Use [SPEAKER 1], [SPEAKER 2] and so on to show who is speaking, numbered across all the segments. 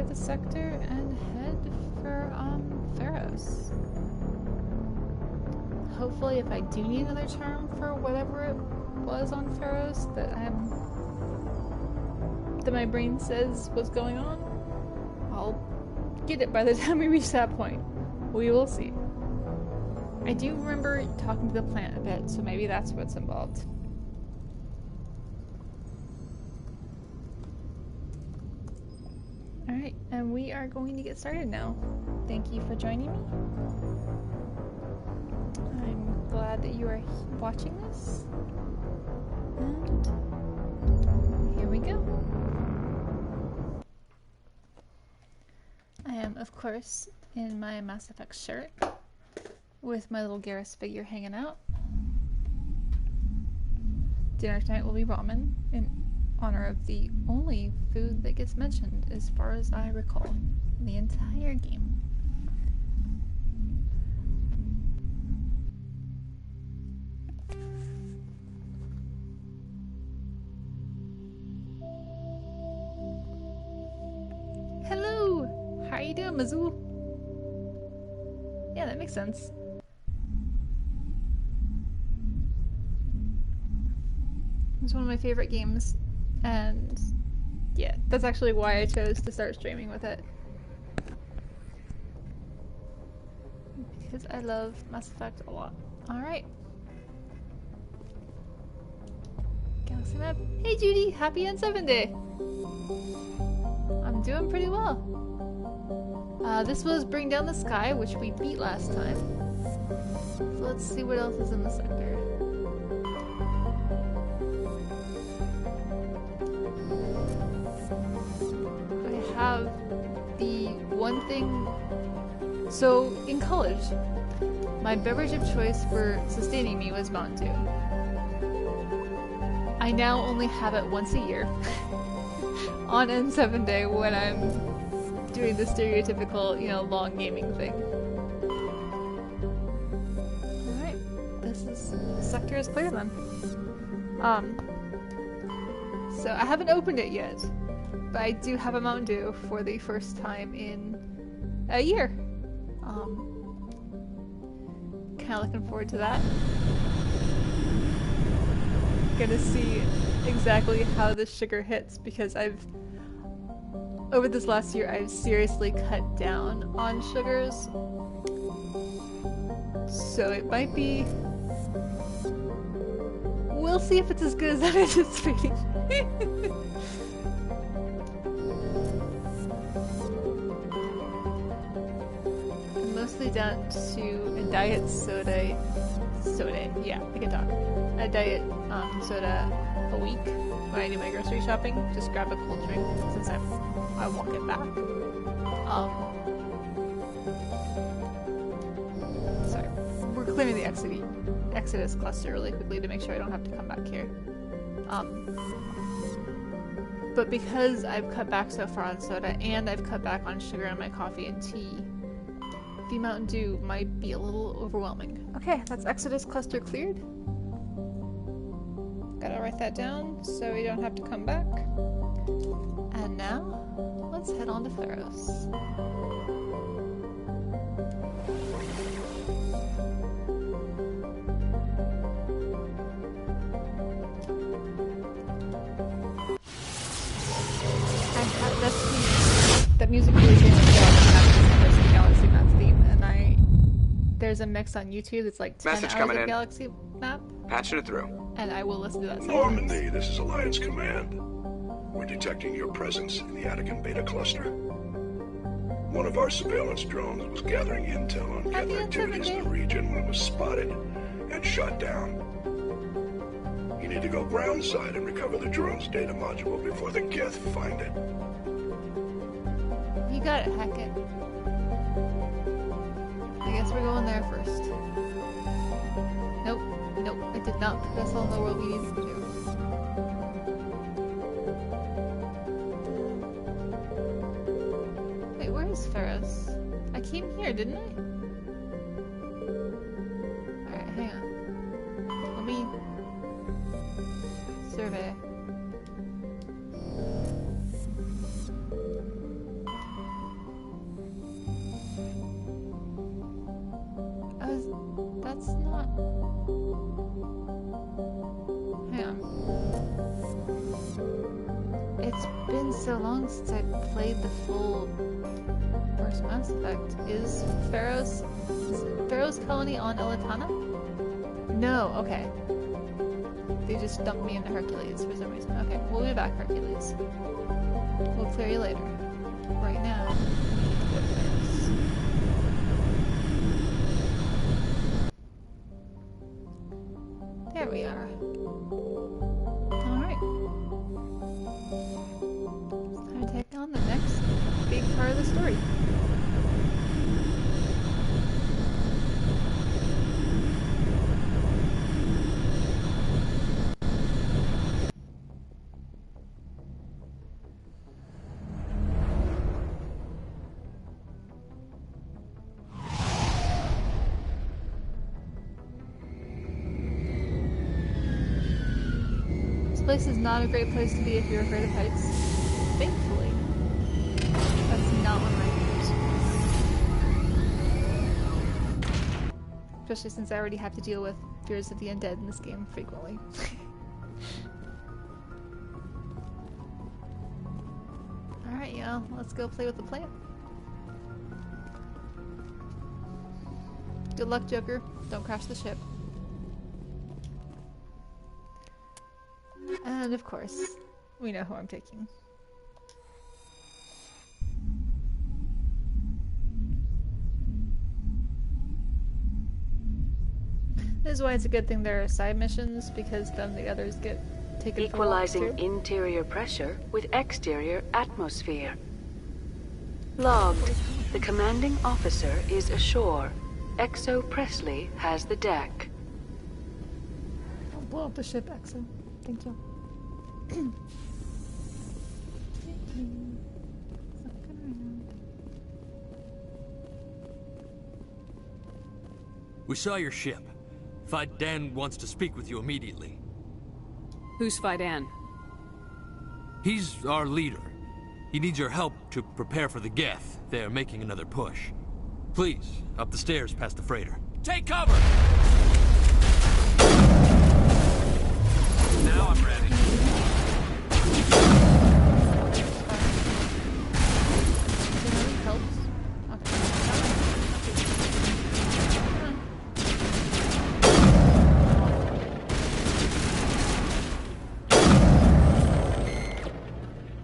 [SPEAKER 1] clear the sector and head for Pharos. Hopefully, if I do need another charm for whatever it was on Pharos that my brain says was going on, I'll get it by the time we reach that point. We will see. I do remember talking to the plant a bit, so maybe that's what's involved. Alright, and we are going to get started now. Thank you for joining me. I'm glad that you are watching this. And here we go. I am, of course, in my Mass Effect shirt with my little Garrus figure hanging out. Dinner tonight will be ramen in honor of the only food that gets mentioned, as far as I recall, in the entire game. Hello! How are you doing, Mizzou? Yeah, that makes sense. It's one of my favorite games, and yeah, that's actually why I chose to start streaming with it. Because I love Mass Effect a lot. Alright. Galaxy map. Hey Judy, happy N7 day! I'm doing pretty well. This was Bring Down the Sky, which we beat last time. So let's see what else is in the sector. Have the one thing. So in college, my beverage of choice for sustaining me was Mountain Dew. I now only have it once a year on N7 day when I'm doing the stereotypical, long gaming thing. Alright, the sector is clear then. So I haven't opened it yet. But I do have a Mountain Dew for the first time in a year. Kind of looking forward to that. Gonna see exactly how the sugar hits, because over this last year, I've seriously cut down on sugars. So it might be... We'll see if it's as good as I'm anticipating. Mostly down to a diet soda, yeah, I can talk. A diet soda a week when I do my grocery shopping. Just grab a cold drink since I walk it back. Sorry, we're clearing the Exodus cluster really quickly to make sure I don't have to come back here. But because I've cut back so far on soda and I've cut back on sugar in my coffee and tea, the Mountain Dew might be a little overwhelming. Okay, that's Exodus cluster cleared. Gotta write that down so we don't have to come back. And now, let's head on to Pharos. That music really came with the Galaxy Map theme, and there's a mix on YouTube that's like 10
[SPEAKER 2] Message
[SPEAKER 1] hours of
[SPEAKER 2] in.
[SPEAKER 1] Galaxy Map.
[SPEAKER 2] Patching it through.
[SPEAKER 1] And I will listen to that sometimes.
[SPEAKER 3] Normandy, this is Alliance Command. We're detecting your presence in the Attican Beta Cluster. One of our surveillance drones was gathering intel on Geth activities in the region when it was spotted and shot down. You need to go groundside and recover the drone's data module before the Geth find it.
[SPEAKER 1] You got it, Hackett. I guess we're going there first. Nope, it did not put us on the world we needed to do. Wait, where is Pharos? I came here, didn't I? Alright, hang on. Let me survey. been so long since I played the full first Mass Effect. Is Pharaoh's colony on Elitana? No, okay. They just dumped me into Hercules for some reason. Okay, we'll be back, Hercules. We'll clear you later. Right now, we need to go to Pharaoh's. There we are. Alright. It's time to take on the next big part of the story. This place is not a great place to be if you're afraid of heights. Thankfully. That's not one of my fears. Especially since I already have to deal with fears of the undead in this game frequently. Alright, y'all. Let's go play with the plant. Good luck, Joker. Don't crash the ship. And of course, we know who I'm taking. This is why it's a good thing there are side missions, because then the others get taken for
[SPEAKER 2] equalizing interior pressure with exterior atmosphere. Logged. The commanding officer is ashore. Exo Presley has the deck.
[SPEAKER 1] Don't blow up the ship, Exo. Thank you.
[SPEAKER 4] We saw your ship. Faidan wants to speak with you immediately.
[SPEAKER 5] Who's Faidan?
[SPEAKER 4] He's our leader. He needs your help to prepare for the Geth. They're making another push. Please, up the stairs past the freighter. Take cover! Now I'm ready.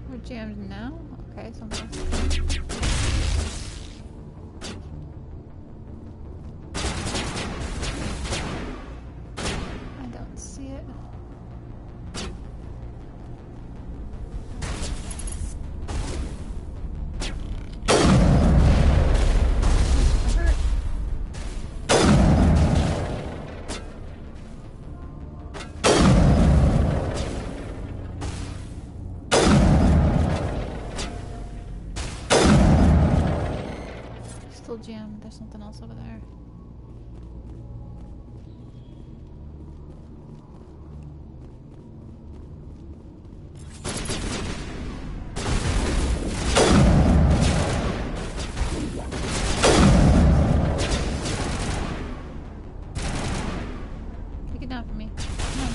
[SPEAKER 1] We're jammed now? Okay, something. I don't see it. Still jammed. There's something else over there. Take it down for me. Come on.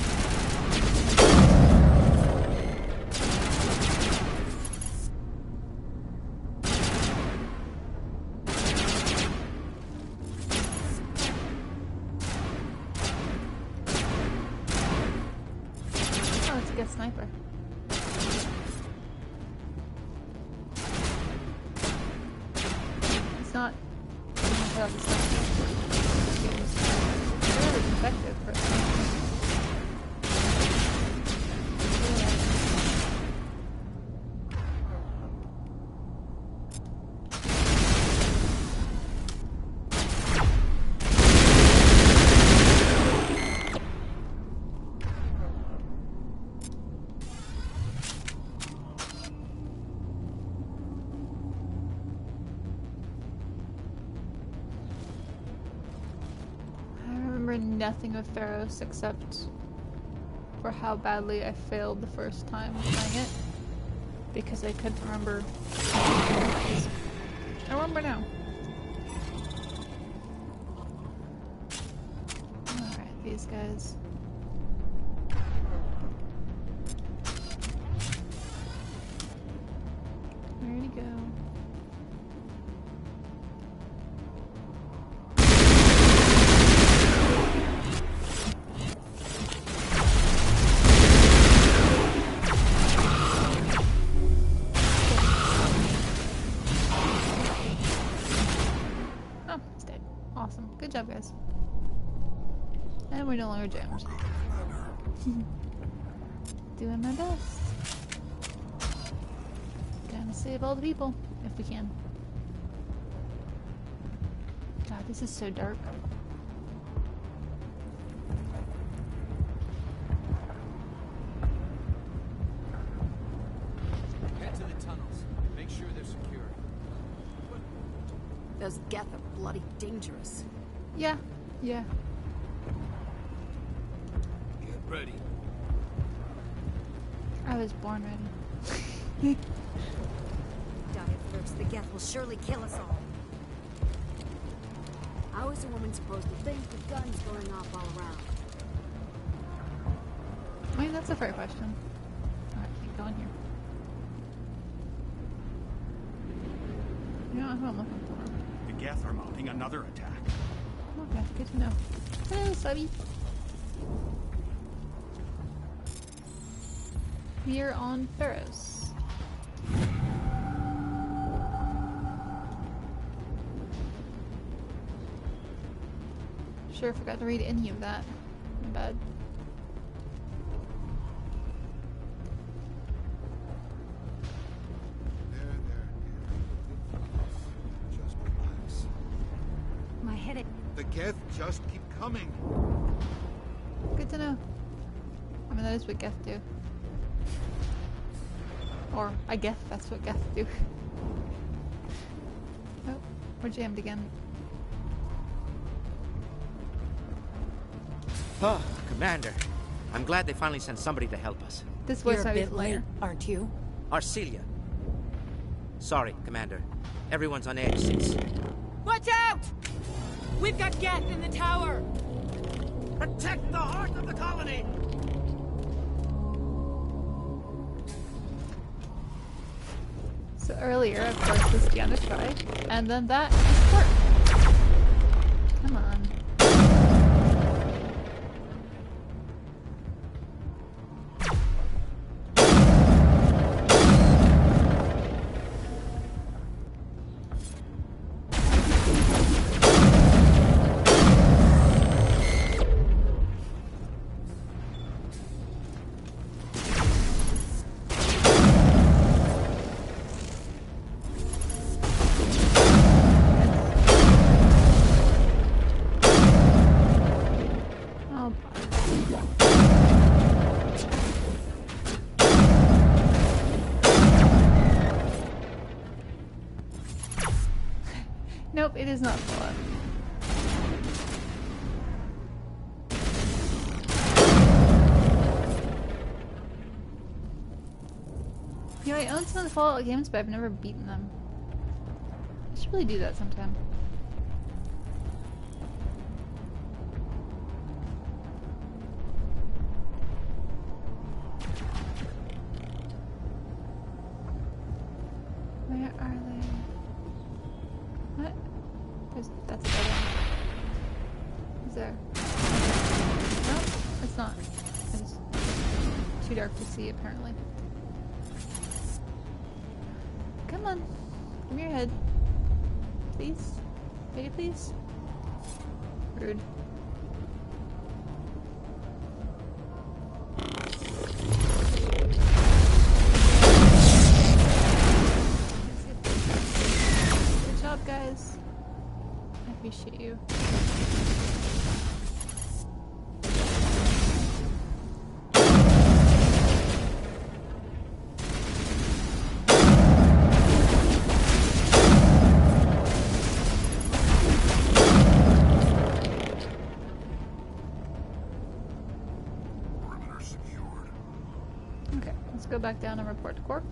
[SPEAKER 1] Oh, it's a good sniper. It's not. Really effective for nothing of Pharaohs except for how badly I failed the first time playing it because I couldn't remember. I remember now. Alright, these guys. go. Oh, it's dead. Awesome. Good job, guys. And we're no longer jammed. Doing my best. Gonna save all the people, if we can. God, this is so dark.
[SPEAKER 4] Head to the tunnels. Make sure they're secure.
[SPEAKER 5] Those Geth are bloody dangerous.
[SPEAKER 1] Yeah, yeah.
[SPEAKER 4] Get ready.
[SPEAKER 1] I was born ready.
[SPEAKER 6] Die first, the Geth will surely kill us all. How is a woman supposed to think with guns going off all around?
[SPEAKER 1] I mean, that's a fair question. Alright, keep going here. You know who I'm looking for.
[SPEAKER 7] The Geth are mounting another attack.
[SPEAKER 1] Okay, good to know. Hello, Subby. We are on Pharos. Sure, forgot to read any of that. My bad.
[SPEAKER 8] Just relax.
[SPEAKER 6] My headache.
[SPEAKER 8] The Geth just keep coming.
[SPEAKER 1] Good to know. I mean, that is what Geth do. Or, I guess that's what Geth do. Oh, we're jammed again.
[SPEAKER 9] Oh, Commander. I'm glad they finally sent somebody to help us.
[SPEAKER 1] This voice
[SPEAKER 6] You're a
[SPEAKER 1] might be
[SPEAKER 6] bit
[SPEAKER 1] familiar.
[SPEAKER 6] late, aren't you?
[SPEAKER 9] Arcelia. Sorry, Commander. Everyone's on edge since...
[SPEAKER 5] Watch out! We've got Geth in the tower!
[SPEAKER 7] Protect the heart of the colony!
[SPEAKER 1] So earlier, of course, was Deanna's try, and then that is Quark. Come on. Nope, it is not full up. You know, I own some of the Fallout games, but I've never beaten them. I should really do that sometime. Where are they? What? That's a dead end. Is there? No, it's not. It's too dark to see, apparently. Come on. Give me your head. Please? Pretty please? Rude. Good job, guys. I appreciate you. Okay, let's go back down and report to Quark.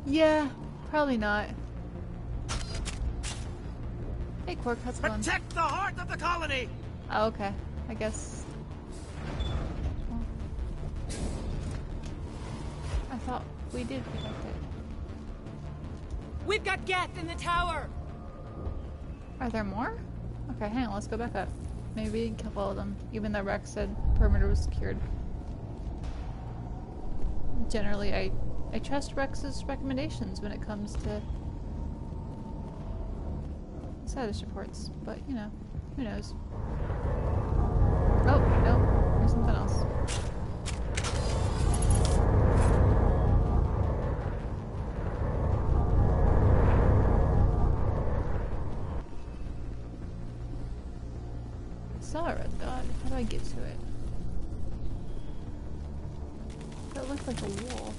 [SPEAKER 1] Yeah, probably not. Hey Quark, how's it going?
[SPEAKER 7] Protect the heart of the colony!
[SPEAKER 1] Oh, okay. I guess. I thought we did protect it.
[SPEAKER 5] We've got Geth in the tower!
[SPEAKER 1] Are there more? Okay, hang on, let's go back up. Maybe we can kill all of them, even though Rex said perimeter was secured. Generally, I trust Rex's recommendations when it comes to status reports, but you know, who knows? Oh, no, there's something else. I saw a red dot. How do I get to it? That looked like a wall.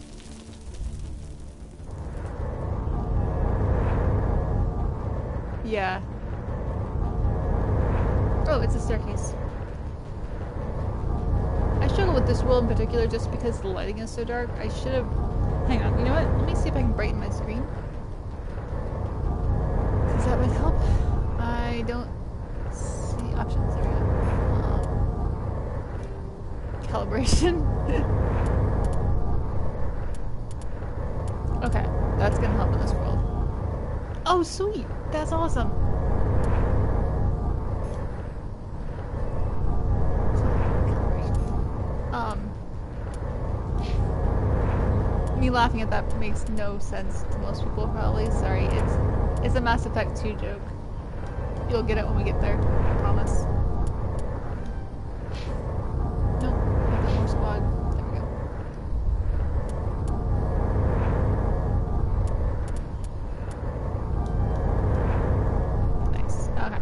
[SPEAKER 1] Yeah. Oh, it's a staircase. I struggle with this world in particular just because the lighting is so dark. I should have... Hang on, you know what? Let me see if I can brighten my screen. Because that might help. I don't see options. There we go. Calibration. Okay, that's gonna help in this world. Oh, sweet! That's awesome! Me laughing at that makes no sense to most people, probably. Sorry, it's a Mass Effect 2 joke. You'll get it when we get there, I promise. Nope, have one more squad. There we go. Nice. Okay.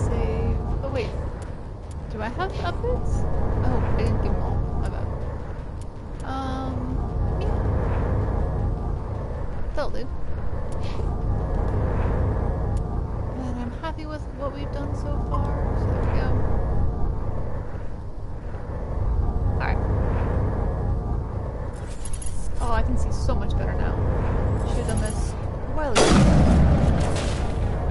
[SPEAKER 1] Save. Oh wait. Do I have updates? Oh, I didn't give them all. My bad. Yeah. That'll do. And I'm happy with what we've done so far, so there we go. Alright. Oh, I can see so much better now. Should have done this a while ago.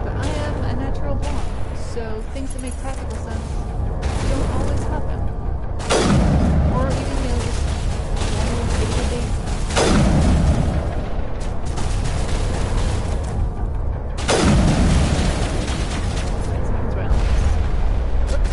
[SPEAKER 1] But I am a natural blonde, so things that make practical sense don't always happen. Or even, you know, just normal day-to-day days. Something's right on this. Whoops.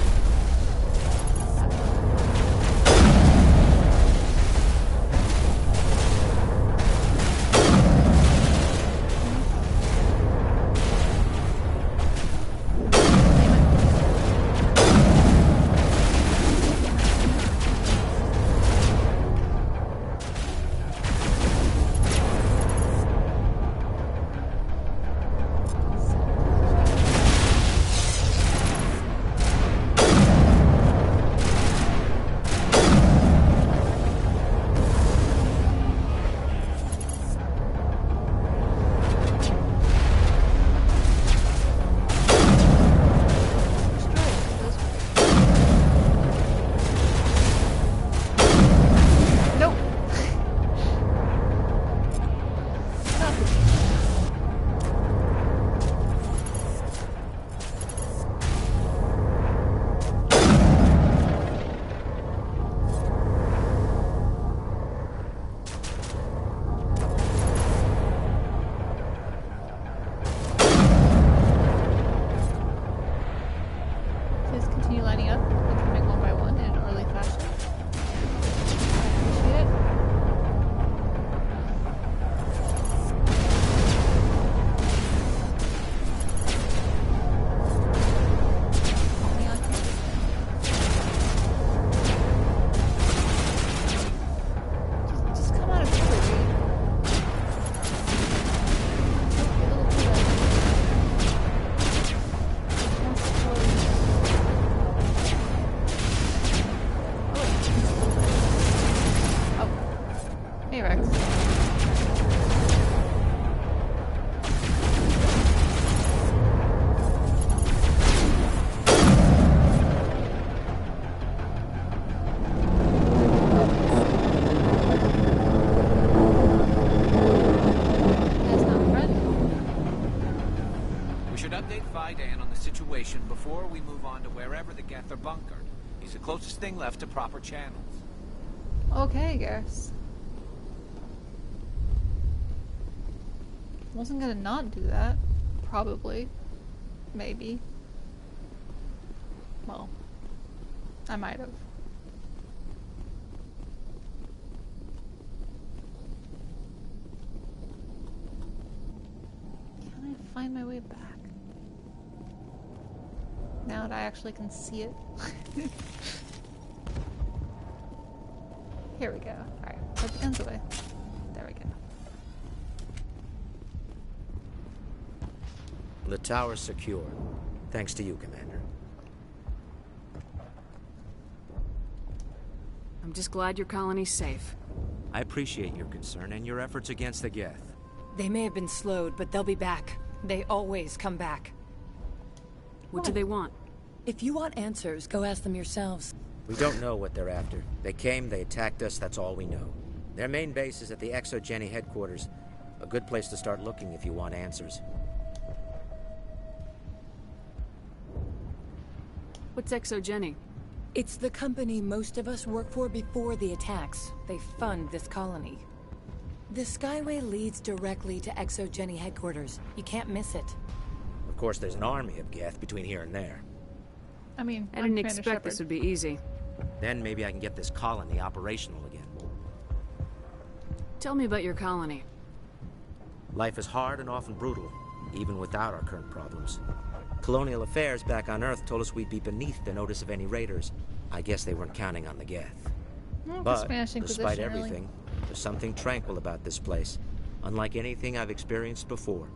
[SPEAKER 10] should update Faidan on the situation before we move on to wherever the Geth are bunkered. He's the closest thing left to proper channels.
[SPEAKER 1] Okay, I guess. Wasn't gonna not do that. Probably. Maybe. Well, I might have. Can I find my way back? Now that I actually can see it. Here we go. Alright, put the guns away. There we go.
[SPEAKER 9] The tower's secure. Thanks to you, Commander.
[SPEAKER 11] I'm just glad your colony's safe.
[SPEAKER 9] I appreciate your concern and your efforts against the Geth.
[SPEAKER 12] They may have been slowed, but they'll be back. They always come back.
[SPEAKER 11] What do they want?
[SPEAKER 12] If you want answers, go ask them yourselves.
[SPEAKER 9] We don't know what they're after. They came, they attacked us, that's all we know. Their main base is at the ExoGeni headquarters. A good place to start looking if you want answers.
[SPEAKER 11] What's ExoGeni?
[SPEAKER 12] It's the company most of us work for before the attacks. They fund this colony. The Skyway leads directly to ExoGeni headquarters. You can't miss it.
[SPEAKER 9] Of course, there's an army of Geth between here and there.
[SPEAKER 1] I mean,
[SPEAKER 11] I didn't expect this would be easy.
[SPEAKER 9] Then maybe I can get this colony operational again.
[SPEAKER 11] Tell me about your colony.
[SPEAKER 9] Life is hard and often brutal, even without our current problems. Colonial Affairs back on Earth told us we'd be beneath the notice of any raiders. I guess they weren't counting on the Geth. But, despite everything, there's something tranquil about this place. Unlike anything I've experienced before.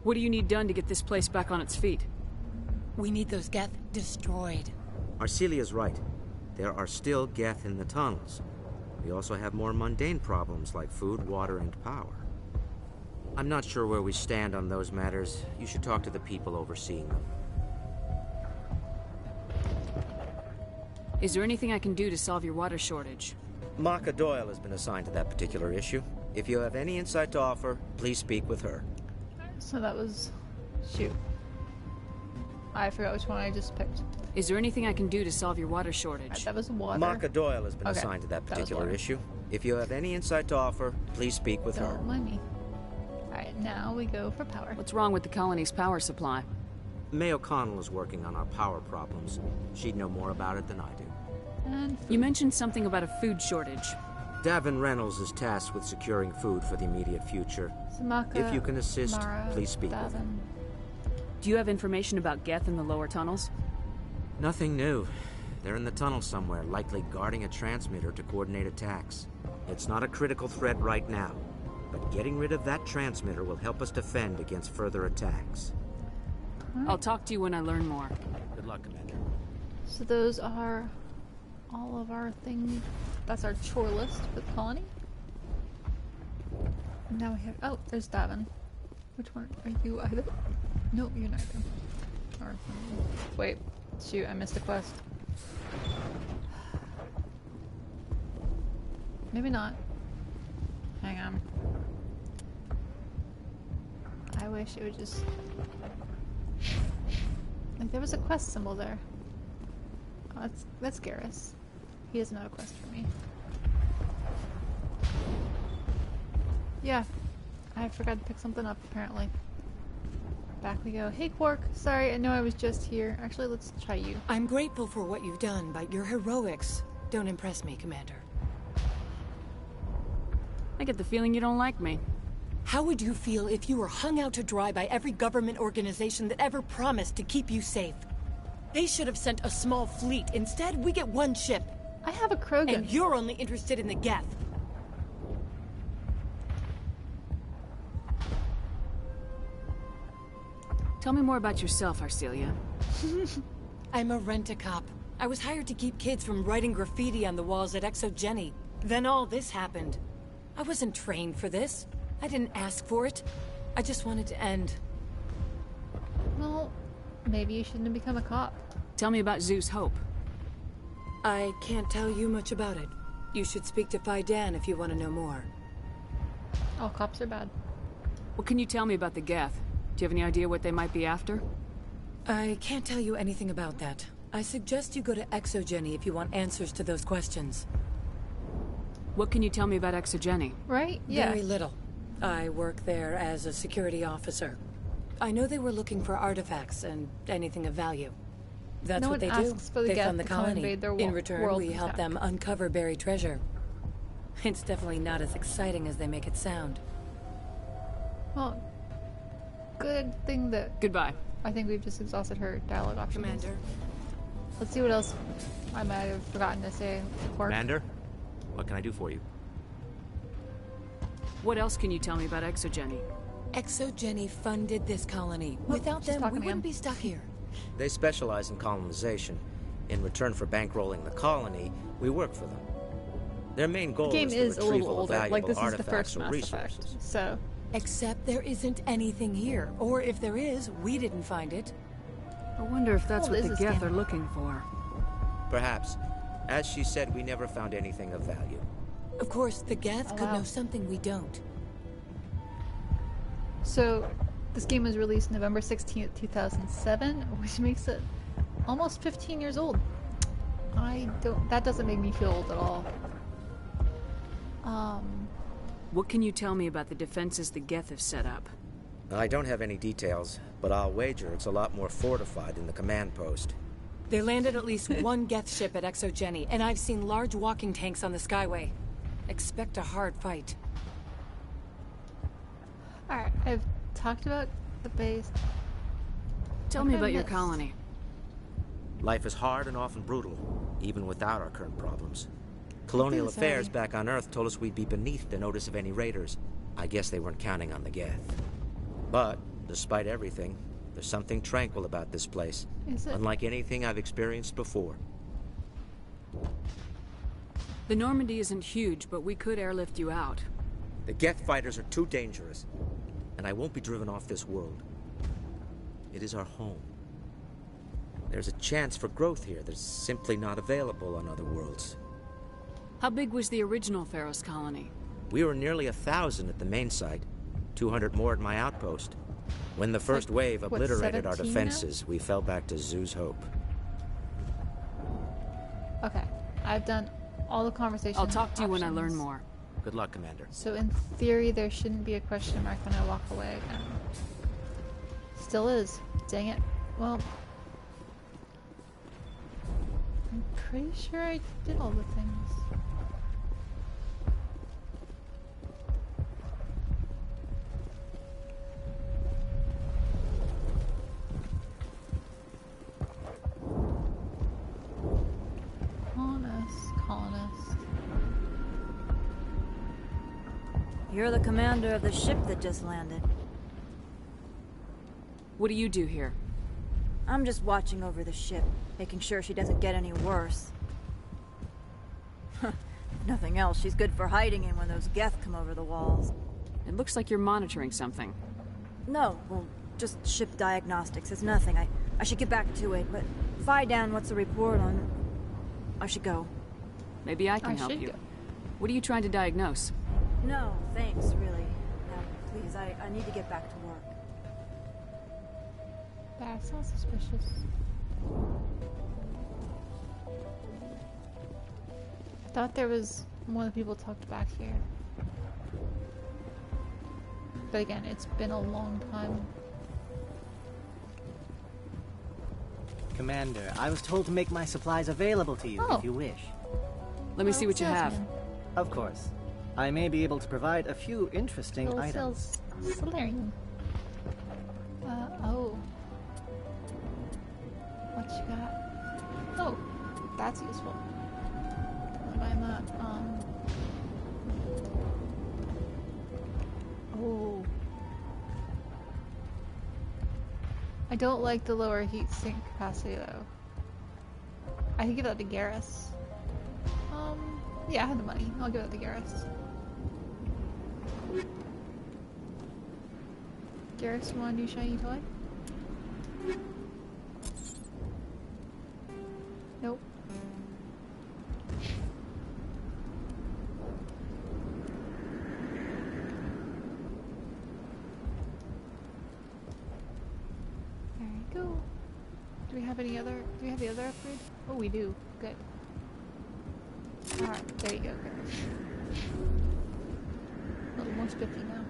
[SPEAKER 11] What do you need done to get this place back on its feet?
[SPEAKER 12] We need those Geth destroyed.
[SPEAKER 9] Arcelia's right. There are still Geth in the tunnels. We also have more mundane problems like food, water, and power. I'm not sure where we stand on those matters. You should talk to the people overseeing them.
[SPEAKER 11] Is there anything I can do to solve your water shortage?
[SPEAKER 9] Maka Doyle has been assigned to that particular issue. If you have any insight to offer, please speak with her.
[SPEAKER 1] So that was... shoot. I forgot which one I just picked.
[SPEAKER 11] Is there anything I can do to solve your water shortage?
[SPEAKER 1] Right, that was water.
[SPEAKER 9] Maka Doyle has been assigned to that particular issue. If you have any insight to offer, please speak with her.
[SPEAKER 1] Don't mind me. Alright, now we go for power.
[SPEAKER 11] What's wrong with the colony's power supply?
[SPEAKER 9] May O'Connell is working on our power problems. She'd know more about it than I do.
[SPEAKER 1] And
[SPEAKER 11] you mentioned something about a food shortage.
[SPEAKER 9] Davin Reynolds is tasked with securing food for the immediate future.
[SPEAKER 1] Samaka,
[SPEAKER 9] if you can assist,
[SPEAKER 1] Mara,
[SPEAKER 9] please speak
[SPEAKER 1] Davin.
[SPEAKER 9] with him.
[SPEAKER 11] Do you have information about Geth in the lower tunnels?
[SPEAKER 9] Nothing new. They're in the tunnel somewhere, likely guarding a transmitter to coordinate attacks. It's not a critical threat right now, but getting rid of that transmitter will help us defend against further attacks.
[SPEAKER 11] I'll talk to you when I learn more.
[SPEAKER 9] Good luck, Commander.
[SPEAKER 1] So those are all of our things. That's our chore list for the colony. Now we have... oh, there's Davin. Which one? Are you either? No, you're neither. Or... wait. Shoot, I missed a quest. Maybe not. Hang on. I wish it would just... like, there was a quest symbol there. Oh, that's Garrus. He has not a quest for me. Yeah. I forgot to pick something up, apparently. Back we go. Hey, Quark. Sorry, I know I was just here. Actually, let's try you.
[SPEAKER 12] I'm grateful for what you've done, but your heroics don't impress me, Commander.
[SPEAKER 11] I get the feeling you don't like me.
[SPEAKER 12] How would you feel if you were hung out to dry by every government organization that ever promised to keep you safe? They should have sent a small fleet. Instead, we get one ship.
[SPEAKER 1] I have a Krogan.
[SPEAKER 12] And you're only interested in the Geth.
[SPEAKER 11] Tell me more about yourself, Arcelia.
[SPEAKER 12] I'm a rent-a-cop. I was hired to keep kids from writing graffiti on the walls at ExoGeni. Then all this happened. I wasn't trained for this. I didn't ask for it. I just wanted to end.
[SPEAKER 1] Well, maybe you shouldn't have become a cop.
[SPEAKER 11] Tell me about Zeus Hope.
[SPEAKER 12] I can't tell you much about it. You should speak to Faidan if you want to know more.
[SPEAKER 1] All cops are bad.
[SPEAKER 11] What can you tell me about the Geth? Do you have any idea what they might be after?
[SPEAKER 12] I can't tell you anything about that. I suggest you go to Exogeny if you want answers to those questions.
[SPEAKER 11] What can you tell me about Exogeny?
[SPEAKER 1] Right? Yeah.
[SPEAKER 12] Very little. I work there as a security officer. I know they were looking for artifacts and anything of value. That's
[SPEAKER 1] No
[SPEAKER 12] what
[SPEAKER 1] one
[SPEAKER 12] they do.
[SPEAKER 1] asks for the
[SPEAKER 12] They
[SPEAKER 1] Geth
[SPEAKER 12] fund the
[SPEAKER 1] to come
[SPEAKER 12] colony.
[SPEAKER 1] invade their
[SPEAKER 12] In return,
[SPEAKER 1] world
[SPEAKER 12] we
[SPEAKER 1] from
[SPEAKER 12] help
[SPEAKER 1] tech.
[SPEAKER 12] them uncover buried treasure. It's definitely not as exciting as they make it sound.
[SPEAKER 1] Well, good thing that...
[SPEAKER 11] Goodbye.
[SPEAKER 1] I think we've just exhausted her dialogue options.
[SPEAKER 12] Commander.
[SPEAKER 1] Let's see what else I might have forgotten to say. Quark.
[SPEAKER 9] Commander, what can I do for you?
[SPEAKER 11] What else can you tell me about Exogeny?
[SPEAKER 12] Exogeny funded this colony.
[SPEAKER 1] Oh,
[SPEAKER 12] Without
[SPEAKER 1] she's
[SPEAKER 12] them,
[SPEAKER 1] talking
[SPEAKER 12] we
[SPEAKER 1] to
[SPEAKER 12] wouldn't
[SPEAKER 1] him.
[SPEAKER 12] be stuck here.
[SPEAKER 9] They specialize in colonization. In return for bankrolling the colony, we work for them. Their main goal
[SPEAKER 1] The game
[SPEAKER 9] is
[SPEAKER 1] is
[SPEAKER 9] the
[SPEAKER 1] a little
[SPEAKER 9] retrieval of
[SPEAKER 1] older.
[SPEAKER 9] valuable
[SPEAKER 1] Like, this is the
[SPEAKER 9] artifacts
[SPEAKER 1] first
[SPEAKER 9] or
[SPEAKER 1] Mass
[SPEAKER 9] resources.
[SPEAKER 1] Effect. So,
[SPEAKER 12] Except there isn't anything here. Or if there is, we didn't find it.
[SPEAKER 11] I wonder if that's
[SPEAKER 1] Well,
[SPEAKER 11] what
[SPEAKER 1] this
[SPEAKER 11] the
[SPEAKER 1] is
[SPEAKER 11] Geth
[SPEAKER 1] game.
[SPEAKER 11] are looking for.
[SPEAKER 9] Perhaps. As she said, we never found anything of value.
[SPEAKER 12] Of course, the Geth
[SPEAKER 1] Oh,
[SPEAKER 12] could
[SPEAKER 1] wow.
[SPEAKER 12] know something we don't.
[SPEAKER 1] so this game was released November 16th, 2007, which makes it almost 15 years old. That doesn't make me feel old at all.
[SPEAKER 11] What can you tell me about the defenses the Geth have set up?
[SPEAKER 9] I don't have any details, but I'll wager it's a lot more fortified than the command post.
[SPEAKER 12] They landed at least one Geth ship at Exogeny, and I've seen large walking tanks on the Skyway. Expect a hard fight.
[SPEAKER 1] Alright, I've talked about the base.
[SPEAKER 11] Tell
[SPEAKER 1] What
[SPEAKER 11] me
[SPEAKER 1] did I
[SPEAKER 11] about your
[SPEAKER 1] miss?
[SPEAKER 11] colony.
[SPEAKER 9] Life is hard and often brutal, even without our current problems. Colonial
[SPEAKER 1] this
[SPEAKER 9] affairs
[SPEAKER 1] already.
[SPEAKER 9] back on Earth told us we'd be beneath the notice of any raiders. I guess they weren't counting on the Geth. But, despite everything, there's something tranquil about this place.
[SPEAKER 1] Is it?
[SPEAKER 9] Unlike anything I've experienced before.
[SPEAKER 11] The Normandy isn't huge, but we could airlift you out.
[SPEAKER 9] The Geth fighters are too dangerous, and I won't be driven off this world. It is our home. There's a chance for growth here that's simply not available on other worlds.
[SPEAKER 11] How big was the original Pharos colony?
[SPEAKER 9] We were nearly 1,000 at the main site, 200 more at my outpost. When the first wave
[SPEAKER 1] what,
[SPEAKER 9] obliterated our
[SPEAKER 1] 17 now?
[SPEAKER 9] defenses, we fell back to Zoo's Hope.
[SPEAKER 1] Okay, I've done all the conversation.
[SPEAKER 11] I'll talk to you when I learn
[SPEAKER 1] options.
[SPEAKER 11] more.
[SPEAKER 9] Good luck, Commander.
[SPEAKER 1] So in theory, there shouldn't be a question mark when I walk away again. Still is. Dang it. Well, I'm pretty sure I did all the things. Colonist.
[SPEAKER 13] You're the commander of the ship that just landed.
[SPEAKER 11] What do you do here?
[SPEAKER 13] I'm just watching over the ship, making sure she doesn't get any worse. If nothing else, she's good for hiding in when those Geth come over the walls.
[SPEAKER 11] It looks like you're monitoring something.
[SPEAKER 13] No, well, just ship diagnostics. It's nothing. I should get back to it, but Phi down, what's the report on... I should go.
[SPEAKER 11] Maybe I can
[SPEAKER 1] I
[SPEAKER 11] help
[SPEAKER 1] should
[SPEAKER 11] you.
[SPEAKER 1] go.
[SPEAKER 11] What are you trying to diagnose?
[SPEAKER 13] No, thanks, really. Please, I need to get back to work.
[SPEAKER 1] That sounds suspicious. I thought there was more people talked back here. But again, it's been a long time.
[SPEAKER 14] Commander, I was told to make my supplies available to you
[SPEAKER 1] Oh.
[SPEAKER 14] if you wish.
[SPEAKER 11] Let me see what you have.
[SPEAKER 1] Salesman.
[SPEAKER 14] Of course. I may be able to provide a few interesting
[SPEAKER 1] Little
[SPEAKER 14] items.
[SPEAKER 1] sales Solarium. Oh. What you got? Oh, that's useful. I'm buying that. Oh. I don't like the lower heat sink capacity though. I could give that to Garrus. Yeah, I have the money. I'll give that to Garrus. Garrus, you want a new shiny toy? Nope. go. Do we have any other? Do we have the other upgrade? Oh, we do. Good. Alright, there you go. Good. A little more spiffy now.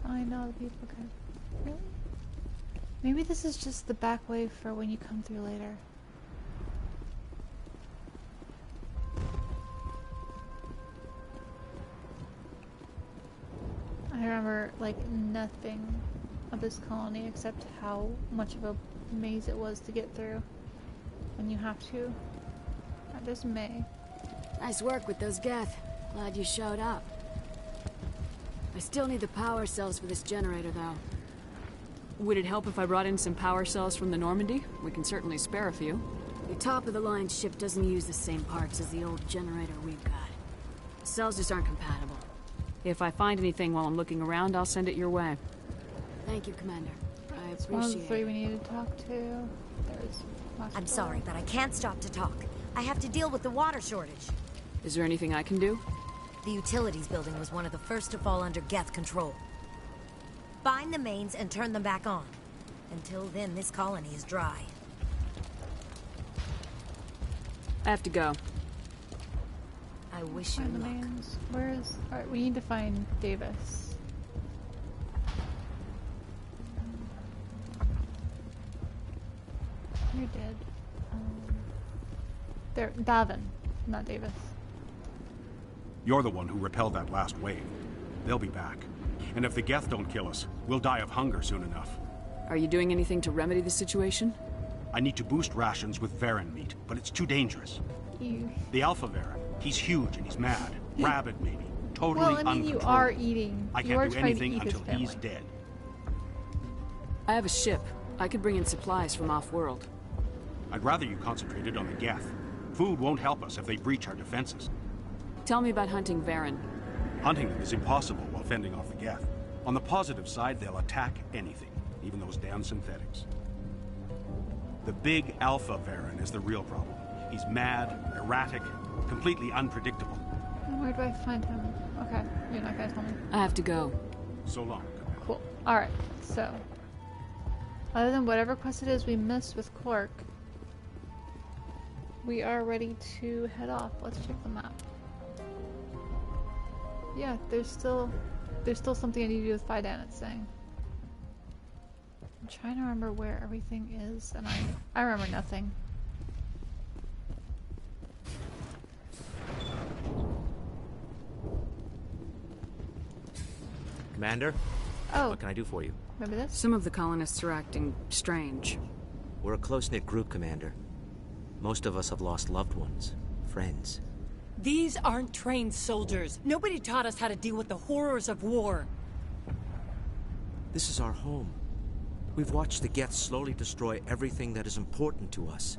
[SPEAKER 1] I know the people can. Really? Maybe this is just the back way for when you come through later. I remember, like, nothing of this colony except how much of a maze it was to get through when you have to. There's May.
[SPEAKER 15] Nice work with those Geth. Glad you showed up. I still need the power cells for this generator, though.
[SPEAKER 11] Would it help if I brought in some power cells from the Normandy? We can certainly spare a few.
[SPEAKER 15] The top-of-the-line ship doesn't use the same parts as the old generator we've got. The cells just aren't compatible.
[SPEAKER 11] If I find anything while I'm looking around, I'll send it your way.
[SPEAKER 15] Thank you, Commander. I
[SPEAKER 1] It's one of the
[SPEAKER 15] appreciate
[SPEAKER 1] three
[SPEAKER 15] it.
[SPEAKER 1] we need to talk to. There's
[SPEAKER 6] I'm sorry, but I can't stop to talk. I have to deal with the water shortage.
[SPEAKER 11] Is there anything I can do?
[SPEAKER 6] The utilities building was one of the first to fall under Geth control. Find the mains and turn them back on. Until then, this colony is dry.
[SPEAKER 11] I have to go.
[SPEAKER 6] I wish you
[SPEAKER 1] Find the
[SPEAKER 6] luck.
[SPEAKER 1] names. Where is... Alright, we need to find Davis. You're dead. There, Davin, not Davis.
[SPEAKER 7] You're the one who repelled that last wave. They'll be back. And if the Geth don't kill us, we'll die of hunger soon enough.
[SPEAKER 11] Are you doing anything to remedy the situation?
[SPEAKER 7] I need to boost rations with Varen meat, but it's too dangerous.
[SPEAKER 1] You...
[SPEAKER 7] The Alpha Varen, he's huge and he's mad. Rabid, maybe. Totally
[SPEAKER 1] Well, I mean, you
[SPEAKER 7] uncontrollable.
[SPEAKER 1] are eating.
[SPEAKER 7] I
[SPEAKER 1] You are
[SPEAKER 7] can't do
[SPEAKER 1] trying to
[SPEAKER 7] anything
[SPEAKER 1] eat his
[SPEAKER 7] until he's
[SPEAKER 1] family.
[SPEAKER 7] dead.
[SPEAKER 11] I have a ship. I could bring in supplies from off-world.
[SPEAKER 7] I'd rather you concentrated on the Geth. Food won't help us if they breach our defenses.
[SPEAKER 11] Tell me about hunting Varen.
[SPEAKER 7] Hunting them is impossible while fending off the Geth. On the positive side, they'll attack anything, even those damn synthetics. The big Alpha Varen is the real problem. He's mad, erratic, completely unpredictable.
[SPEAKER 1] And where do I find him? Okay, you're not gonna tell me.
[SPEAKER 11] I have to go.
[SPEAKER 7] So long.
[SPEAKER 1] Cool. Alright, so. Other than whatever quest it is we missed with Clark, we are ready to head off. Let's check the map. Yeah, there's still something I need to do with Fidan, it's saying. I'm trying to remember where everything is, and I remember nothing.
[SPEAKER 9] Commander?
[SPEAKER 1] Oh.
[SPEAKER 9] What can I do for you?
[SPEAKER 1] Remember this?
[SPEAKER 11] Some of the colonists are acting strange.
[SPEAKER 9] We're a close-knit group, Commander. Most of us have lost loved ones, friends.
[SPEAKER 12] These aren't trained soldiers. Nobody taught us how to deal with the horrors of war.
[SPEAKER 9] This is our home. We've watched the Geth slowly destroy everything that is important to us.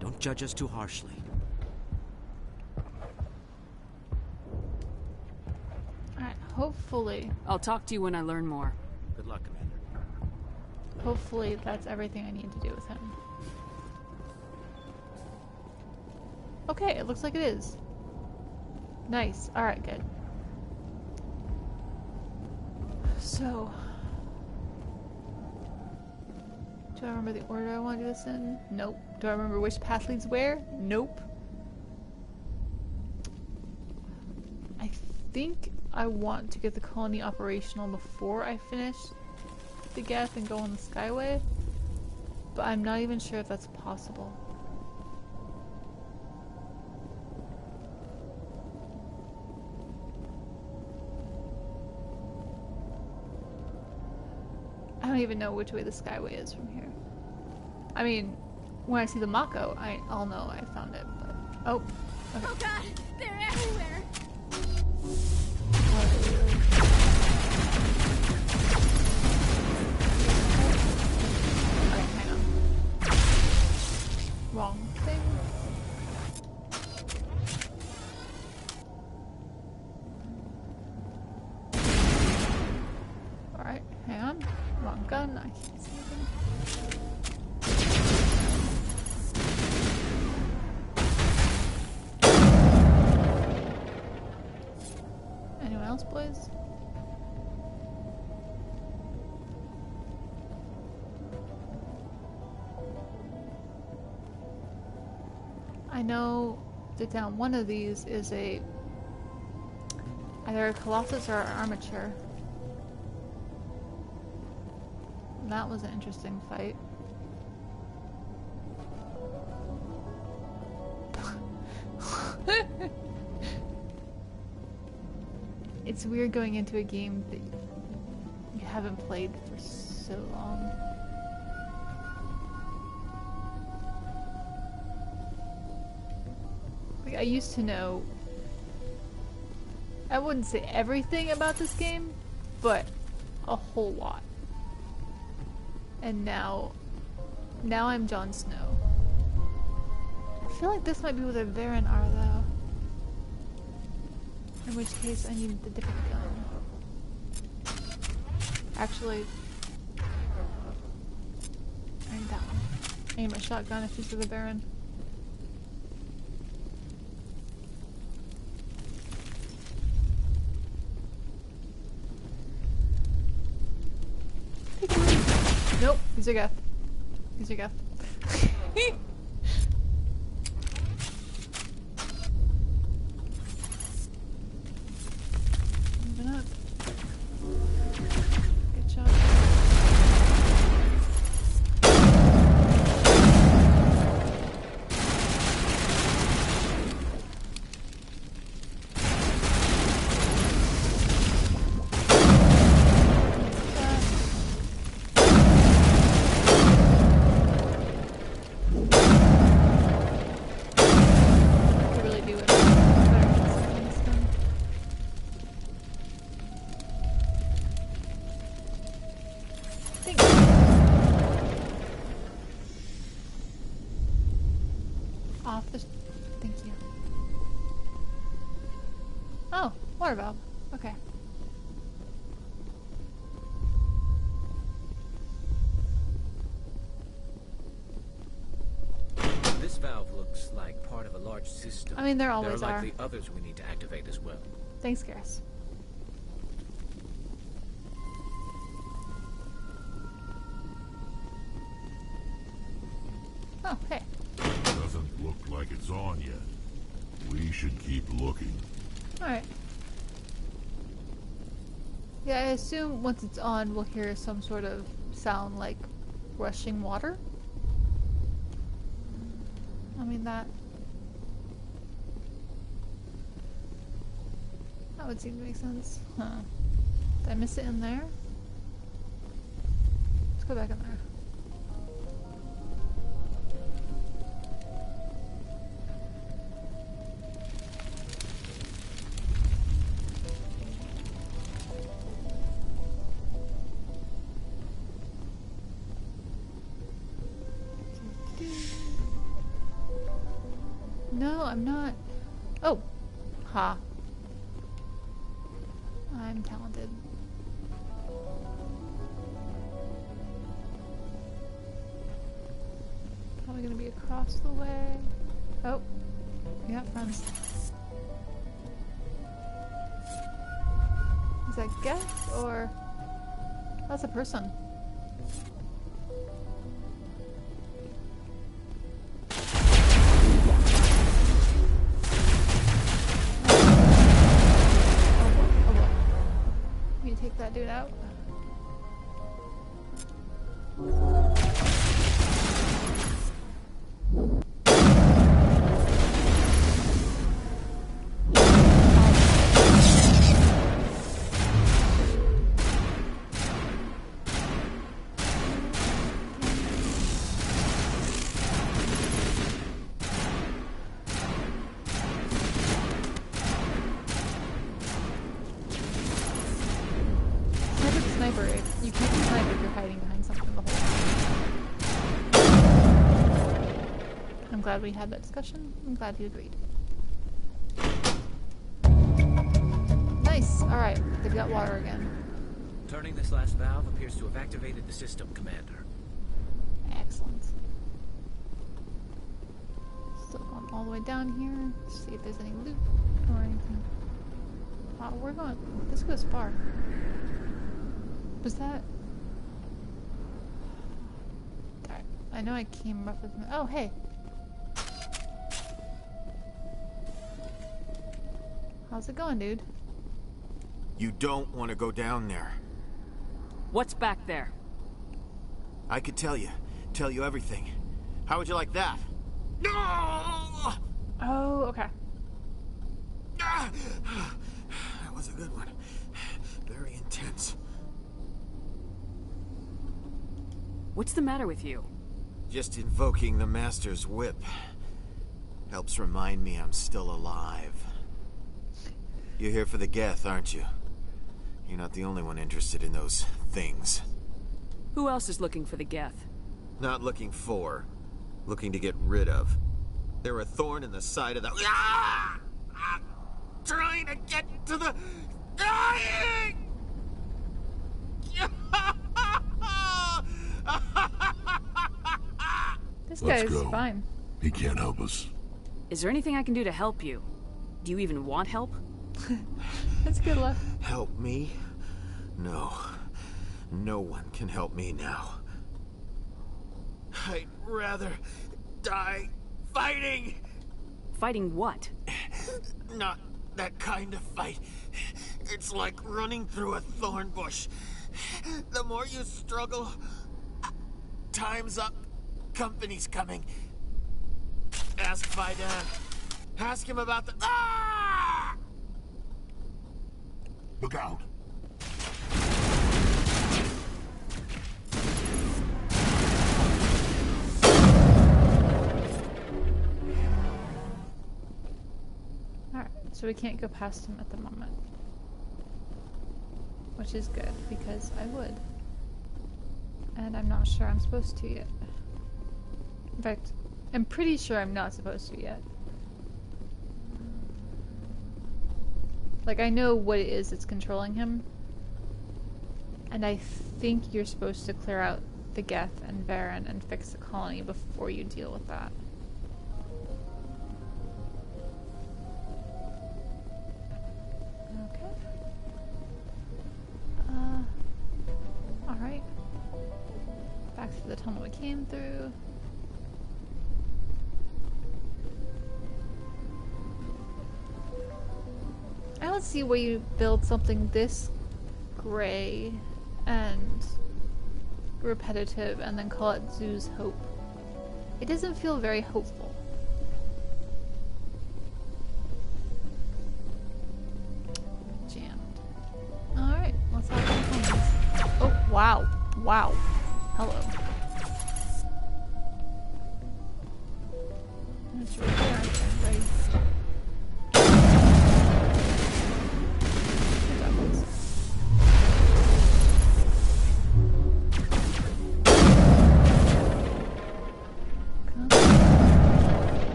[SPEAKER 9] Don't judge us too harshly.
[SPEAKER 1] Alright, hopefully.
[SPEAKER 11] I'll talk to you when I learn more.
[SPEAKER 9] Good luck, Commander.
[SPEAKER 1] Hopefully that's everything I need to do with him. Okay, it looks like it is. Nice. Alright, good. So... do I remember the order I want to do this in? Nope. Do I remember which path leads where? Nope. I think I want to get the colony operational before I finish the Geth and go on the Skyway, but I'm not even sure if that's possible. I don't even know which way the Skyway is from here. I mean, when I see the Mako, I'll know I found it, but... oh, okay.
[SPEAKER 5] Oh god, they're everywhere!
[SPEAKER 1] Okay, hang on. Wrong thing. Alright, hang on. Wrong gun, I can't see anything. Anyone else, boys? I know that down one of these is either a Colossus or an Armature. That was an interesting fight. It's weird going into a game that you haven't played for so long. Like, I used to know, I wouldn't say everything about this game, but a whole lot. And now I'm Jon Snow. I feel like this might be where the Varen are, though. In which case, I need the different gun. Actually, I need that one. I need my shotgun if he's with the Varen. Nope, he's a Geth. He's a Geth. Moving up. Good shot. Water valve. Okay.
[SPEAKER 10] This valve looks like part of a large system.
[SPEAKER 1] I mean, there always
[SPEAKER 10] are likely others we need to activate as well.
[SPEAKER 1] Thanks, Garrus. Oh, hey.
[SPEAKER 16] Doesn't look like it's on yet. We should keep looking.
[SPEAKER 1] Alright. Yeah, I assume once it's on, we'll hear some sort of sound like rushing water. I mean, that would seem to make sense. Huh. Did I miss it in there? Let's go back in there. No, I'm not. Oh. Ha. I'm talented. Probably gonna be across the way. Oh. We got friends. Is that Geth or... That's a person. Take that dude out. You can't snipe if you're hiding behind something the whole time. I'm glad we had that discussion. I'm glad you agreed. Nice! Alright, they've got water again.
[SPEAKER 10] Turning this last valve appears to have activated the system, Commander.
[SPEAKER 1] Excellent. Still going all the way down here. See if there's any loot or anything. Wow, we're going... This goes far. Was that... I know I came up with... Oh, hey! How's it going, dude?
[SPEAKER 17] You don't want to go down there.
[SPEAKER 11] What's back there?
[SPEAKER 17] I could tell you everything. How would you like that? No!
[SPEAKER 1] Oh, okay.
[SPEAKER 17] That was a good one. Very intense.
[SPEAKER 11] What's the matter with you?
[SPEAKER 17] Just invoking the Master's whip helps remind me I'm still alive. You're here for the Geth, aren't you? You're not the only one interested in those things.
[SPEAKER 11] Who else is looking for the Geth?
[SPEAKER 17] Not looking for. Looking to get rid of. They're a thorn in the side of the... Ah! I'm trying to get to the... Dying!
[SPEAKER 1] This guy's fine.
[SPEAKER 16] He can't help us.
[SPEAKER 11] Is there anything I can do to help you? Do you even want help?
[SPEAKER 1] That's good luck.
[SPEAKER 17] Help me? No. No one can help me now. I'd rather die fighting!
[SPEAKER 11] Fighting what?
[SPEAKER 17] Not that kind of fight. It's like running through a thorn bush. The more you struggle, time's up. Company's coming. Ask Vidan. Ask him about the... Ah!
[SPEAKER 16] Look out.
[SPEAKER 1] Alright, so we can't go past him at the moment. Which is good, because I would. And I'm not sure I'm supposed to yet. In fact, I'm pretty sure I'm not supposed to yet. Like, I know what it is that's controlling him. And I think you're supposed to clear out the Geth and Varen and fix the colony before you deal with that. Okay. Alright. Back to the tunnel we came through. I don't see why you build something this gray and repetitive and then call it Zoo's Hope. It doesn't feel very hopeful. Jammed. Alright, let's have some fun. Oh, wow. Wow. Hello. That's right there, I think, right?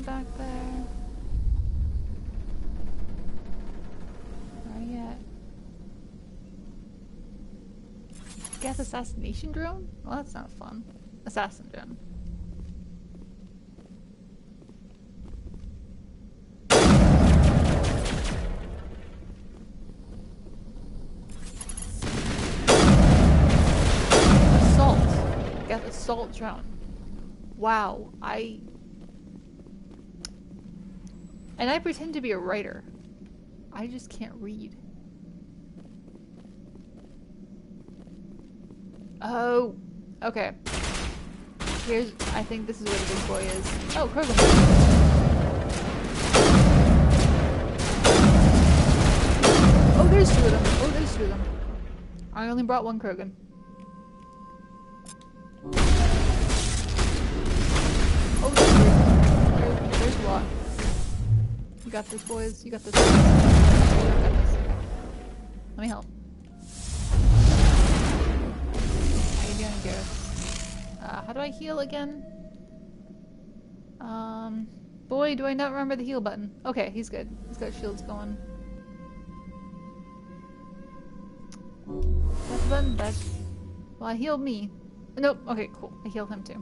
[SPEAKER 1] Back there. Where are you at? Geth assassination drone? Well, that's not fun. Assassin drone. Assault. Geth assault drone. Wow, And I pretend to be a writer. I just can't read. Oh, okay. I think this is where the big boy is. Oh, Krogan. Oh, there's two of them. Oh, there's two of them. I only brought one Krogan. Oh, there's a lot. You got this, boys. You got this. You got this. Let me help. How you doing, Gareth? How do I heal again? Boy, do I not remember the heal button. Okay, he's good. He's got shields going. That's the button. Well, I healed me. Nope. Okay, cool. I healed him too.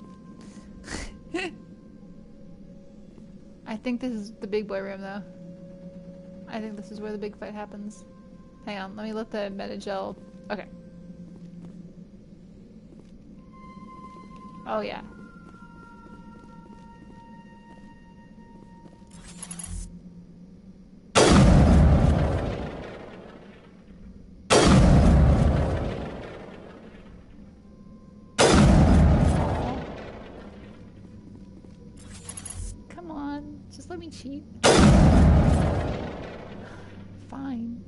[SPEAKER 1] I think this is the big boy room, though. I think this is where the big fight happens. Hang on, let me let the metagel... Okay. Oh, yeah. me cheat. Fine.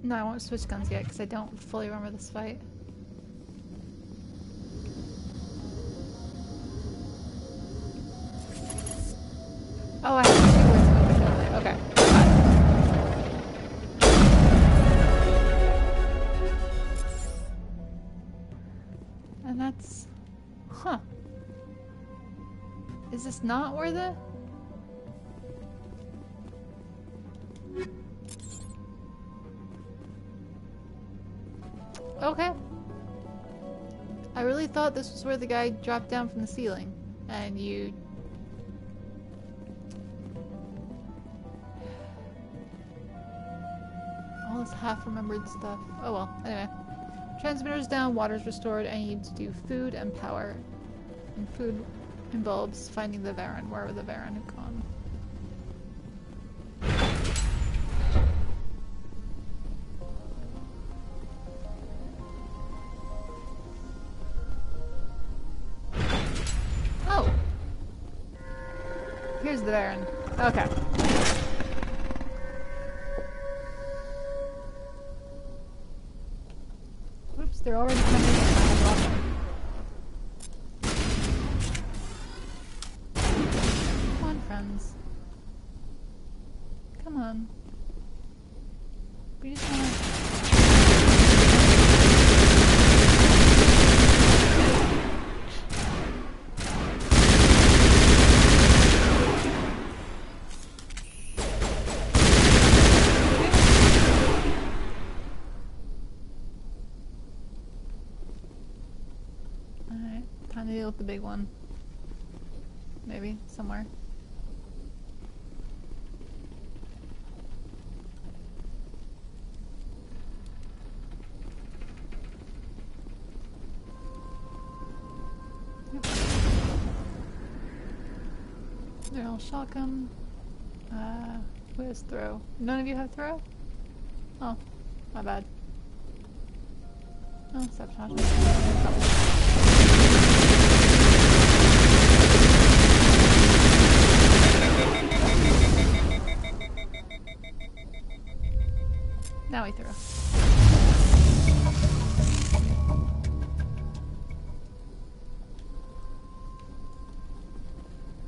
[SPEAKER 1] No, I won't switch guns yet because I don't fully remember this fight. Oh, I have to shoot where it's open, don't I? Okay. And that's... Huh. Is this not where the... Okay. I really thought this was where the guy dropped down from the ceiling. And you... all this half-remembered stuff. Oh well, anyway. Transmitter's down, water's restored, I need to do food and power. And food involves finding the Varen, wherever the Varen had gone. Oh! Here's the Varen. Okay. Oops, they're already coming in. Come on, friends. Come on. We just wanna... Alright, time to deal with the big one. Maybe, somewhere. Yep. They're all shotgun. Who has throw? None of you have throw? Oh, my bad. Oh, sabotage. Now we throw.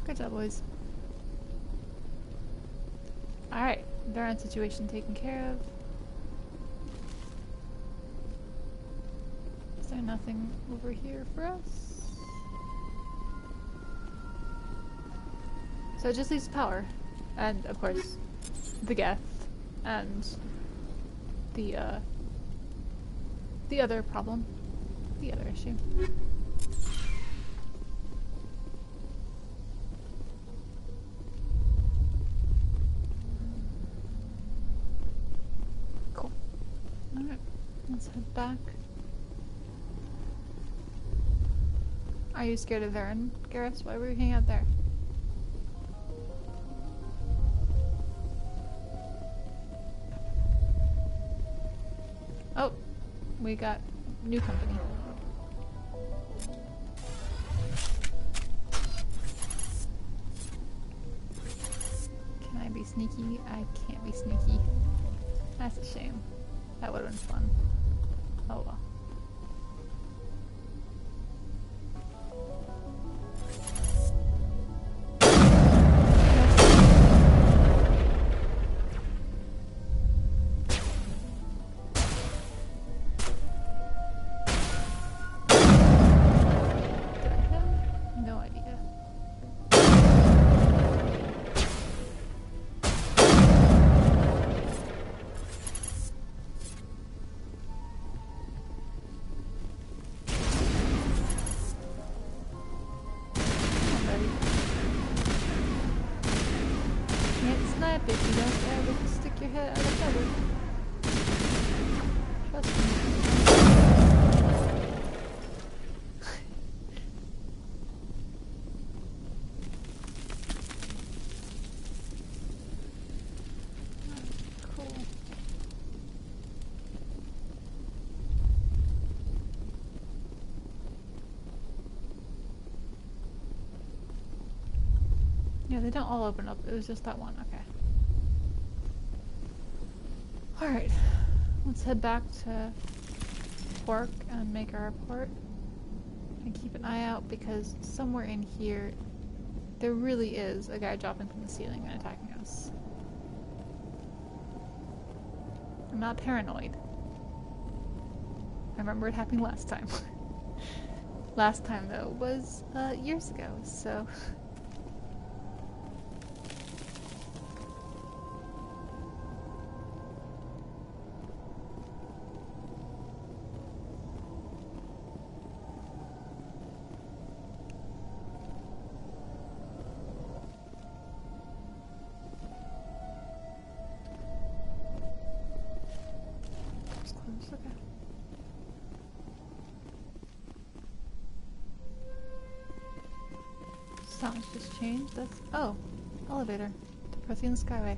[SPEAKER 1] Good job, boys. Alright, Varen situation taken care of. Is there nothing over here for us? So it just leaves power. And, of course, the Geth. And the other problem. The other issue. Cool. Alright, let's head back. Are you scared of Varen, Garrus? Why were you hanging out there? Oh, we got new company. Can I be sneaky? I can't be sneaky. That's a shame. That would have been fun. Oh well. If you don't ever stick your head out of the cover. Trust me. Cool. Yeah, they don't all open up. It was just that one. Okay. Alright. Let's head back to Quark and make our report. And keep an eye out because somewhere in here there really is a guy dropping from the ceiling and attacking us. I'm not paranoid. I remember it happening last time. Last time, though, was years ago, so... Sounds just changed. That's oh, elevator to Prothean Skyway.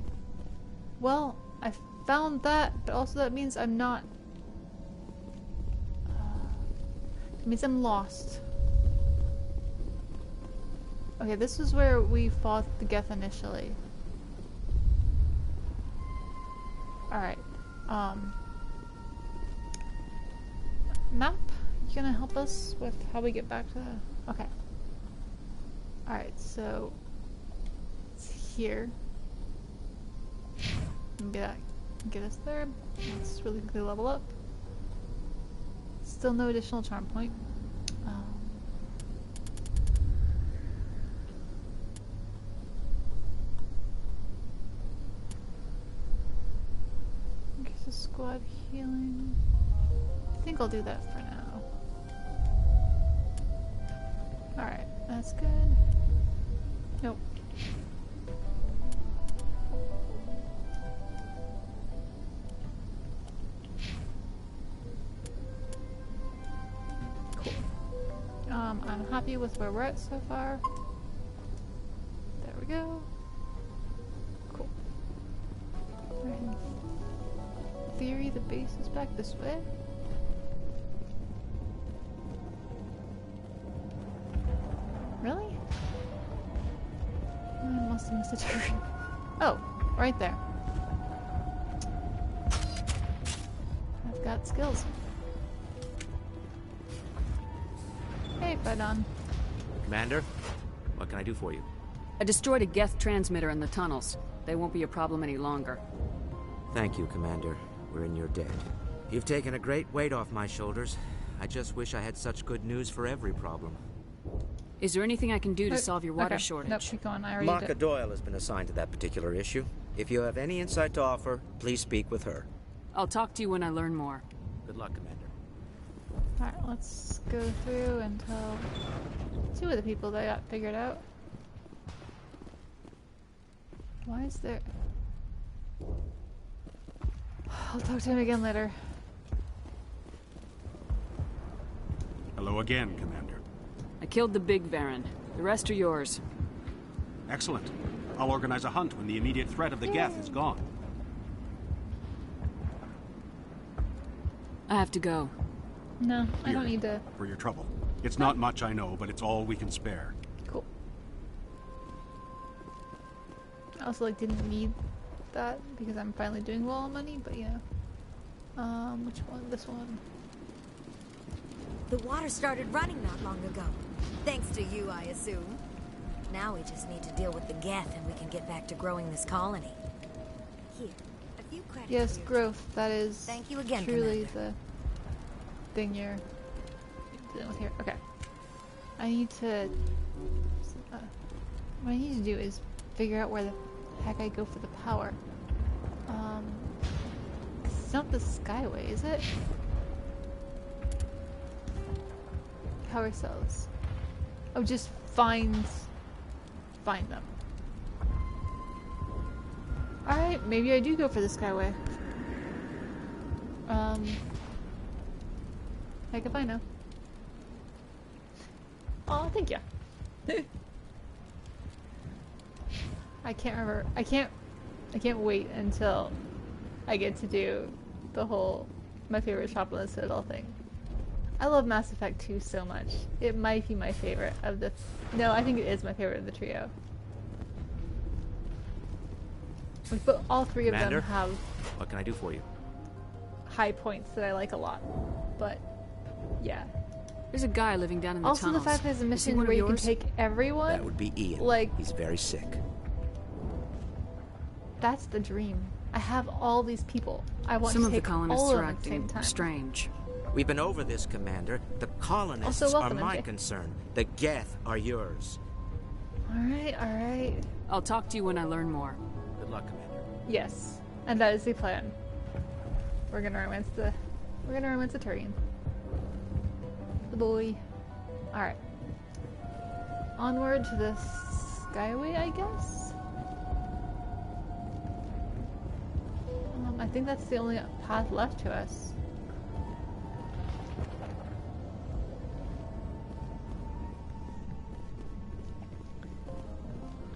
[SPEAKER 1] Well, I found that, but also that means I'm not. It means I'm lost. Okay, this is where we fought the Geth initially. All right. Map, you gonna help us with how we get back to the... Okay. Alright, so it's here. Maybe that can get us there. Let's really quickly level up. Still no additional charm point. Increase the squad healing. I think I'll do that for now. Alright, that's good. Nope. Cool. I'm happy with where we're at so far. There we go. Cool. Right. In theory, the base is back this way. Really? I must have missed a turn. Oh, right there. I've got skills. Hey, Fedon.
[SPEAKER 9] Commander, what can I do for you?
[SPEAKER 11] I destroyed a Geth transmitter in the tunnels. They won't be a problem any longer.
[SPEAKER 9] Thank you, Commander. We're in your debt. You've taken a great weight off my shoulders. I just wish I had such good news for every problem.
[SPEAKER 11] Is there anything I can do to solve your water
[SPEAKER 1] okay.
[SPEAKER 11] shortage?
[SPEAKER 1] Nope, keep going. I already
[SPEAKER 9] Marka
[SPEAKER 1] did.
[SPEAKER 9] Doyle has been assigned to that particular issue. If you have any insight to offer, please speak with her.
[SPEAKER 11] I'll talk to you when I learn more.
[SPEAKER 9] Good luck, Commander.
[SPEAKER 1] Alright, let's go through until two of the people that got figured out. Why is there... I'll talk to him again later.
[SPEAKER 7] Hello again, Commander.
[SPEAKER 11] I killed the big Varen. The rest are yours.
[SPEAKER 7] Excellent. I'll organize a hunt when the immediate threat of the Geth is gone.
[SPEAKER 11] I have to go.
[SPEAKER 1] No, I
[SPEAKER 7] Here,
[SPEAKER 1] don't need to.
[SPEAKER 7] For your trouble. It's not much, I know, but it's all we can spare.
[SPEAKER 1] Cool. I also didn't need that because I'm finally doing well on money, but yeah. Which one? This one.
[SPEAKER 6] The water started running not long ago. Thanks to you, I assume. Now we just need to deal with the Geth and we can get back to growing this colony. Here, a few credits.
[SPEAKER 1] Yes, growth. That is
[SPEAKER 6] Thank you again,
[SPEAKER 1] truly
[SPEAKER 6] Commander.
[SPEAKER 1] the thing you're dealing with here. Okay. I need to... what I need to do is figure out where the heck I go for the power. It's not the Skyway, is it? Power cells. Oh, just find them. Alright, maybe I do go for the Skyway. Heck if I know. Oh, thank you. I can't remember. I can't wait until I get to do the whole my favorite shop on the Citadel thing. I love Mass Effect 2 so much. It might be my favorite of the... No, I think it is my favorite of the trio. But all three of
[SPEAKER 9] Commander?
[SPEAKER 1] them have
[SPEAKER 9] What can I do for you?
[SPEAKER 1] high points that I like a lot. But yeah.
[SPEAKER 11] There's a guy living down in the
[SPEAKER 1] Also,
[SPEAKER 11] tunnels.
[SPEAKER 1] the fact that there's a
[SPEAKER 11] Is he
[SPEAKER 1] mission
[SPEAKER 11] one of
[SPEAKER 1] where you can
[SPEAKER 11] yours?
[SPEAKER 1] take everyone.
[SPEAKER 9] That would be Ian.
[SPEAKER 1] Like,
[SPEAKER 9] He's very sick.
[SPEAKER 1] that's the dream. I have all these people. I want
[SPEAKER 11] Some
[SPEAKER 1] to
[SPEAKER 11] of the
[SPEAKER 1] take
[SPEAKER 11] colonists
[SPEAKER 1] all of
[SPEAKER 11] are
[SPEAKER 1] them at the same
[SPEAKER 11] acting
[SPEAKER 1] time.
[SPEAKER 11] strange.
[SPEAKER 9] We've been over this, Commander. The colonists
[SPEAKER 1] Also,
[SPEAKER 9] are
[SPEAKER 1] welcome,
[SPEAKER 9] my
[SPEAKER 1] MJ.
[SPEAKER 9] concern. The Geth are yours.
[SPEAKER 1] Alright, alright.
[SPEAKER 11] I'll talk to you when I learn more.
[SPEAKER 9] Good luck, Commander.
[SPEAKER 1] Yes. And that is the plan. We're gonna romance the Turian. The boy. Alright. Onward to the Skyway, I guess? I think that's the only path left to us.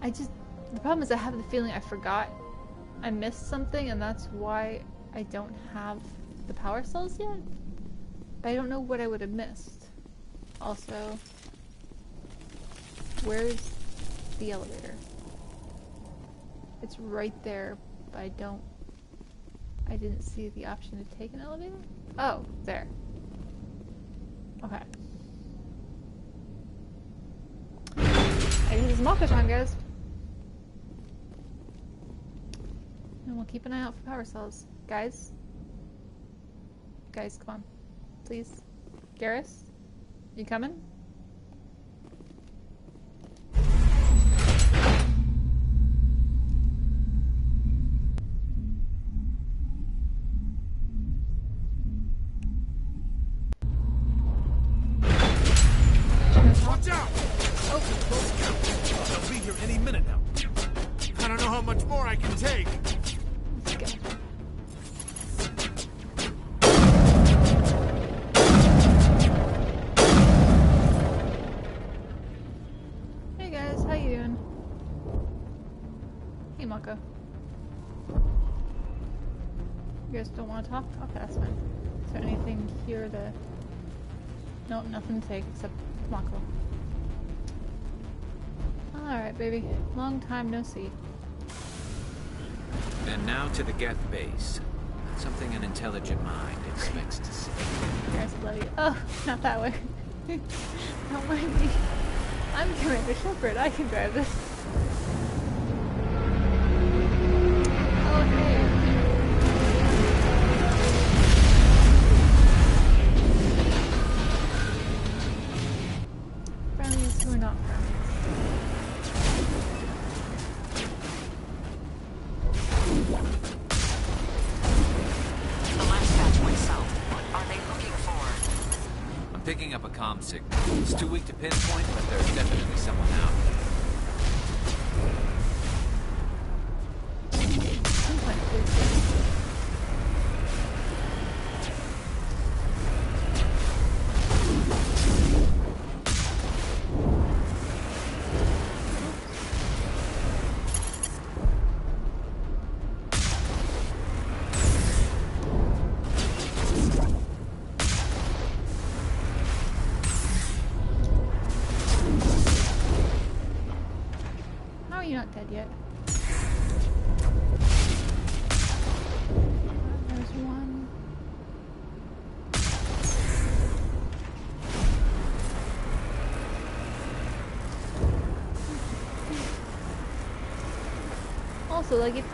[SPEAKER 1] The problem is I have the feeling I forgot. I missed something and that's why I don't have the power cells yet. But I don't know what I would have missed. Also, where's the elevator? It's right there, but I didn't see the option to take an elevator? Oh, there. Okay. I guess it's Mako time, guys. And we'll keep an eye out for power cells. Guys? Guys, come on. Please. Garrus? You coming?
[SPEAKER 8] Watch out! They'll be here any minute now. I don't know how much more I can take.
[SPEAKER 1] Hey guys, how you doing? Hey Mako. You guys don't want to talk? Okay, that's fine. Is there anything here to... Nope, nothing to take except Mako. Alright, baby. Long time no see.
[SPEAKER 10] And now to the Geth base. Something an intelligent mind expects to see.
[SPEAKER 1] Guys, I love you. Oh, not that way. Don't mind me. I'm Commander Shepard. I can drive this. Oh, hey. Friends who are not friends.
[SPEAKER 18] The last batch went south. What are they looking for?
[SPEAKER 10] I'm picking up a comm signal. It's too weak to pinpoint, but there's definitely someone out.
[SPEAKER 1] How are you not dead yet? There's one. Also, like, if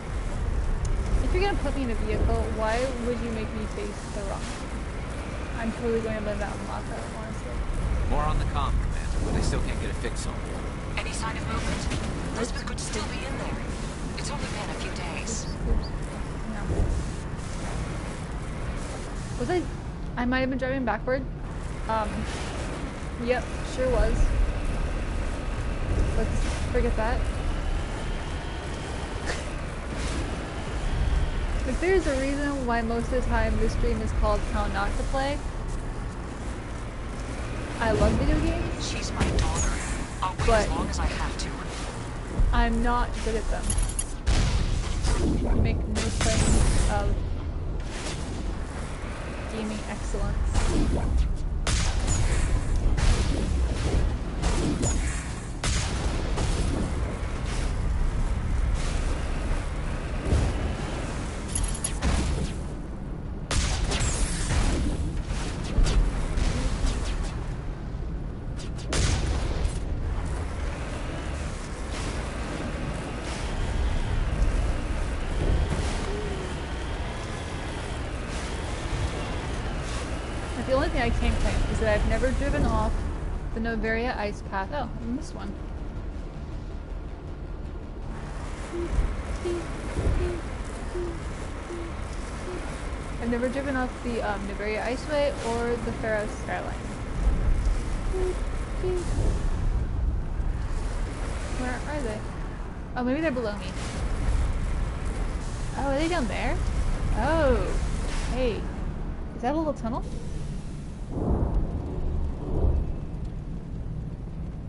[SPEAKER 1] you're gonna put me in a vehicle, why would you make me face the rock? I'm totally going to blame that on Mako, honestly.
[SPEAKER 10] More on the comm, Commander, but I still can't get a fix on it.
[SPEAKER 18] Any sign of movement? Elizabeth could still be in there. It's only been a few days.
[SPEAKER 1] Was I might have been driving backward. Yep, sure was. Let's forget that. Like, there's a reason why most of the time this stream is called How Not to Play. I love video games.
[SPEAKER 18] She's my daughter. I'll wait as long as I have to.
[SPEAKER 1] I'm not good at them. I make no claims of gaming excellence. thing I can claim is that I've never driven off the Noveria ice path. Oh, and this one. I've never driven off the Noveria Iceway or the Pharos Skyline. Where are they? Oh, maybe they're below me. Oh, are they down there? Oh, hey. Is that a little tunnel?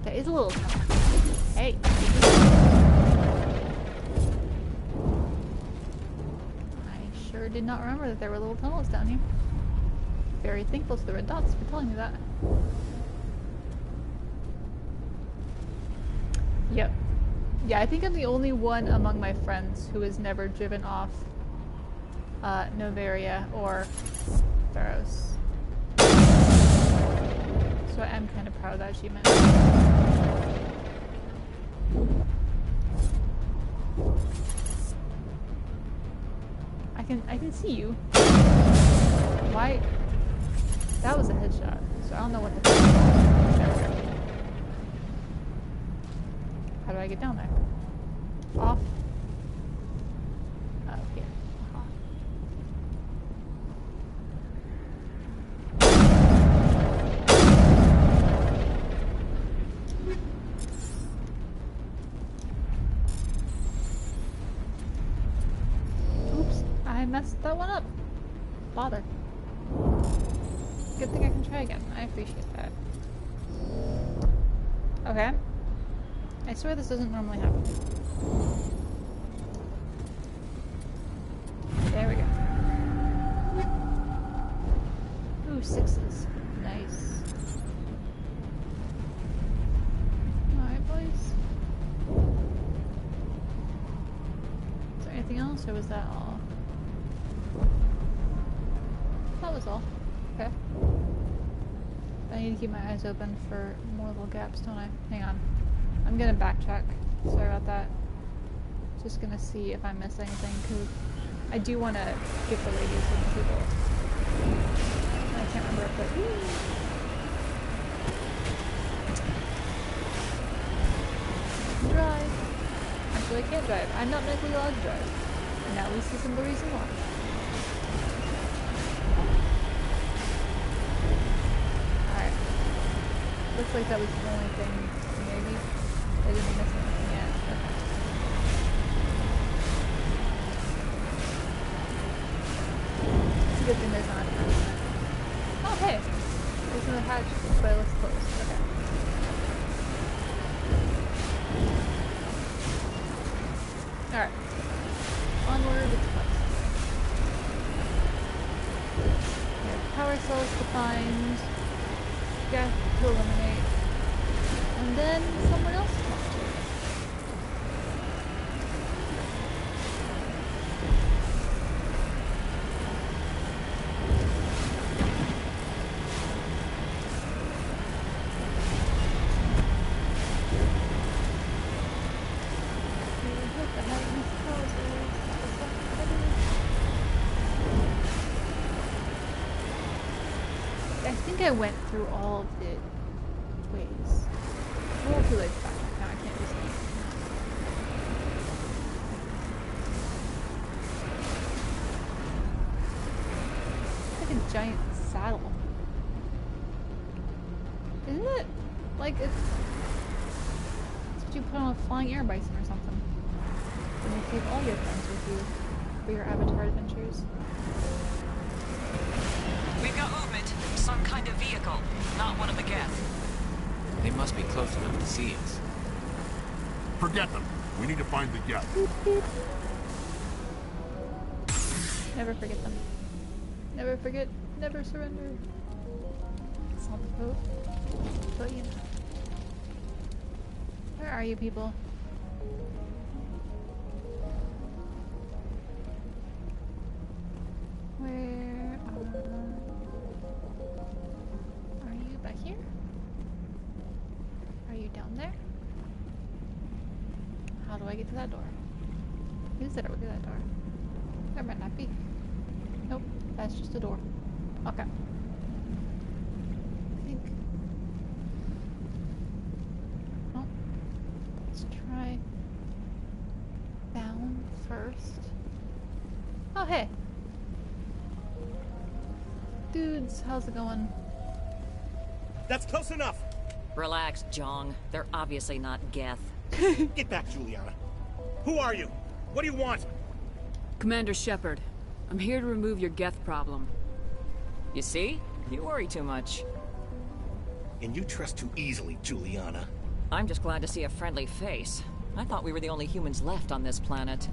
[SPEAKER 1] That is a little tunnel. Hey. I sure did not remember that there were little tunnels down here. Very thankful to the red dots for telling me that. Yep. Yeah, I think I'm the only one among my friends who has never driven off Noveria or Pharos. So I am kind of proud of that achievement. I can see you. Why? That was a headshot, so I don't know what the fuck. There we go. How do I get down there? Off? Oh, here. Oops, I messed that one up. Bother. Good thing I can try again. I appreciate that. Okay. I swear this doesn't normally happen. There we go. Ooh, 6s. Nice. Alright, boys. Is there anything else, or was that all? That was all. Okay. I need to keep my eyes open for more little gaps, don't I? Hang on. I'm gonna backtrack. Sorry about that. Just gonna see if I missed anything, because I do want to get the ladies and the people. I can't remember if it. Drive. Actually, I can't drive. I'm not medically allowed to drive. And now we see some of the reason why. Alright. Looks like that was the only thing, maybe. I didn't miss anything yet. Okay. It's a good thing there's not a hatch. Oh, hey! There's no hatch, but it looks closed. Okay. Alright. Onward to quest. We have power cells to find, gas to eliminate, and then someone else to talk to. I think I went through all of the ways. It's a little too late to backtrack now, I can't do something. It's like a giant saddle. Isn't it? Like it's what you put on a flying air bison or something. And you take all your friends with you for your Avatar adventures.
[SPEAKER 18] We've got movement. Some kind of vehicle, not one of the Geth.
[SPEAKER 10] They must be close enough to see us.
[SPEAKER 16] Forget them. We need to find the Geth.
[SPEAKER 1] Never forget them. Never forget, never surrender. It's not the quote, but you know. Where are you people? Where are you back here? Are you down there? How do I get to that door? Who said I would do that door? There might not be. Nope, that's just a door. Okay. first. Oh, hey. Dudes, how's it going?
[SPEAKER 19] That's close enough!
[SPEAKER 18] Relax, Jong. They're obviously not Geth.
[SPEAKER 19] Get back, Juliana. Who are you? What do you want?
[SPEAKER 11] Commander Shepard. I'm here to remove your Geth problem.
[SPEAKER 18] You see? You worry too much.
[SPEAKER 19] And you trust too easily, Juliana.
[SPEAKER 18] I'm just glad to see a friendly face. I thought we were the only humans left on this planet.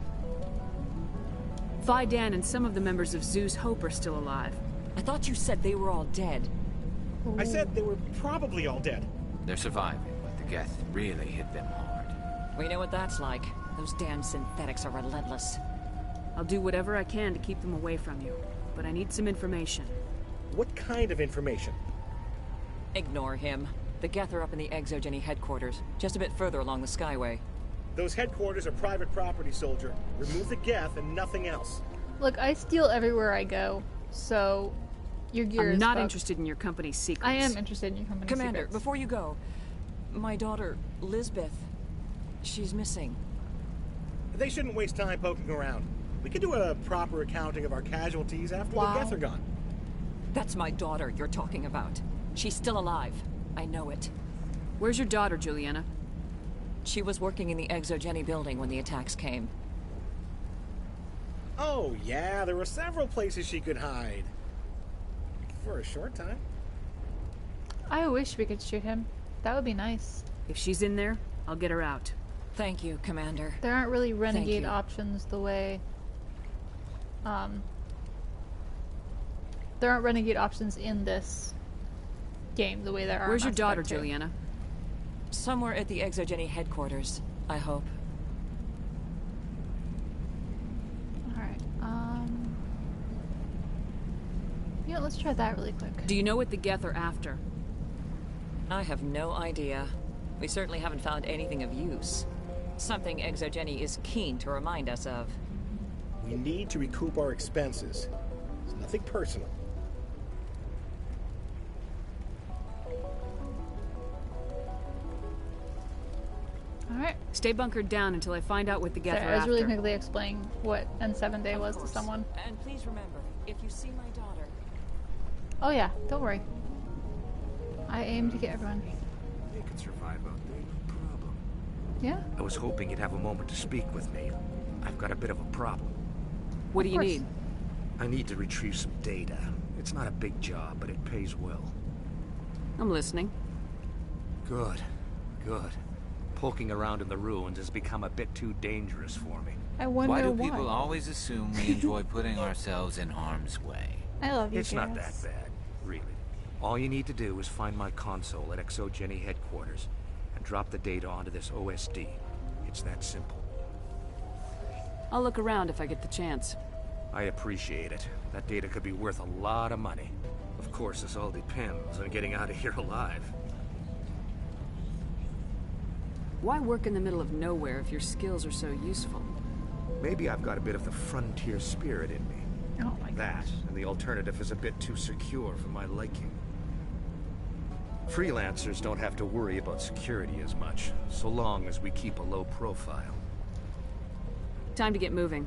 [SPEAKER 11] Vidan and some of the members of Zeus Hope are still alive.
[SPEAKER 18] I thought you said they were all dead.
[SPEAKER 19] I said they were probably all dead.
[SPEAKER 10] They're surviving, but the Geth really hit them hard.
[SPEAKER 18] We know what that's like. Those damn synthetics are relentless.
[SPEAKER 11] I'll do whatever I can to keep them away from you, but I need some information.
[SPEAKER 19] What kind of information?
[SPEAKER 18] Ignore him. The Geth are up in the Exogeny headquarters, just a bit further along the Skyway.
[SPEAKER 19] Those headquarters are private property, soldier. Remove the Geth and nothing else.
[SPEAKER 1] Look, I steal everywhere I go, so your gear is
[SPEAKER 11] I'm not
[SPEAKER 1] fucked.
[SPEAKER 11] interested in your company's secrets.
[SPEAKER 1] I am interested in your company's
[SPEAKER 18] Commander,
[SPEAKER 1] secrets.
[SPEAKER 18] before you go, my daughter, Lisbeth, she's missing.
[SPEAKER 19] They shouldn't waste time poking around. We can do a proper accounting of our casualties after the Geth are gone.
[SPEAKER 18] That's my daughter you're talking about. She's still alive. I know it.
[SPEAKER 11] Where's your daughter, Juliana?
[SPEAKER 18] She was working in the Exogeny building when the attacks came.
[SPEAKER 19] Oh, yeah, there were several places she could hide. For a short time.
[SPEAKER 1] I wish we could shoot him. That would be nice.
[SPEAKER 11] If she's in there, I'll get her out.
[SPEAKER 18] Thank you, Commander.
[SPEAKER 1] There aren't really renegade options the way... there aren't renegade options in this game the way there are.
[SPEAKER 11] Where's your
[SPEAKER 1] Mass
[SPEAKER 11] daughter,
[SPEAKER 1] Effect 2.
[SPEAKER 11] Juliana?
[SPEAKER 18] Somewhere at the Exogeny headquarters, I hope.
[SPEAKER 1] Alright, you know, let's try that really quick.
[SPEAKER 11] Do you know what the Geth are after?
[SPEAKER 18] I have no idea. We certainly haven't found anything of use. Something Exogeny is keen to remind us of.
[SPEAKER 19] We need to recoup our expenses. It's nothing personal.
[SPEAKER 1] Alright.
[SPEAKER 11] Stay bunkered down until I find out what the Geth
[SPEAKER 1] Sorry,
[SPEAKER 11] are
[SPEAKER 1] I was
[SPEAKER 11] after.
[SPEAKER 1] really quickly explaining what N7 Day was to someone.
[SPEAKER 18] And please remember, if you see my daughter...
[SPEAKER 1] Oh yeah, don't worry. I aim to get everyone.
[SPEAKER 20] They can survive out there, no problem.
[SPEAKER 1] Yeah?
[SPEAKER 20] I was hoping you'd have a moment to speak with me. I've got a bit of a problem.
[SPEAKER 11] What do you need?
[SPEAKER 20] I need to retrieve some data. It's not a big job, but it pays well.
[SPEAKER 11] I'm listening.
[SPEAKER 20] Good. Good. Poking around in the ruins has become a bit too dangerous for me.
[SPEAKER 1] I wonder
[SPEAKER 10] why. Why do people always assume we enjoy putting ourselves in harm's way?
[SPEAKER 1] I love you,
[SPEAKER 20] It's not that bad, really. All you need to do is find my console at Exogeny headquarters and drop the data onto this OSD. It's that simple.
[SPEAKER 11] I'll look around if I get the chance.
[SPEAKER 20] I appreciate it. That data could be worth a lot of money. Of course, this all depends on getting out of here alive.
[SPEAKER 11] Why work in the middle of nowhere if your skills are so useful?
[SPEAKER 20] Maybe I've got a bit of the frontier spirit in me.
[SPEAKER 1] Oh my
[SPEAKER 20] That, and the alternative is a bit too secure for my liking. Freelancers don't have to worry about security as much, so long as we keep a low profile.
[SPEAKER 11] Time to get moving.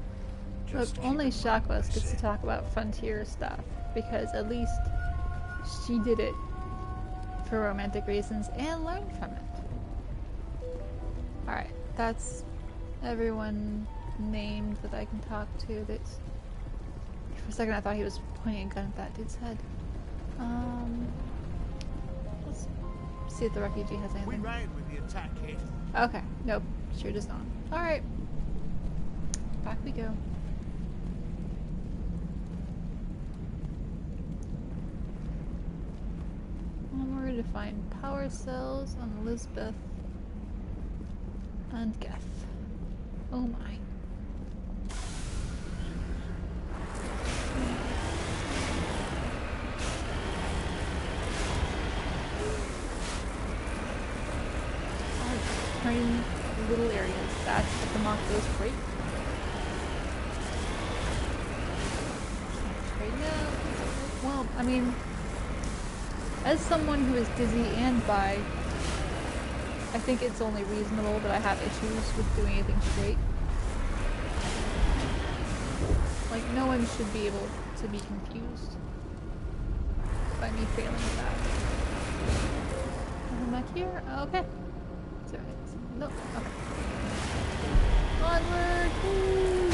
[SPEAKER 1] Look, only Shakwas gets to talk about frontier stuff, because at least she did it for romantic reasons and learned from it. Alright, that's everyone named that I can talk to. That's... For a second I thought he was pointing a gun at that dude's head. Let's see if the refugee has anything.
[SPEAKER 8] We ride with the attack, Kate.
[SPEAKER 1] Okay, nope, sure does not. Alright. Back we go. Onward to find power cells on Lisbeth and Geth. Oh my. Tiny little areas. That's what the mock goes great. Right now. Well, I mean, as someone who is dizzy and bi, I think it's only reasonable that I have issues with doing anything straight. Like, no one should be able to be confused by me failing at that. Nothing back here? Oh, okay. Is there anything? Nope. Okay. Onward! Woo!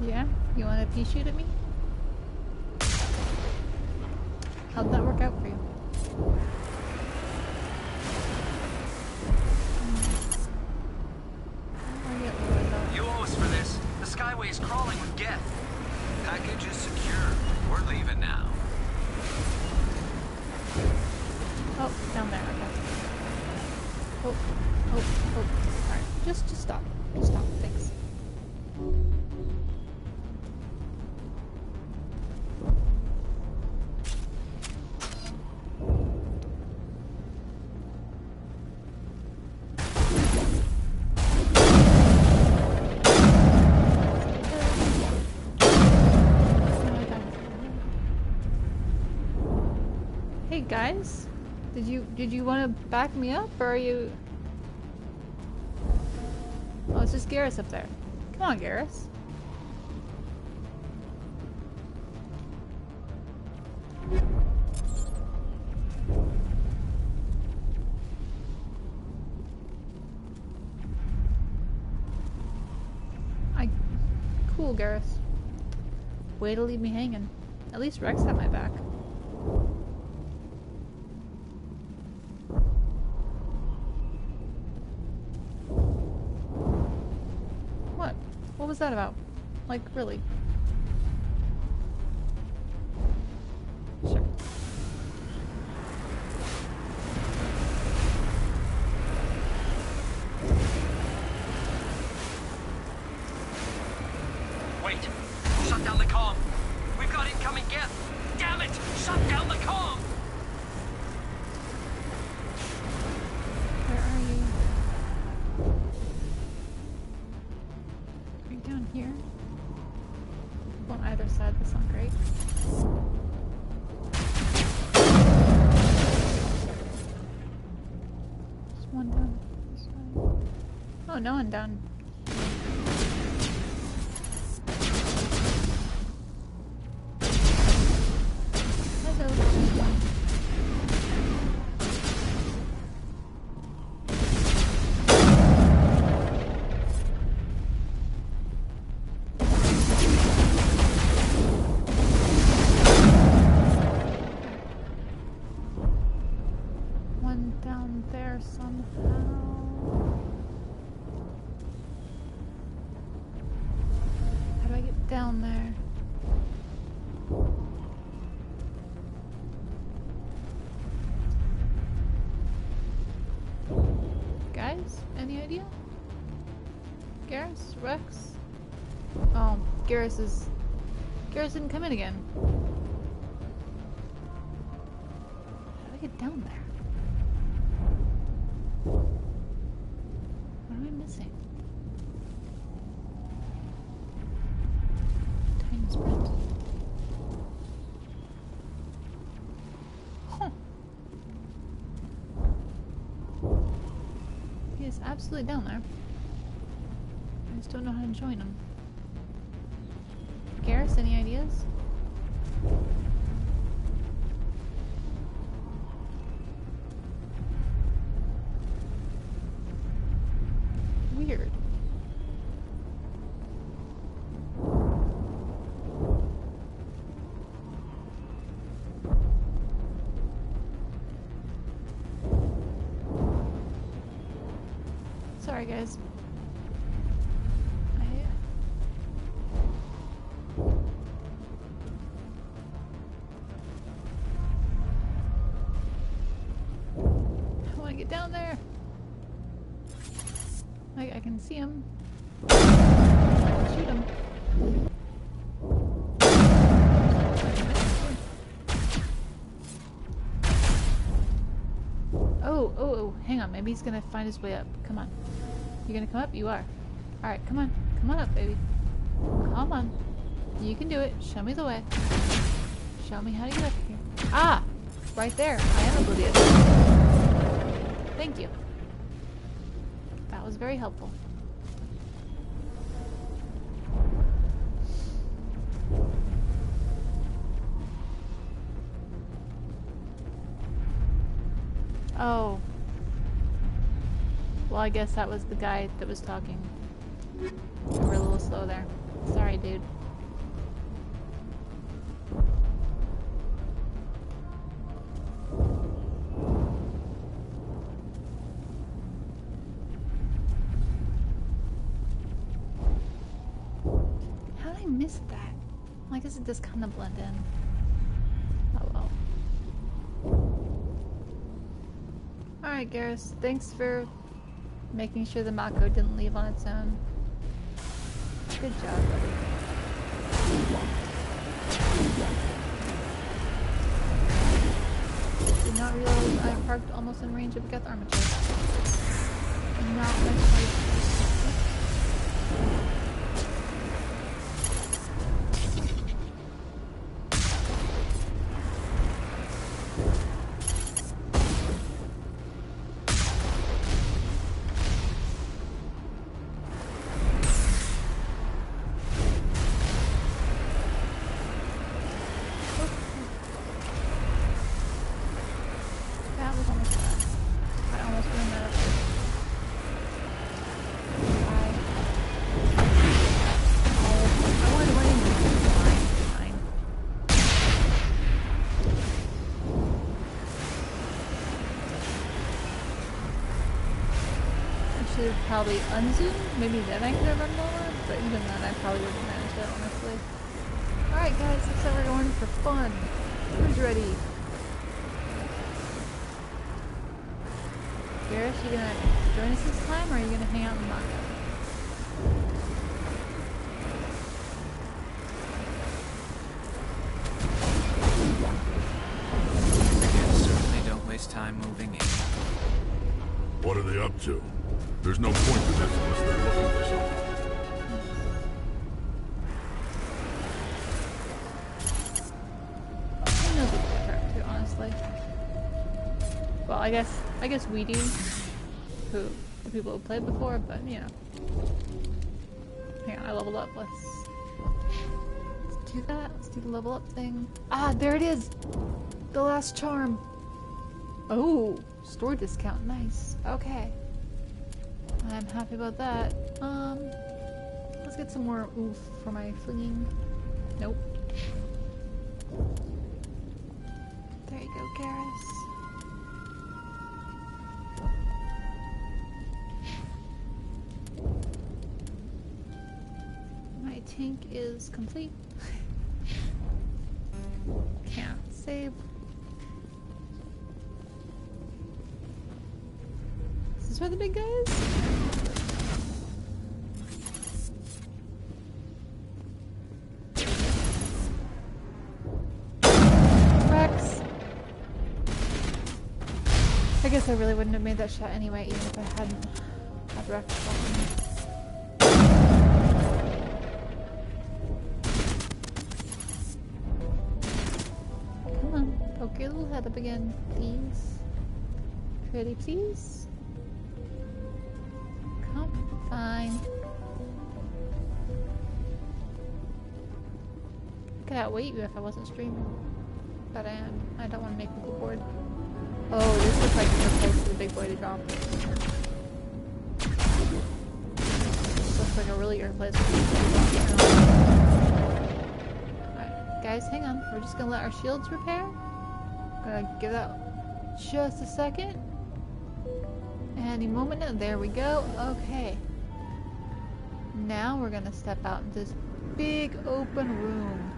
[SPEAKER 1] Yeah? You want to pea shoot at me? How'd that work out for you?
[SPEAKER 21] You owe us for this. The Skyway is crawling with Geth. Package is secure. We're leaving now.
[SPEAKER 1] Oh, down there, okay. Oh. Alright, just stop. Just stop, thanks. Hey guys, did you want to back me up, or are you? Oh, it's just Garrus up there. Come on, Garrus. Cool, Garrus. Way to leave me hanging. At least Rex had my back. What was that about? Like, really? Sure.
[SPEAKER 21] Wait! Shut down the comm! We've got incoming Geth! Damn it! Shut down the comm!
[SPEAKER 1] Where are you? Are you down here? On either side, that's not great. There's one down this way. Oh, no one down. Down there somehow. How do I get down there? Guys, any idea? Garrus? Rex? Oh, Garrus didn't come in again. How do I get down there? What am I missing? Time sprint. Huh. He is absolutely down there. I just don't know how to join him. Garrus, any ideas? Weird. Sorry, guys. I want to get down there. I can see him. I can shoot him. Maybe he's gonna find his way up. Come on. You gonna come up? You are. Alright, come on. Come on up, baby. Come on. You can do it. Show me the way. Show me how to get up here. Ah! Right there. I am oblivious. Thank you. That was very helpful. Oh. Well, I guess that was the guy that was talking. We're a little slow there. Sorry, dude. How did I miss that? Well, I guess it does kind of blend in. Oh well. Alright, Garrus. Thanks for making sure the Mako didn't leave on its own. Good job, buddy. Did not realize I parked almost in range of Geth armature. Not my place. Probably unzoom, maybe then I could have run lower, but even then I probably wouldn't manage it, honestly. Alright guys, looks like we're going for fun. Who's ready? Garrus, you gonna join us this time, or are you gonna hang out in the Mako?
[SPEAKER 10] Certainly don't waste time moving in.
[SPEAKER 16] What are they up to? There's no point to this unless they're looking for something.
[SPEAKER 1] I know the track too, honestly. Well, I guess we do. Who the people who played before, but you know. Hang on, I leveled up. Let's do that. Let's do the level up thing. Ah, there it is. The last charm. Oh, store discount. Nice. Okay. I'm happy about that. Let's get some more oof for my flinging. Nope. There you go, Garrus. My tank is complete. Can't save. Is this where the big guy is? Rex! I guess I really wouldn't have made that shot anyway, even if I hadn't had Rex watching me. Come on, poke your little head up again, please. Pretty please. Fine. I could outweight you if I wasn't streaming. But I am. I don't want to make people bored. Oh, this looks like a good place for the big boy to drop. This looks like a really good place for the big boy to drop. Alright, guys, hang on. We're just gonna let our shields repair. Gonna give that just a second. Any moment now. There we go. Okay. Now we're gonna step out into this big open room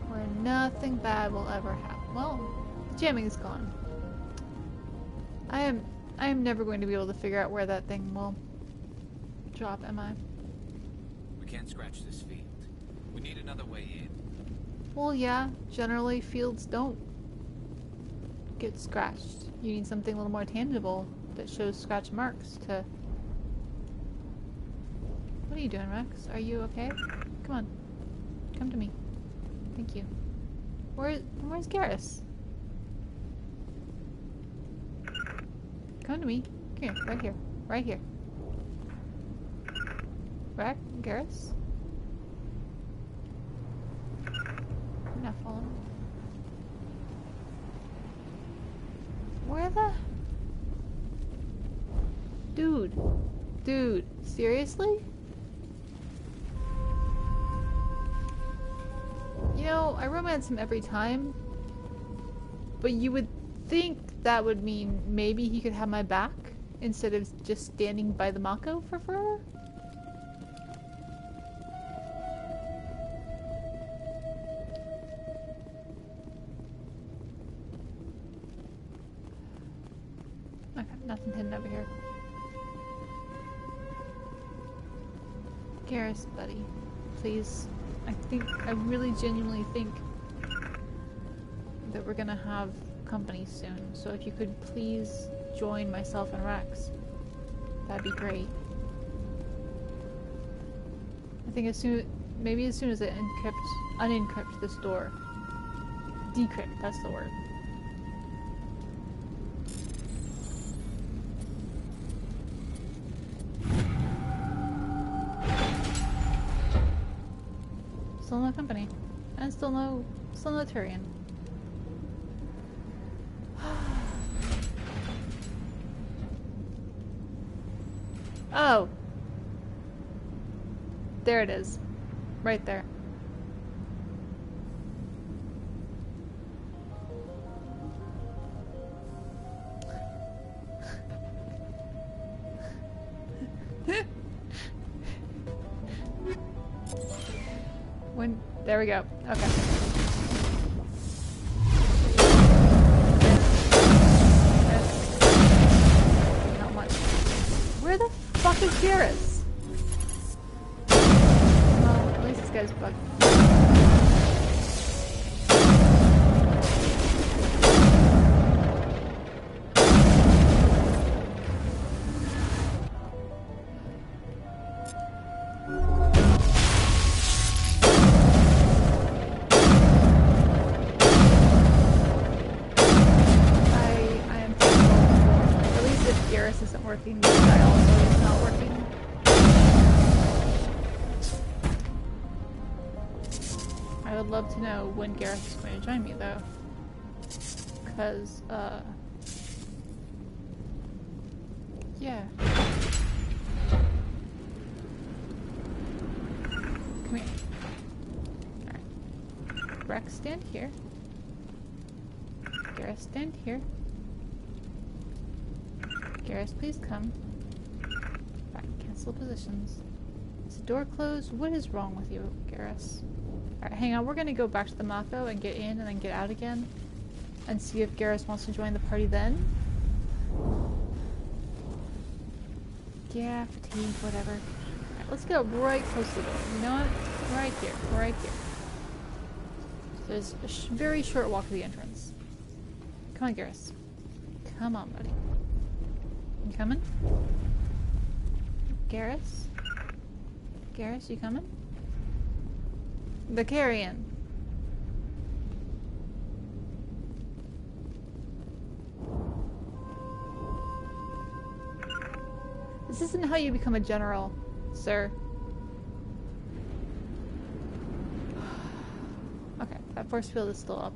[SPEAKER 1] where nothing bad will ever happen. Well, the jamming is gone. I am never going to be able to figure out where that thing will drop, am I?
[SPEAKER 10] We can't scratch this field. We need another way in.
[SPEAKER 1] Well, yeah. Generally, fields don't get scratched. You need something a little more tangible that shows scratch marks to... What are you doing, Rex? Are you okay? Come on. Come to me. Thank you. Where's Garrus? Come to me. Come here. Right here. Right here. Rex? Garrus? I'm not following. Where the... Dude, seriously? You know, I romance him every time, but you would think that would mean maybe he could have my back instead of just standing by the Mako for forever? Okay, nothing hidden over here. Garrus, buddy, please. I really genuinely think that we're gonna have company soon. So if you could please join myself and Rex, that'd be great. I think maybe as soon as I unencrypt this door. Decrypt, that's the word. Still no company. And still no Turian. Oh! There it is. Right there. There we go. Okay. Not much. Where the fuck is Garrus? Well, at least this guy's bugged. Working, this guy also is not working. I would love to know when Garrus is going to join me though. Because, yeah. Come here. Alright. Rex, stand here. Garrus, stand here. Garrus, please come. Back, cancel positions. Is the door closed? What is wrong with you, Garrus? Alright, hang on. We're gonna go back to the Mako and get in and then get out again. And see if Garrus wants to join the party then. Yeah, fatigue, whatever. Alright, let's go right close to the door. You know what? Right here. Right here. There's a very short walk to the entrance. Come on, Garrus. Come on, buddy. You coming? Garrus? Garrus, you coming? The carrion. This isn't how you become a general, sir. Okay, that force field is still up.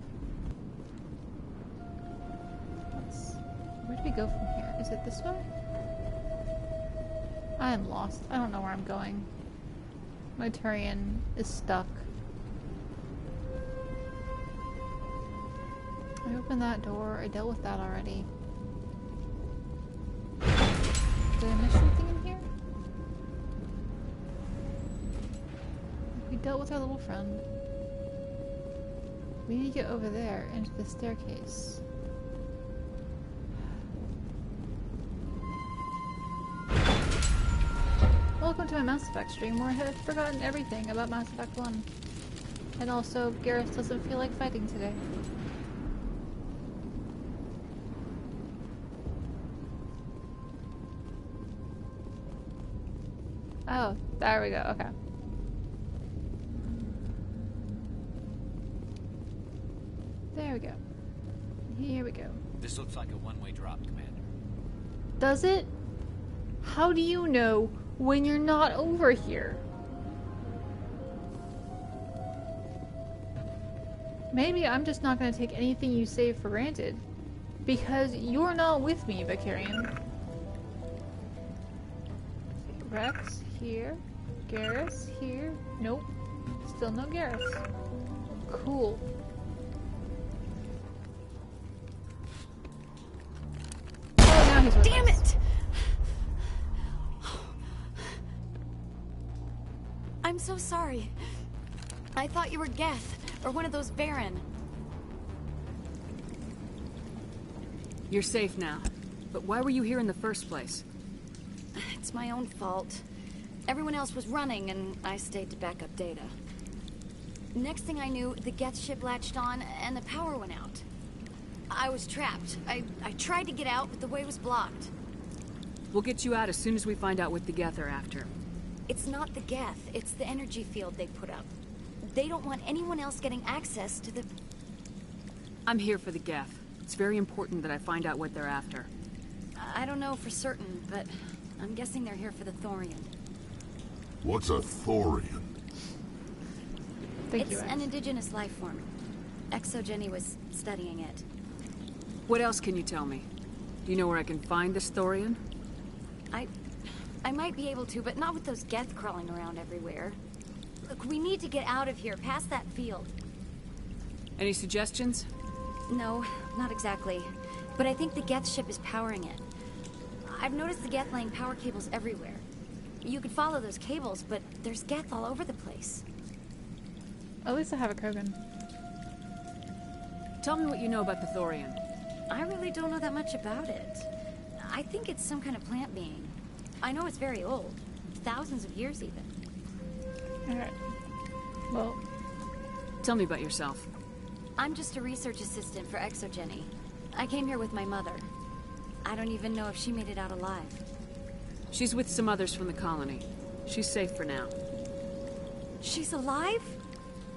[SPEAKER 1] Where do we go from here? Is it this way? I am lost. I don't know where I'm going. My Turian is stuck. I opened that door. I dealt with that already. Did I miss something in here? We dealt with our little friend. We need to get over there into the staircase. Welcome to my Mass Effect stream where I have forgotten everything about Mass Effect 1. And also, Garrus doesn't feel like fighting today. Oh, there we go. Okay. There we go. Here we go.
[SPEAKER 10] This looks like a one-way drop, Commander.
[SPEAKER 1] Does it? How do you know when you're not over here? Maybe I'm just not going to take anything you say for granted. Because you're not with me, Vicarian. Rex here. Garrus here. Nope. Still no Garrus. Cool. Oh, now he's with
[SPEAKER 15] Damn
[SPEAKER 1] us.
[SPEAKER 15] it! I'm so sorry. I thought you were Geth, or one of those Varen.
[SPEAKER 11] You're safe now. But why were you here in the first place?
[SPEAKER 15] It's my own fault. Everyone else was running, and I stayed to back up data. Next thing I knew, the Geth ship latched on, and the power went out. I was trapped. I tried to get out, but the way was blocked.
[SPEAKER 11] We'll get you out as soon as we find out what the Geth are after.
[SPEAKER 15] It's not the Geth, it's the energy field they put up. They don't want anyone else getting access to the...
[SPEAKER 11] I'm here for the Geth. It's very important that I find out what they're after.
[SPEAKER 15] I don't know for certain, but I'm guessing they're here for the Thorian.
[SPEAKER 16] What's a Thorian?
[SPEAKER 15] It's an indigenous life form. ExoGenny was studying it.
[SPEAKER 11] What else can you tell me? Do you know where I can find this Thorian?
[SPEAKER 15] I might be able to, but not with those Geth crawling around everywhere. Look, we need to get out of here, past that field.
[SPEAKER 11] Any suggestions?
[SPEAKER 15] No, not exactly. But I think the Geth ship is powering it. I've noticed the Geth laying power cables everywhere. You could follow those cables, but there's Geth all over the place.
[SPEAKER 1] At least I have a Krogan.
[SPEAKER 11] Tell me what you know about the Thorian.
[SPEAKER 15] I really don't know that much about it. I think it's some kind of plant being. I know it's very old. Thousands of years, even.
[SPEAKER 1] Alright. Well...
[SPEAKER 11] Tell me about yourself.
[SPEAKER 15] I'm just a research assistant for ExoGenny. I came here with my mother. I don't even know if she made it out alive.
[SPEAKER 11] She's with some others from the colony. She's safe for now.
[SPEAKER 15] She's alive?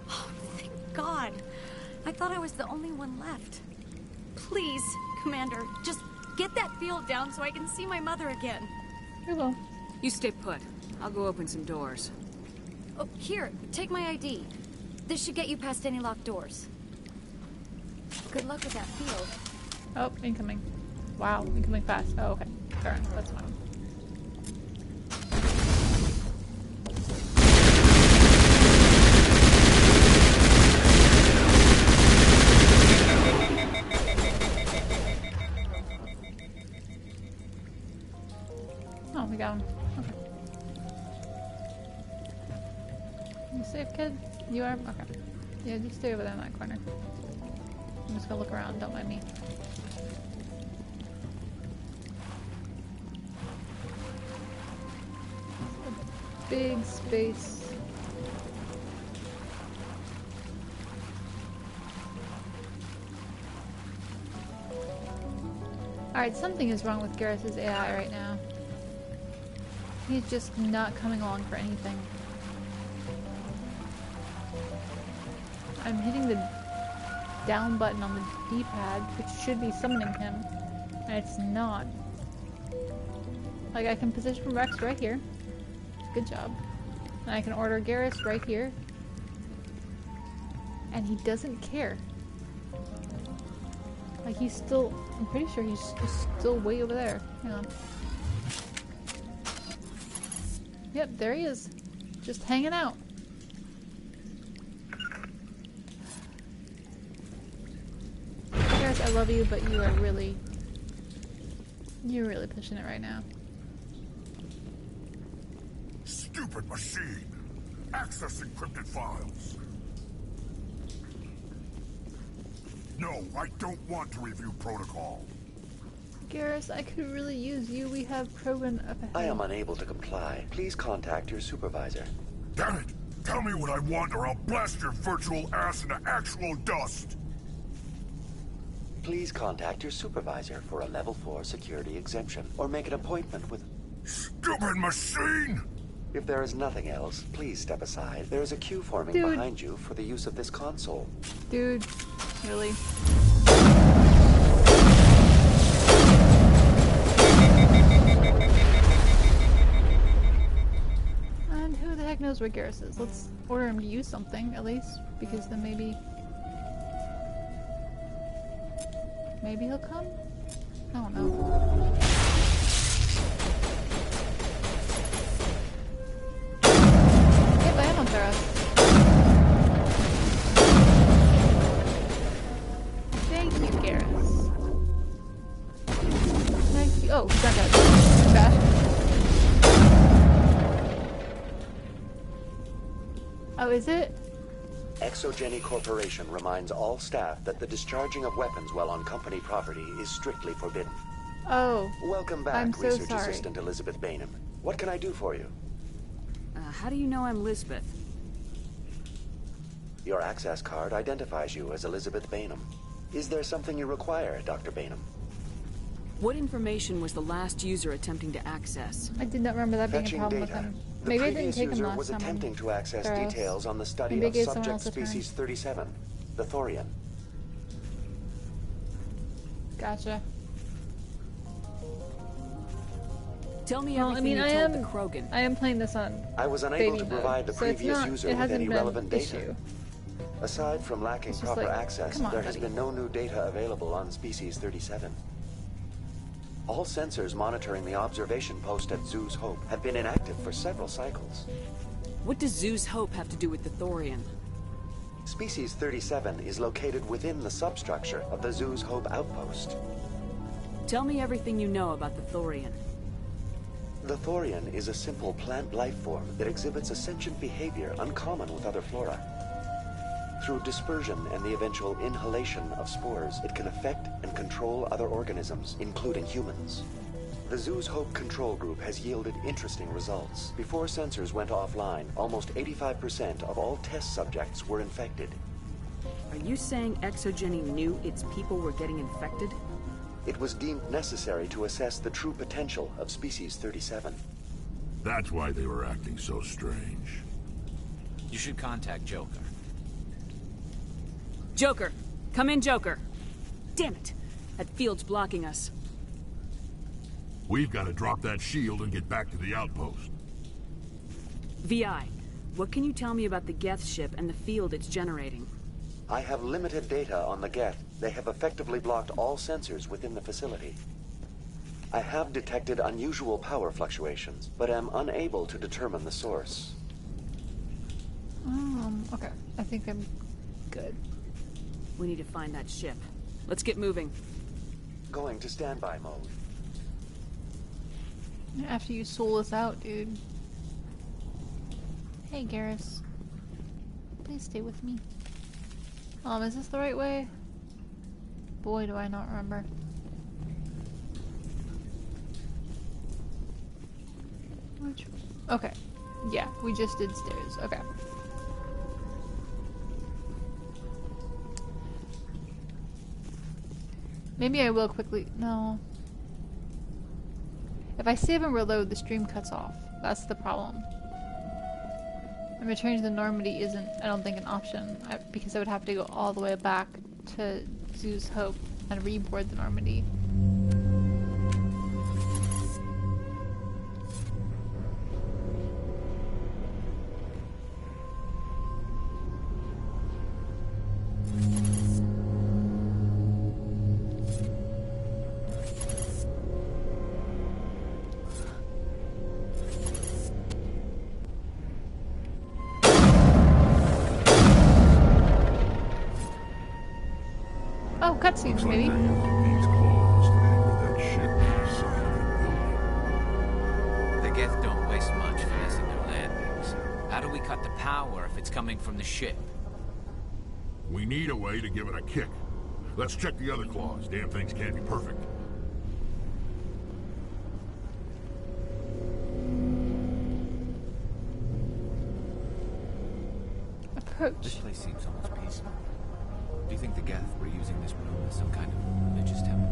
[SPEAKER 15] Oh, thank God. I thought I was the only one left. Please, Commander, just get that field down so I can see my mother again.
[SPEAKER 1] I will.
[SPEAKER 11] You stay put. I'll go open some doors.
[SPEAKER 15] Oh, here, take my ID. This should get you past any locked doors. Good luck with that field.
[SPEAKER 1] Oh, incoming. Wow, incoming fast. Oh, okay. Fair enough, that's fine. Oh, we got him. Okay. You safe, kid? You are? Okay. Yeah, just stay over there in that corner. I'm just gonna look around, don't mind me. Big space. Alright, something is wrong with Garrus's AI right now. He's just not coming along for anything. I'm hitting the down button on the D-pad, which should be summoning him, and it's not. Like, I can position Rex right here. Good job. And I can order Garrus right here. And he doesn't care. Like, he's still... I'm pretty sure he's just still way over there. Hang on. Yep, there he is. Just hanging out. Garrus, I love you, but you are really... You're really pushing it right now.
[SPEAKER 16] Stupid machine! Access encrypted files! No, I don't want to review protocol.
[SPEAKER 1] Garrus, I could really use you. We have Krogan up ahead.
[SPEAKER 3] I am unable to comply. Please contact your supervisor.
[SPEAKER 16] Damn it! Tell me what I want or I'll blast your virtual ass into actual dust!
[SPEAKER 3] Please contact your supervisor for a level 4 security exemption, or make an appointment with...
[SPEAKER 16] Stupid machine!
[SPEAKER 3] If there is nothing else, please step aside. There is a queue forming behind you for the use of this console.
[SPEAKER 1] Dude, really? And who the heck knows where Garrus is? Let's order him to use something, at least, because then maybe he'll come? I don't know. Hey, land on Terra. Thank you, Garrus. Thank you. Oh, he's not dead. Bad. Oh, is it?
[SPEAKER 3] Exogeny Corporation reminds all staff that the discharging of weapons while on company property is strictly forbidden.
[SPEAKER 1] Oh.
[SPEAKER 3] Welcome back,
[SPEAKER 1] I'm so
[SPEAKER 3] Research
[SPEAKER 1] sorry.
[SPEAKER 3] Assistant Elizabeth Bainham. What can I do for you?
[SPEAKER 11] How do you know I'm Lisbeth?
[SPEAKER 3] Your access card identifies you as Elizabeth Bainham. Is there something you require, Dr. Bainham?
[SPEAKER 11] What information was the last user attempting to access?
[SPEAKER 1] I did not remember that being a
[SPEAKER 3] Fetching
[SPEAKER 1] problem
[SPEAKER 3] data.
[SPEAKER 1] with him.
[SPEAKER 3] The
[SPEAKER 1] Maybe I didn't
[SPEAKER 3] previous
[SPEAKER 1] take him
[SPEAKER 3] user
[SPEAKER 1] last
[SPEAKER 3] was
[SPEAKER 1] time.
[SPEAKER 3] attempting to access
[SPEAKER 1] Theros.
[SPEAKER 3] details on the study
[SPEAKER 1] Maybe it
[SPEAKER 3] of
[SPEAKER 1] gave someone
[SPEAKER 3] subject
[SPEAKER 1] else a turn.
[SPEAKER 3] species 37, the Thorian.
[SPEAKER 1] Gotcha.
[SPEAKER 11] Tell me
[SPEAKER 1] Well,
[SPEAKER 11] everything
[SPEAKER 1] I mean,
[SPEAKER 11] you told the Krogan.
[SPEAKER 1] I am playing this on
[SPEAKER 3] I was unable
[SPEAKER 1] baby
[SPEAKER 3] to
[SPEAKER 1] mode,
[SPEAKER 3] provide the
[SPEAKER 1] so it's
[SPEAKER 3] previous
[SPEAKER 1] not,
[SPEAKER 3] user
[SPEAKER 1] it
[SPEAKER 3] with
[SPEAKER 1] hasn't
[SPEAKER 3] any
[SPEAKER 1] been
[SPEAKER 3] relevant
[SPEAKER 1] an
[SPEAKER 3] data.
[SPEAKER 1] issue.
[SPEAKER 3] Aside from lacking
[SPEAKER 1] It's just
[SPEAKER 3] proper
[SPEAKER 1] like,
[SPEAKER 3] access,
[SPEAKER 1] come on,
[SPEAKER 3] there has
[SPEAKER 1] buddy.
[SPEAKER 3] been no new data available on Species 37. All sensors monitoring the observation post at Zeus Hope have been inactive for several cycles.
[SPEAKER 11] What does Zeus Hope have to do with the Thorian?
[SPEAKER 3] Species 37 is located within the substructure of the Zeus Hope outpost.
[SPEAKER 11] Tell me everything you know about the Thorian.
[SPEAKER 3] The Thorian is a simple plant life form that exhibits a sentient behavior uncommon with other flora. Through dispersion and the eventual inhalation of spores, it can affect and control other organisms, including humans. The Zeus Hope control group has yielded interesting results. Before sensors went offline, almost 85% of all test subjects were infected.
[SPEAKER 11] Are you saying Exogeny knew its people were getting infected?
[SPEAKER 3] It was deemed necessary to assess the true potential of Species 37.
[SPEAKER 16] That's why they were acting so strange.
[SPEAKER 10] You should contact Joker.
[SPEAKER 11] Joker! Come in, Joker! Damn it! That field's blocking us.
[SPEAKER 16] We've got to drop that shield and get back to the outpost.
[SPEAKER 11] VI, what can you tell me about the Geth ship and the field it's generating?
[SPEAKER 3] I have limited data on the Geth. They have effectively blocked all sensors within the facility. I have detected unusual power fluctuations, but am unable to determine the source.
[SPEAKER 1] Okay. I think I'm good.
[SPEAKER 11] We need to find that ship. Let's get moving.
[SPEAKER 3] Going to standby mode.
[SPEAKER 1] After you soul us out, dude. Hey, Garrus. Please stay with me. Is this the right way? Boy, do I not remember. Which? Okay. Yeah, we just did stairs. Okay. Maybe I will quickly. No. If I save and reload, the stream cuts off. That's the problem. And returning to the Normandy isn't, I don't think, an option. Because I would have to go all the way back to Zeus Hope and reboard the Normandy. Oh, cutscenes, maybe.
[SPEAKER 16] These claws to anchor that ship to the side of that building.
[SPEAKER 10] The Geth don't waste much finessing their landings. How do we cut the power if it's coming from the ship?
[SPEAKER 16] We need a way to give it a kick. Let's check the other claws. Damn things can't be perfect.
[SPEAKER 1] Approach.
[SPEAKER 10] This place seems almost peaceful. Do you think the Geth were using this room as some kind of religious temple?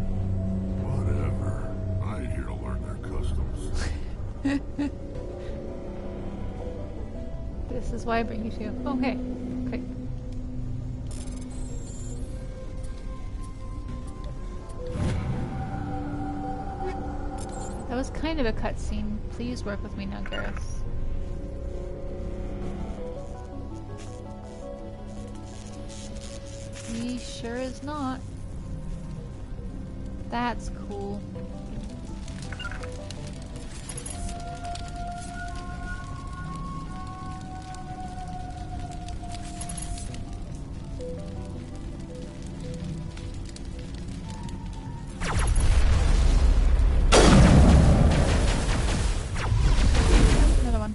[SPEAKER 16] Whatever. I ain't here to learn their customs.
[SPEAKER 1] This is why I bring you to. Okay. Great. That was kind of a cutscene. Please work with me now, Garrus. He sure is not. That's cool. Another one.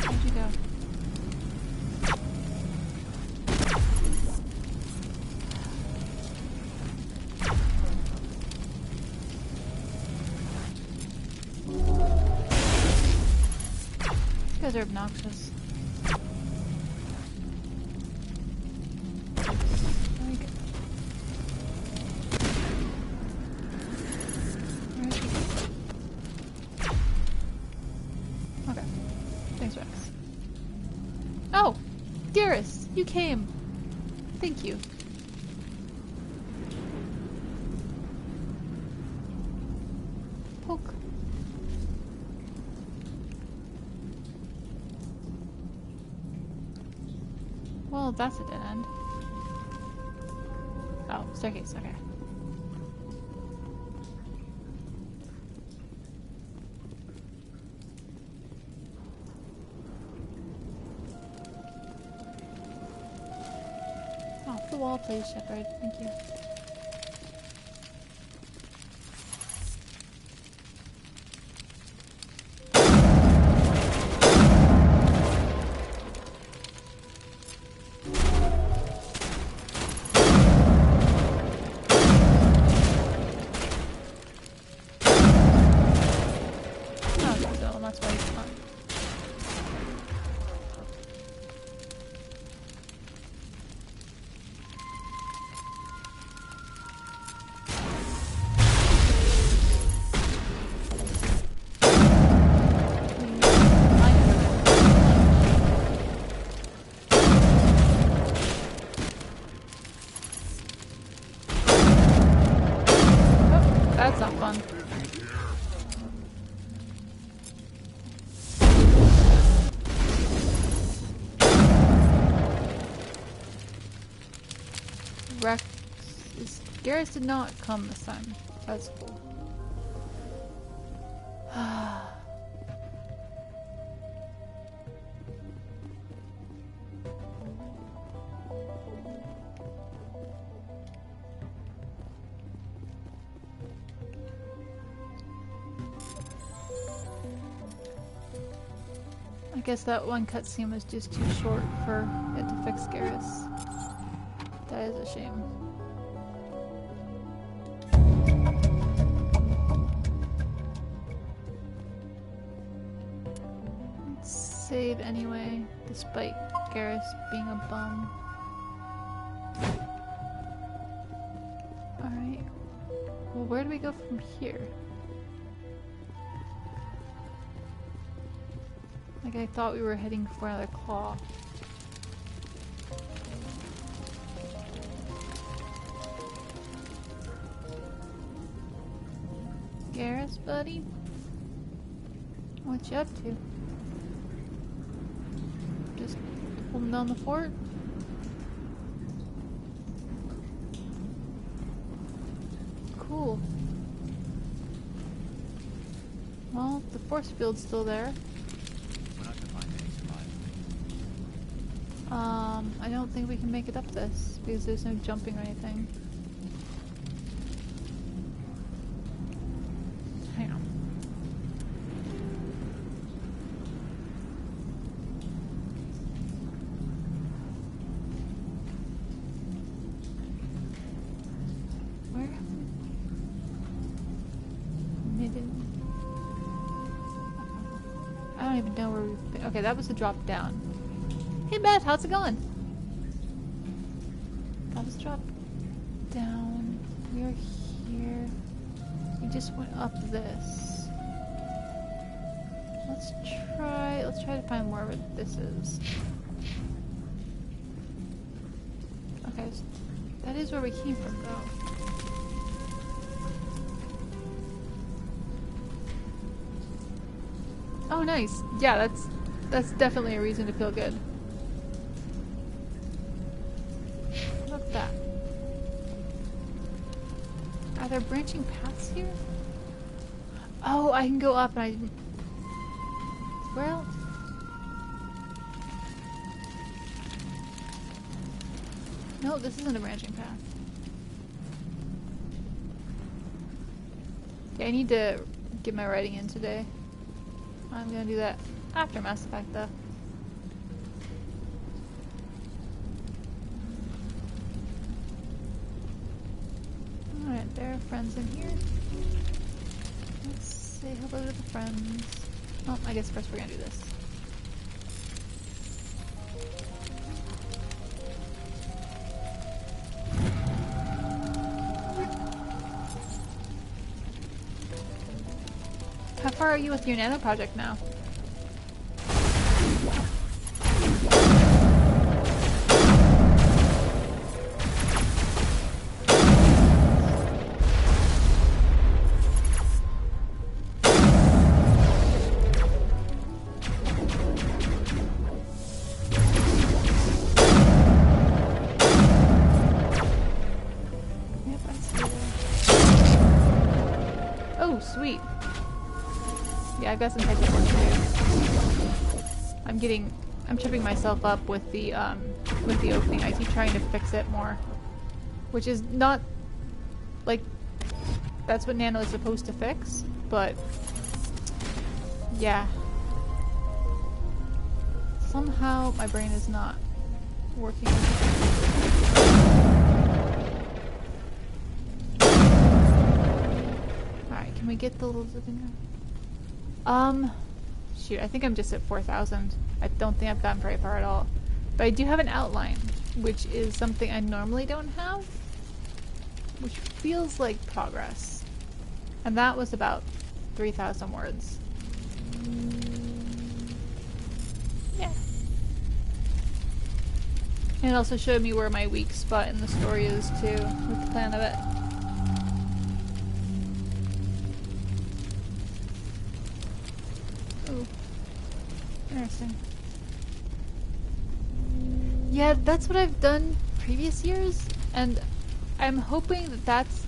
[SPEAKER 1] Where'd you go? These guys are obnoxious. There we go. Where is he? Okay. Thanks, Rex. Oh! Garrus! You came! Thank you. Poke. Well, that's a dead end. Oh, staircase, okay. Off the wall, please, Shepard. Thank you. Oh, so that's why he's fun. Oh, that's not fun. Rex is Garrus did not come this time. That's cool. I guess that one cutscene was just too short for it to fix Garrus. That is a shame. Let's save anyway, despite Garrus being a bum. Alright. Well, where do we go from here? Like, I thought we were heading for another claw. Garrus, buddy? What you up to? Just holding down the fort? Cool. Well, the force field's still there.
[SPEAKER 10] We're not gonna find any survivors.
[SPEAKER 1] I don't think we can make it up this because there's no jumping or anything. Hang on. Where? Midden. down where we've been. Okay, that was the drop down. Hey Beth, how's it going? That was drop down. We're here. We just went up this. Let's try to find more of what this is. Okay, so that is where we came from though. Oh, nice. Yeah, that's definitely a reason to feel good. Look at that. Are there branching paths here? Oh, I can go up and I didn't... Where else? No, this isn't a branching path. Yeah, I need to get my writing in today. I'm gonna do that after Mass Effect, though. Alright, there are friends in here. Let's say hello to the friends. Oh, I guess first we're gonna do this. How far are you with your nano project now? Yep, I see that. Oh, sweet. Yeah, I've got some type of work to do. I'm tripping myself up with the opening. I keep trying to fix it more. Which is not, like, that's what Nano is supposed to fix, but, yeah. Somehow my brain is not working. Alright, can we get the little thing? Shoot, I think I'm just at 4,000. I don't think I've gotten very far at all. But I do have an outline, which is something I normally don't have, which feels like progress. And that was about 3,000 words. Yeah. And it also showed me where my weak spot in the story is, too, with the plan of it. Ooh. Interesting. Yeah, that's what I've done previous years, and I'm hoping that that's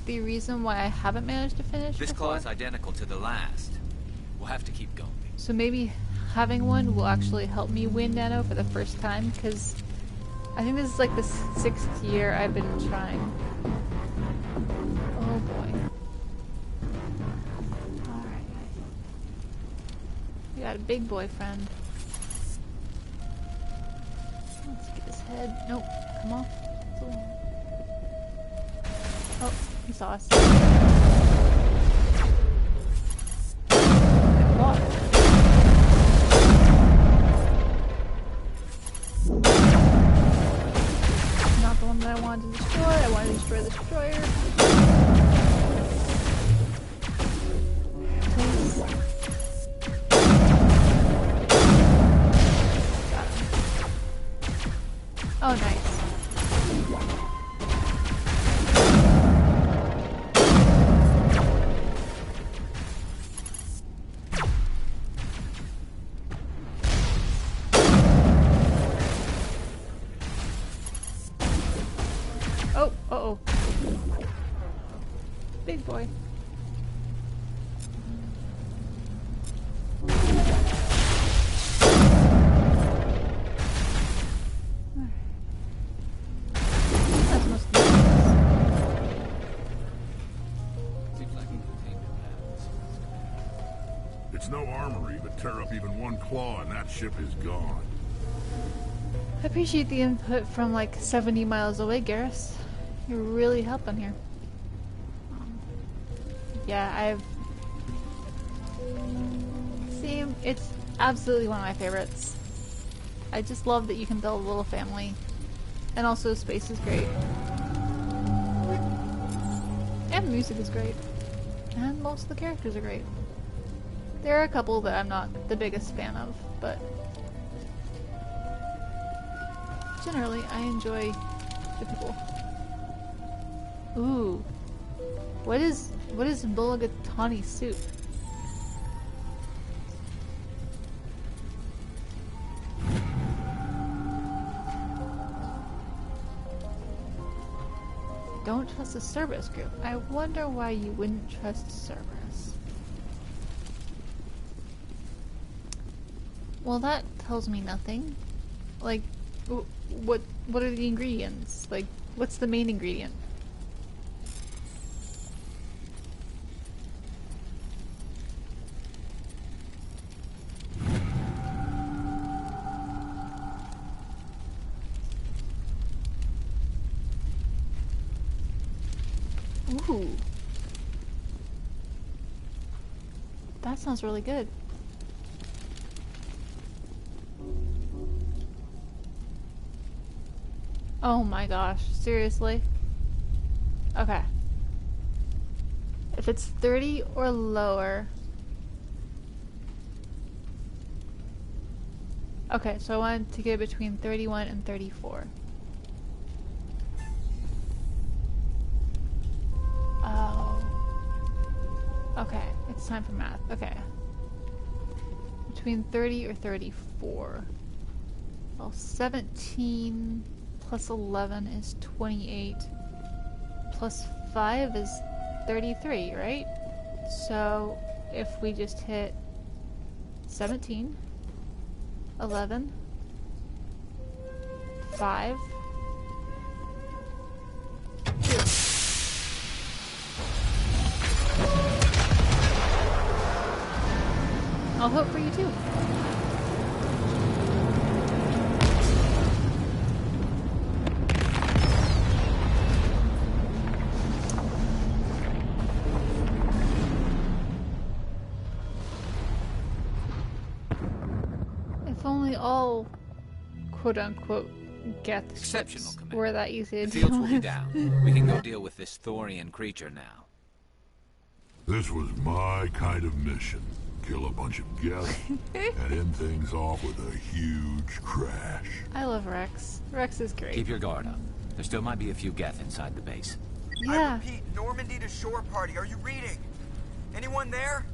[SPEAKER 1] the reason why I haven't managed to finish
[SPEAKER 10] This
[SPEAKER 1] before.
[SPEAKER 10] claw is identical to the last. We'll have to keep going.
[SPEAKER 1] So maybe having one will actually help me win Nano for the first time, because I think this is like the 6th year I've been trying. Oh boy. Alright. We got a big boyfriend. Let's get his head. Nope. Come on. Oh, he saw us. Not the one that I wanted to destroy. I wanted to destroy the destroyer. Please. Got him. Oh, nice. Oh, uh-oh. Big boy. That's most of the
[SPEAKER 10] Seems like he contained
[SPEAKER 16] It's no armory, but tear up even one claw and that ship is gone.
[SPEAKER 1] I appreciate the input from like 70 miles away, Garrus. You're really helping here. Yeah, I've... See, game, it's absolutely one of my favorites. I just love that you can build a little family. And also space is great. And the music is great. And most of the characters are great. There are a couple that I'm not the biggest fan of, but generally I enjoy the people. Ooh. What is mulligatawny soup? Don't trust the Cerberus group. I wonder why you wouldn't trust Cerberus. Well, that tells me nothing. Like, what are the ingredients? Like, what's the main ingredient? Ooh. That sounds really good. Oh my gosh, seriously? Okay. If it's 30 or lower... Okay, so I wanted to get between 31 and 34. Oh. Okay, it's time for math. Okay. Between 30 or 34. Well, 17 plus 11 is 28. Plus 5 is 33, right? So, if we just hit 17, 11, 5, 2. I'll vote for you too. If only all quote-unquote Geth
[SPEAKER 10] Exceptional,
[SPEAKER 1] ships
[SPEAKER 10] Commander.
[SPEAKER 1] were that easy to
[SPEAKER 10] The fields
[SPEAKER 1] deal
[SPEAKER 10] will be
[SPEAKER 1] with.
[SPEAKER 10] down. We can go deal with this Thorian creature now.
[SPEAKER 16] This was my kind of mission. Kill a bunch of Geth and end things off with a huge crash.
[SPEAKER 1] I love Rex. Rex is great.
[SPEAKER 10] Keep your guard up. There still might be a few Geth inside the base.
[SPEAKER 1] Yeah.
[SPEAKER 2] I repeat, Normandy to shore party. Are you reading? Anyone there?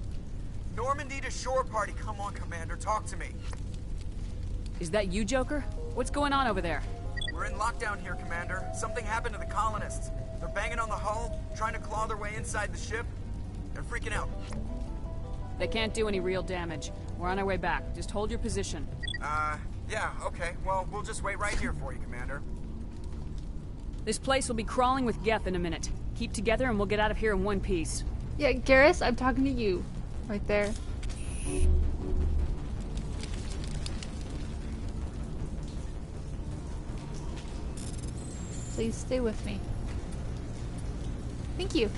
[SPEAKER 2] Normandy to shore party. Come on, Commander. Talk to me.
[SPEAKER 11] Is that you, Joker? What's going on over there?
[SPEAKER 2] We're in lockdown here, Commander. Something happened to the colonists. They're banging on the hull, trying to claw their way inside the ship. They're freaking out.
[SPEAKER 11] They can't do any real damage. We're on our way back. Just hold your position.
[SPEAKER 2] Yeah, okay. Well, we'll just wait right here for you, Commander.
[SPEAKER 11] This place will be crawling with Geth in a minute. Keep together and we'll get out of here in one piece.
[SPEAKER 1] Yeah, Garrus, I'm talking to you. Right there. Please stay with me. Thank you.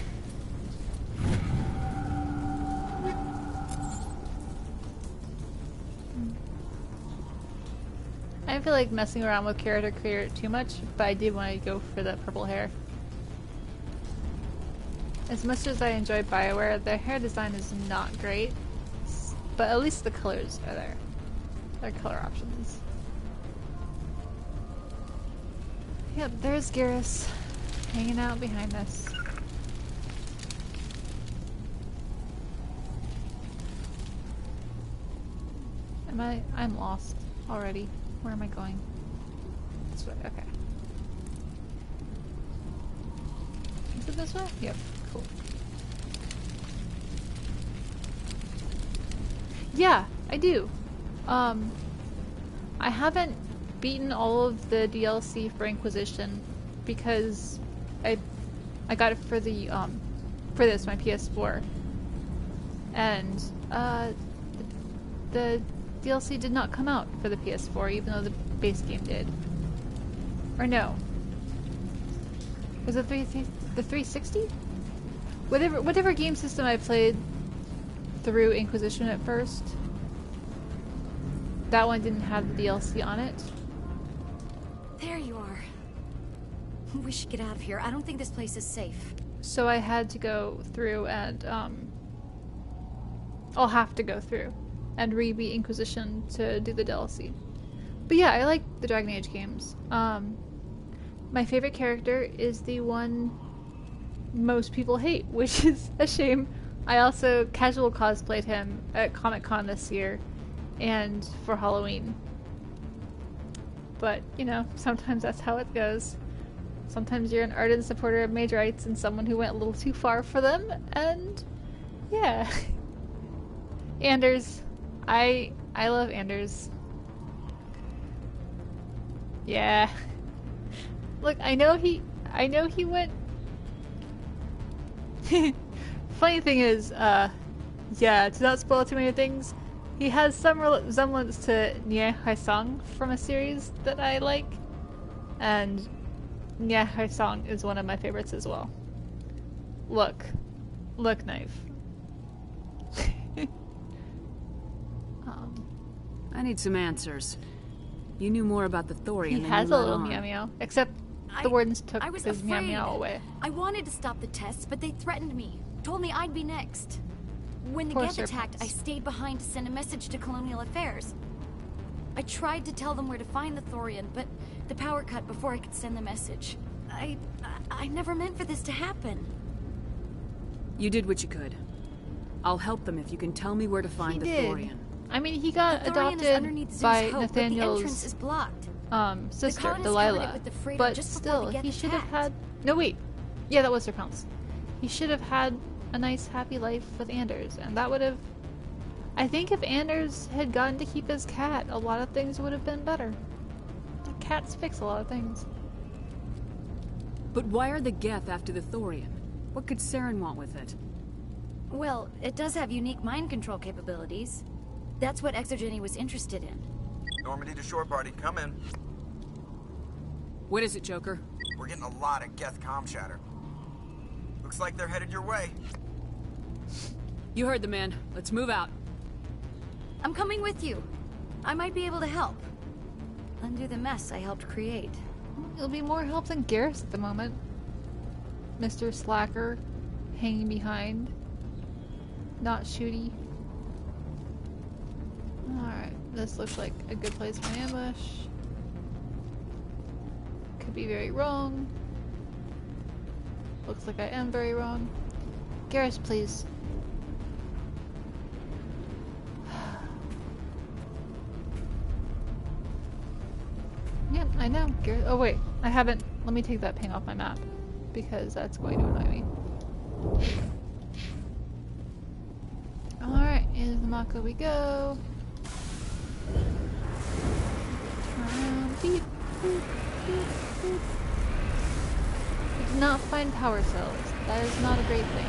[SPEAKER 1] I don't feel like messing around with character creator too much, but I did want to go for the purple hair. As much as I enjoy BioWare, their hair design is not great, but at least the colors are there. Their color options. Yep, there's Garrus, hanging out behind us. I'm lost already. Where am I going? This way, okay. Is it this way? Yep, cool. Yeah, I do. I haven't beaten all of the DLC for Inquisition because I got it for the for this, my PS4. And the DLC did not come out for the PS4, even though the base game did. Or no. Was it the 360? Whatever game system I played through Inquisition at first, that one didn't have the DLC on it.
[SPEAKER 15] There you are. We should get out of here. I don't think this place is safe.
[SPEAKER 1] So I had to go through and, I'll have to go through and re-beat Inquisition to do the DLC. But yeah, I like the Dragon Age games. My favorite character is the one most people hate, which is a shame. I also casual cosplayed him at Comic-Con this year and for Halloween. But, you know, sometimes that's how it goes. Sometimes you're an ardent supporter of mage rights and someone who went a little too far for them, and yeah. Anders. I love Anders. Yeah. Look, I know he went. Funny thing is, yeah, to not spoil too many things, he has some resemblance to Nie Haisong from a series that I like, and Nie Haisong is one of my favorites as well. Look, knife.
[SPEAKER 11] I need some answers. You knew more about the Thorian
[SPEAKER 1] He
[SPEAKER 11] than
[SPEAKER 1] has
[SPEAKER 11] you
[SPEAKER 1] a
[SPEAKER 11] let
[SPEAKER 1] little
[SPEAKER 11] on.
[SPEAKER 1] meow meow, except the wardens took
[SPEAKER 15] I was
[SPEAKER 1] his meow
[SPEAKER 15] afraid.
[SPEAKER 1] meow away.
[SPEAKER 15] I wanted to stop the tests, but they threatened me. Told me I'd be next. When the
[SPEAKER 1] Poor
[SPEAKER 15] Geth attacked,
[SPEAKER 1] serpents.
[SPEAKER 15] I stayed behind to send a message to Colonial Affairs. I tried to tell them where to find the Thorian, but the power cut before I could send the message. I never meant for this to happen.
[SPEAKER 11] You did what you could. I'll help them if you can tell me where to find the
[SPEAKER 1] did.
[SPEAKER 11] Thorian.
[SPEAKER 1] I mean, he got
[SPEAKER 15] The Thorian is
[SPEAKER 1] adopted
[SPEAKER 15] underneath Zeus
[SPEAKER 1] by
[SPEAKER 15] Hope, but
[SPEAKER 1] Nathaniel's
[SPEAKER 15] the entrance is blocked.
[SPEAKER 1] Sister,
[SPEAKER 15] colonists covered
[SPEAKER 1] Delilah.
[SPEAKER 15] it with the Freedom
[SPEAKER 1] But
[SPEAKER 15] just before
[SPEAKER 1] still,
[SPEAKER 15] the Geth
[SPEAKER 1] he should have
[SPEAKER 15] attacked.
[SPEAKER 1] had. No, wait. Yeah, that was Sir Pounce. He should have had a nice, happy life with Anders, and that would have. I think if Anders had gotten to keep his cat, a lot of things would have been better. The cats fix a lot of things.
[SPEAKER 11] But why are the Geth after the Thorian? What could Saren want with it?
[SPEAKER 15] Well, it does have unique mind control capabilities. That's what Exogeny was interested in.
[SPEAKER 2] Normandy to shore party, come in.
[SPEAKER 11] What is it, Joker?
[SPEAKER 2] We're getting a lot of Geth comm chatter. Looks like they're headed your way.
[SPEAKER 11] You heard the man. Let's move out.
[SPEAKER 15] I'm coming with you. I might be able to help. Undo the mess I helped create.
[SPEAKER 1] It'll be more help than Garrus at the moment. Mr. Slacker, hanging behind. Not shooty. Alright, this looks like a good place for an ambush. Could be very wrong. Looks like I am very wrong. Garrus, please. Yeah, I know. Garrus. Oh wait, I haven't. Let me take that ping off my map because that's going to annoy me. Alright, into the Mako we go. Beep, boop, boop, boop. We did not find power cells. That is not a great thing.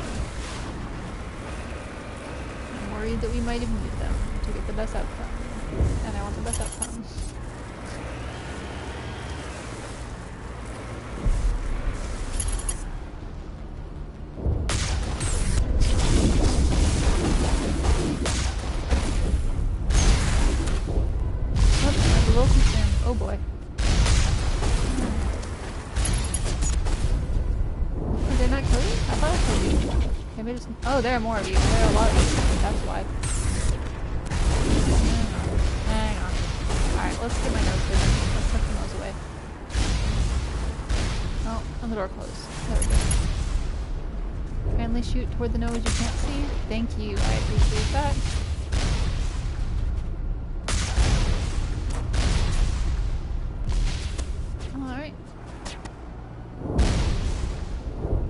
[SPEAKER 1] I'm worried that we might even need them to get the best outcome. And I want the best outcome. Oh boy. Oh, did I not kill you? I thought I killed you. Maybe just. Oh, there are more of you. There are a lot of you. That's why. Hang on. Alright, let's get my nose hidden. Let's tuck the nose away. Oh, and the door closed. There we go. Kindly shoot toward the nose you can't see. Thank you. I appreciate that.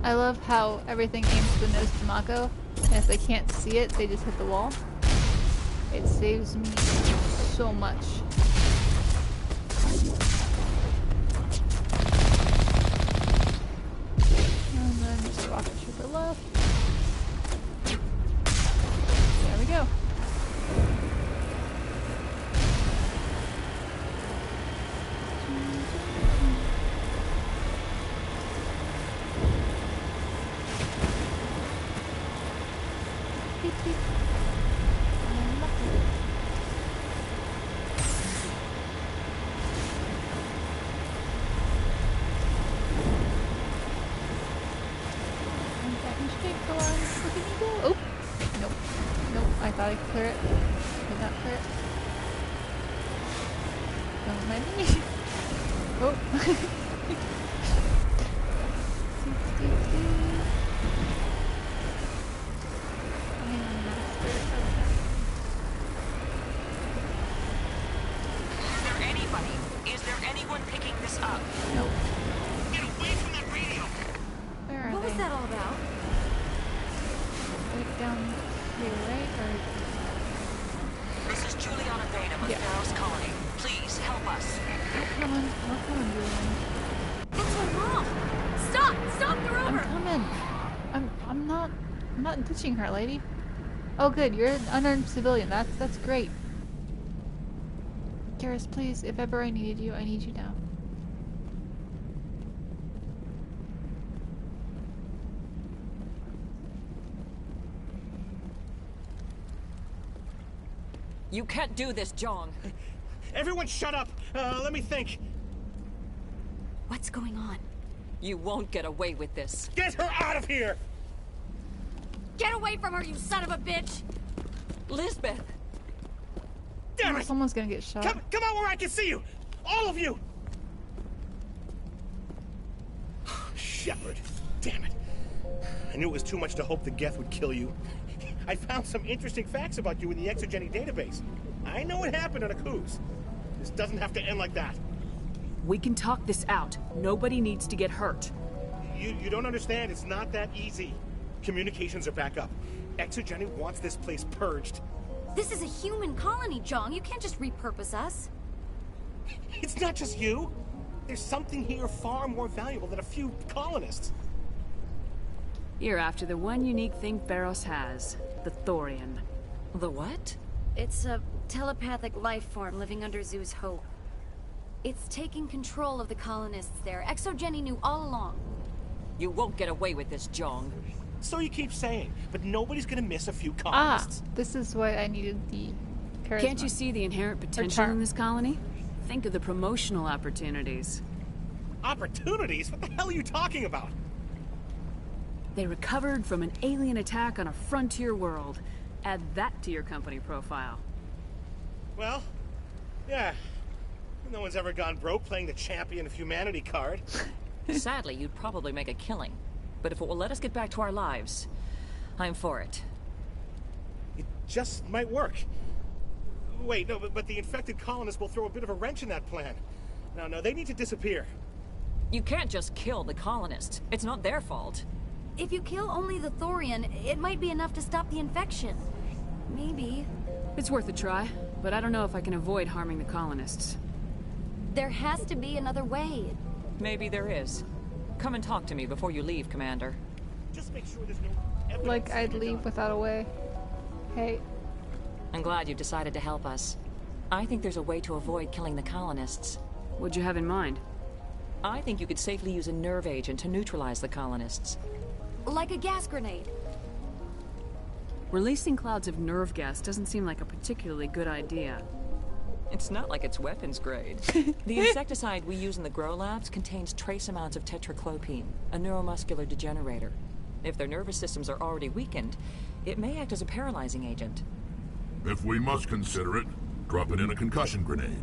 [SPEAKER 1] I love how everything aims to the nose of Mako, and if they can't see it, they just hit the wall. It saves me so much. And then just a rocket trooper left. There we go. Don't mind me. Oh.
[SPEAKER 21] Is there anybody? Is there anyone picking this up?
[SPEAKER 1] Nope.
[SPEAKER 21] Get away from that radio!
[SPEAKER 1] Where are
[SPEAKER 6] What
[SPEAKER 1] they?
[SPEAKER 6] was that all about?
[SPEAKER 1] Like down here, right? Or...
[SPEAKER 21] This is Juliana Beta of Pharaoh's Colony. Please help us.
[SPEAKER 1] We're coming, Julian.
[SPEAKER 6] It's her mom! Stop! Stop the rover!
[SPEAKER 1] I'm coming. I'm not ditching her, lady. Oh, good. You're an unarmed civilian. That's great. Garrus, please, if ever I needed you, I need you now.
[SPEAKER 18] You can't do this, Jong.
[SPEAKER 19] Everyone shut up! Let me think.
[SPEAKER 15] What's going on?
[SPEAKER 18] You won't get away with this.
[SPEAKER 19] Get her out of here!
[SPEAKER 15] Get away from her, you son of a bitch!
[SPEAKER 18] Lisbeth!
[SPEAKER 19] Damn it!
[SPEAKER 1] Someone's gonna get shot.
[SPEAKER 19] Come out where I can see you! All of you! Shepard. Damn it. I knew it was too much to hope the Geth would kill you. I found some interesting facts about you in the Exogeny database. I know what happened on Akuz. This doesn't have to end like that.
[SPEAKER 11] We can talk this out. Nobody needs to get hurt.
[SPEAKER 19] You don't understand. It's not that easy. Communications are back up. Exogeny wants this place purged.
[SPEAKER 15] This is a human colony, Jong. You can't just repurpose us.
[SPEAKER 19] It's not just you. There's something here far more valuable than a few colonists.
[SPEAKER 11] You're after the one unique thing Pharaoh has. The Thorian.
[SPEAKER 18] The what?
[SPEAKER 15] It's a telepathic life form living under Zoo's hope. It's taking control of the colonists there. Exogeny knew all along.
[SPEAKER 18] You won't get away with this, Jong.
[SPEAKER 19] So you keep saying, but nobody's gonna miss a few colonists.
[SPEAKER 1] This is why I needed the charisma.
[SPEAKER 11] Can't you see the inherent potential in this colony? Think of the promotional opportunities.
[SPEAKER 19] Opportunities? What the hell are you talking about?
[SPEAKER 11] They recovered from an alien attack on a frontier world. Add that to your company profile.
[SPEAKER 19] Well, yeah. No one's ever gone broke playing the champion of humanity card.
[SPEAKER 18] Sadly, you'd probably make a killing. But if it will let us get back to our lives, I'm for it.
[SPEAKER 19] It just might work. Wait, no, but the infected colonists will throw a bit of a wrench in that plan. No, they need to disappear.
[SPEAKER 18] You can't just kill the colonists. It's not their fault.
[SPEAKER 15] If you kill only the Thorian, it might be enough to stop the infection. Maybe.
[SPEAKER 11] It's worth a try, but I don't know if I can avoid harming the colonists.
[SPEAKER 15] There has to be another way.
[SPEAKER 18] Maybe there is. Come and talk to me before you leave, Commander.
[SPEAKER 19] Just make sure there's no evidence.
[SPEAKER 1] Like I'd leave without a way. Hey.
[SPEAKER 18] I'm glad you've decided to help us. I think there's a way to avoid killing the colonists.
[SPEAKER 11] What'd you have in mind?
[SPEAKER 18] I think you could safely use a nerve agent to neutralize the colonists.
[SPEAKER 15] Like a gas grenade.
[SPEAKER 11] Releasing clouds of nerve gas doesn't seem like a particularly good idea.
[SPEAKER 18] It's not like it's weapons grade. The insecticide we use in the Grow Labs contains trace amounts of tetraclopine, a neuromuscular degenerator. If their nervous systems are already weakened, it may act as a paralyzing agent.
[SPEAKER 16] If we must consider it, drop it in a concussion grenade.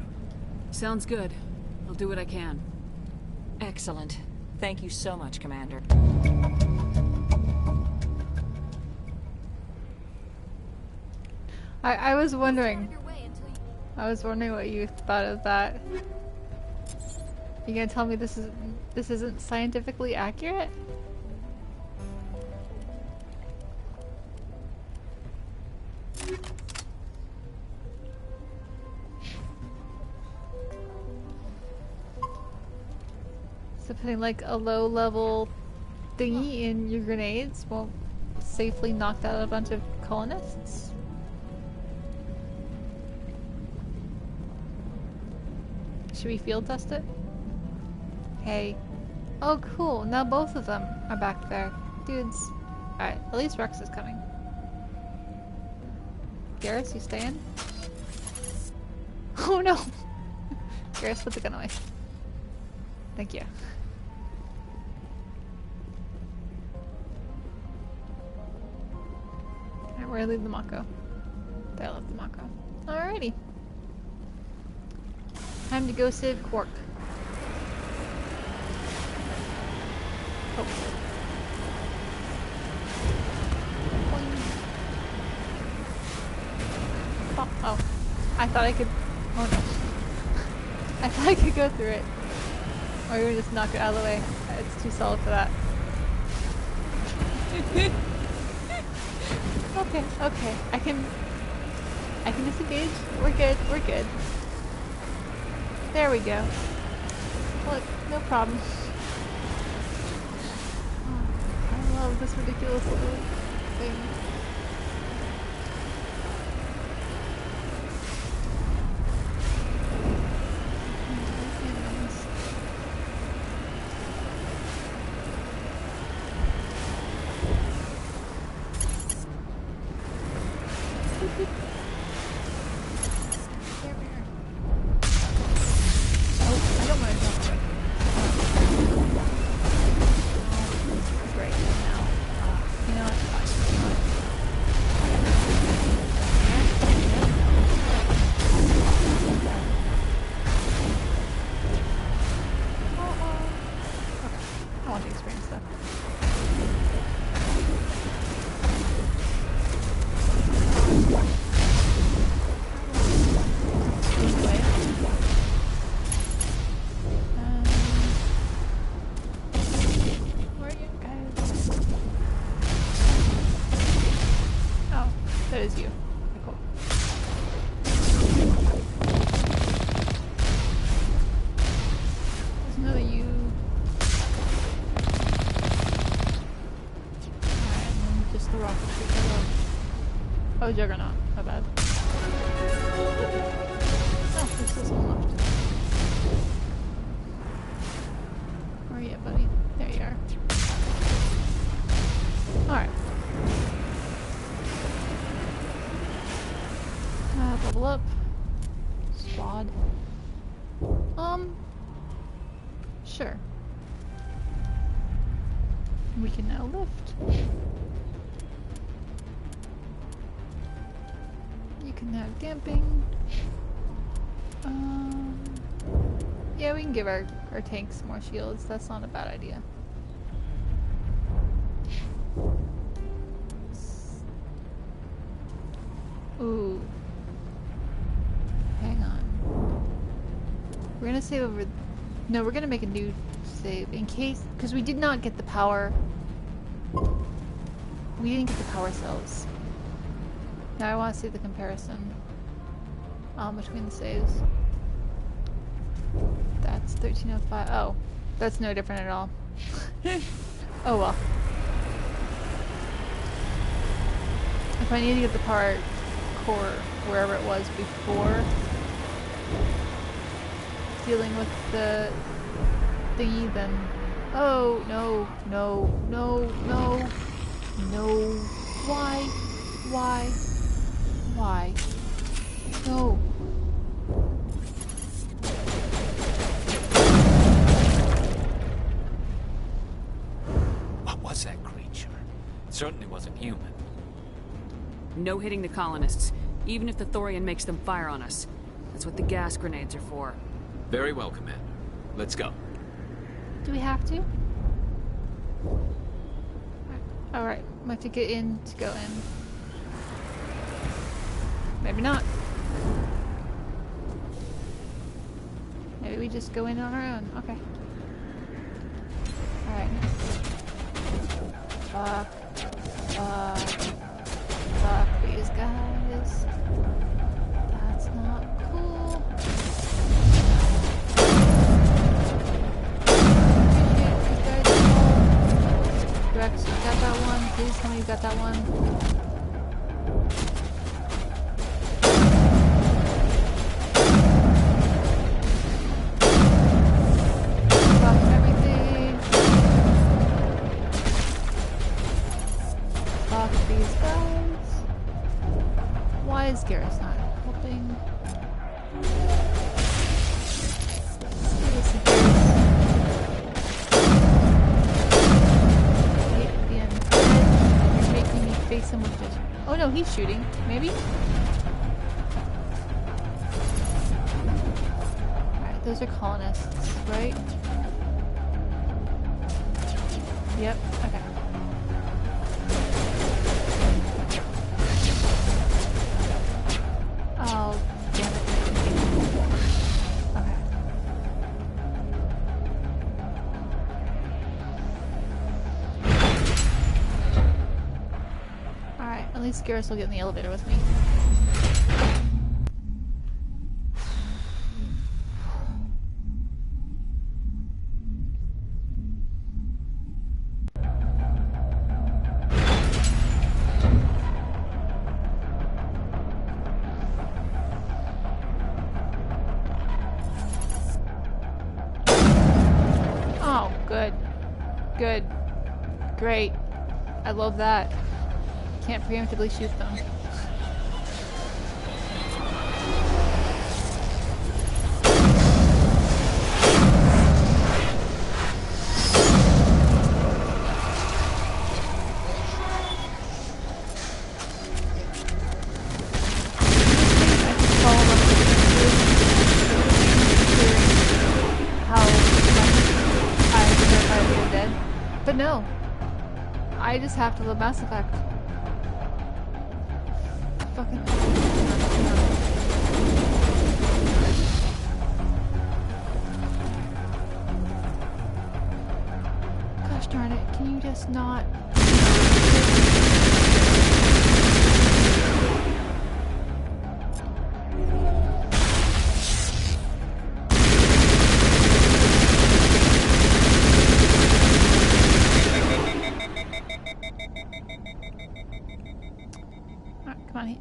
[SPEAKER 11] Sounds good. I'll do what I can.
[SPEAKER 18] Excellent. Thank you so much, Commander.
[SPEAKER 1] I was wondering what you thought of that. You gonna tell me this isn't scientifically accurate? So putting like a low-level thingy in your grenades won't safely knock out a bunch of colonists? Should we field test it? Hey. Oh cool, now both of them are back there. Dudes. Alright, at least Rex is coming. Garrus, you staying? Oh no! Garrus, put the gun away. Thank you. Alright, where do I leave the Mako? There I left the Mako. Alrighty. Time to go save Quark. Oh. Oh. I thought I could... Oh no. I thought I could go through it. Or you would just knock it out of the way. It's too solid for that. Okay, okay. I can disengage. We're good, we're good. There we go. Look, no problem. Oh, I love this ridiculous little thing. Oh, Juggernaut. My bad. Oh, there's still someone left. Where are you at, buddy? There you are. Alright. Bubble up. Squad. Sure. We can now lift. You can have damping. Yeah, we can give our tanks more shields. That's not a bad idea. Ooh. Hang on. We're gonna save over... No, we're gonna make a new save in case... Because we did not get the power... We didn't get the power cells. Now I want to see the comparison between the saves. That's 1305. Oh, that's no different at all. Oh well. If I need to get the power core wherever it was before dealing with the thingy, then... Oh, no, no, no, no, no. Why? Why? Why? No.
[SPEAKER 10] What was that creature? It certainly wasn't human.
[SPEAKER 11] No hitting the colonists, even if the Thorian makes them fire on us. That's what the gas grenades are for.
[SPEAKER 10] Very well, Commander. Let's go.
[SPEAKER 1] Do we have to? Alright, we have to get in to go in. Maybe not. Maybe we just go in on our own. Okay. Alright. Fuck. Fuck. Fuck these guys. That's not cool. Rex, you got that one? Please tell me you got that one. Why is Garrus not helping? You're making me face him with just... Oh no, he's shooting. Maybe? Those are colonists, right? Yep, okay. Oh, damn it. Okay. Alright, at least Garrus will get in the elevator with me. Good. Great. I love that. Can't preemptively shoot them. But no, I just have to love Mass Effect. Fucking. Gosh darn it, can you just not?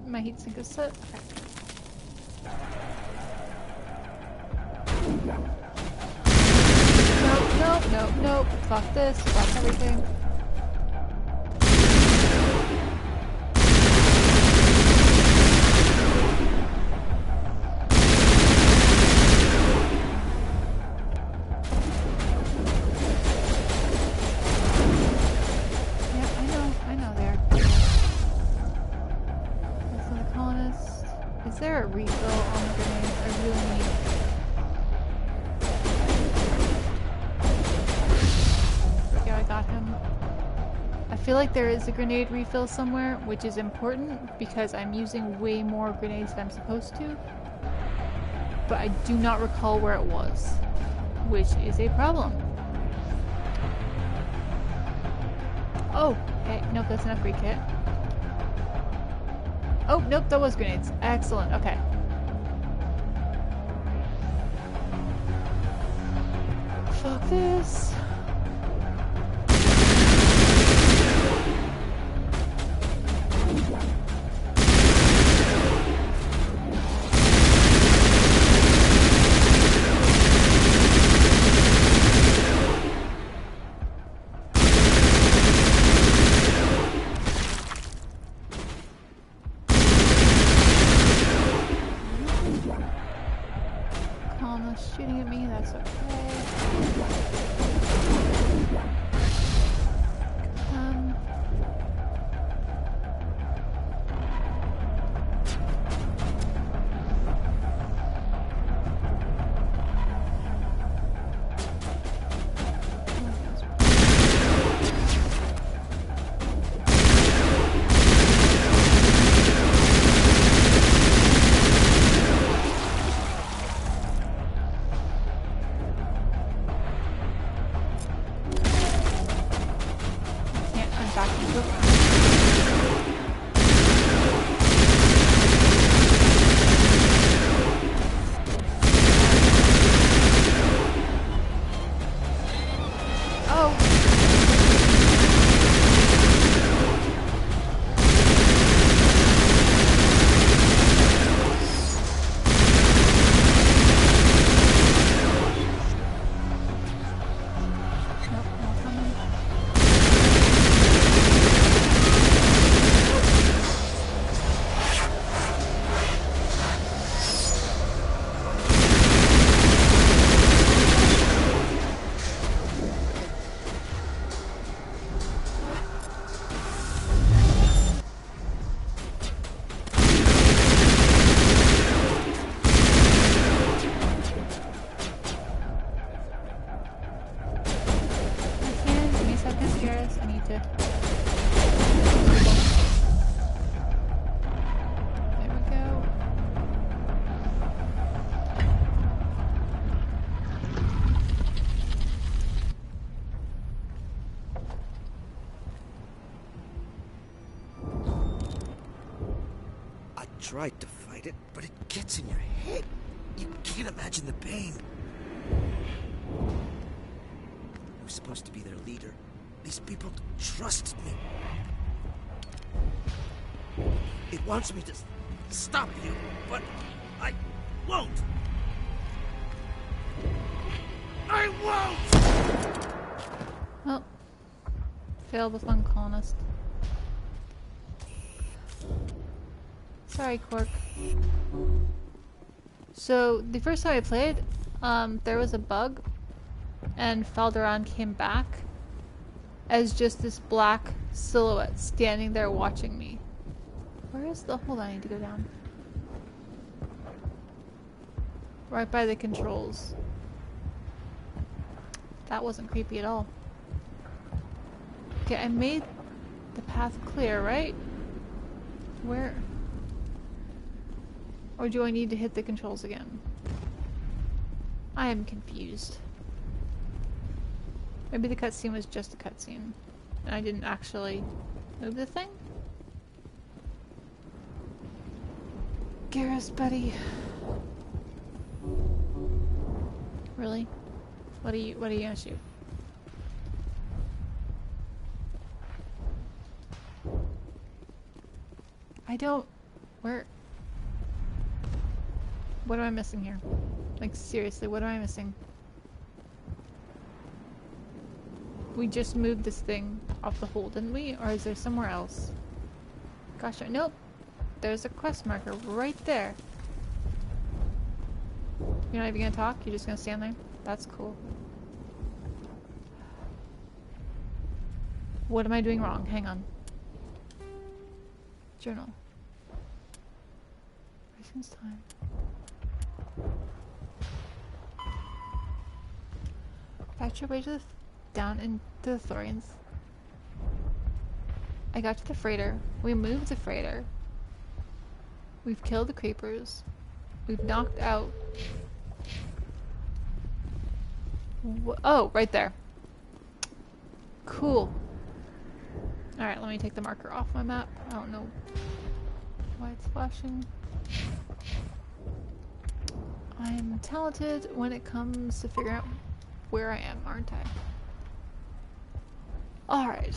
[SPEAKER 1] My heatsink is set. Okay. Nope. Fuck this. Fuck everything. Is there a refill on the grenade? I really need... Yeah, I got him. I feel like there is a grenade refill somewhere, which is important because I'm using way more grenades than I'm supposed to. But I do not recall where it was, which is a problem. Oh, hey, nope, that's an upgrade kit. Oh, nope, that was grenades. Excellent, okay. Fuck this. Shooting at me, that's okay.
[SPEAKER 9] tried to fight it, but it gets in your head. You can't imagine the pain. I was supposed to be their leader. These people trusted me. It wants me to stop you, but I won't. I won't!
[SPEAKER 1] Well, failed with one colonist. Sorry, Quark. So, the first time I played, there was a bug, and Falderon came back as just this black silhouette standing there watching me. Where is the... Hold on, I need to go down. Right by the controls. That wasn't creepy at all. Okay, I made the path clear, right? Where? Or do I need to hit the controls again? I am confused. Maybe the cutscene was just a cutscene, and I didn't actually move the thing? Garrus, buddy. Really? What are you gonna shoot? I don't... Where... What am I missing here? Like, seriously, what am I missing? We just moved this thing off the hole, didn't we? Or is there somewhere else? Gosh, nope. There's a quest marker right there. You're not even gonna talk? You're just gonna stand there? That's cool. What am I doing wrong? Hang on. Journal. Raisins time. Patch your way to down into the Thorians. I got to the freighter. We moved the freighter. We've killed the creepers. We've knocked out... Oh, right there. Cool. Alright, let me take the marker off my map. I don't know why it's flashing. I'm talented when it comes to figuring out where I am, aren't I? Alright.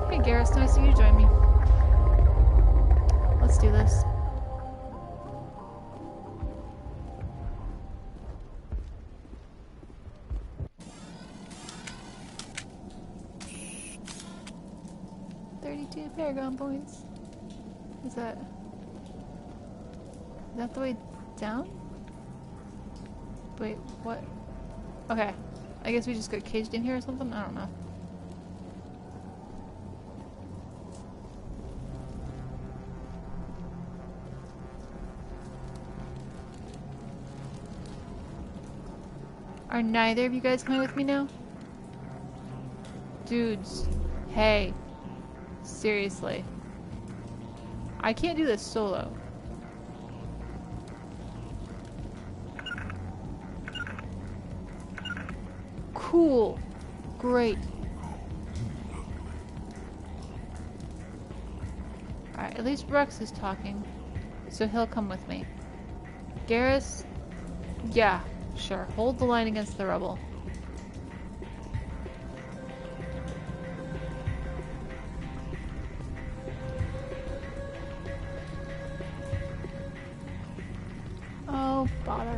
[SPEAKER 1] Hey Garrus, nice of you to join me. Let's do this. Paragon points. Is that the way down? Wait, what? Okay. I guess we just got caged in here or something? I don't know. Are neither of you guys coming with me now? Dudes. Hey. Seriously. I can't do this solo. Cool. Great. Alright, at least Rex is talking. So he'll come with me. Garrus? Yeah, sure. Hold the line against the rubble.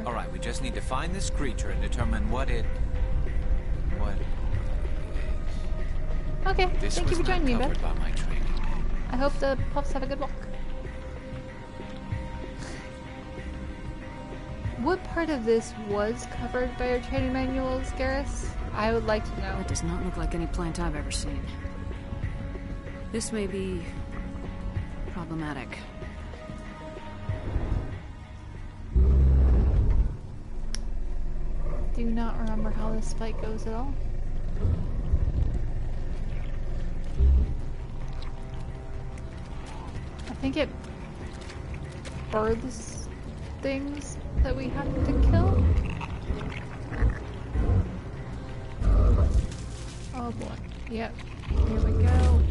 [SPEAKER 10] Alright, we just need to find this creature and determine what it...
[SPEAKER 1] Okay,
[SPEAKER 10] This
[SPEAKER 1] thank you
[SPEAKER 10] was
[SPEAKER 1] for joining me,
[SPEAKER 10] not
[SPEAKER 1] Beth.
[SPEAKER 10] covered by my training.
[SPEAKER 1] I hope the pups have a good walk. What part of this was covered by your training manuals, Garrus? I would like to know.
[SPEAKER 11] That does not look like any plant I've ever seen. This may be... problematic.
[SPEAKER 1] Do not remember how this fight goes at all. I think it births things that we have to kill. Oh boy. Yep. Here we go.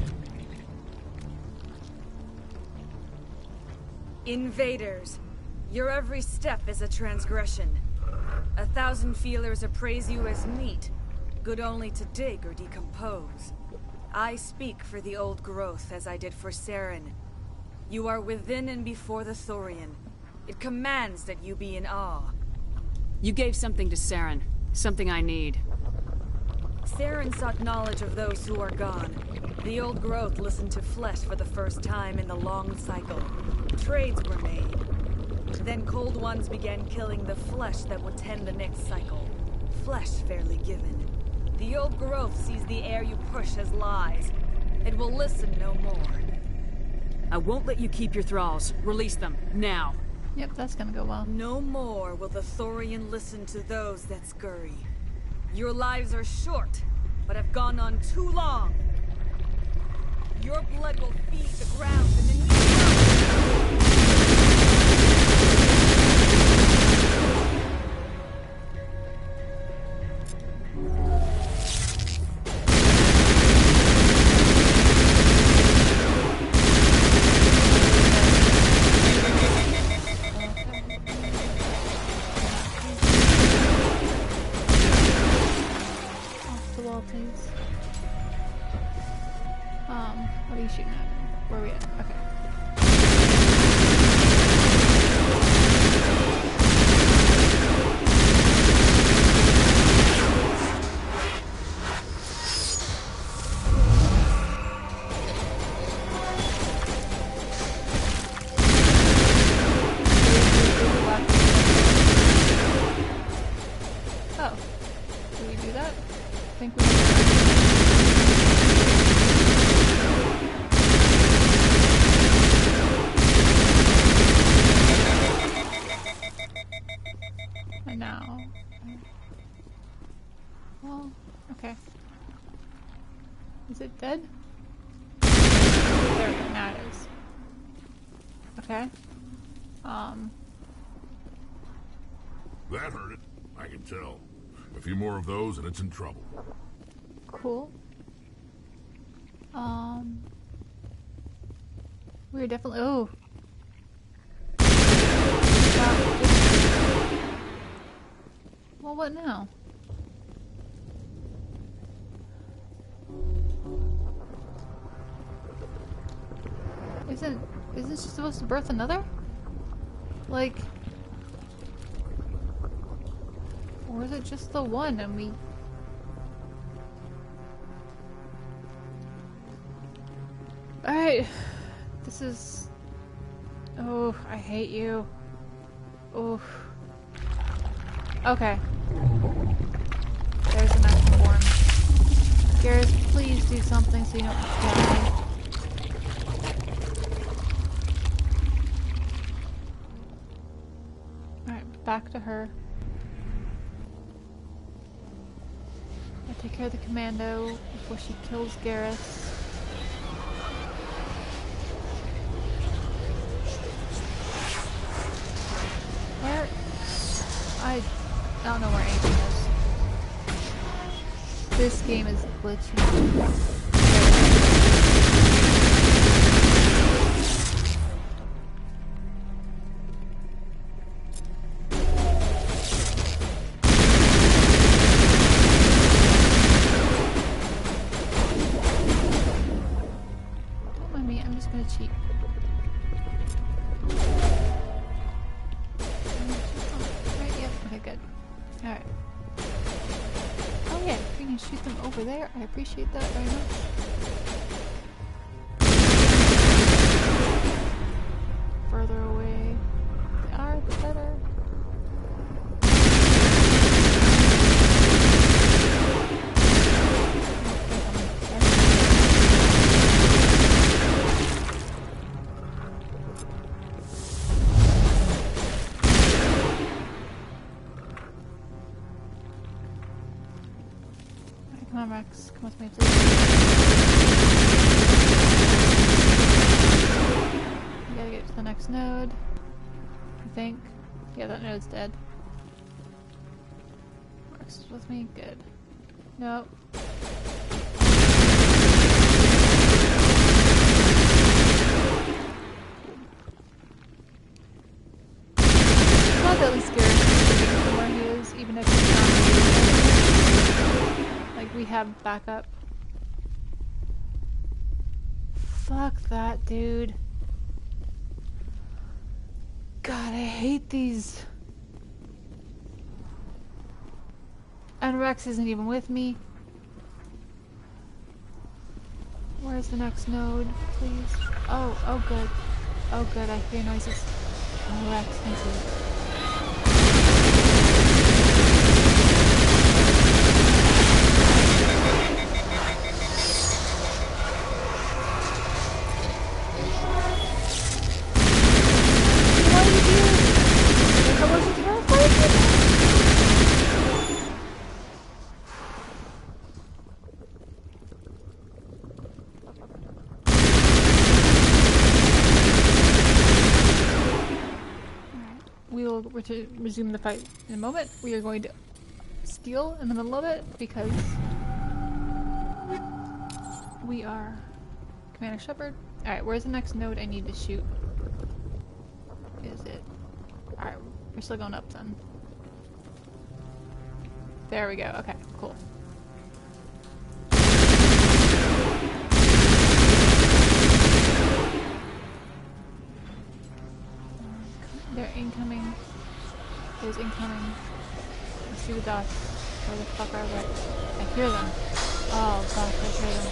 [SPEAKER 4] Invaders, your every step is a transgression. 1,000 feelers appraise you as meat, good only to dig or decompose. I speak for the old growth as I did for Saren. You are within and before the Thorian. It commands that you be in awe.
[SPEAKER 11] You gave something to Saren. Something I need.
[SPEAKER 4] Saren sought knowledge of those who are gone. The old growth listened to flesh for the first time in the long cycle. Trades were made. Then Cold Ones began killing the flesh that would tend the next cycle. Flesh fairly given. The old growth sees the air you push as lies. It will listen no more.
[SPEAKER 11] I won't let you keep your thralls. Release them, now.
[SPEAKER 1] Yep, that's gonna go well.
[SPEAKER 4] No more will the Thorian listen to those that scurry. Your lives are short, but have gone on too long. Your blood will feed the ground and the new.
[SPEAKER 1] What are you shooting at? Where are we at? Okay. Oh. Do we do that? I think we now. Well, okay. Is it dead? There we go, now it is. Okay.
[SPEAKER 16] That hurt it. I can tell. A few more of those and it's in trouble.
[SPEAKER 1] Cool. We're definitely. Oh. Well, what now? Isn't she supposed to birth another? Like, or is it just the one and we? Alright. This is... Oh, I hate you. Oh. Okay. There's an action form. Garrus, please do something so you don't die. Alright, back to her. I'll take care of the commando before she kills Garrus. Where? I don't know where anything is. This game is glitchy. Don't mind me, I'm just gonna cheat. Okay, good. Alright. Oh yeah, you can shoot them over there. I appreciate that very much. Further away they are, the better. Come on, Rex. Come with me, please. We gotta get to the next node. I think. Yeah, that node's dead. Rex is with me. Good. Nope. at least scared from where he is, even if he's not. Like, we have backup. Fuck that, dude. God, I hate these. And Rex isn't even with me. Where's the next node, please? Oh, oh good. Oh good, I hear noises. Oh, Rex, thank you. What are you doing? Like, I wasn't terrified. We will resume the fight in a moment. We are going to steal in the middle of it because we are Commander Shepard. Alright, where's the next node I need to shoot? Is it? Alright, we're still going up then. There we go. Okay, cool. They're incoming. There's incoming. I see the dots. Where the fuck are they? I hear them. Oh gosh, I hear them.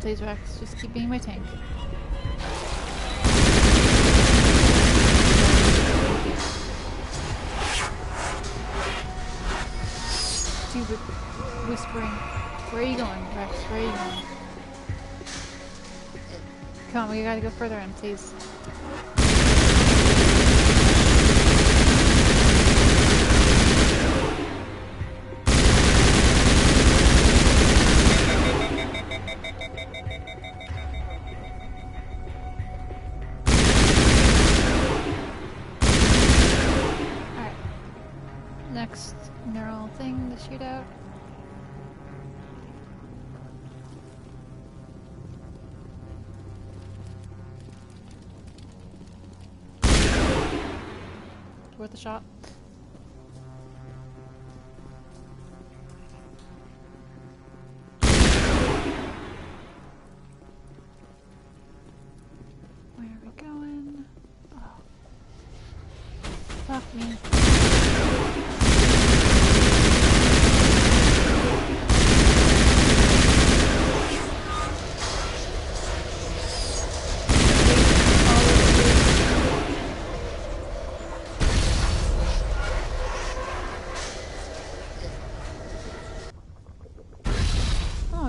[SPEAKER 1] Please, Rex, just keep being my tank. Stupid whispering. Where are you going, Rex? Where are you going? Come on, we gotta go further in, please. Next neural thing to shoot out. Worth a shot. Where are we going? Oh. Fuck me.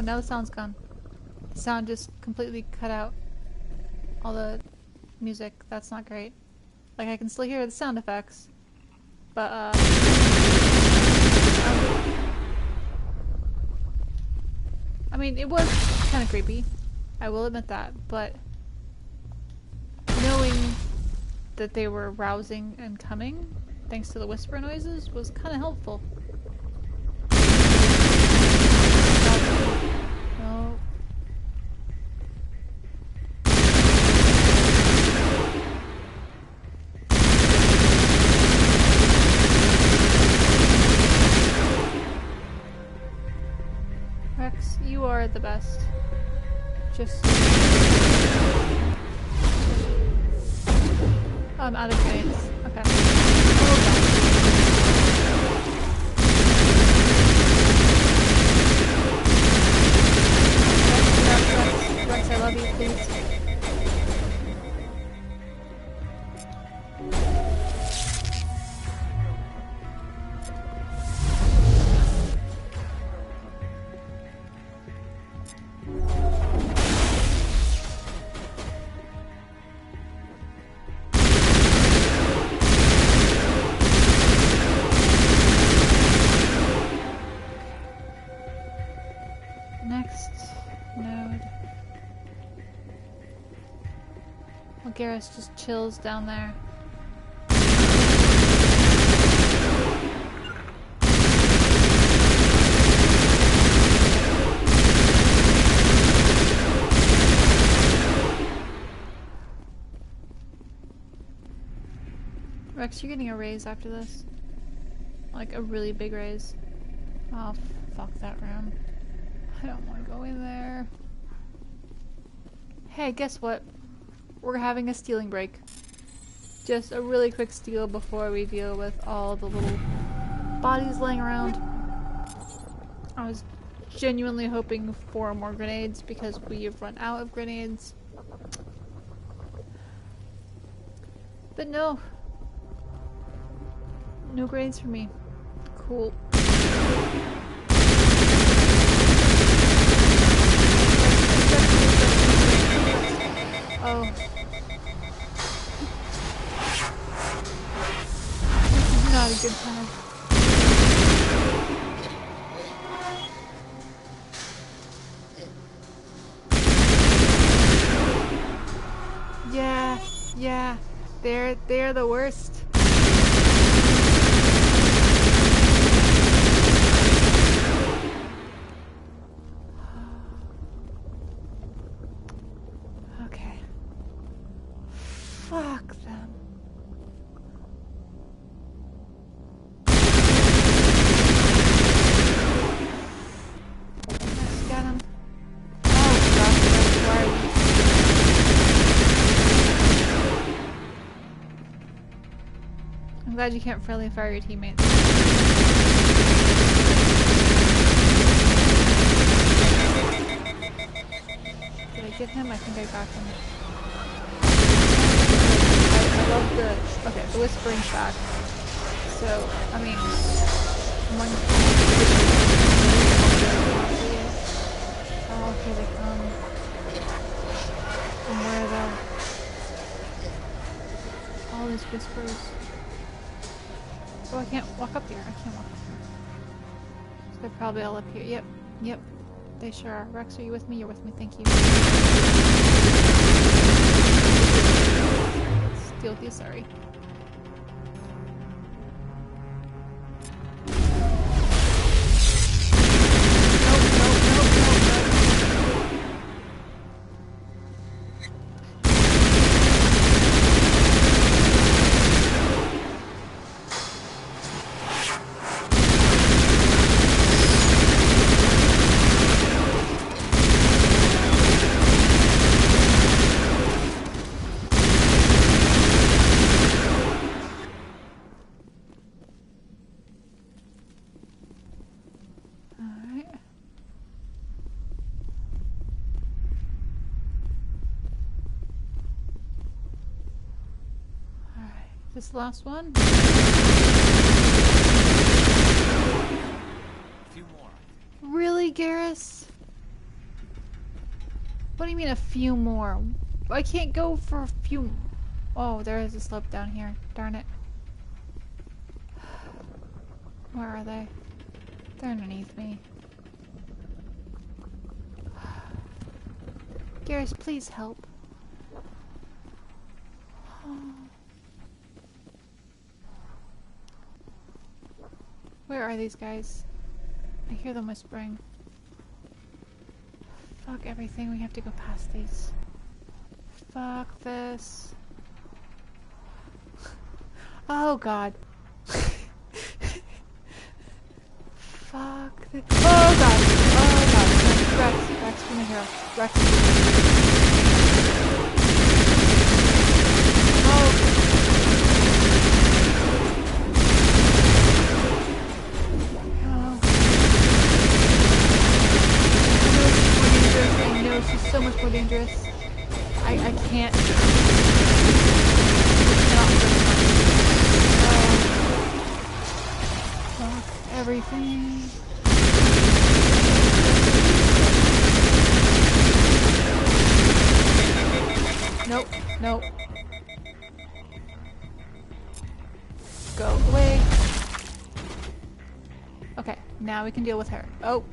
[SPEAKER 1] Now the sound's gone. The sound just completely cut out. All the music. That's not great. Like, I can still hear the sound effects. But, I mean, it was kind of creepy. I will admit that. But knowing that they were rousing and coming, thanks to the whisper noises, was kind of helpful. No. Rex, you are the best. Just... I'm out of grenades. Okay. Rex, I love you, please. Next node. Well, Garrus just chills down there. Rex, you're getting a raise after this. Like a really big raise. Oh, fuck that room. I don't want to go in there. Hey, guess what? We're having a stealing break. Just a really quick steal before we deal with all the little bodies laying around. I was genuinely hoping for more grenades because we have run out of grenades. But no. No grenades for me. Cool. Oh. This is not a good time. Yeah. They're the worst. Okay. Fuck them. Let's get him. Oh gosh, why are you? I'm glad you can't friendly fire your teammates. Did I get him? I think I got him. I love the... Okay, the whispering's back. So, I mean... One... Oh, here they come. From where though? All these whispers. Oh, I can't walk up here. I can't walk up here. So they're probably all up here. Yep. They sure are. Rex, are you with me? You're with me. Thank you. Let's deal with you. Sorry. This last one?
[SPEAKER 10] A few more.
[SPEAKER 1] Really, Garrus? What do you mean a few more? I can't go for a few... Oh, there is a slope down here. Darn it. Where are they? They're underneath me. Garrus, please help. Where are these guys? I hear them whispering. Fuck everything, we have to go past these. Fuck this. Oh god. Fuck this. Oh god. Oh god. Rex, come in here. Rex. Oh. She's so much more dangerous. I can't. Fuck everything. Nope. Go away. Okay, now we can deal with her. Oh,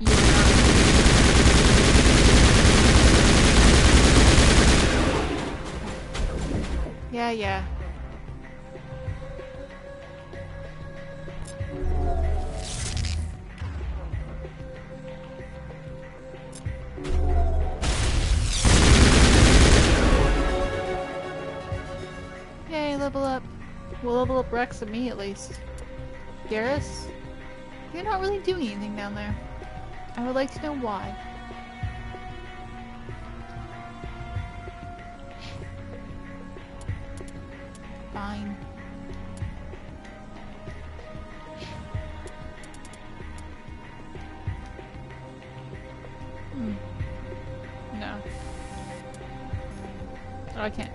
[SPEAKER 1] you're not. yeah. Yay, level up. We'll level up Rex and me at least. Garrus? You're not really doing anything down there. I would like to know why. Fine. No. Oh, I can't.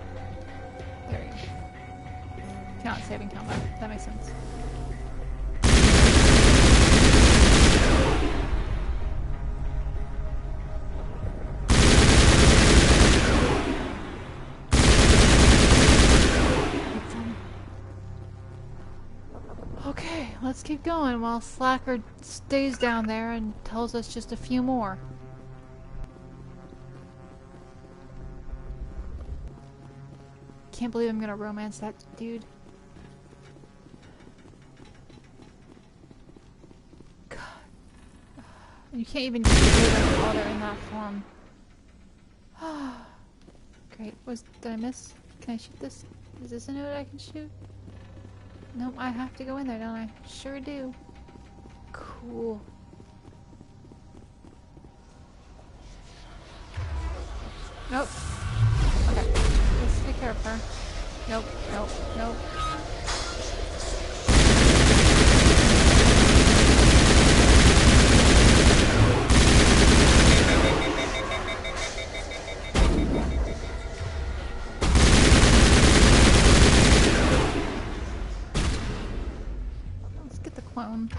[SPEAKER 1] There we go. Cannot save in combat. That makes sense. Okay, let's keep going while Slacker stays down there and tells us just a few more. Can't believe I'm gonna romance that dude. God. You can't even shoot them while they're in that form. Great. Did I miss? Can I shoot this? Is this a note I can shoot? Nope, I have to go in there, don't I? Sure do. Cool. Nope. Okay. Let's take care of her. Nope, nope, nope. Let's get the clone.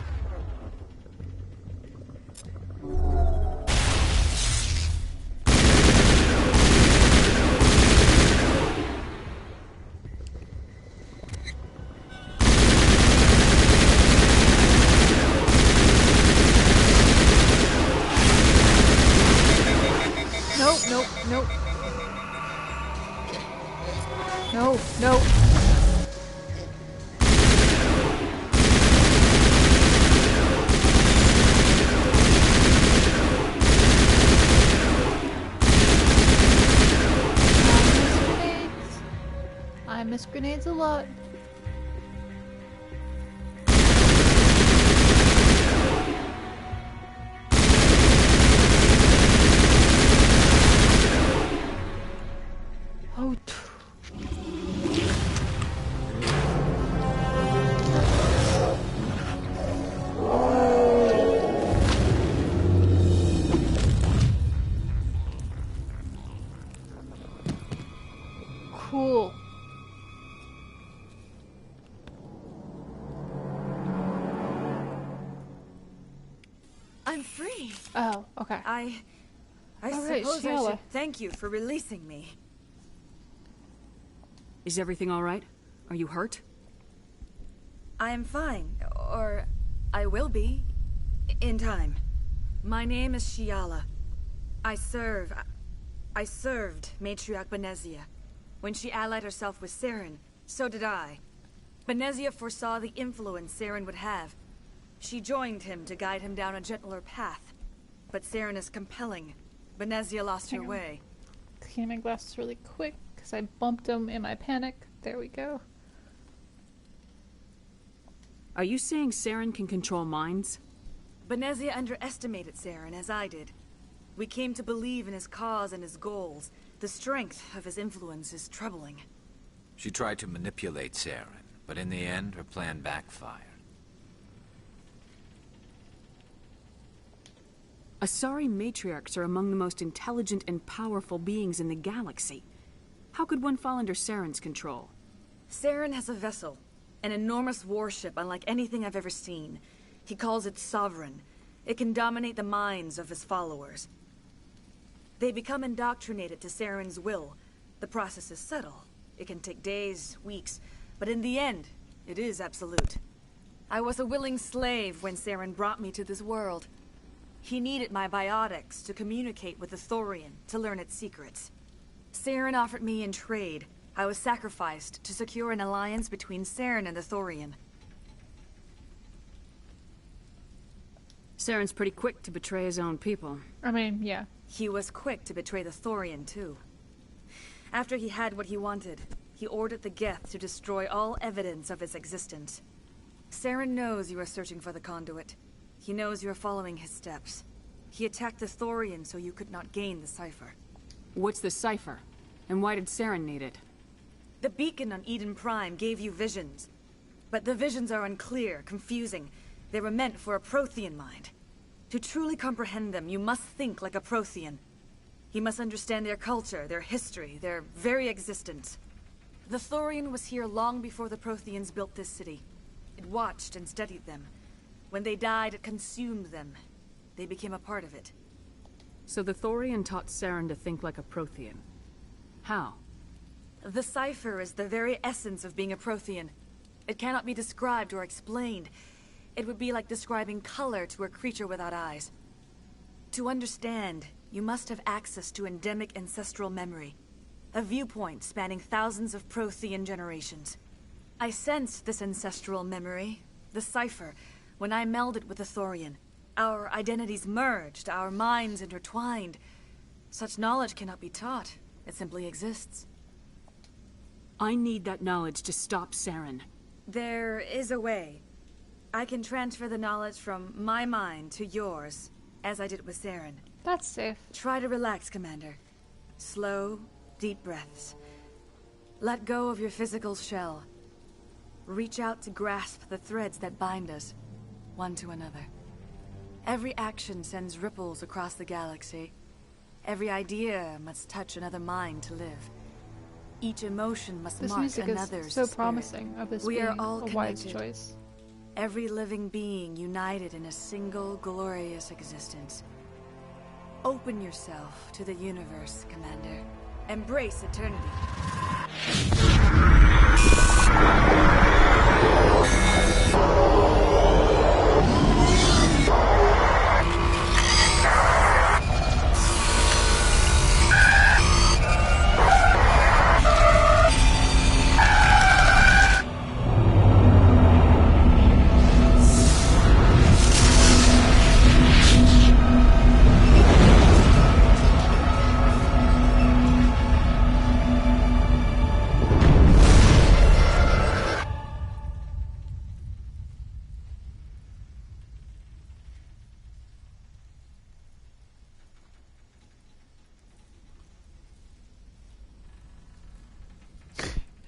[SPEAKER 1] No. I miss grenades a lot. Oh, cool.
[SPEAKER 4] I'm free.
[SPEAKER 1] Oh, okay.
[SPEAKER 4] I
[SPEAKER 1] All
[SPEAKER 4] suppose
[SPEAKER 1] right,
[SPEAKER 4] I
[SPEAKER 1] Shiala.
[SPEAKER 4] should thank you for releasing me.
[SPEAKER 11] Is everything all right? Are you hurt?
[SPEAKER 4] I am fine, or I will be, in time. My name is Shiala. I served Matriarch Benezia. When she allied herself with Saren, so did I. Benezia foresaw the influence Saren would have. She joined him to guide him down a gentler path. But Saren is compelling. Benezia lost her way.
[SPEAKER 1] Clean my glasses really quick, because I bumped them in my panic. There we go.
[SPEAKER 11] Are you saying Saren can control minds?
[SPEAKER 4] Benezia underestimated Saren, as I did. We came to believe in his cause and his goals. The strength of his influence is troubling.
[SPEAKER 10] She tried to manipulate Saren, but in the end, her plan backfired.
[SPEAKER 11] Asari matriarchs are among the most intelligent and powerful beings in the galaxy. How could one fall under Saren's control?
[SPEAKER 4] Saren has a vessel, an enormous warship unlike anything I've ever seen. He calls it Sovereign. It can dominate the minds of his followers. They become indoctrinated to Saren's will. The process is subtle. It can take days, weeks, but in the end, it is absolute. I was a willing slave when Saren brought me to this world. He needed my biotics to communicate with the Thorian, to learn its secrets. Saren offered me in trade I was sacrificed to secure an alliance between Saren and the Thorian.
[SPEAKER 11] Saren's pretty quick to betray his own people.
[SPEAKER 1] I mean, yeah.
[SPEAKER 4] He was quick to betray the Thorian, too. After he had what he wanted, he ordered the Geth to destroy all evidence of its existence. Saren knows you are searching for the conduit. He knows you are following his steps. He attacked the Thorian so you could not gain the cipher.
[SPEAKER 11] What's the cipher? And why did Saren need it?
[SPEAKER 4] The beacon on Eden Prime gave you visions. But the visions are unclear, confusing. They were meant for a Prothean mind. To truly comprehend them, you must think like a Prothean. You must understand their culture, their history, their very existence. The Thorian was here long before the Protheans built this city. It watched and studied them. When they died, it consumed them. They became a part of it.
[SPEAKER 11] So the Thorian taught Saren to think like a Prothean. How?
[SPEAKER 4] The cipher is the very essence of being a Prothean. It cannot be described or explained. It would be like describing color to a creature without eyes. To understand, you must have access to endemic ancestral memory. A viewpoint spanning thousands of Prothean generations. I sensed this ancestral memory, the cipher, when I melded with the Thorian. Our identities merged, our minds intertwined. Such knowledge cannot be taught. It simply exists.
[SPEAKER 11] I need that knowledge to stop Saren.
[SPEAKER 4] There is a way. I can transfer the knowledge from my mind to yours, as I did with Saren.
[SPEAKER 1] That's safe.
[SPEAKER 4] Try to relax, Commander. Slow, deep breaths. Let go of your physical shell. Reach out to grasp the threads that bind us, one to another. Every action sends ripples across the galaxy. Every idea must touch another mind to live. Each emotion must
[SPEAKER 1] This
[SPEAKER 4] mark
[SPEAKER 1] music
[SPEAKER 4] another's
[SPEAKER 1] is so
[SPEAKER 4] spirit.
[SPEAKER 1] promising of this
[SPEAKER 4] We
[SPEAKER 1] being
[SPEAKER 4] are all
[SPEAKER 1] a wise
[SPEAKER 4] connected.
[SPEAKER 1] choice.
[SPEAKER 4] Every living being united in a single glorious existence. Open yourself to the universe, Commander. Embrace eternity.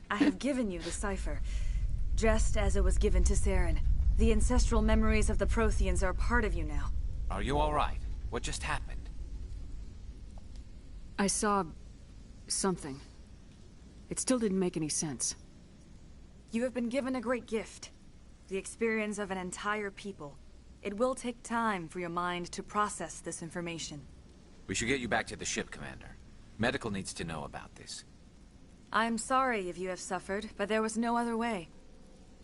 [SPEAKER 4] I have given you the cipher, just as it was given to Saren. The ancestral memories of the Protheans are a part of you now.
[SPEAKER 10] Are you all right? What just happened?
[SPEAKER 11] I saw... something. It still didn't make any sense.
[SPEAKER 4] You have been given a great gift. The experience of an entire people. It will take time for your mind to process this information.
[SPEAKER 10] We should get you back to the ship, Commander. Medical needs to know about this.
[SPEAKER 4] I'm sorry if you have suffered, but there was no other way.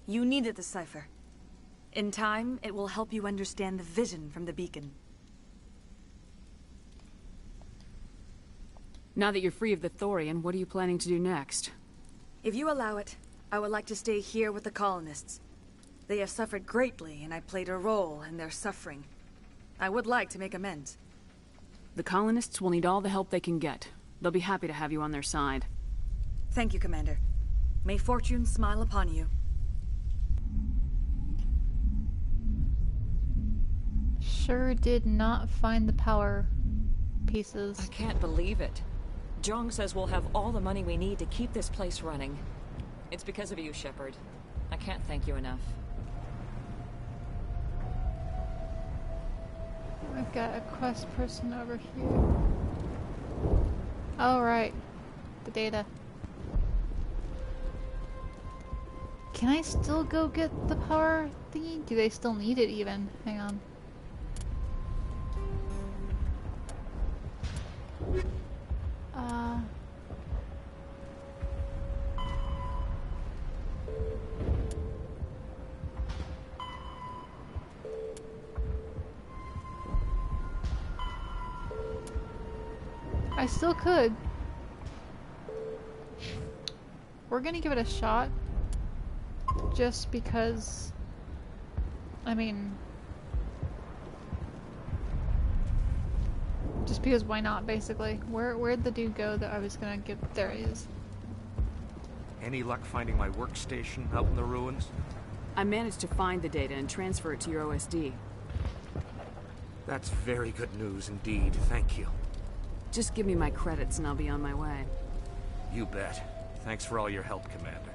[SPEAKER 4] You needed the cipher. In time, it will help you understand the vision from the beacon.
[SPEAKER 11] Now that you're free of the Thorian, what are you planning to do next?
[SPEAKER 4] If you allow it, I would like to stay here with the colonists. They have suffered greatly, and I played a role in their suffering. I would like to make amends.
[SPEAKER 11] The colonists will need all the help they can get. They'll be happy to have you on their side.
[SPEAKER 4] Thank you, Commander. May fortune smile upon you.
[SPEAKER 1] Sure did not find the power pieces.
[SPEAKER 18] I can't believe it. Jong says we'll have all the money we need to keep this place running. It's because of you, Shepard. I can't thank you enough.
[SPEAKER 1] I've got a quest person over here. Oh, right. The data. Can I still go get the power thingy? Do they still need it even? Hang on. I still could. we're gonna give it a shot. Just because, I mean, just because why not, basically. Where'd the dude go that I was gonna give? There he is.
[SPEAKER 20] Any luck finding my workstation out in the ruins?
[SPEAKER 11] I managed to find the data and transfer it to your OSD.
[SPEAKER 20] That's very good news indeed. Thank you.
[SPEAKER 11] Just give me my credits and I'll be on my way.
[SPEAKER 20] You bet. Thanks for all your help, Commander.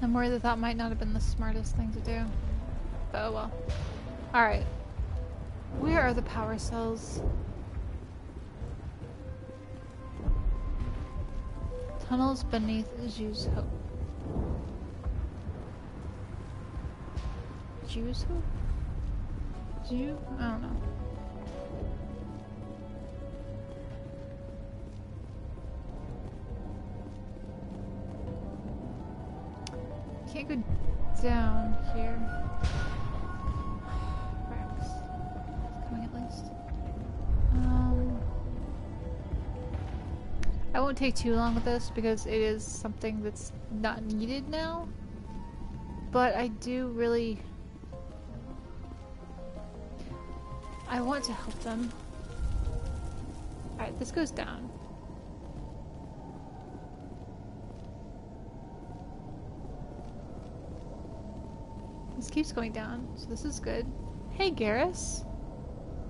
[SPEAKER 1] I'm worried that might not have been the smartest thing to do. But oh well. Alright. Where are the power cells? Tunnels beneath Zhu's Hope. Zhu's Hope? Zhu? I don't know. Can't go down here. Rex. It's coming at least. I won't take too long with this because it is something that's not needed now. But I do really... I want to help them. Alright, this goes down. This keeps going down, so this is good. Hey, Garrus.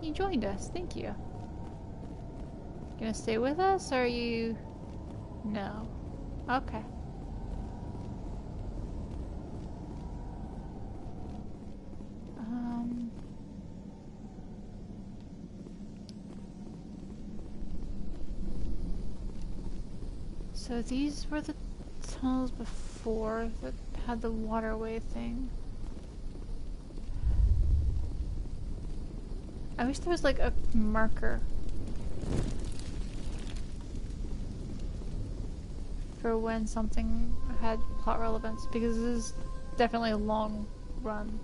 [SPEAKER 1] You joined us. Thank you. Gonna stay with us, or are you... No. Okay. So these were the tunnels before that had the waterway thing. I wish there was like a marker for when something had plot relevance, because this is definitely a long run.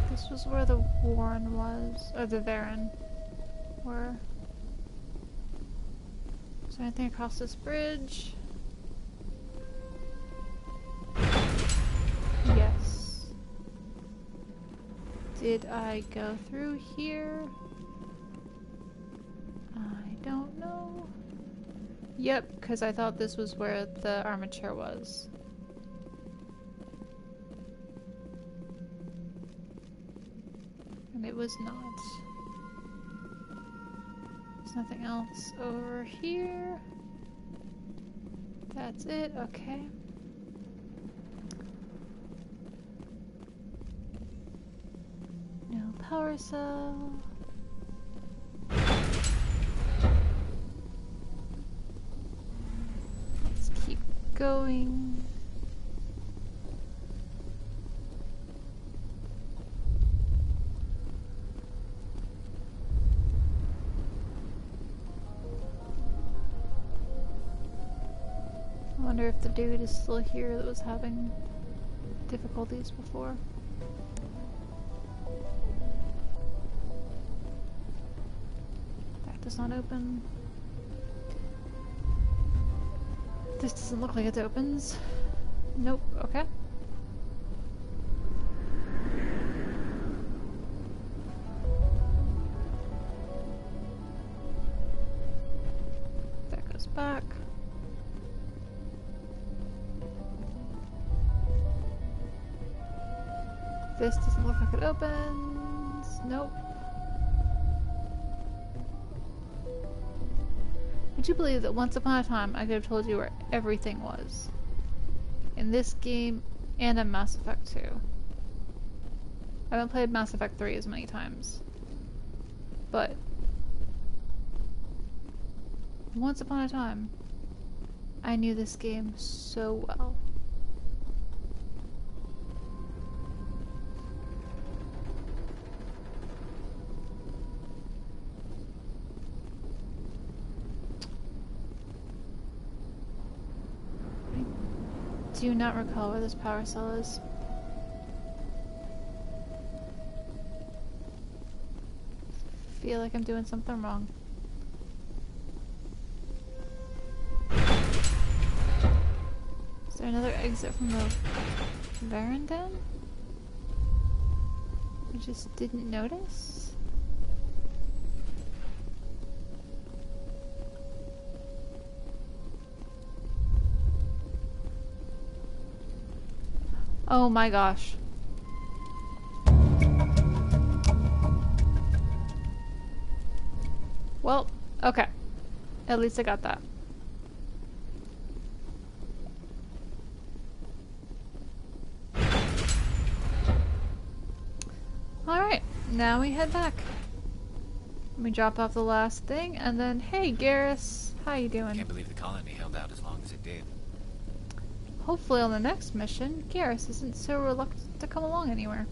[SPEAKER 1] This was where the Warren was, or the Varen were. Is there anything across this bridge? Yes. Did I go through here? I don't know. Yep, because I thought this was where the armature was. And it was not. There's nothing else over here. That's it, okay. No power cell. Let's keep going. I wonder if the dude is still here that was having difficulties before. That does not open. This doesn't look like it opens. Nope, okay. That goes back. This doesn't look like it opens. Nope. Would you believe that once upon a time I could have told you where everything was? In this game and in Mass Effect 2. I haven't played Mass Effect 3 as many times. But once upon a time, I knew this game so well. I do not recall where this power cell is. feel like I'm doing something wrong. Is there another exit from the Varren? I just didn't notice. Oh my gosh. Well, okay. At least I got that. Alright, now we head back. We drop off the last thing, and then, hey Garrus, how you doing?
[SPEAKER 10] Can't believe the colony held out as long as it did.
[SPEAKER 1] Hopefully on the next mission, Garrus isn't so reluctant to come along anywhere.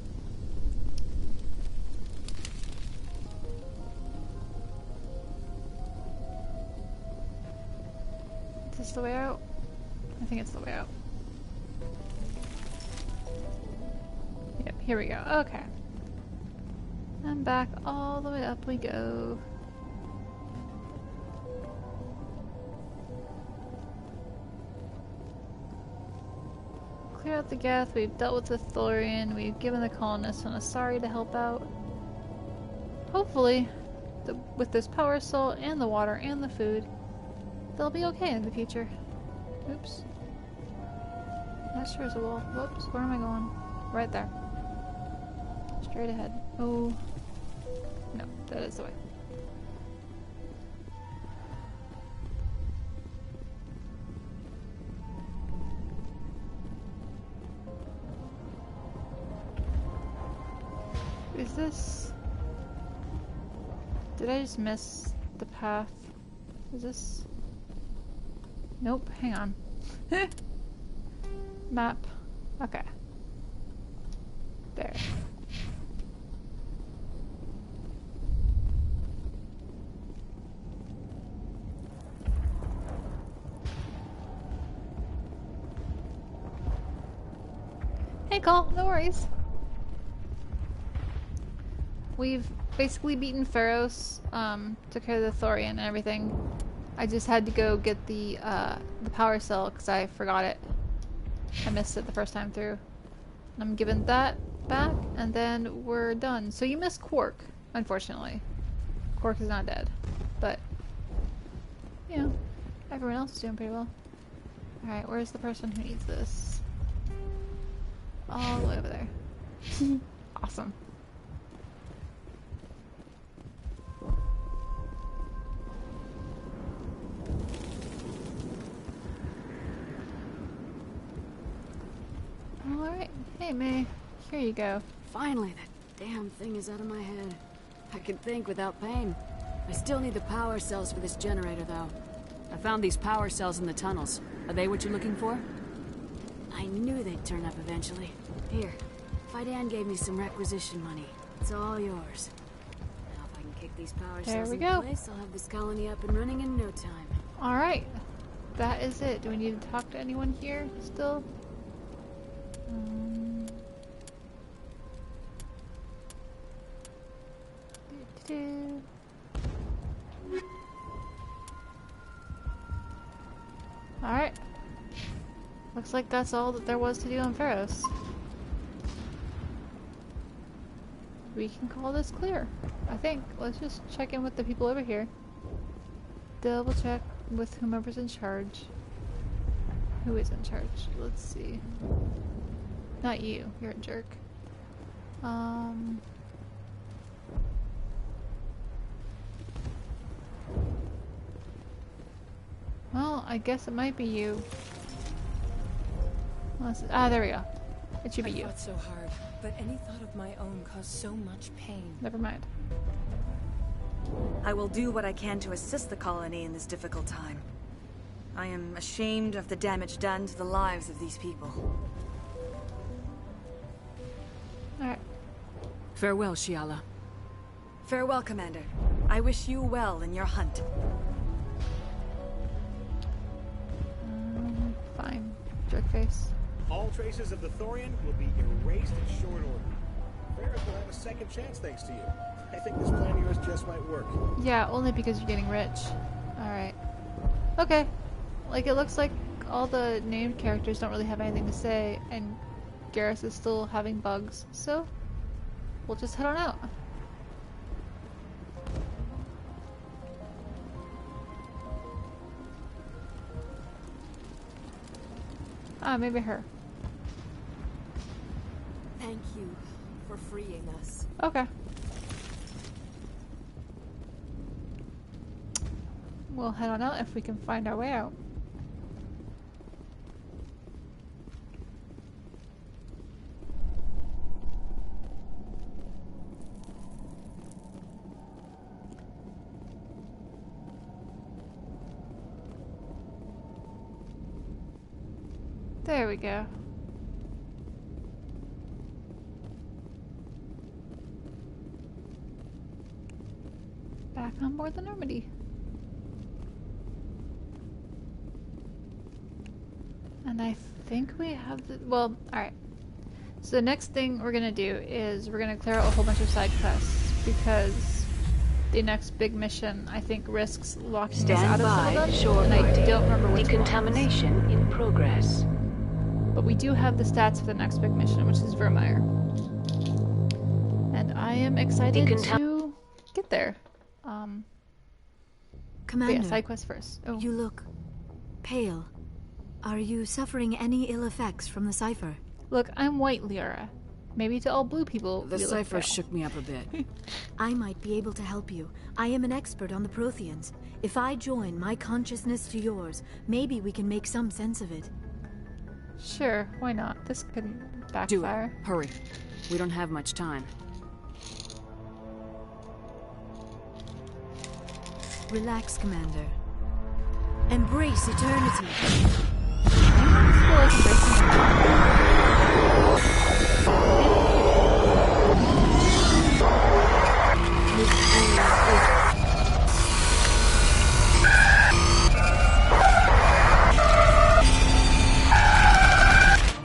[SPEAKER 1] Is this the way out? I think it's the way out. Yep, here we go. Okay. And back all the way up we go. Clear out the Geth, we've dealt with the Thorian, we've given the colonists an Asari to help out. Hopefully, with this power soul and the water and the food, they'll be okay in the future. Oops. That sure is a wall. Whoops, where am I going? Right there. Straight ahead. Oh. No, that is the way. Is this... Did I just miss the path? Is this... Nope, hang on. Map. Okay. There. Hey Cole, no worries. We've basically beaten Pharos, took care of the Thorian and everything. I just had to go get the power cell because I forgot it. I missed it the first time through. I'm giving that back and then we're done. So you missed Quark, unfortunately. Quark is not dead, but you know, everyone else is doing pretty well. Alright, where's the person who needs this? All the way over there. Awesome. Alright, hey May, here you go.
[SPEAKER 13] Finally, that damn thing is out of my head. I can think without pain. I still need the power cells for this generator, though.
[SPEAKER 11] I found these power cells in the tunnels. Are they what you're looking for?
[SPEAKER 13] I knew they'd turn up eventually. Here, Fidan gave me some requisition money. It's all yours. Now if I can kick these power cells into place, I'll have this colony up and running in no time.
[SPEAKER 1] Alright, that is it. Do we need to talk to anyone here still? Alright. Looks like that's all that there was to do on Pharos. We can call this clear, I think. Let's just check in with the people over here. Double check with whomever's in charge. Who is in charge? Let's see. Not you. You're a jerk. Well, I guess it might be you. There we go. It should be you.
[SPEAKER 12] I fought so hard, but any thought of my own caused so much pain.
[SPEAKER 1] Never mind.
[SPEAKER 4] I will do what I can to assist the colony in this difficult time. I am ashamed of the damage done to the lives of these people.
[SPEAKER 1] Alright.
[SPEAKER 11] Farewell, Shiala.
[SPEAKER 4] Farewell, Commander. I wish you well in your hunt.
[SPEAKER 1] Fine. Jerkface.
[SPEAKER 19] All traces of the Thorian will be erased in short order. Ferris will have a second chance thanks to you. I think this plan of yours just might work.
[SPEAKER 1] Yeah, only because you're getting rich. Alright. Okay. Like, it looks like all the named characters don't really have anything to say, and Garrus is still having bugs, so we'll just head on out. Ah, maybe her.
[SPEAKER 4] Thank you for freeing us.
[SPEAKER 1] Okay. We'll head on out if we can find our way out. There we go. Back on board the Normandy. And I think we have the... Well, alright. So the next thing we're gonna do is we're gonna clear out a whole bunch of side quests because the next big mission, I think, risks locking us out of some of them, and I don't remember which
[SPEAKER 14] Decontamination in progress.
[SPEAKER 1] But we do have the stats for the next big mission, which is Vermeer. And I am excited to get there.
[SPEAKER 6] Commander,
[SPEAKER 1] yeah, side quest first. Oh.
[SPEAKER 6] You look pale. Are you suffering any ill effects from the cipher?
[SPEAKER 1] Look, I'm white, Liara. Maybe to all blue people,
[SPEAKER 11] the cipher shook me up a bit.
[SPEAKER 6] I might be able to help you. I am an expert on the Protheans. If I join my consciousness to yours, maybe we can make some sense of it.
[SPEAKER 1] Sure, why not? This couldn't backfire.
[SPEAKER 11] Do it. Hurry. We don't have much time.
[SPEAKER 6] Relax, Commander. Embrace eternity.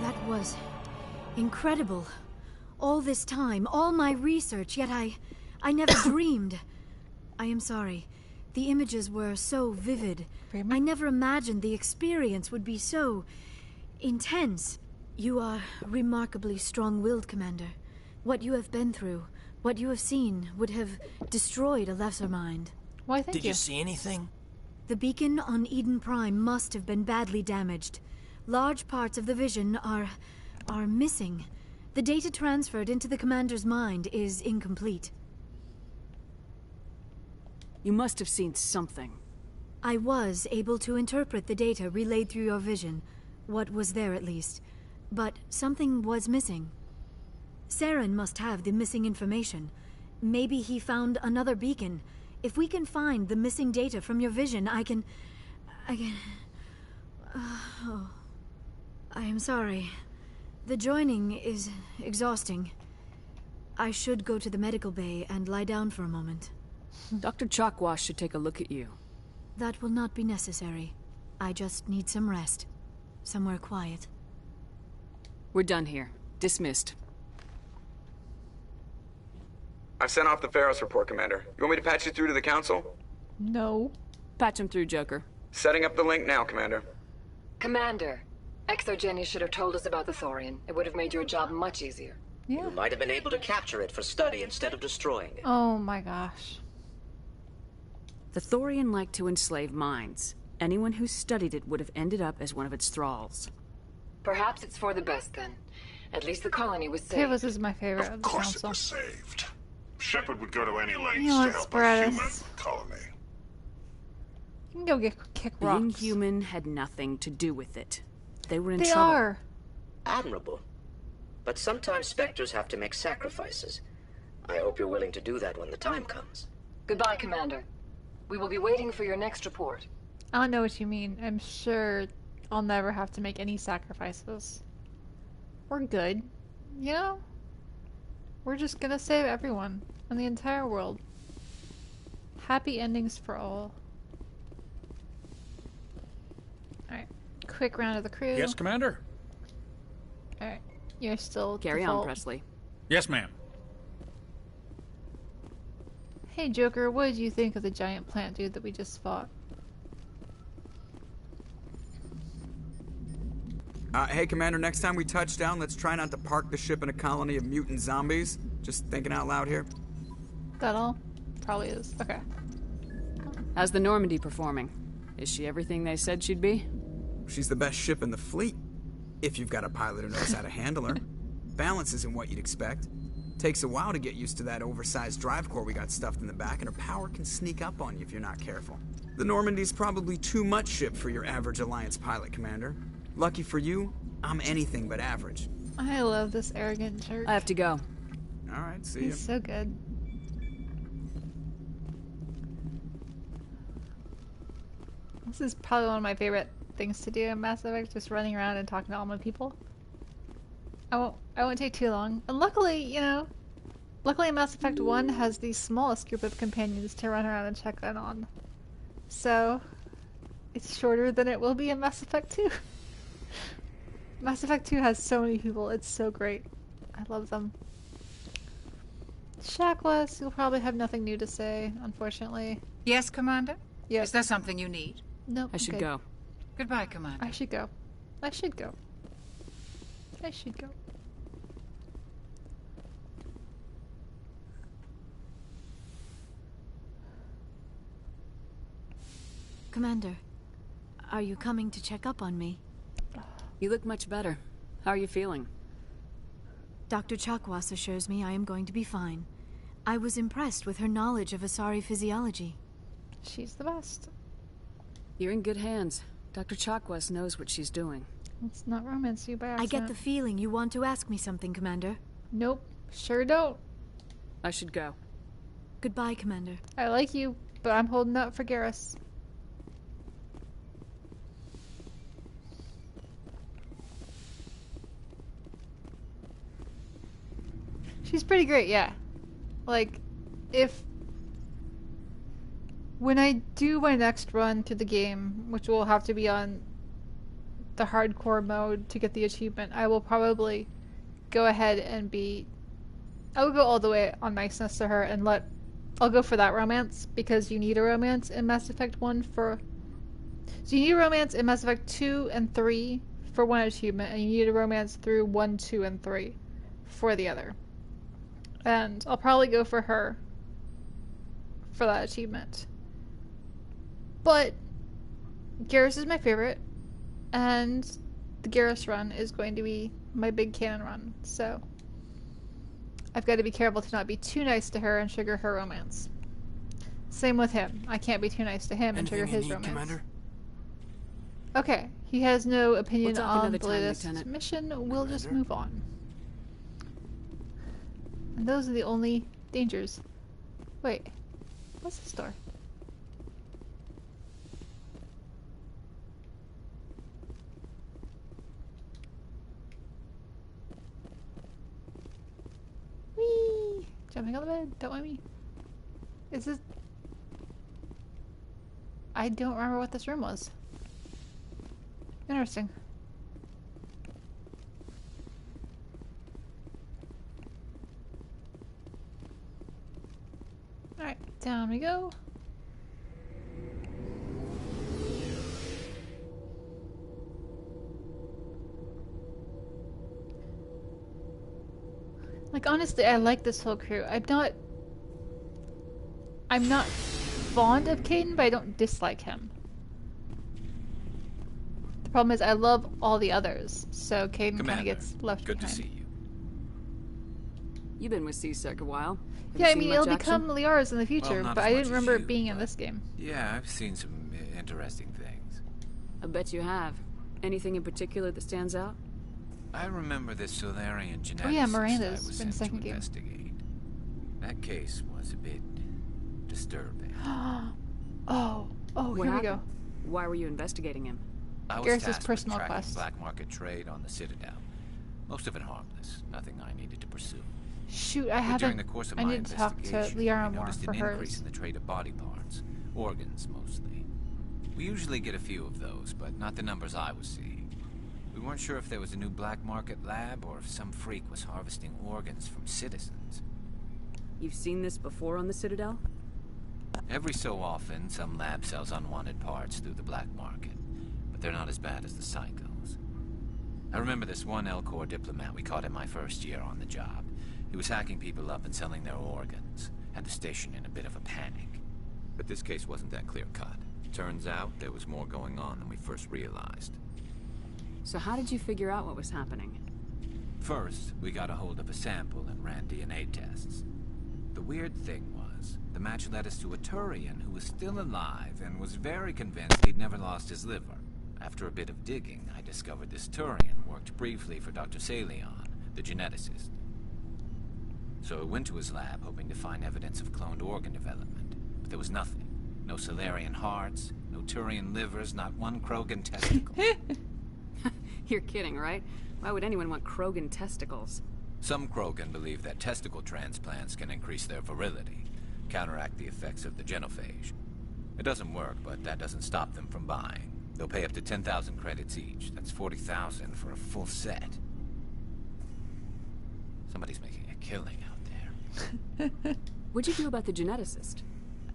[SPEAKER 6] That was incredible. All this time, all my research, yet I never dreamed. I am sorry. The images were so vivid. I never imagined the experience would be so intense. You are remarkably strong-willed, Commander. What you have been through, what you have seen, would have destroyed a lesser mind.
[SPEAKER 1] Why, thank you.
[SPEAKER 17] Did you see anything?
[SPEAKER 6] The beacon on Eden Prime must have been badly damaged. Large parts of the vision are missing. The data transferred into the Commander's mind is incomplete.
[SPEAKER 11] You must have seen something.
[SPEAKER 6] I was able to interpret the data relayed through your vision. What was there, at least. But something was missing. Saren must have the missing information. Maybe he found another beacon. If we can find the missing data from your vision, I can... Oh. I am sorry. The joining is exhausting. I should go to the medical bay and lie down for a moment.
[SPEAKER 11] Dr. Chakwas should take a look at you.
[SPEAKER 6] That will not be necessary. I just need some rest. Somewhere quiet.
[SPEAKER 11] We're done here. Dismissed.
[SPEAKER 2] I've sent off the Pharos report, Commander. You want me to patch you through to the Council?
[SPEAKER 1] No.
[SPEAKER 11] Patch him through, Joker.
[SPEAKER 2] Setting up the link now, Commander.
[SPEAKER 14] Commander, ExoGeni should have told us about the Thorian. It would have made your job much easier.
[SPEAKER 1] Yeah.
[SPEAKER 9] You might have been able to capture it for study instead of destroying it.
[SPEAKER 1] Oh my gosh.
[SPEAKER 11] The Thorian liked to enslave minds. Anyone who studied it would have ended up as one of its thralls.
[SPEAKER 14] Perhaps it's for the best, then. At least the colony was saved.
[SPEAKER 1] Tavis is my favorite of the
[SPEAKER 16] course
[SPEAKER 1] Council.
[SPEAKER 16] it was saved. Shepard would go to any lengths
[SPEAKER 1] You know
[SPEAKER 16] to
[SPEAKER 1] what,
[SPEAKER 16] help a
[SPEAKER 1] Spratus?
[SPEAKER 16] human colony.
[SPEAKER 1] You can go kick
[SPEAKER 11] The
[SPEAKER 1] rocks.
[SPEAKER 11] Inhuman had nothing to do with it. They were in
[SPEAKER 1] They
[SPEAKER 11] trouble.
[SPEAKER 1] are.
[SPEAKER 9] Admirable. But sometimes Spectres have to make sacrifices. I hope you're willing to do that when the time comes.
[SPEAKER 14] Goodbye, Commander. We will be waiting for your next report.
[SPEAKER 1] I don't know what you mean. I'm sure I'll never have to make any sacrifices. We're good. You know? We're just gonna save everyone and the entire world. Happy endings for all. Alright. Quick round of the crew.
[SPEAKER 8] Yes, Commander?
[SPEAKER 1] Alright. You're still
[SPEAKER 11] Carry
[SPEAKER 1] default.
[SPEAKER 11] on, Presley.
[SPEAKER 8] Yes, ma'am.
[SPEAKER 1] Hey Joker, what did you think of the giant plant dude that we just fought?
[SPEAKER 2] Hey Commander, next time we touch down, let's try not to park the ship in a colony of mutant zombies. Just thinking out loud here.
[SPEAKER 1] That all? Probably is. Okay.
[SPEAKER 11] How's the Normandy performing? Is she everything they said she'd be?
[SPEAKER 2] She's the best ship in the fleet. If you've got a pilot who knows how to handle her. Balance isn't what you'd expect. Takes a while to get used to that oversized drive core we got stuffed in the back, and her power can sneak up on you if you're not careful. The Normandy's probably too much ship for your average Alliance pilot, Commander. Lucky for you, I'm anything but average.
[SPEAKER 1] I love this arrogant jerk.
[SPEAKER 11] I have to go.
[SPEAKER 2] Alright, see ya.
[SPEAKER 1] He's so good. This is probably one of my favorite things to do in Mass Effect, just running around and talking to all my people. I won't take too long. And luckily, you know, luckily Mass Effect 1 has the smallest group of companions to run around and check in on. So, it's shorter than it will be in Mass Effect 2. Mass Effect 2 has so many people, it's so great. I love them. Shackless, you'll probably have nothing new to say, unfortunately.
[SPEAKER 5] Yes, Commander?
[SPEAKER 1] Yes.
[SPEAKER 5] Is there something you need?
[SPEAKER 1] Nope.
[SPEAKER 11] I should go.
[SPEAKER 5] Goodbye, Commander.
[SPEAKER 1] I should go. I should go. I should go.
[SPEAKER 13] Commander, are you coming to check up on me?
[SPEAKER 11] You look much better. How are you feeling?
[SPEAKER 13] Dr. Chakwas assures me I am going to be fine. I was impressed with her knowledge of Asari physiology.
[SPEAKER 1] She's the best.
[SPEAKER 11] You're in good hands. Dr. Chakwas knows what she's doing.
[SPEAKER 1] Let's not romance you by
[SPEAKER 13] I
[SPEAKER 1] accident.
[SPEAKER 13] get the feeling you want to ask me something, Commander.
[SPEAKER 1] Nope. Sure don't.
[SPEAKER 11] I should go.
[SPEAKER 13] Goodbye, Commander.
[SPEAKER 1] I like you, but I'm holding out for Garrus. She's pretty great, yeah. Like, when I do my next run through the game, which will have to be on the hardcore mode to get the achievement, I will probably go ahead and I will go all the way on niceness to her and I'll go for that romance, because you need a romance in Mass Effect 1 so you need a romance in Mass Effect 2 and 3 for one achievement, and you need a romance through 1, 2, and 3 for the other. And I'll probably go for her for that achievement. But Garrus is my favorite, and the Garrus run is going to be my big canon run, so I've got to be careful to not be too nice to her and trigger her romance. Same with him. I can't be too nice to him and trigger his romance. Commander? Okay, he has no opinion on the latest mission. We'll just move on. And those are the only dangers. Wait, what's this door? Whee! Jumping on the bed, don't mind me. Is this... I don't remember what this room was. Interesting. Alright, down we go. Like, honestly, I like this whole crew. I'm not fond of Kaidan, but I don't dislike him. The problem is I love all the others, so Kaidan kind of gets left behind.
[SPEAKER 22] Good to see you.
[SPEAKER 11] You've been with C-Sec a while.
[SPEAKER 1] Yeah, I mean, it'll become Liara's in the future, but I didn't remember it being in this game.
[SPEAKER 22] Yeah, I've seen some interesting things.
[SPEAKER 11] I bet you have. Anything in particular that stands out?
[SPEAKER 22] I remember the Solarian geneticist
[SPEAKER 1] Oh yeah, Miranda's
[SPEAKER 22] I was
[SPEAKER 1] in the
[SPEAKER 22] sent
[SPEAKER 1] second
[SPEAKER 22] to
[SPEAKER 1] game.
[SPEAKER 22] investigate. That case was a bit disturbing.
[SPEAKER 1] Oh,
[SPEAKER 11] What
[SPEAKER 1] here we go.
[SPEAKER 11] happened? Why were you investigating him?
[SPEAKER 22] I was
[SPEAKER 1] Garrus's
[SPEAKER 22] tasked
[SPEAKER 1] personal
[SPEAKER 22] with tracking
[SPEAKER 1] quest.
[SPEAKER 22] black market trade on the Citadel. Most of it harmless, nothing I needed to pursue.
[SPEAKER 1] Shoot,
[SPEAKER 22] But during the course of
[SPEAKER 1] I
[SPEAKER 22] my
[SPEAKER 1] need to talk to
[SPEAKER 22] investigation,
[SPEAKER 1] Liara
[SPEAKER 22] I
[SPEAKER 1] more
[SPEAKER 22] noticed
[SPEAKER 1] for
[SPEAKER 22] an increase
[SPEAKER 1] hers.
[SPEAKER 22] in the trade of body parts, organs mostly. We usually get a few of those, but not the numbers I was seeing. We weren't sure if there was a new black market lab or if some freak was harvesting organs from citizens.
[SPEAKER 11] You've seen this before on the Citadel?
[SPEAKER 22] Every so often, some lab sells unwanted parts through the black market, but they're not as bad as the psychos. I remember this one Elcor diplomat we caught in my first year on the job. He was hacking people up and selling their organs. Had the station in a bit of a panic. But this case wasn't that clear-cut. Turns out there was more going on than we first realized.
[SPEAKER 11] So how did you figure out what was happening?
[SPEAKER 22] First, we got a hold of a sample and ran DNA tests. The weird thing was, the match led us to a Turian who was still alive and was very convinced he'd never lost his liver. After a bit of digging, I discovered this Turian worked briefly for Dr. Salion, the geneticist. So I went to his lab hoping to find evidence of cloned organ development, but there was nothing. No Salarian hearts, no Turian livers, not one Krogan testicle.
[SPEAKER 11] You're kidding, right? Why would anyone want Krogan testicles?
[SPEAKER 22] Some Krogan believe that testicle transplants can increase their virility, counteract the effects of the genophage. It doesn't work, but that doesn't stop them from buying. They'll pay up to 10,000 credits each. That's 40,000 for a full set. Somebody's making a killing out there.
[SPEAKER 11] What'd you do about the geneticist?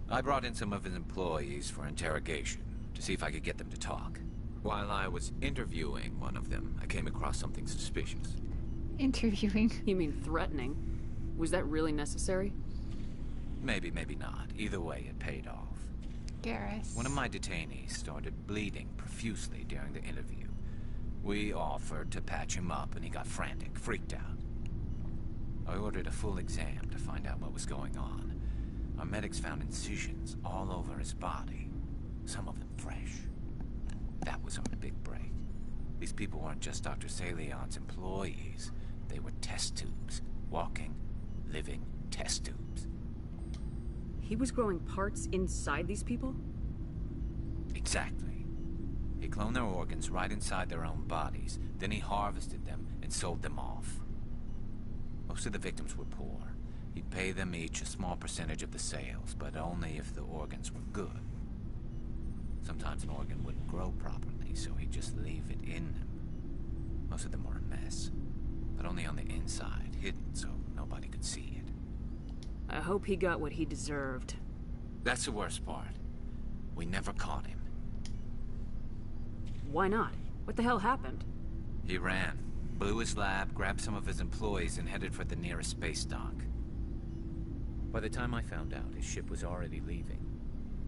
[SPEAKER 22] I brought in some of his employees for interrogation, to see if I could get them to talk. While I was interviewing one of them, I came across something suspicious.
[SPEAKER 1] Interviewing?
[SPEAKER 11] You mean threatening? Was that really necessary?
[SPEAKER 22] Maybe, maybe not. Either way, it paid off.
[SPEAKER 1] Garrus.
[SPEAKER 22] One of my detainees started bleeding profusely during the interview. We offered to patch him up, and he got frantic, freaked out. I ordered a full exam to find out what was going on. Our medics found incisions all over his body, some of them fresh. That was our big break. These people weren't just Dr. Salion's employees. They were test tubes. Walking, living test tubes.
[SPEAKER 11] He was growing parts inside these people?
[SPEAKER 22] Exactly. He cloned their organs right inside their own bodies. Then he harvested them and sold them off. Most of the victims were poor. He'd pay them each a small percentage of the sales, but only if the organs were good. Sometimes an organ wouldn't grow properly, so he'd just leave it in them. Most of them were a mess, but only on the inside, hidden so nobody could see it.
[SPEAKER 11] I hope he got what he deserved.
[SPEAKER 22] That's the worst part. We never caught him.
[SPEAKER 11] Why not? What the hell happened?
[SPEAKER 22] He ran, blew his lab, grabbed some of his employees, and headed for the nearest space dock. By the time I found out, his ship was already leaving.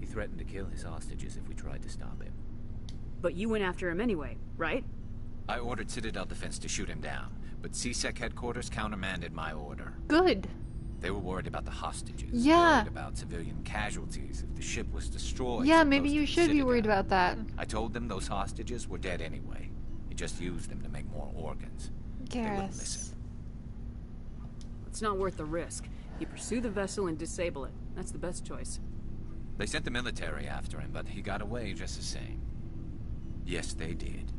[SPEAKER 22] He threatened to kill his hostages if we tried to stop him.
[SPEAKER 11] But you went after him anyway, right?
[SPEAKER 22] I ordered Citadel Defense to shoot him down, but CSEC headquarters countermanded my order.
[SPEAKER 1] Good.
[SPEAKER 22] They were worried about the hostages.
[SPEAKER 1] Yeah.
[SPEAKER 22] Worried about civilian casualties if the ship was destroyed.
[SPEAKER 1] Yeah, maybe you should be worried about that.
[SPEAKER 22] I told them those hostages were dead anyway. He just used them to make more organs. They wouldn't listen.
[SPEAKER 11] It's not worth the risk. You pursue the vessel and disable it. That's the best choice.
[SPEAKER 22] They sent the military after him, but he got away just the same. Yes, they did.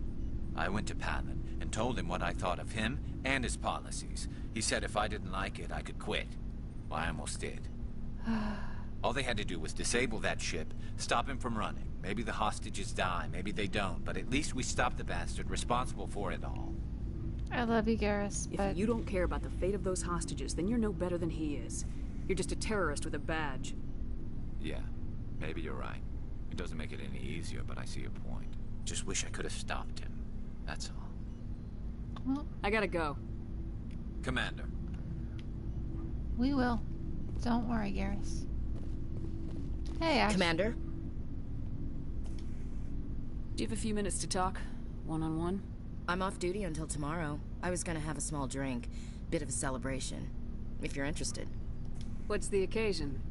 [SPEAKER 22] I went to Palin and told him what I thought of him and his policies. He said if I didn't like it, I could quit. Well, I almost did. All they had to do was disable that ship, stop him from running. Maybe the hostages die, maybe they don't, but at least we stopped the bastard responsible for it all.
[SPEAKER 1] I love you, Garrus, but...
[SPEAKER 11] If you don't care about the fate of those hostages, then you're no better than he is. You're just a terrorist with a badge.
[SPEAKER 22] Yeah, maybe you're right. It doesn't make it any easier, but I see your point. Just wish I could have stopped him. That's all.
[SPEAKER 1] Well,
[SPEAKER 11] I gotta go.
[SPEAKER 22] Commander.
[SPEAKER 1] We will. Don't worry, Garrus. Hey, Ash.
[SPEAKER 3] Commander?
[SPEAKER 11] Do you have a few minutes to talk? One-on-one?
[SPEAKER 3] I'm off duty until tomorrow. I was gonna have a small drink. Bit of a celebration. If you're interested.
[SPEAKER 11] What's the occasion?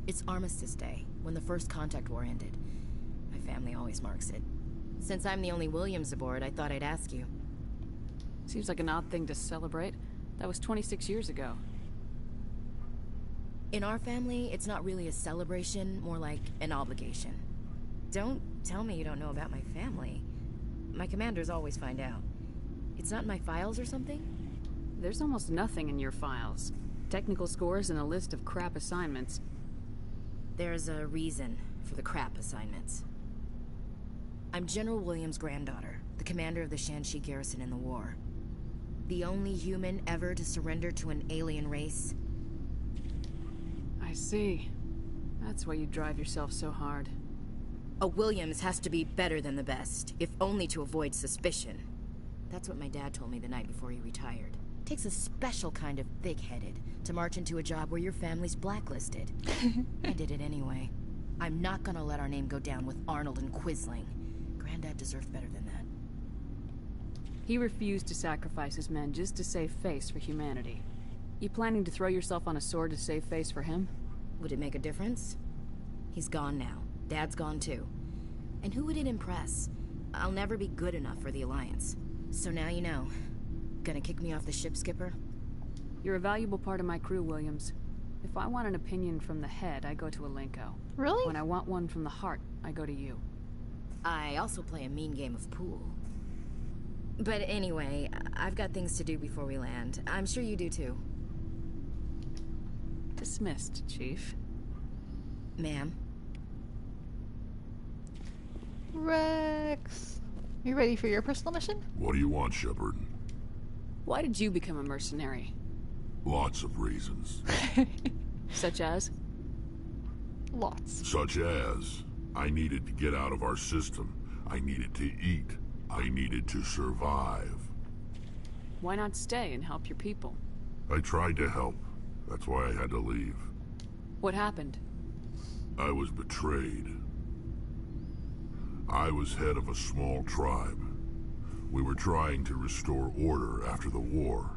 [SPEAKER 3] It's Armistice Day, when the First Contact War ended. My family always marks it. Since I'm the only Williams aboard, I thought I'd ask you.
[SPEAKER 11] Seems like an odd thing to celebrate. That was 26 years ago.
[SPEAKER 3] In our family, it's not really a celebration, more like an obligation. Don't tell me you don't know about my family. My commanders always find out. It's not in my files or something?
[SPEAKER 11] There's almost nothing in your files. Technical scores and a list of crap assignments.
[SPEAKER 3] There's a reason for the crap assignments. I'm General Williams' granddaughter, the commander of the Shanxi garrison in the war. The only human ever to surrender to an alien race.
[SPEAKER 11] I see.
[SPEAKER 13] That's why you drive yourself so hard.
[SPEAKER 3] A Williams has to be better than the best, if only to avoid suspicion. That's what my dad told me the night before he retired. Takes a special kind of thick-headed to march into a job where your family's blacklisted. I did it anyway. I'm not gonna let our name go down with Arnold and Quisling. Granddad deserved better than that.
[SPEAKER 13] He refused to sacrifice his men just to save face for humanity. You planning to throw yourself on a sword to save face for him?
[SPEAKER 3] Would it make a difference? He's gone now. Dad's gone too. And who would it impress? I'll never be good enough for the Alliance. So now you know. Gonna kick me off the ship, Skipper?
[SPEAKER 13] You're a valuable part of my crew, Williams. If I want an opinion from the head, I go to Alenko.
[SPEAKER 1] Really?
[SPEAKER 13] When I want one from the heart, I go to you.
[SPEAKER 3] I also play a mean game of pool. But anyway, I've got things to do before we land. I'm sure you do too.
[SPEAKER 13] Dismissed, Chief.
[SPEAKER 3] Ma'am?
[SPEAKER 1] Rex, you ready for your personal mission?
[SPEAKER 16] What do you want, Shepard?
[SPEAKER 13] Why did you become a mercenary?
[SPEAKER 16] Lots of reasons.
[SPEAKER 13] Such as?
[SPEAKER 1] Lots.
[SPEAKER 16] Such as, I needed to get out of our system. I needed to eat. I needed to survive.
[SPEAKER 13] Why not stay and help your people?
[SPEAKER 16] I tried to help. That's why I had to leave.
[SPEAKER 13] What happened?
[SPEAKER 16] I was betrayed. I was head of a small tribe. We were trying to restore order after the war,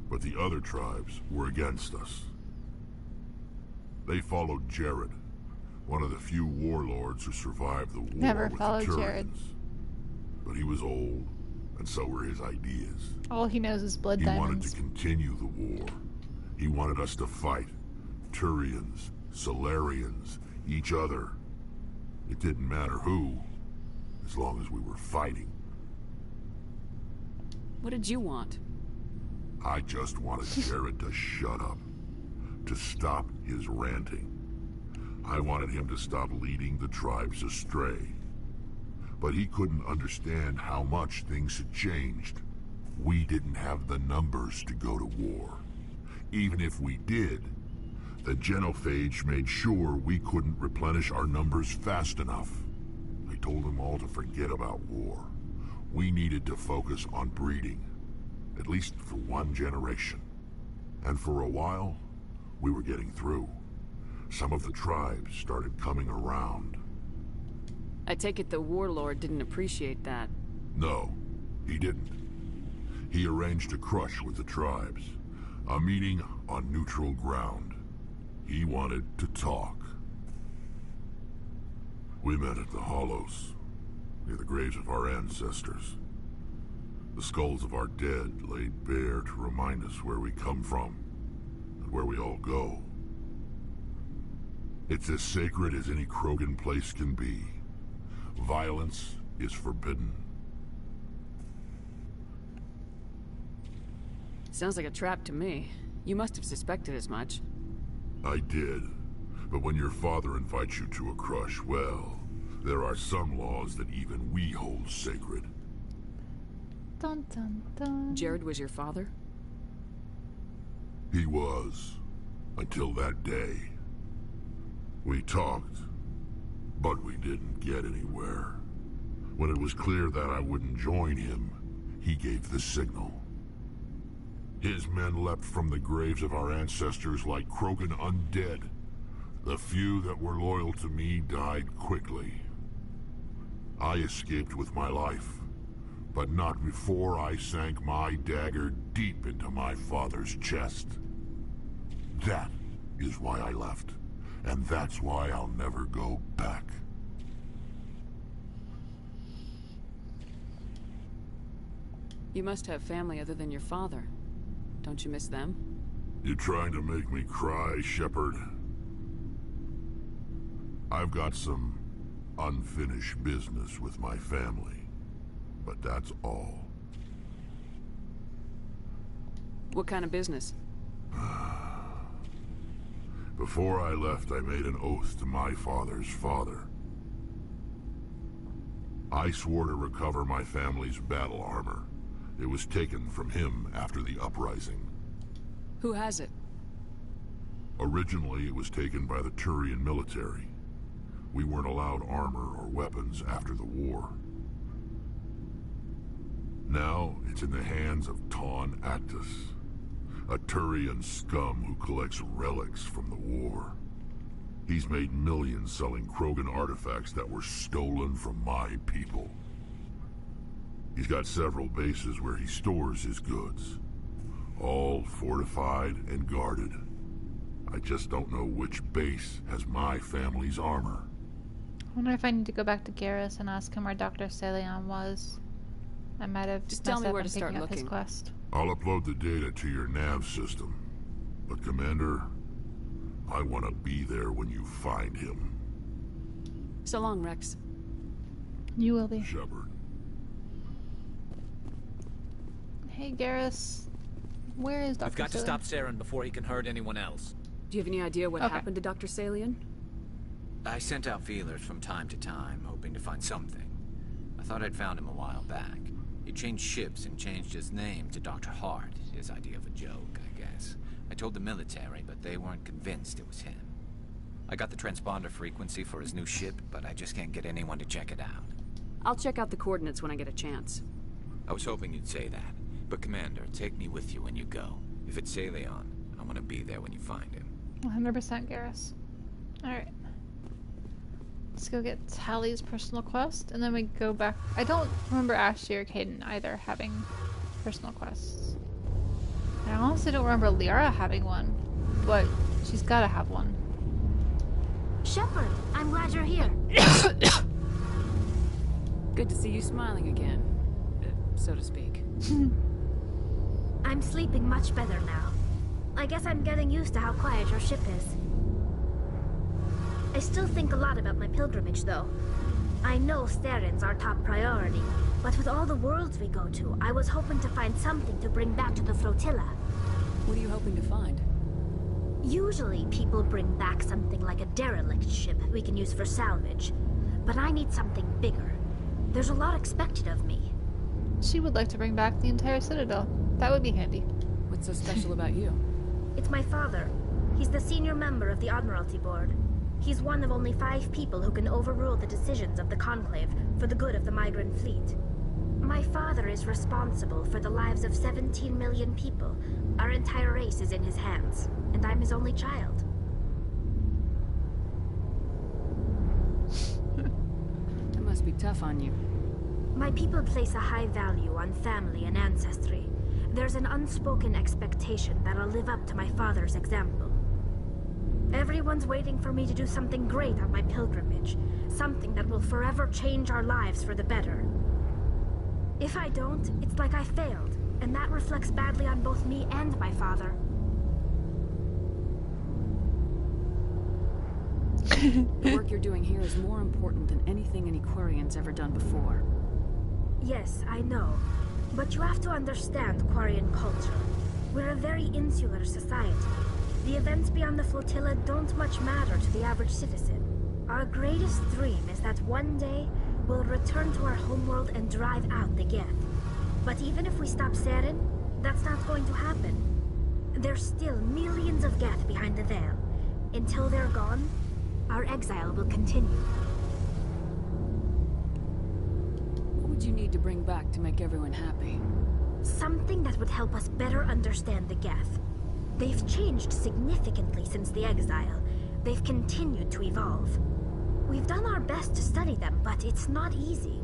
[SPEAKER 16] but the other tribes were against us. They followed Jared, one of the few warlords who survived the war
[SPEAKER 1] Never
[SPEAKER 16] with
[SPEAKER 1] followed
[SPEAKER 16] the Turians.
[SPEAKER 1] Jared.
[SPEAKER 16] But he was old, and so were his ideas.
[SPEAKER 1] All he knows is blood
[SPEAKER 16] He wanted
[SPEAKER 1] diamonds.
[SPEAKER 16] to continue the war. He wanted us to fight. Turians, Solarians, each other. It didn't matter who, as long as we were fighting.
[SPEAKER 13] What did you want?
[SPEAKER 16] I just wanted Jared to shut up. To stop his ranting. I wanted him to stop leading the tribes astray. But he couldn't understand how much things had changed. We didn't have the numbers to go to war. Even if we did, the genophage made sure we couldn't replenish our numbers fast enough. I told them all to forget about war. We needed to focus on breeding, at least for one generation. And for a while, we were getting through. Some of the tribes started coming around.
[SPEAKER 13] I take it the warlord didn't appreciate that.
[SPEAKER 16] No, he didn't. He arranged a crush with the tribes. A meeting on neutral ground. He wanted to talk. We met at the Hollows, near the graves of our ancestors. The skulls of our dead laid bare to remind us where we come from, and where we all go. It's as sacred as any Krogan place can be. Violence is forbidden.
[SPEAKER 13] Sounds like a trap to me. You must have suspected as much.
[SPEAKER 16] I did. But when your father invites you to a crush, well, there are some laws that even we hold sacred.
[SPEAKER 1] Dun dun dun.
[SPEAKER 13] Jared was your father?
[SPEAKER 16] He was. Until that day. We talked, but we didn't get anywhere. When it was clear that I wouldn't join him, he gave the signal. His men leapt from the graves of our ancestors like Krogan undead. The few that were loyal to me died quickly. I escaped with my life, but not before I sank my dagger deep into my father's chest. That is why I left, and that's why I'll never go back.
[SPEAKER 13] You must have family other than your father. Don't you miss them?
[SPEAKER 16] You trying to make me cry, Shepard? I've got some unfinished business with my family, but that's all.
[SPEAKER 13] What kind of business?
[SPEAKER 16] Before I left, I made an oath to my father's father. I swore to recover my family's battle armor. It was taken from him after the uprising.
[SPEAKER 13] Who has it?
[SPEAKER 16] Originally, it was taken by the Turian military. We weren't allowed armor or weapons after the war. Now, it's in the hands of Ton Actus, a Turian scum who collects relics from the war. He's made millions selling Krogan artifacts that were stolen from my people. He's got several bases where he stores his goods, all fortified and guarded. I just don't know which base has my family's armor.
[SPEAKER 1] I wonder if I need to go back to Garrus and ask him where Dr. Saleon was. I might have
[SPEAKER 11] just tell me where to start
[SPEAKER 1] looking.
[SPEAKER 11] looking.
[SPEAKER 1] His quest.
[SPEAKER 16] I'll upload the data to your nav system. But Commander, I want to be there when you find him.
[SPEAKER 11] So long, Rex.
[SPEAKER 1] You will be.
[SPEAKER 16] Shepard.
[SPEAKER 1] Hey, Garrus. Where is Dr.
[SPEAKER 10] We've got to stop Saren before he can hurt anyone else.
[SPEAKER 11] Do you have any idea what happened to Dr. Saleon?
[SPEAKER 10] I sent out feelers from time to time, hoping to find something. I thought I'd found him a while back. He changed ships and changed his name to Dr. Hart, his idea of a joke, I guess. I told the military, but they weren't convinced it was him. I got the transponder frequency for his new ship, but I just can't get anyone to check it out.
[SPEAKER 11] I'll check out the coordinates when I get a chance.
[SPEAKER 10] I was hoping you'd say that. But Commander, take me with you when you go. If it's Saleon, I want to be there when you find him.
[SPEAKER 1] 100% Garrus. Alright. Let's go get Tally's personal quest, and then we go back. I don't remember Ashley or Caden either having personal quests. I honestly don't remember Liara having one, but she's gotta have one.
[SPEAKER 13] Shepard, I'm glad you're here.
[SPEAKER 11] Good to see you smiling again, so to speak.
[SPEAKER 13] I'm sleeping much better now. I guess I'm getting used to how quiet your ship is. I still think a lot about my pilgrimage, though. I know Saren's our top priority, but with all the worlds we go to, I was hoping to find something to bring back to the flotilla.
[SPEAKER 11] What are you hoping to find?
[SPEAKER 13] Usually, people bring back something like a derelict ship we can use for salvage. But I need something bigger. There's a lot expected of me.
[SPEAKER 1] She would like to bring back the entire Citadel. That would be handy.
[SPEAKER 11] What's so special about you?
[SPEAKER 13] It's my father. He's the senior member of the Admiralty Board. He's one of only 5 people who can overrule the decisions of the Conclave for the good of the migrant fleet. My father is responsible for the lives of 17 million people. Our entire race is in his hands, and I'm his only child.
[SPEAKER 11] That must be tough on you.
[SPEAKER 13] My people place a high value on family and ancestry. There's an unspoken expectation that I'll live up to my father's example. Everyone's waiting for me to do something great on my pilgrimage. Something that will forever change our lives for the better. If I don't, it's like I failed, and that reflects badly on both me and my father.
[SPEAKER 11] The work you're doing here is more important than anything any Quarian's ever done before.
[SPEAKER 13] Yes, I know. But you have to understand Quarian culture. We're a very insular society. The events beyond the flotilla don't much matter to the average citizen. Our greatest dream is that one day we'll return to our homeworld and drive out the Geth. But even if we stop Saren, that's not going to happen. There's still millions of Geth behind the veil. Until they're gone, our exile will continue.
[SPEAKER 11] What would you need to bring back to make everyone happy?
[SPEAKER 13] Something that would help us better understand the Geth. They've changed significantly since the exile. They've continued to evolve. We've done our best to study them, but it's not easy.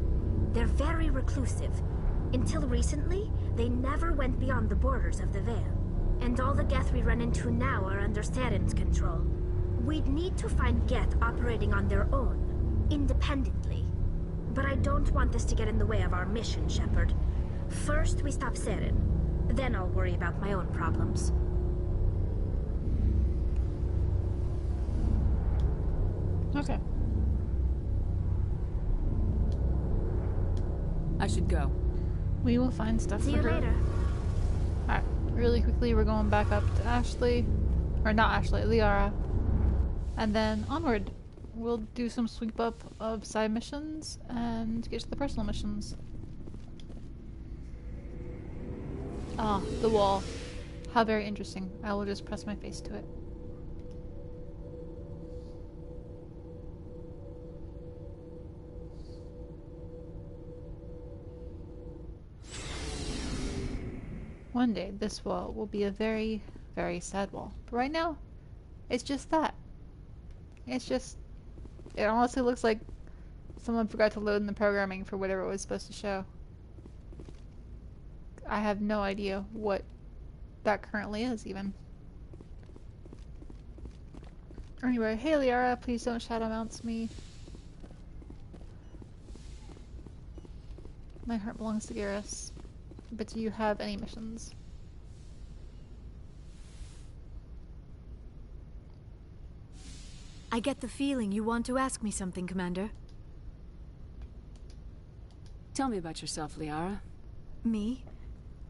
[SPEAKER 13] They're very reclusive. Until recently, they never went beyond the borders of the Veil. And all the Geth we run into now are under Saren's control. We'd need to find Geth operating on their own, independently. But I don't want this to get in the way of our mission, Shepard. First, we stop Saren. Then I'll worry about my own problems.
[SPEAKER 1] Okay.
[SPEAKER 11] I should go.
[SPEAKER 1] We will find stuff
[SPEAKER 13] See
[SPEAKER 1] for
[SPEAKER 13] you
[SPEAKER 1] her.
[SPEAKER 13] later.
[SPEAKER 1] Alright, really quickly we're going back up to Ashley. Or not Ashley, Liara. And then onward. We'll do some sweep up of side missions and get to the personal missions. Ah, the wall. How very interesting. I will just press my face to it. One day, this wall will be a very, very sad wall. But right now, it's just that. It's just... It honestly looks like someone forgot to load in the programming for whatever it was supposed to show. I have no idea what that currently is, even. Anyway, hey Liara, please don't shadow mounts me. My heart belongs to Garrus. But do you have any missions?
[SPEAKER 6] I get the feeling you want to ask me something, Commander.
[SPEAKER 13] Tell me about yourself, Liara.
[SPEAKER 6] Me?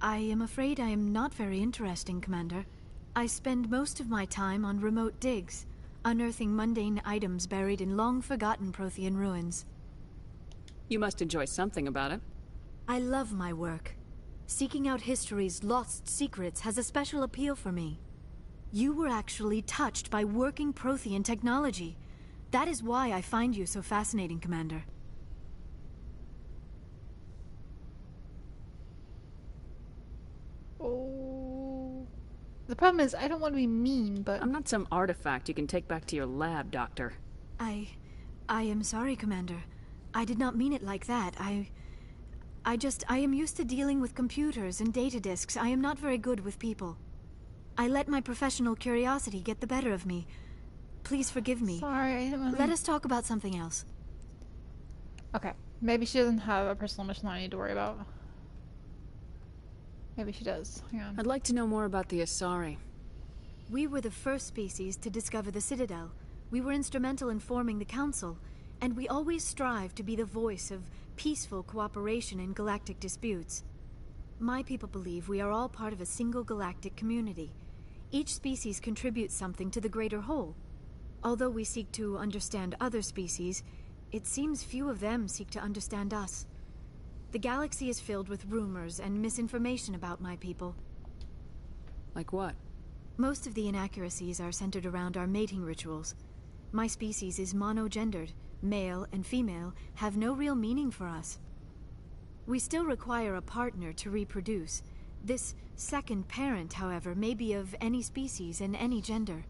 [SPEAKER 6] I am afraid I am not very interesting, Commander. I spend most of my time on remote digs, unearthing mundane items buried in long-forgotten Prothean ruins.
[SPEAKER 13] You must enjoy something about it.
[SPEAKER 6] I love my work. Seeking out history's lost secrets has a special appeal for me. You were actually touched by working Prothean technology. That is why I find you so fascinating, Commander.
[SPEAKER 1] Oh... The problem is, I don't want to be mean, but...
[SPEAKER 13] I'm not some artifact you can take back to your lab, Doctor.
[SPEAKER 6] I am sorry, Commander. I did not mean it like that. I am used to dealing with computers and data disks. I am not very good with people. I let my professional curiosity get the better of me. Please forgive me.
[SPEAKER 1] Sorry, I didn't really...
[SPEAKER 6] Let us talk about something else.
[SPEAKER 1] Okay, maybe she doesn't have a personal mission I need to worry about. Maybe she does. Hang on.
[SPEAKER 13] I'd like to know more about the Asari.
[SPEAKER 6] We were the first species to discover the Citadel. We were instrumental in forming the Council, and we always strive to be the voice of peaceful cooperation in galactic disputes. My people believe we are all part of a single galactic community. Each species contributes something to the greater whole. Although we seek to understand other species, it seems few of them seek to understand us. The galaxy is filled with rumors and misinformation about my people.
[SPEAKER 13] Like what?
[SPEAKER 6] Most of the inaccuracies are centered around our mating rituals. My species is monogendered. Male and female have no real meaning for us. We still require a partner to reproduce. This second parent, however, may be of any species and any gender.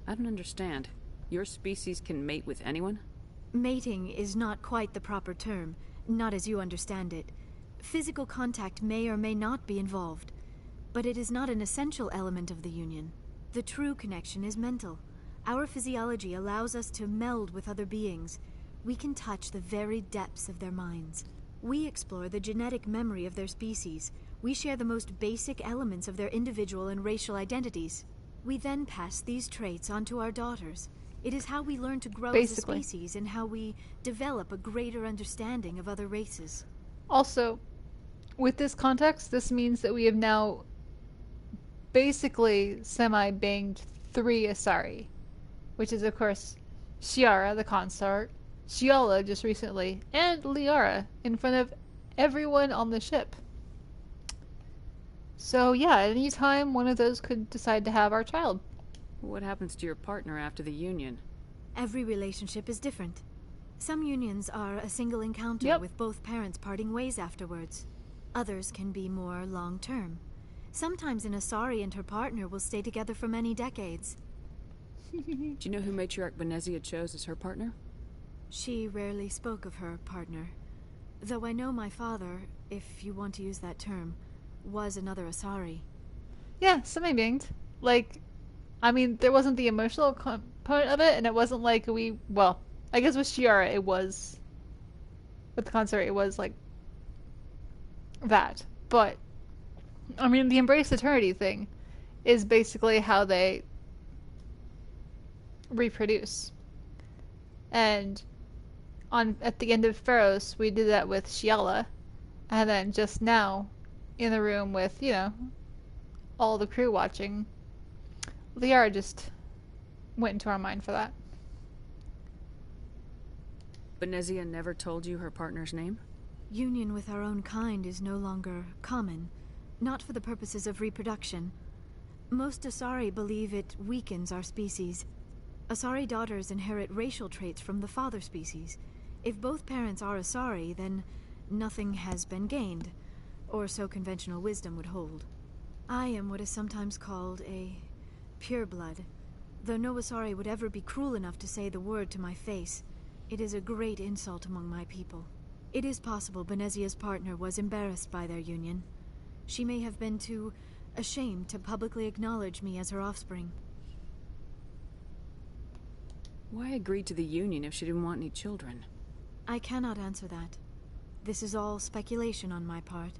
[SPEAKER 13] I don't understand. Your species can mate with anyone?
[SPEAKER 6] Mating is not quite the proper term, not as you understand it. Physical contact may or may not be involved, but it is not an essential element of the union. The true connection is mental. Our physiology allows us to meld with other beings. We can touch the very depths of their minds. We explore the genetic memory of their species. We share the most basic elements of their individual and racial identities. We then pass these traits onto our daughters. It is how we learn to grow as a species and how we develop a greater understanding of other races.
[SPEAKER 1] Also, with this context, this means that we have now basically semi-banged 3 Asari. Which is, of course, Shiara, the consort, Shiala just recently, and Liara in front of everyone on the ship. So yeah, at any time, one of those could decide to have our child.
[SPEAKER 13] What happens to your partner after the union?
[SPEAKER 6] Every relationship is different. Some unions are a single encounter with both parents parting ways afterwards. Others can be more long-term. Sometimes an Asari and her partner will stay together for many decades.
[SPEAKER 13] Do you know who Matriarch Benezia chose as her partner?
[SPEAKER 6] She rarely spoke of her partner. Though I know my father, if you want to use that term, was another Asari.
[SPEAKER 1] Yeah, semi-banged. Like, I mean, there wasn't the emotional component of it, and it wasn't like well, I guess with Shiara it was, with the consort it was like that. But, I mean, the Embrace Eternity thing is basically how they reproduce. And at the end of Pharos, we did that with Shiala, and then just now, in the room with, you know, all the crew watching, Liara just went into our mind for that.
[SPEAKER 13] Benezia never told you her partner's name?
[SPEAKER 6] Union with our own kind is no longer common, not for the purposes of reproduction. Most Asari believe it weakens our species. Asari daughters inherit racial traits from the father species. If both parents are Asari, then nothing has been gained.
[SPEAKER 7] or so conventional wisdom would hold. I am what is sometimes called a pureblood. Though no Asari would ever be cruel enough to say the word to my face, it is a great insult among my people. It is possible Benezia's partner was embarrassed by their union. She may have been too ashamed to publicly acknowledge me as her offspring.
[SPEAKER 11] Why agree to the union if she didn't want any children?
[SPEAKER 7] I cannot answer that. This is all speculation on my part.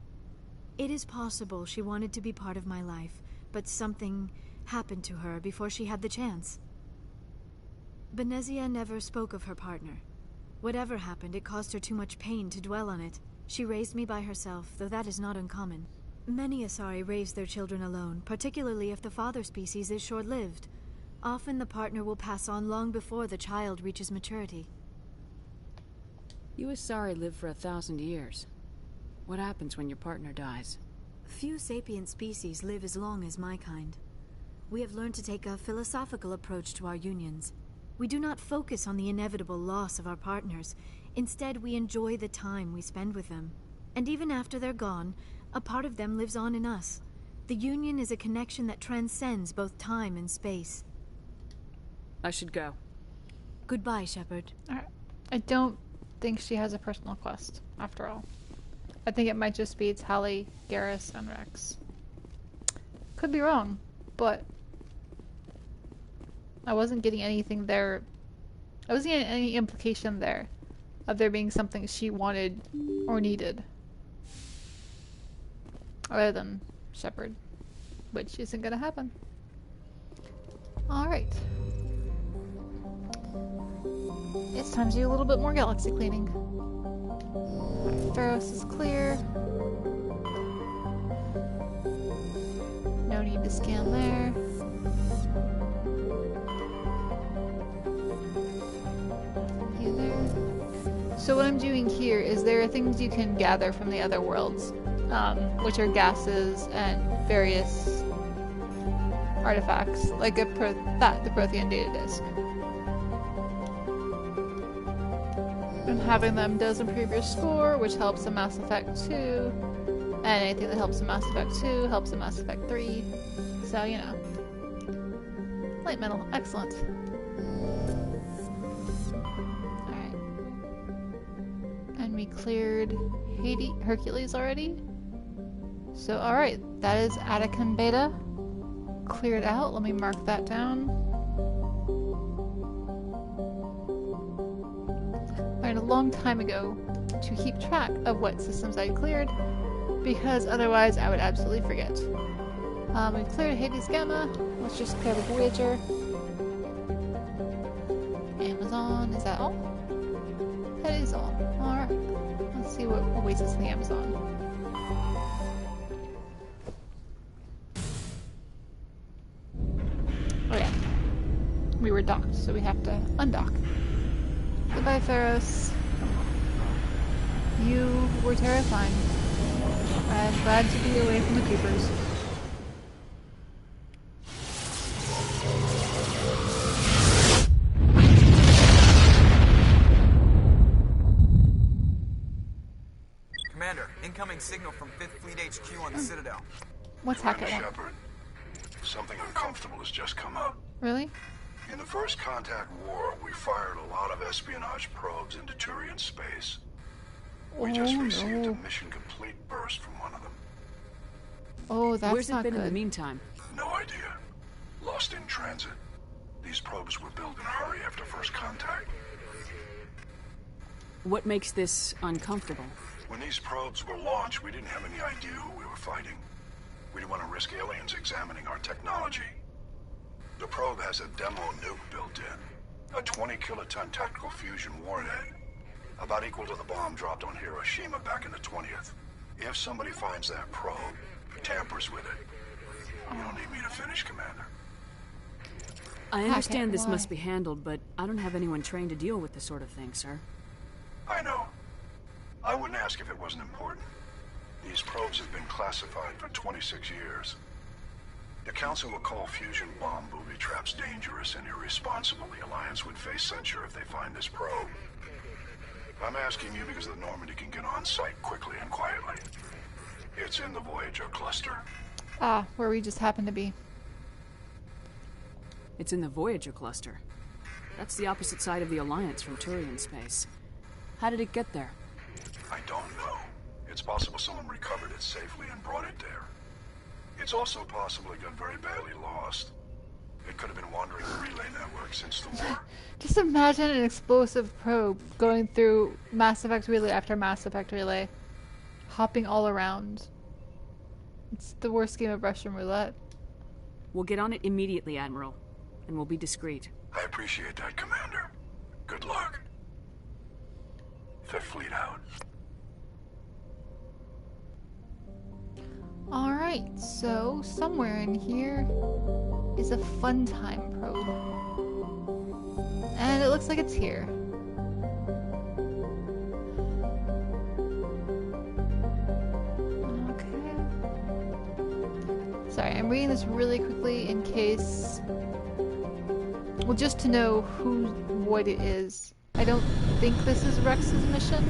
[SPEAKER 7] It is possible she wanted to be part of my life, but something happened to her before she had the chance. Benezia never spoke of her partner. Whatever happened, it caused her too much pain to dwell on it. She raised me by herself, though that is not uncommon. Many Asari raise their children alone, particularly if the father species is short-lived. Often the partner will pass on long before the child reaches maturity.
[SPEAKER 11] You Asari live for 1,000 years. What happens when your partner dies?
[SPEAKER 7] Few sapient species live as long as my kind. We have learned to take a philosophical approach to our unions. We do not focus on the inevitable loss of our partners. Instead, we enjoy the time we spend with them. And even after they're gone, a part of them lives on in us. The union is a connection that transcends both time and space.
[SPEAKER 11] I should go.
[SPEAKER 7] Goodbye, Shepard.
[SPEAKER 1] Alright. I don't think she has a personal quest, after all. I think it might just be Tali, Garrus, and Rex. Could be wrong, but I wasn't getting anything there. I wasn't getting any implication there of there being something she wanted or needed. Other than Shepard, which isn't gonna happen. Alright. It's time to do a little bit more galaxy cleaning. Pharos is clear. No need to scan there. You there. So what I'm doing here is there are things you can gather from the other worlds, which are gases and various artifacts, like the Prothean data disk. And having them does improve your score, which helps in Mass Effect 2. And anything that helps in Mass Effect 2 helps in Mass Effect 3. So, you know. Light metal. Excellent. Alright. And we cleared Hercules already. So, alright. That is Attican Beta. Cleared out. Let me mark that down. Learned a long time ago to keep track of what systems I cleared, because otherwise I would absolutely forget. We've cleared Hades Gamma. Let's just clear the Voyager. Amazon, is that all? That is all. Alright. Let's see what awaits us in the Amazon. Oh yeah. We were docked, so we have to undock. Goodbye, Pharos. You were terrifying. I'm glad to be away from the creepers.
[SPEAKER 2] Commander, incoming signal from 5th Fleet HQ on the Citadel.
[SPEAKER 1] What's Hackett?
[SPEAKER 21] Shepard, something uncomfortable has just come up.
[SPEAKER 1] Really?
[SPEAKER 21] In the First Contact War, we fired a lot of espionage probes into Turian space. We just received a mission complete burst from one of them.
[SPEAKER 1] Oh, that's
[SPEAKER 11] Where's it
[SPEAKER 1] not
[SPEAKER 11] been
[SPEAKER 1] good.
[SPEAKER 11] in the meantime?
[SPEAKER 21] No idea. Lost in transit. These probes were built in a hurry after First Contact.
[SPEAKER 11] What makes this uncomfortable?
[SPEAKER 21] When these probes were launched, we didn't have any idea who we were fighting. We didn't want to risk aliens examining our technology. The probe has a demo nuke built in. A 20-kiloton tactical fusion warhead. About equal to the bomb dropped on Hiroshima back in the 20th. If somebody finds that probe, tampers with it, you don't need me to finish, Commander.
[SPEAKER 11] I understand this must be handled, but I don't have anyone trained to deal with this sort of thing, sir.
[SPEAKER 21] I know. I wouldn't ask if it wasn't important. These probes have been classified for 26 years. The Council will call fusion bomb booby traps dangerous and irresponsible. The Alliance would face censure if they find this probe. I'm asking you because the Normandy can get on site quickly and quietly. It's in the Voyager cluster.
[SPEAKER 1] Ah, where we just happen to be.
[SPEAKER 11] It's in the Voyager cluster. That's the opposite side of the Alliance from Turian space. How did it get there?
[SPEAKER 21] I don't know. It's possible someone recovered it safely and brought it there. It's also possible it got very badly lost. It could have been wandering the relay network since the war.
[SPEAKER 1] Just imagine an explosive probe going through Mass Effect relay after Mass Effect relay, hopping all around. It's the worst game of Russian roulette.
[SPEAKER 11] We'll get on it immediately, Admiral, and we'll be discreet.
[SPEAKER 21] I appreciate that, Commander. Good luck. Fifth Fleet out.
[SPEAKER 1] Alright, so somewhere in here is a Funtime probe. And it looks like it's here. Okay. Sorry, I'm reading this really quickly in case... Well, just to know what it is. I don't think this is Rex's mission.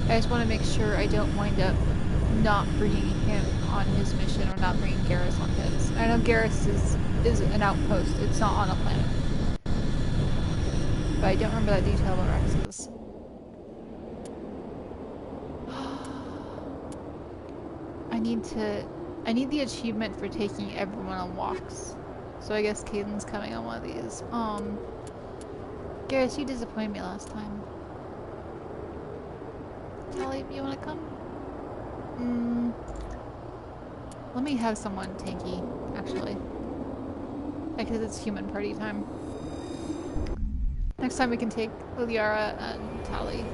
[SPEAKER 1] I just want to make sure I don't wind up not bringing him on his mission or not bringing Garrus on his. I know Garrus is an outpost. It's not on a planet. But I don't remember that detail about Rex's. I need the achievement for taking everyone on walks. So I guess Kaiden's coming on one of these. Garrus, you disappointed me last time. Tali, you wanna come? Let me have someone tanky, actually. Because it's human party time. Next time we can take Liara and Tali.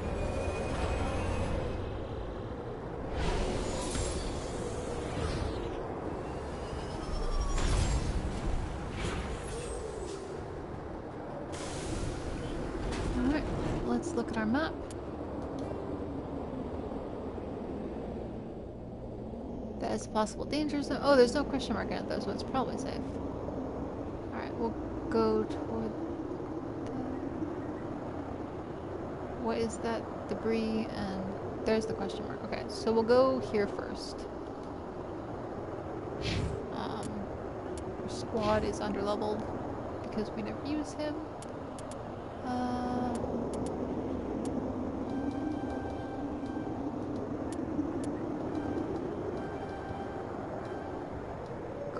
[SPEAKER 1] Alright, let's look at our map. That is possible danger zone. Oh, there's no question mark in it though, so it's probably safe. Alright, we'll go toward the... What is that? Debris, and there's the question mark. Okay, so we'll go here first. Our squad is underleveled because we never use him.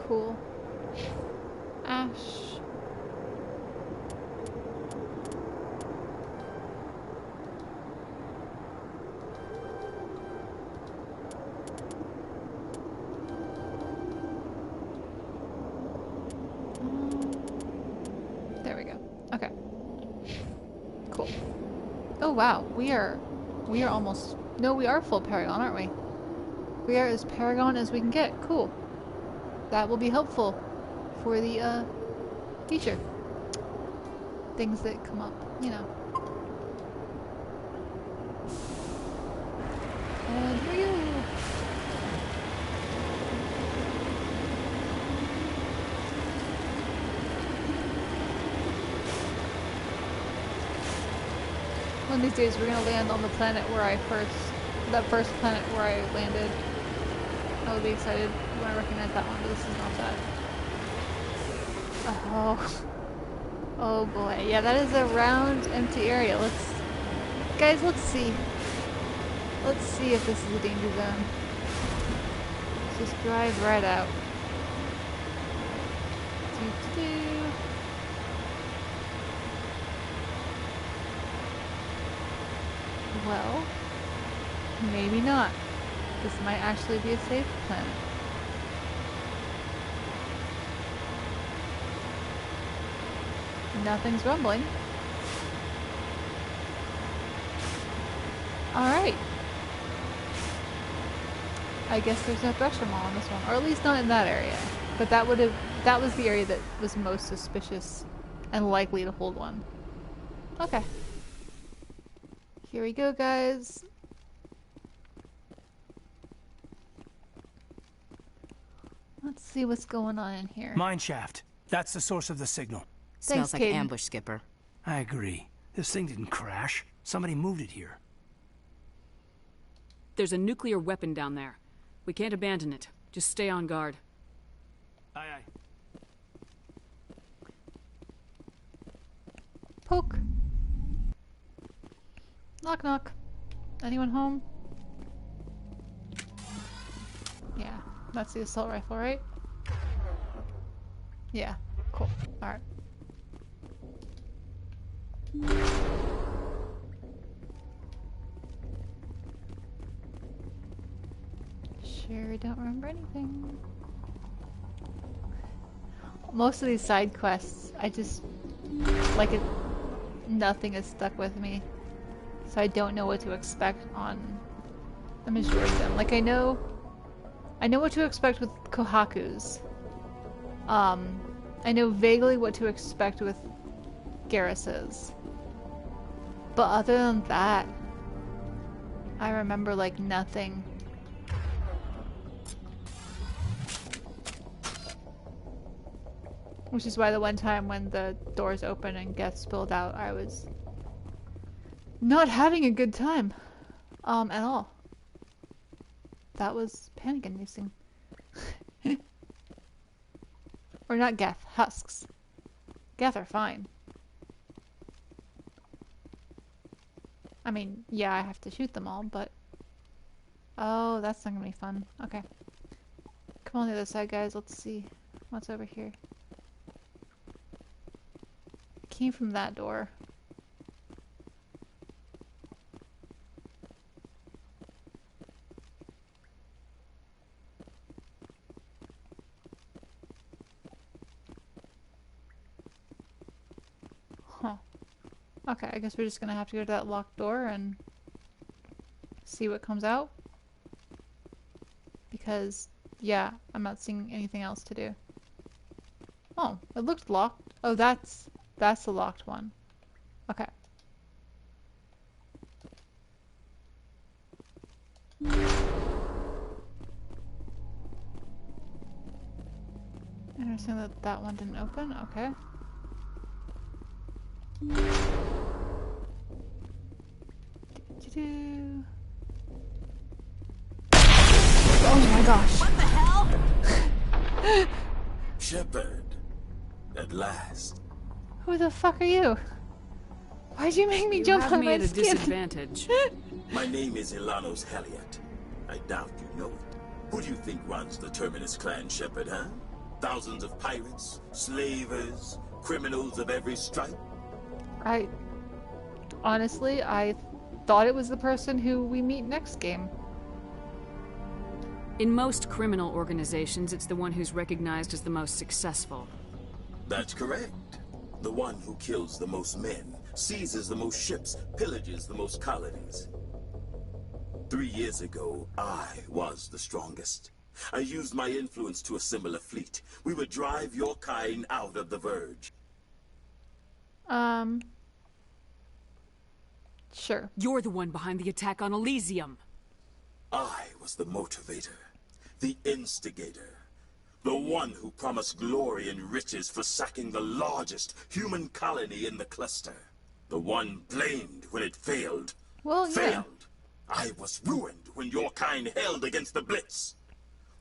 [SPEAKER 1] Cool. Ash. There we go. Okay. Cool. Oh wow, we are almost... No, we are full Paragon, aren't we? We are as Paragon as we can get. Cool. That will be helpful for the future. Things that come up, you know. And here we go. One of these days we're gonna land on the planet where that first planet where I landed. I would be excited when I recognize that one, but this is not that. Oh. Oh boy. Yeah, that is a round, empty area. Guys, let's see. Let's see if this is a danger zone. Let's just drive right out. Well, maybe not. This might actually be a safe planet. Nothing's rumbling. Alright. I guess there's no Thresher Maw on this one, or at least not in that area. But that was the area that was most suspicious and likely to hold one. Okay. Here we go, guys. Let's see what's going on in here.
[SPEAKER 15] Mine shaft. That's the source of the signal.
[SPEAKER 3] Smells like ambush, Skipper.
[SPEAKER 15] I agree. This thing didn't crash. Somebody moved it here.
[SPEAKER 11] There's a nuclear weapon down there. We can't abandon it. Just stay on guard.
[SPEAKER 15] Aye, aye.
[SPEAKER 1] Poke. Knock knock. Anyone home? Yeah, that's the assault rifle, right? Yeah, cool. Alright. Sure don't remember anything. Most of these side quests, I just like it. Nothing is stuck with me, so I don't know what to expect on the majority of them. Like I know what to expect with Kohaku's. I know vaguely what to expect with Garrus's, but other than that, I remember like nothing. Which is why the one time when the doors opened and Geth spilled out, I was not having a good time. At all. That was panic-inducing. Or not Geth, husks. Geth are fine. I mean, yeah, I have to shoot them all, but... Oh, that's not gonna be fun. Okay. Come on the other side, guys. Let's see what's over here. Came from that door. Huh. Okay, I guess we're just gonna have to go to that locked door and see what comes out. Because, yeah, I'm not seeing anything else to do. Oh, it looked locked. Oh, that's the locked one. Okay. Interesting that that one didn't open. Okay. Oh my gosh.
[SPEAKER 18] What the hell? Shepard. At last.
[SPEAKER 1] Who the fuck are you? Why'd you make me jump on my
[SPEAKER 11] at a
[SPEAKER 1] skin?
[SPEAKER 11] disadvantage.
[SPEAKER 18] My name is Ilanos Haliat. I doubt you know it. Who do you think runs the Terminus clan, Shepard, huh? Thousands of pirates, slavers, criminals of every stripe?
[SPEAKER 1] Honestly, I thought it was the person who we meet next game.
[SPEAKER 11] In most criminal organizations, it's the one who's recognized as the most successful.
[SPEAKER 18] That's correct. The one who kills the most men, seizes the most ships, pillages the most colonies. 3 years ago, I was the strongest. I used my influence to assemble a fleet. We would drive your kind out of the Verge.
[SPEAKER 1] Sure.
[SPEAKER 11] You're the one behind the attack on Elysium.
[SPEAKER 18] I was the motivator, the instigator, the one who promised glory and riches for sacking the largest human colony in the cluster. The one blamed when it failed.
[SPEAKER 1] Well, yeah.
[SPEAKER 18] Failed. I was ruined when your kind held against the Blitz.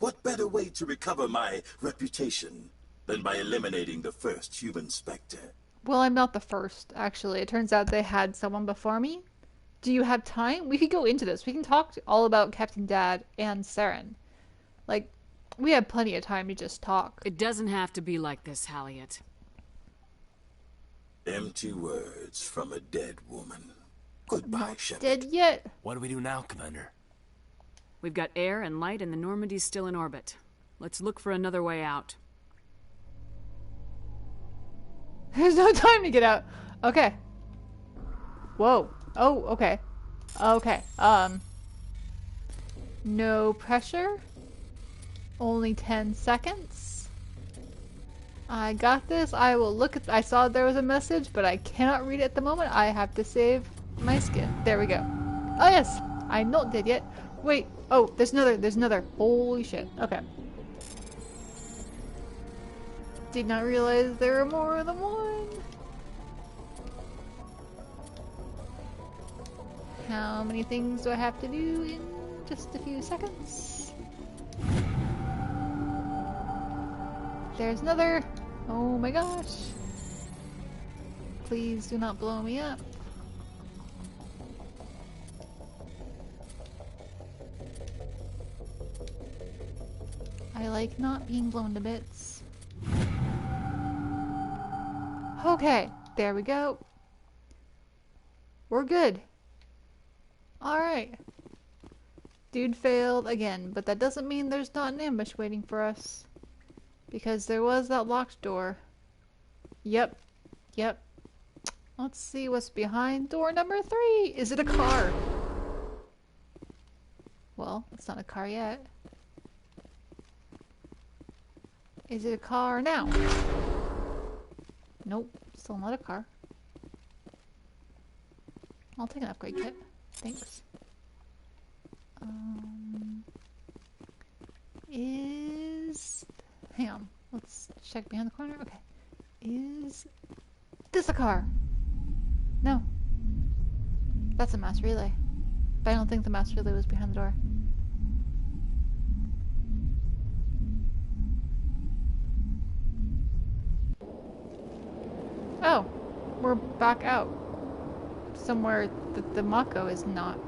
[SPEAKER 18] What better way to recover my reputation than by eliminating the first human Spectre?
[SPEAKER 1] Well, I'm not the first, actually. It turns out they had someone before me. Do you have time? We could go into this. We can talk all about Captain Dad and Saren. Like, we have plenty of time to just talk.
[SPEAKER 11] It doesn't have to be like this, Haliat.
[SPEAKER 18] Empty words from a dead woman. Goodbye, Shepard.
[SPEAKER 1] Dead yet?
[SPEAKER 15] What do we do now, Commander?
[SPEAKER 11] We've got air and light, and the Normandy's still in orbit. Let's look for another way out.
[SPEAKER 1] There's no time to get out. Okay. Whoa. Oh, okay. Okay. No pressure. Only 10 seconds. I got this. I will look at... I saw there was a message, but I cannot read it at the moment. I have to save my skin. There we go. Oh, yes. I'm not dead yet. Wait. Oh, there's another. There's another. Holy shit. Okay. Did not realize there were more than one. How many things do I have to do in Just a few seconds. There's another. Oh my gosh. Please do not blow me up. I like not being blown to bits. Okay, there we go. We're good. Alright. Dude failed again, but that doesn't mean there's not an ambush waiting for us. Because there was that locked door. Yep. Yep. Let's see what's behind door number 3. Is it a car? Well, it's not a car yet. Is it a car now? Nope, still not a car. I'll take an upgrade kit. Thanks. Hang on. Let's check behind the corner. Okay. Is this a car? No. That's a mass relay. But I don't think the mass relay was behind the door. Oh, we're back out. Somewhere that the Mako is not.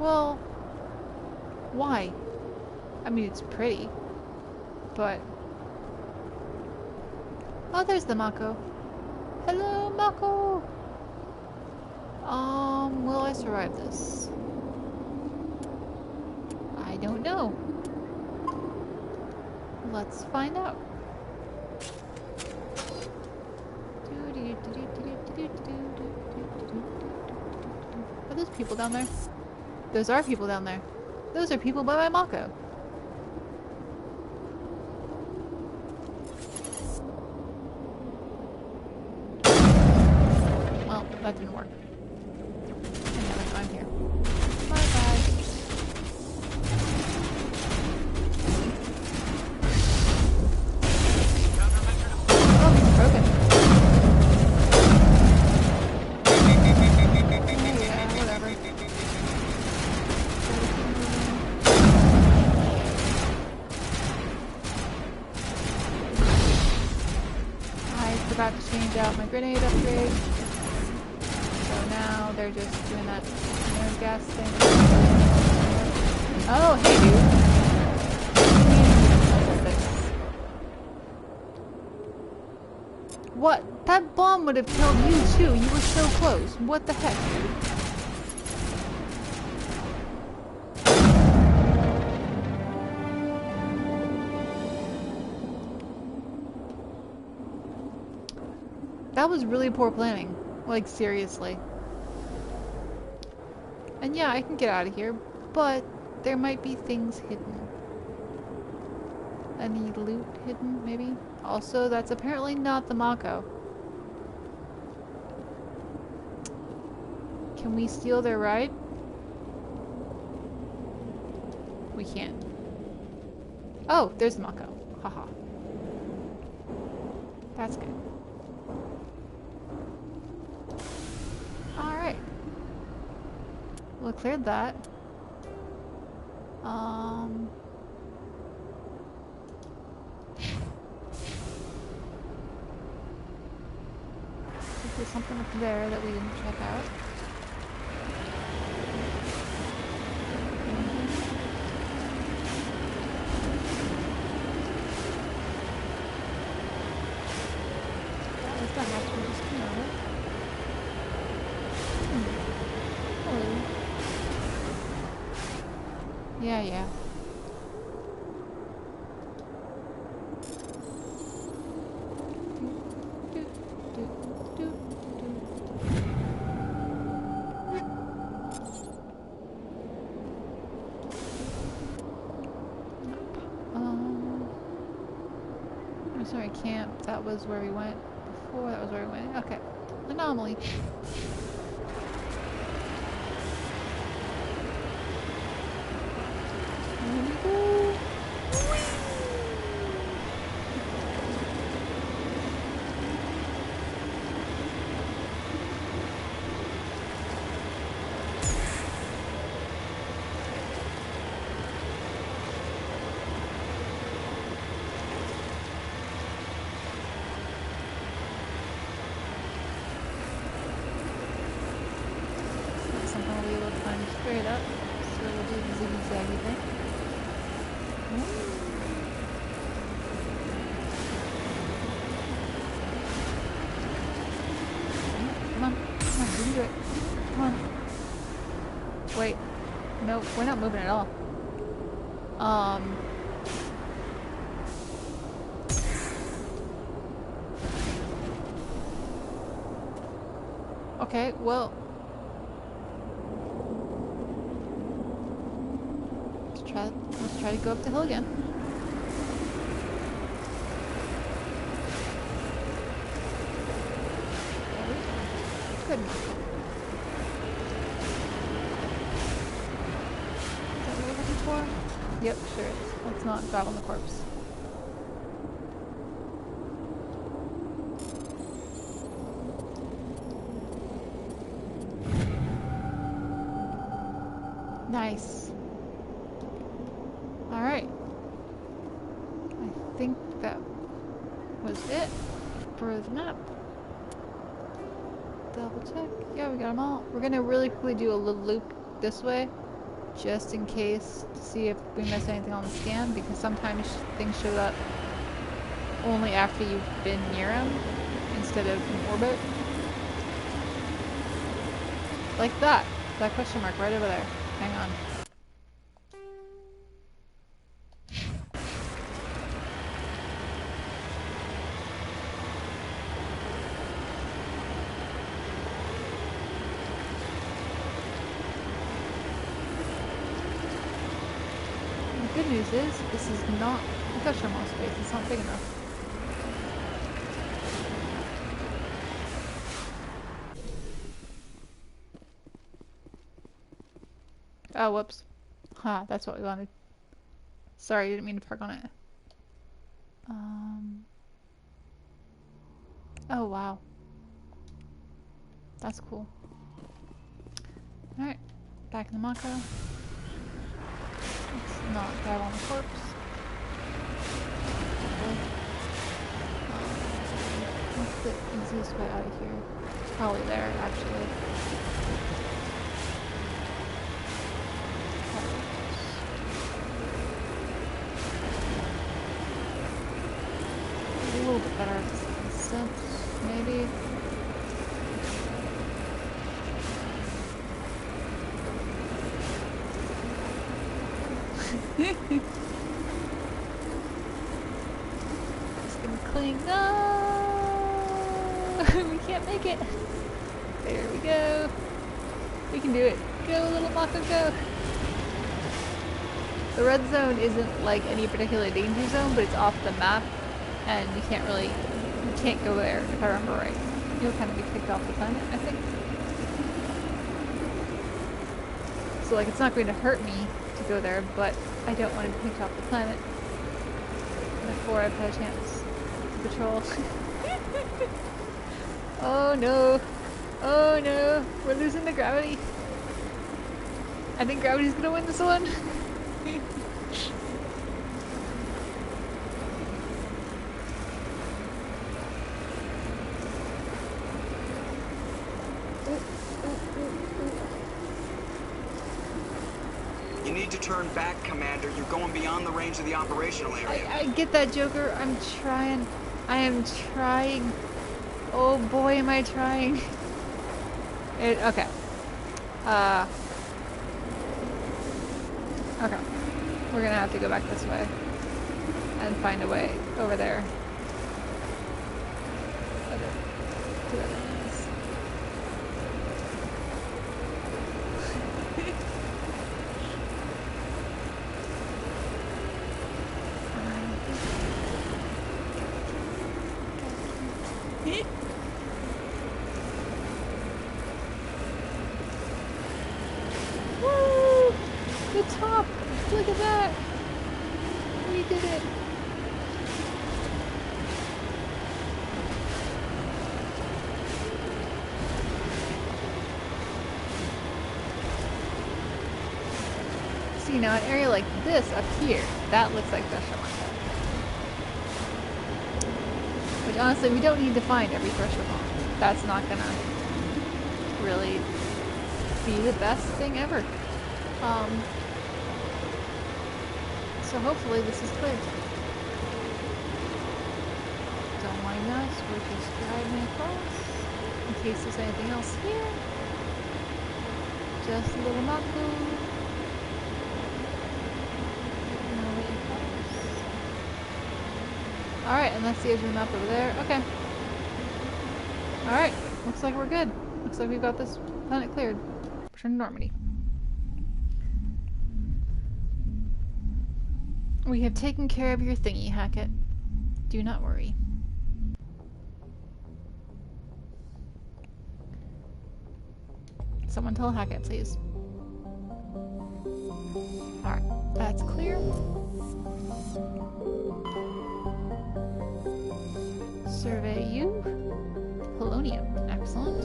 [SPEAKER 1] Well, why? I mean, it's pretty, but... Oh, there's the Mako. Hello, Mako! Will I survive this? I don't know. Let's find out. Are those people down there? Those are people down there. Those are people by my Mako. Well, that didn't work. Anyway, I'm here. Bye-bye. Oh, he's broken. Forgot to change out my grenade upgrade. So now they're just doing that air gas thing. Oh, hey dude. What? That bomb would have killed you too. You were so close. What the heck, dude? That was really poor planning. Like, seriously. And yeah, I can get out of here, but there might be things hidden. Any loot hidden, maybe? Also, that's apparently not the Mako. Can we steal their ride? We can't. Oh, there's the Mako. Haha. That's good. Alright. Well, cleared that. There's something up there that we didn't check out. That was the hatch we just came out of. Hello. Yeah. I'm sorry, camp. That was where we went before. That was where we went. Okay. Anomaly. straight up. So we'll do the ziggy-zaggy thing. Come on, you can do it. Come on. Wait. No, we're not moving at all. Okay, well. Let's try to go up the hill again. Good. Is that what we're looking for? Yep, sure is. Let's not drive on the corpse. Nice. Alright. I think that was it for the map. Double check. Yeah, we got them all. We're gonna really quickly do a little loop this way, just in case, to see if we miss anything on the scan, because sometimes things show up only after you've been near them, instead of in orbit. Like that. That question mark right over there. Hang on. The good news is, this is not professional space. It's not big enough. Oh, whoops. Ha, that's what we wanted. Sorry, I didn't mean to park on it. Oh, wow. That's cool. Alright, back in the Mako. Let's not drive on the corpse. What's the easiest way out of here? Probably there, actually. A little bit better sense, maybe. Just gonna cling. No! We can't make it. There we go. We can do it. Go, little Mako, go! The red zone isn't like any particular danger zone, but it's off the map, and you can't go there, if I remember right. You'll kind of be kicked off the planet, I think. So like, it's not going to hurt me to go there, but I don't want to be kicked off the planet before I've had a chance to patrol. Oh no! Oh no! We're losing the gravity! I think gravity's gonna win this one!
[SPEAKER 2] You need to turn back, Commander. You're going beyond the range of the operational area.
[SPEAKER 1] I get that, Joker. I'm trying. I am trying. Oh boy, am I trying. Okay. Okay. We're gonna have to go back this way. And find a way over there. To that is. Woo! The top! Look at that! We did it! See, now an area like this up here, that looks like Thresher Mark. Which honestly, we don't need to find every Thresher Mark. That's not gonna really be the best thing ever. So hopefully this is clear. Don't mind us, we're just driving across. In case there's anything else here. Just a little Maku. Alright, and that's the edge of the map over there. Okay. Alright, looks like we're good. Looks like we've got this planet cleared. Return to Normandy. We have taken care of your thingy, Hackett. Do not worry. Someone tell Hackett, please. Alright, that's clear. Survey you. Polonium. Excellent.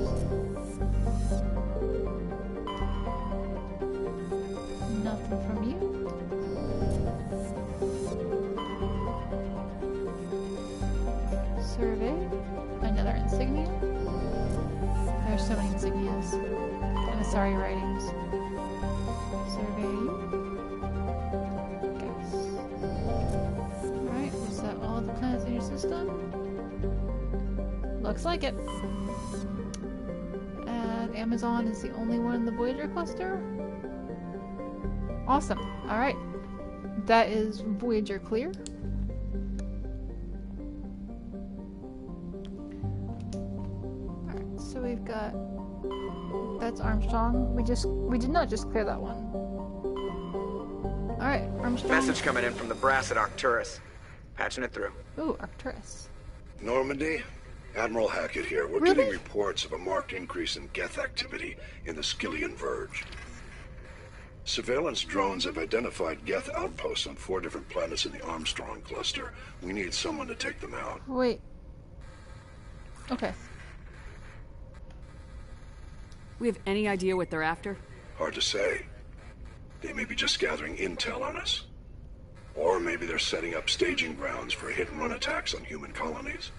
[SPEAKER 1] Nothing from you. Survey. Another insignia. There's so many insignias. Emissary writings. Survey you. Guess. Alright, is that all the planets in your system? Looks like it. And Amazon is the only one in the Voyager cluster? Awesome. Alright. That is Voyager clear. Alright, so we've got... That's Armstrong. We did not just clear that one. Alright, Armstrong.
[SPEAKER 2] Message coming in from the brass at Arcturus. Patching it through.
[SPEAKER 1] Ooh, Arcturus.
[SPEAKER 21] Normandy? Admiral Hackett here. We're getting reports of a marked increase in Geth activity in the Skyllian Verge. Surveillance drones have identified Geth outposts on 4 different planets in the Armstrong cluster. We need someone to take them out.
[SPEAKER 1] Wait. Okay.
[SPEAKER 11] We have any idea what they're after?
[SPEAKER 21] Hard to say. They may be just gathering intel on us. Or maybe they're setting up staging grounds for hit-and-run attacks on human colonies.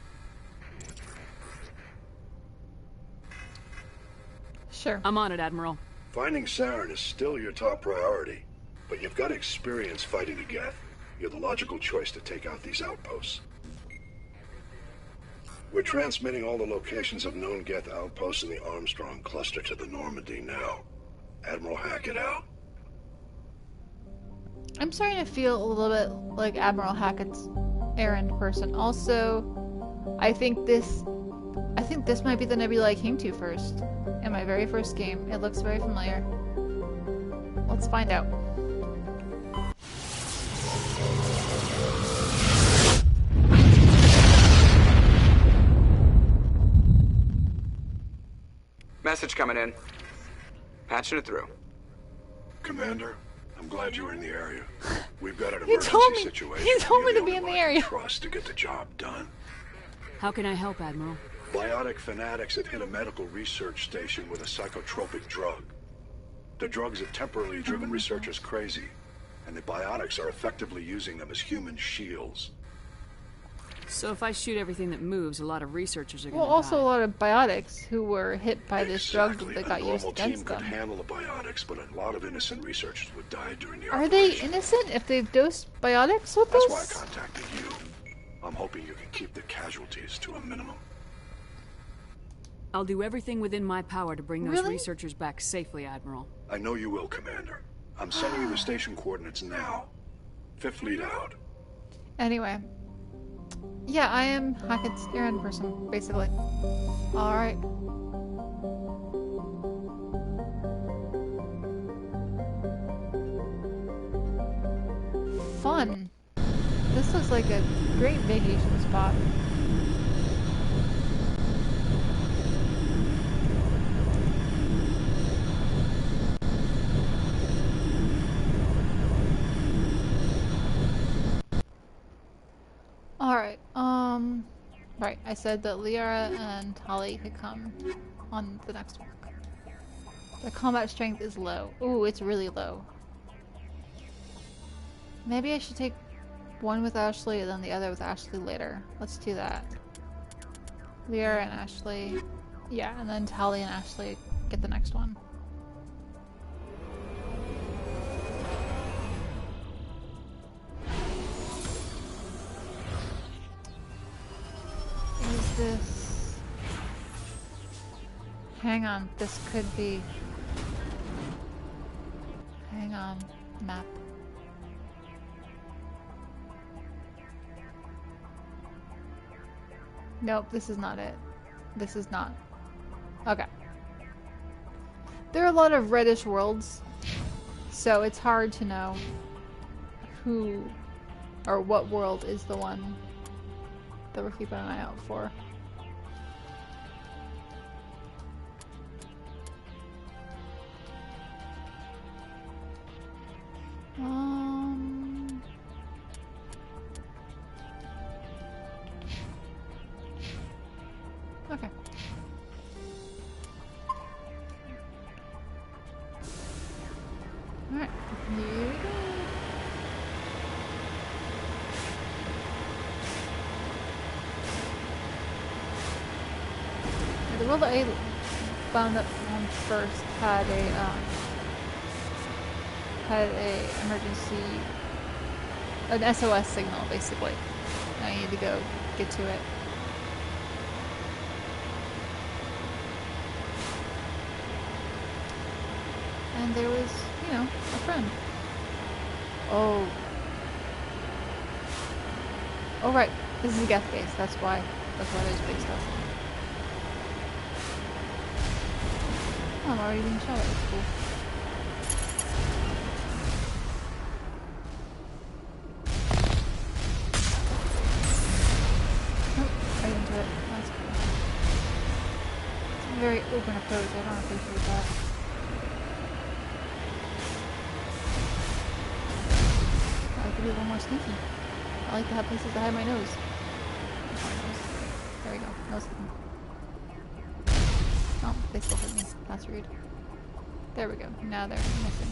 [SPEAKER 1] Sure.
[SPEAKER 11] I'm on it, Admiral.
[SPEAKER 21] Finding Saren is still your top priority, but you've got experience fighting the Geth. You're the logical choice to take out these outposts. We're transmitting all the locations of known Geth outposts in the Armstrong cluster to the Normandy now. Admiral Hackett out.
[SPEAKER 1] I'm starting to feel a little bit like Admiral Hackett's errand person. Also, I think this might be the nebula I came to first. In my very first game. It looks very familiar. Let's find out.
[SPEAKER 2] Message coming in. Patching it through.
[SPEAKER 21] Commander, I'm glad you were in the area. We've got an
[SPEAKER 1] You
[SPEAKER 21] emergency
[SPEAKER 1] told me.
[SPEAKER 21] situation.
[SPEAKER 1] You told me
[SPEAKER 21] You're
[SPEAKER 1] to be in the
[SPEAKER 21] only
[SPEAKER 1] area.
[SPEAKER 21] one I can trust to get the job done.
[SPEAKER 11] How can I help, Admiral?
[SPEAKER 21] Biotic fanatics have hit a medical research station with a psychotropic drug. The drugs have temporarily driven researchers crazy, and the biotics are effectively using them as human shields.
[SPEAKER 11] So if I shoot everything that moves, a lot of researchers are going
[SPEAKER 1] Well,
[SPEAKER 11] to
[SPEAKER 1] also a lot of biotics who were hit by this drug that got
[SPEAKER 21] A
[SPEAKER 1] used
[SPEAKER 21] normal
[SPEAKER 1] against
[SPEAKER 21] team could
[SPEAKER 1] them.
[SPEAKER 21] handle the biotics, but a lot of innocent researchers would die during the
[SPEAKER 1] Are
[SPEAKER 21] operation.
[SPEAKER 1] they innocent if they've dosed biotics with
[SPEAKER 21] That's
[SPEAKER 1] this?
[SPEAKER 21] why I contacted you. I'm hoping you can keep the casualties to a minimum.
[SPEAKER 11] I'll do everything within my power to bring those
[SPEAKER 1] Really?
[SPEAKER 11] researchers back safely, Admiral.
[SPEAKER 21] I know you will, Commander. I'm sending you the station coordinates now. 5th Fleet out.
[SPEAKER 1] Anyway. Yeah, I am Hackett's errand person, basically. Alright. Fun. This looks like a great vacation spot. Alright, right, I said that Liara and Holly could come on the next one. The combat strength is low. Ooh, it's really low. Maybe I should take one with Ashley and then the other with Ashley later. Let's do that. Liara and Ashley. Yeah, and then Holly and Ashley get the next one. Hang on, this could be... Hang on, map. Nope, this is not it. This is not. Okay. There are a lot of reddish worlds, so it's hard to know who or what world is the one that we're keeping an eye out for. Okay. Alright, here we go. The world that I found that one first had a emergency, an SOS signal basically. I need to go get to it. And there was, you know, a friend. Oh. Oh right, this is a Geth base, that's why there's big stuff. Oh, I'm already being shot at, that's cool. Oh, right into it, that's cool. It's a very open approach, I don't appreciate that. Be a little more sneaky. I like to have places to hide my nose. There we go. Nose hidden. Oh, they still hit me. That's rude. There we go. Now they're missing.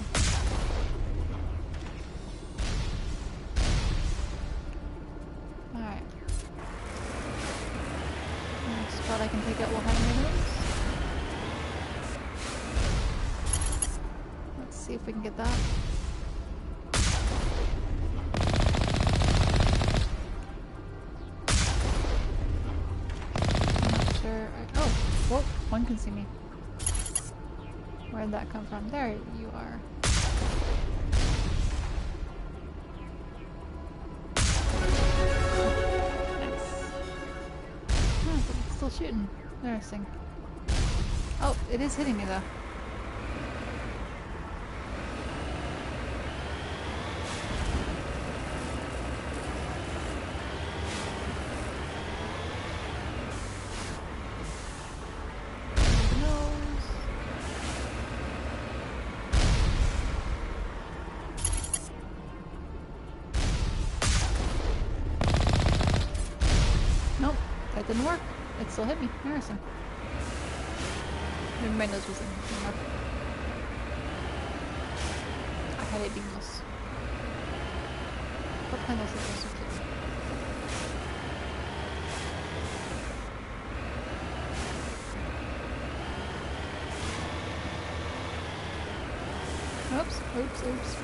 [SPEAKER 1] Alright. Next spot I can take out while hiding my nose. Let's see if we can get that. Whoa, one can see me. Where did that come from? There you are. Nice. Oh, but it's still shooting. Interesting. Oh, it is hitting me though. Didn't work. It still hit me. Interesting. Maybe my nose wasn't enough. I had a big nose. What kind of nose is this? Oops, oops, oops.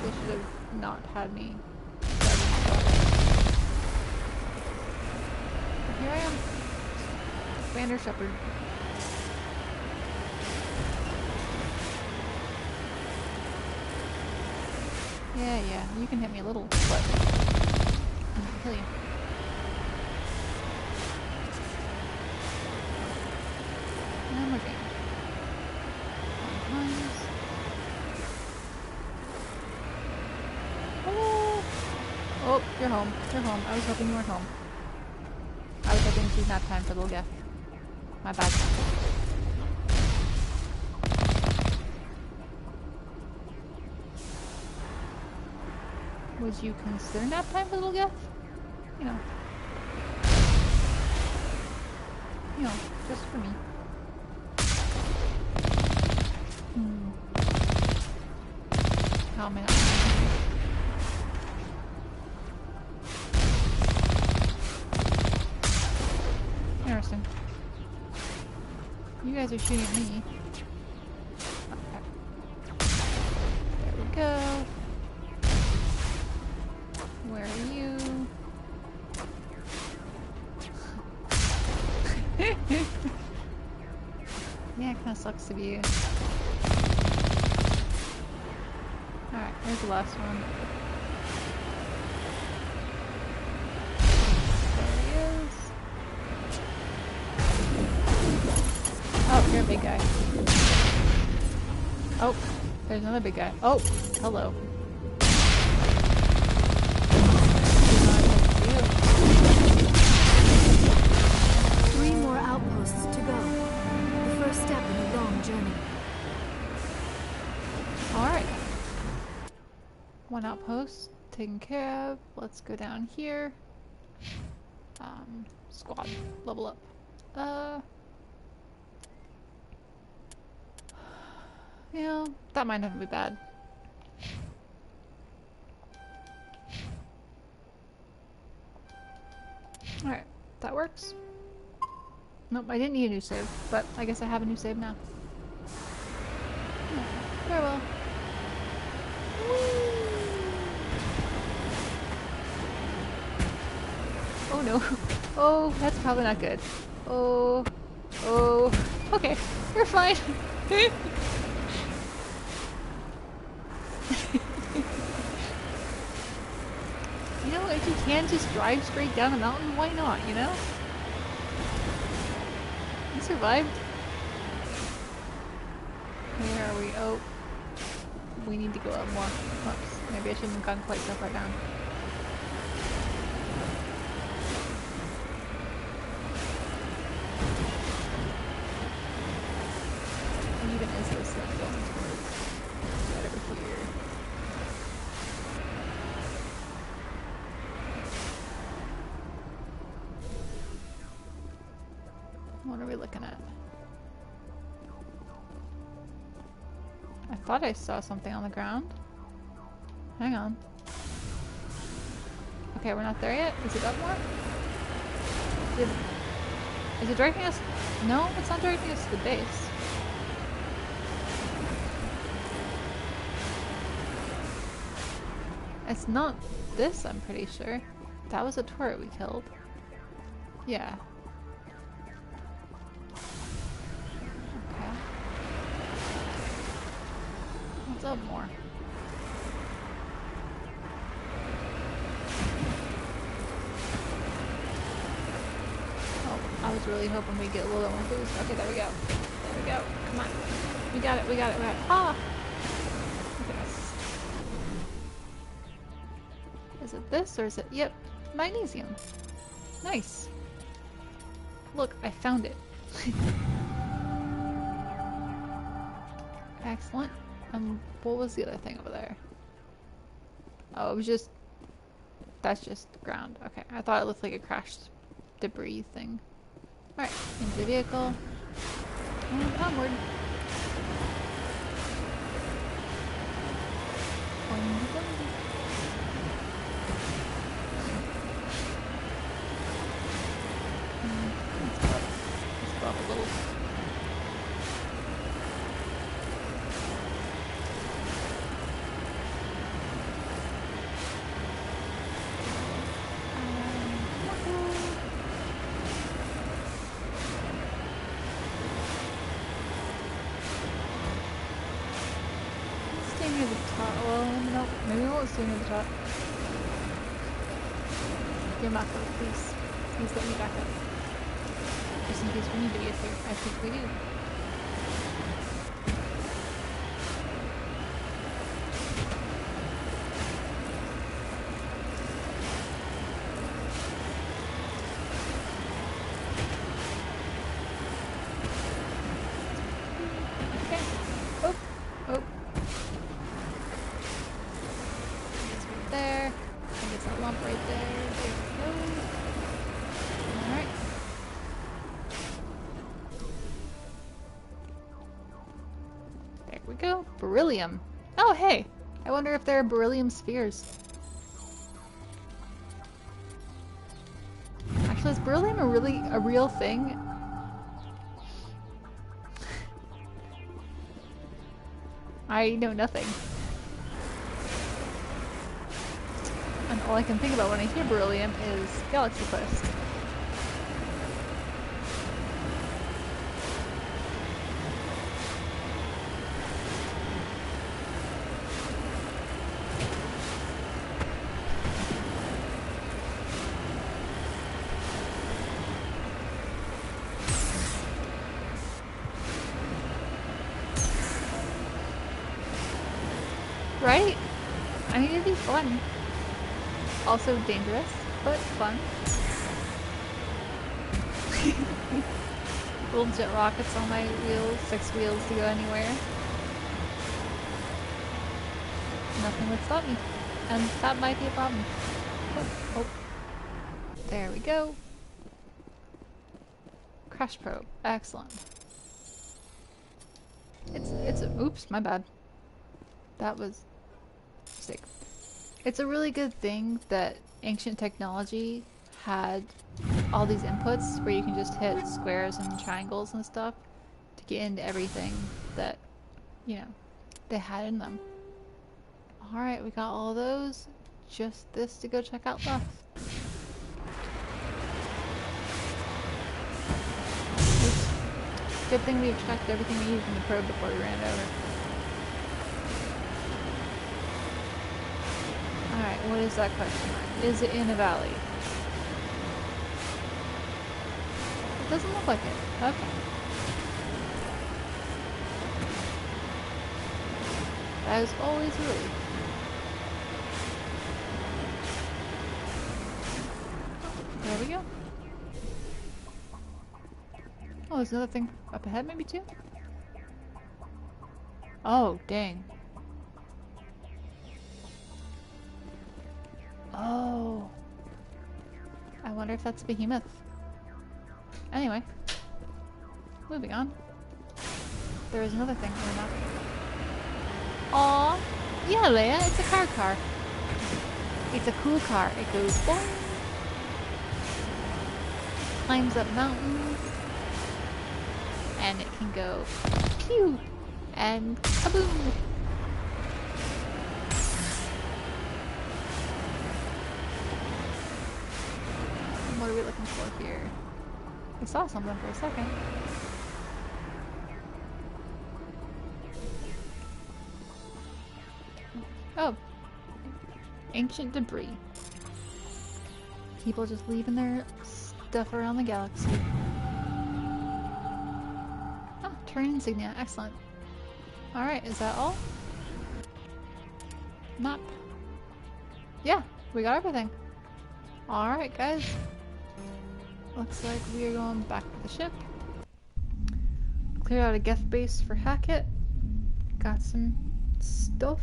[SPEAKER 1] They should have not had me. But here I am. Commander Shepard. Yeah, you can hit me a little, but I'm gonna kill you. And we're game. Oh, you're home. You're home. I was hoping you weren't home. I was hoping she's nap time for little Geth. My bad. Would you consider nap time for little Geth? You know, just for me. How am I not? Interesting. guys are shooting at me. Okay. There we go. Where are you? Yeah, it kind of sucks to be you. Alright, here's the last one. There he is. Oh, you're a big guy. Oh, there's another big guy. Oh, hello.
[SPEAKER 7] 3 more outposts to go. The first step in a long journey.
[SPEAKER 1] Alright. 1 outpost taken care of. Let's go down here. Squad. Level up. Yeah, that might not be bad. Alright, that works. Nope, I didn't need a new save, but I guess I have a new save now. Farewell. Oh no. Oh, that's probably not good. Oh. Oh. Okay, we're fine. You know, if you can just drive straight down a mountain, why not, you know? You survived. Where are we? Oh. We need to go up more. Whoops. Maybe I shouldn't have gone quite so far down. And even is this thing going towards right over here? What are we looking at? I thought I saw something on the ground. Hang on. Okay, we're not there yet. Is it up more? Is it directing us? No, it's not directing us to the base. It's not this, I'm pretty sure. That was a turret we killed. Yeah. Okay. What's up more? Oh, I was really hoping we'd get a little more boost. Okay, there we go. There we go. Come on. We got it, we got it, we got it. Ah! Look at us. Is it this or is it? Yep. Magnesium. Nice. Look, I found it. Excellent. What was the other thing over there? Oh, it was just... That's just ground. Okay, I thought it looked like a crashed debris thing. Alright, into the vehicle. And onward. Let's go up a little. Stay near the top. Well, no, maybe we won't stay near the top. Get back up, please. Please let me back up. Just in case we need to get here. I think we do. Okay. Oh. Oh. It's right there. I think it's that lump right there. There we go. Alright. There we go. Beryllium. Oh, hey! I wonder if there are beryllium spheres. Actually, is beryllium a real thing? I know nothing. And all I can think about when I hear beryllium is Galaxy Quest. Right? I mean, it'd be fun. Also dangerous, but fun. Little jet rockets on my wheels, 6 wheels to go anywhere. Nothing would stop me. And that might be a problem. Oh. There we go. Crash probe. Excellent. Oops, my bad. That was a mistake. It's a really good thing that ancient technology had all these inputs where you can just hit squares and triangles and stuff to get into everything that, you know, they had in them. Alright, we got all those. Just this to go check out left. Oops. Good thing we extracted everything we needed from the probe before we ran it over. Alright, what is that question mark? Is it in a valley? It doesn't look like it. Okay. That is always a relief. There we go. Oh, there's another thing up ahead, maybe too? Oh, dang. Oh. I wonder if that's a behemoth. Anyway. Moving on. There is another thing on the map. Aww. Yeah, Leia, it's a car. It's a cool car. It goes boing. Climbs up mountains. And it can go pew and kaboom. What are we looking for here? I saw something for a second. Oh. Ancient debris. People just leaving their stuff around the galaxy. Oh, terrain insignia. Excellent. Alright, is that all? Map. Yeah, we got everything. Alright, guys. Looks like we are going back to the ship. Clear out a Geth base for Hackett. Got some stuff.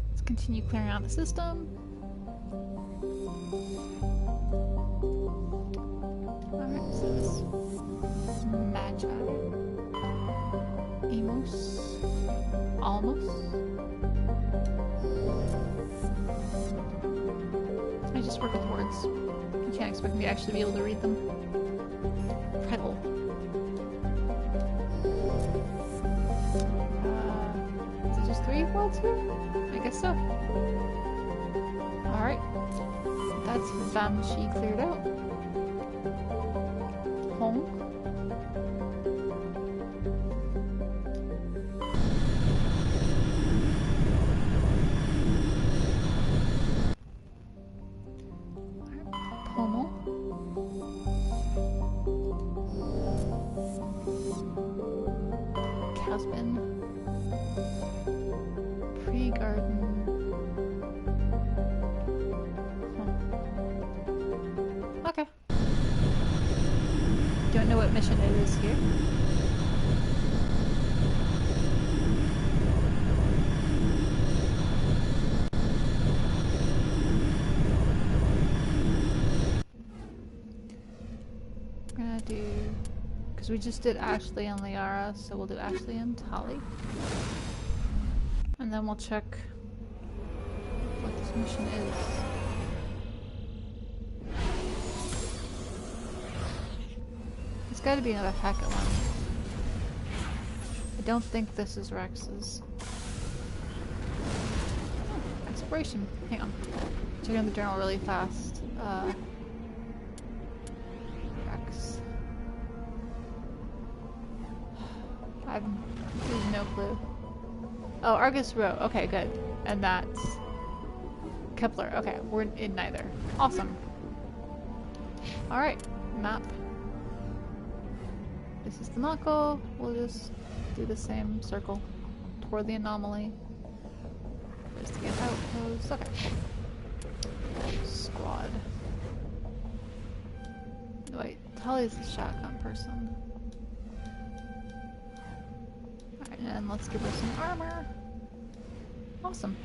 [SPEAKER 1] Let's continue clearing out the system. Alright, so this Magi. Amos. Almost. I just work with words. You can't expect me to actually be able to read them. Predel. Is it just 3 words here? I guess so. Alright. That's Vamshi cleared out. Home. Don't know what mission it is here. We're gonna do, because we just did Ashley and Liara, so we'll do Ashley and Tali. And then we'll check what this mission is. There's gotta be another Hackett one. I don't think this is Rex's. Oh, exploration. Hang on. Checking the journal really fast. Rex. I have no clue. Oh, Argus Row. Okay, good. And that's Kepler. Okay, we're in neither. Awesome. Alright, map. This is the Mako. We'll just do the same circle toward the anomaly. Just to get outpost. Okay. Squad. Wait, Tully's the shotgun person. Alright, and let's give her some armor. Awesome.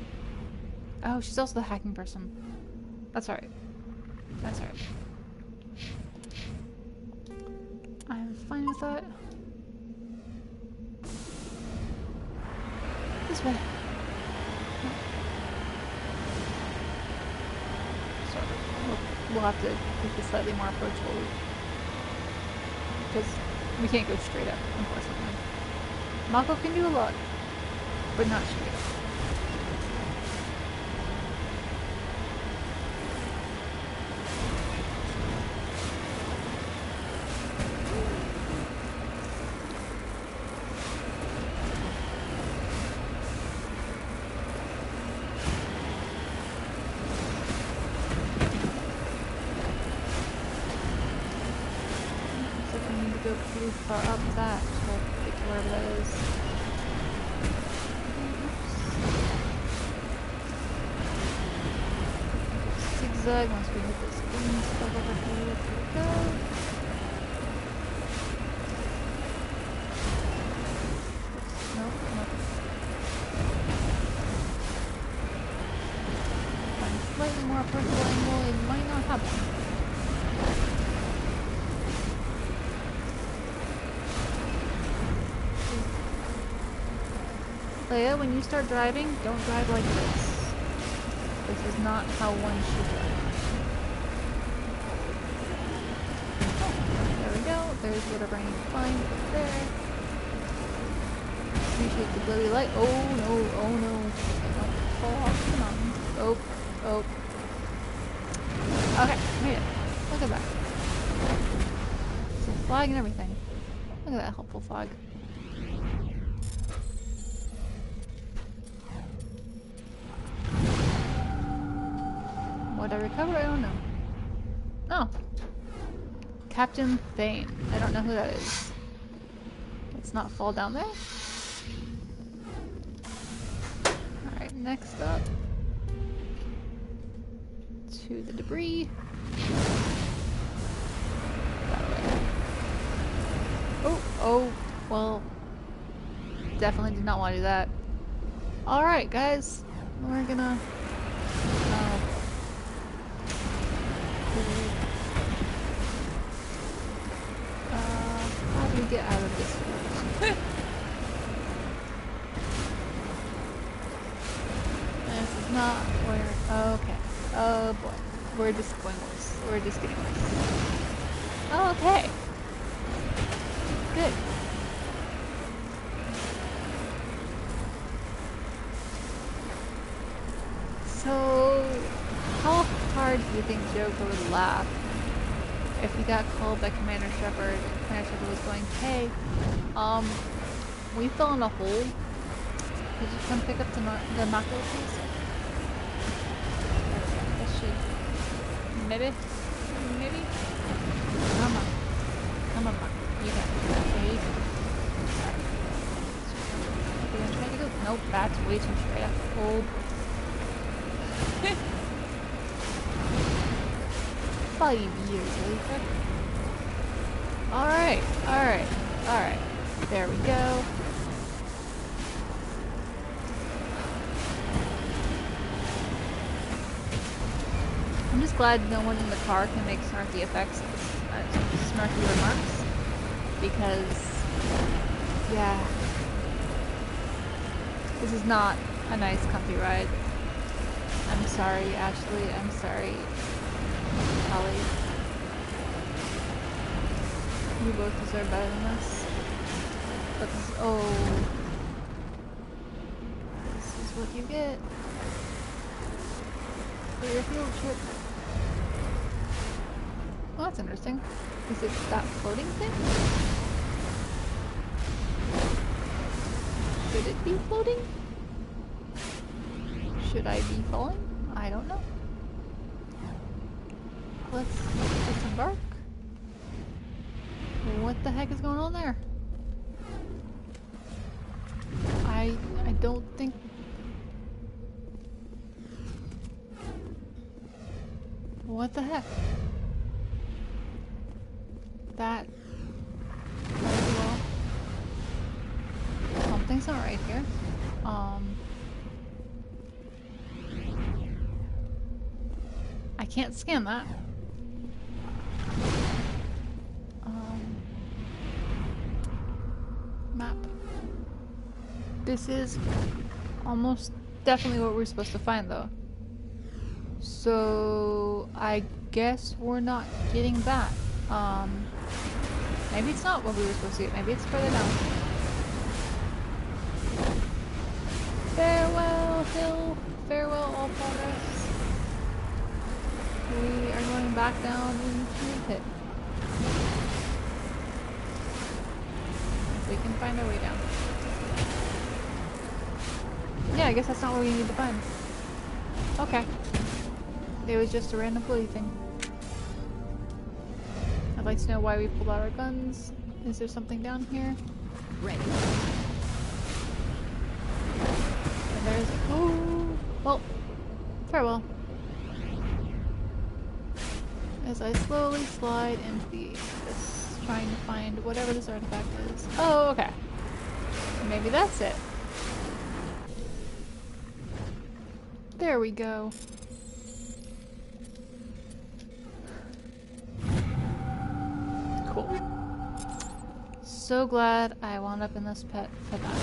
[SPEAKER 1] Oh, she's also the hacking person. That's alright. That's alright. I'm fine with that. This way. Sorry. We'll have to make this slightly more approachable. Because we can't go straight up, unfortunately. Mako can do a lot, but not straight up. Far up that to get to wherever that is. Zigzag once we hit this green stuff over here. Here we go. Nope, nope. Find a slightly more approachable angle, it might not happen. Leia, when you start driving, don't drive like this. This is not how one should drive. There we go. There's whatever I need to find right there. Appreciate the glowy light. Oh no, oh no. Don't fall off the mountain. Oh, oh. Okay, made it. Look at that. It's a flag and everything. Look at that helpful flag. What did I recover? I don't know. Oh. Captain Thane. I don't know who that is. Let's not fall down there. Alright, next up. To the debris. That way. Oh, oh, well. Definitely did not want to do that. Alright, guys. We're gonna... how do we get out of this one? This is not where... okay. Oh boy. We're just going worse. We're just getting worse. Oh, okay. Good. So... how hard do you think Joker would laugh if he got called by Commander Shepard and Commander Shepard was going, hey, we fell in a hole. Could you come pick up the Mako, please? This should... maybe? Maybe? Come on. Come on, Mako. You got it. Okay, you got it. Are you gonna try to go? Nope, that's way too straight up. Oh boy. 5 years later. Alright, alright, alright. There we go. I'm just glad no one in the car can make snarky effects, snarky remarks. Because, yeah. This is not a nice, comfy ride. I'm sorry, Ashley. I'm sorry, Holly. You both deserve better than this. But this, oh. This is what you get for your field trip. Oh, that's interesting. Is it that floating thing? Should it be floating? Should I be falling? I don't know. Let's disembark. What the heck is going on there? I don't think... What the heck? That... Well, something's not right here. I can't scan that. Map. This is almost definitely what we're supposed to find, though. So I guess we're not getting that. Maybe it's not what we were supposed to get. Maybe it's further down. Farewell, hill. Farewell, all progress. We are going back down into the pit. If we can find our way down. Yeah, I guess that's not what we need to find. Okay. It was just a random floaty thing. I'd like to know why we pulled out our guns. Is there something down here?
[SPEAKER 3] Ready.
[SPEAKER 1] And there's... Oh! Well, farewell. As I slowly slide into the abyss, trying to find whatever this artifact is. Oh, okay. Maybe that's it. There we go. Cool. So glad I wound up in this pit for that.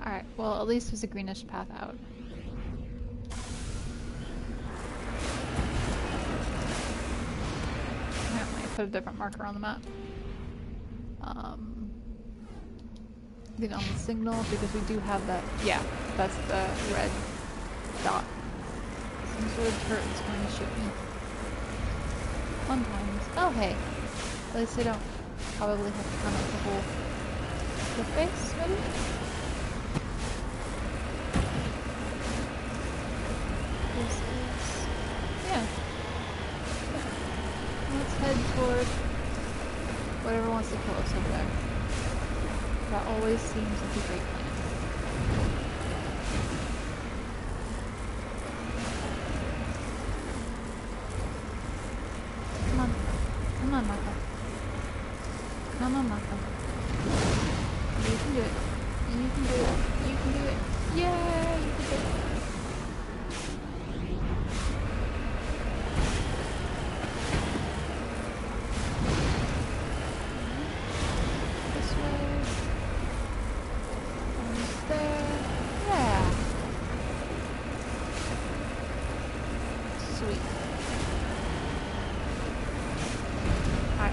[SPEAKER 1] Alright, well at least there's a greenish path out. Apparently I put a different marker on the map. Get on the signal because we do have that. Yeah, that's the red dot. Some sort of turret is going to shoot me. Fun times. Oh hey, at least I don't probably have to come up the whole cliff face, maybe? This is... yeah. Let's head toward whatever wants to kill us over there. That always seems like a great plan. Come on. Come on, Mako. Come on, Mako. You can do it. You can do it. You can do it. Yeah, you can do it.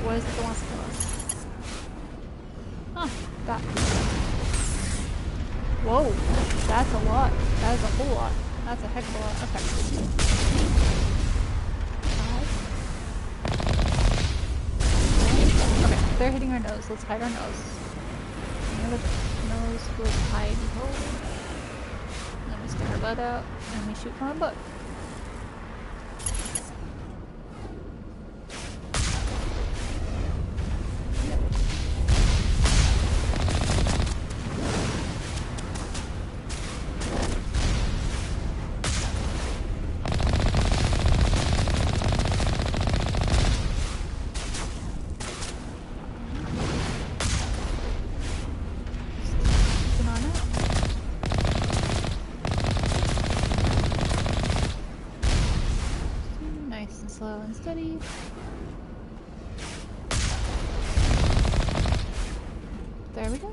[SPEAKER 1] What is it that wants to kill us? Huh, that. Whoa, that's a lot. That is a whole lot. That's a heck of a lot. Okay. 5. Okay, they're hitting our nose. Let's hide our nose. Near the nose, we'll hide behold. Then we stick our butt out and we shoot from our butt. Slow and steady. There we go.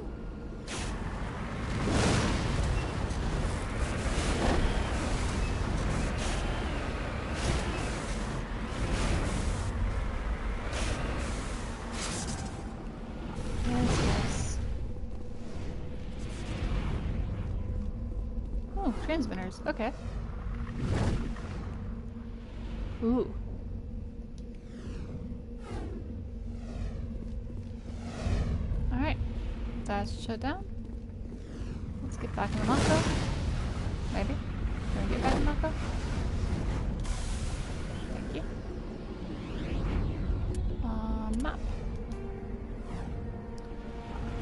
[SPEAKER 1] transmitters. Okay. Ooh. Alright. That's shut down. Let's get back in the Mako. Maybe. Can we get back in the Mako? Thank you. Map.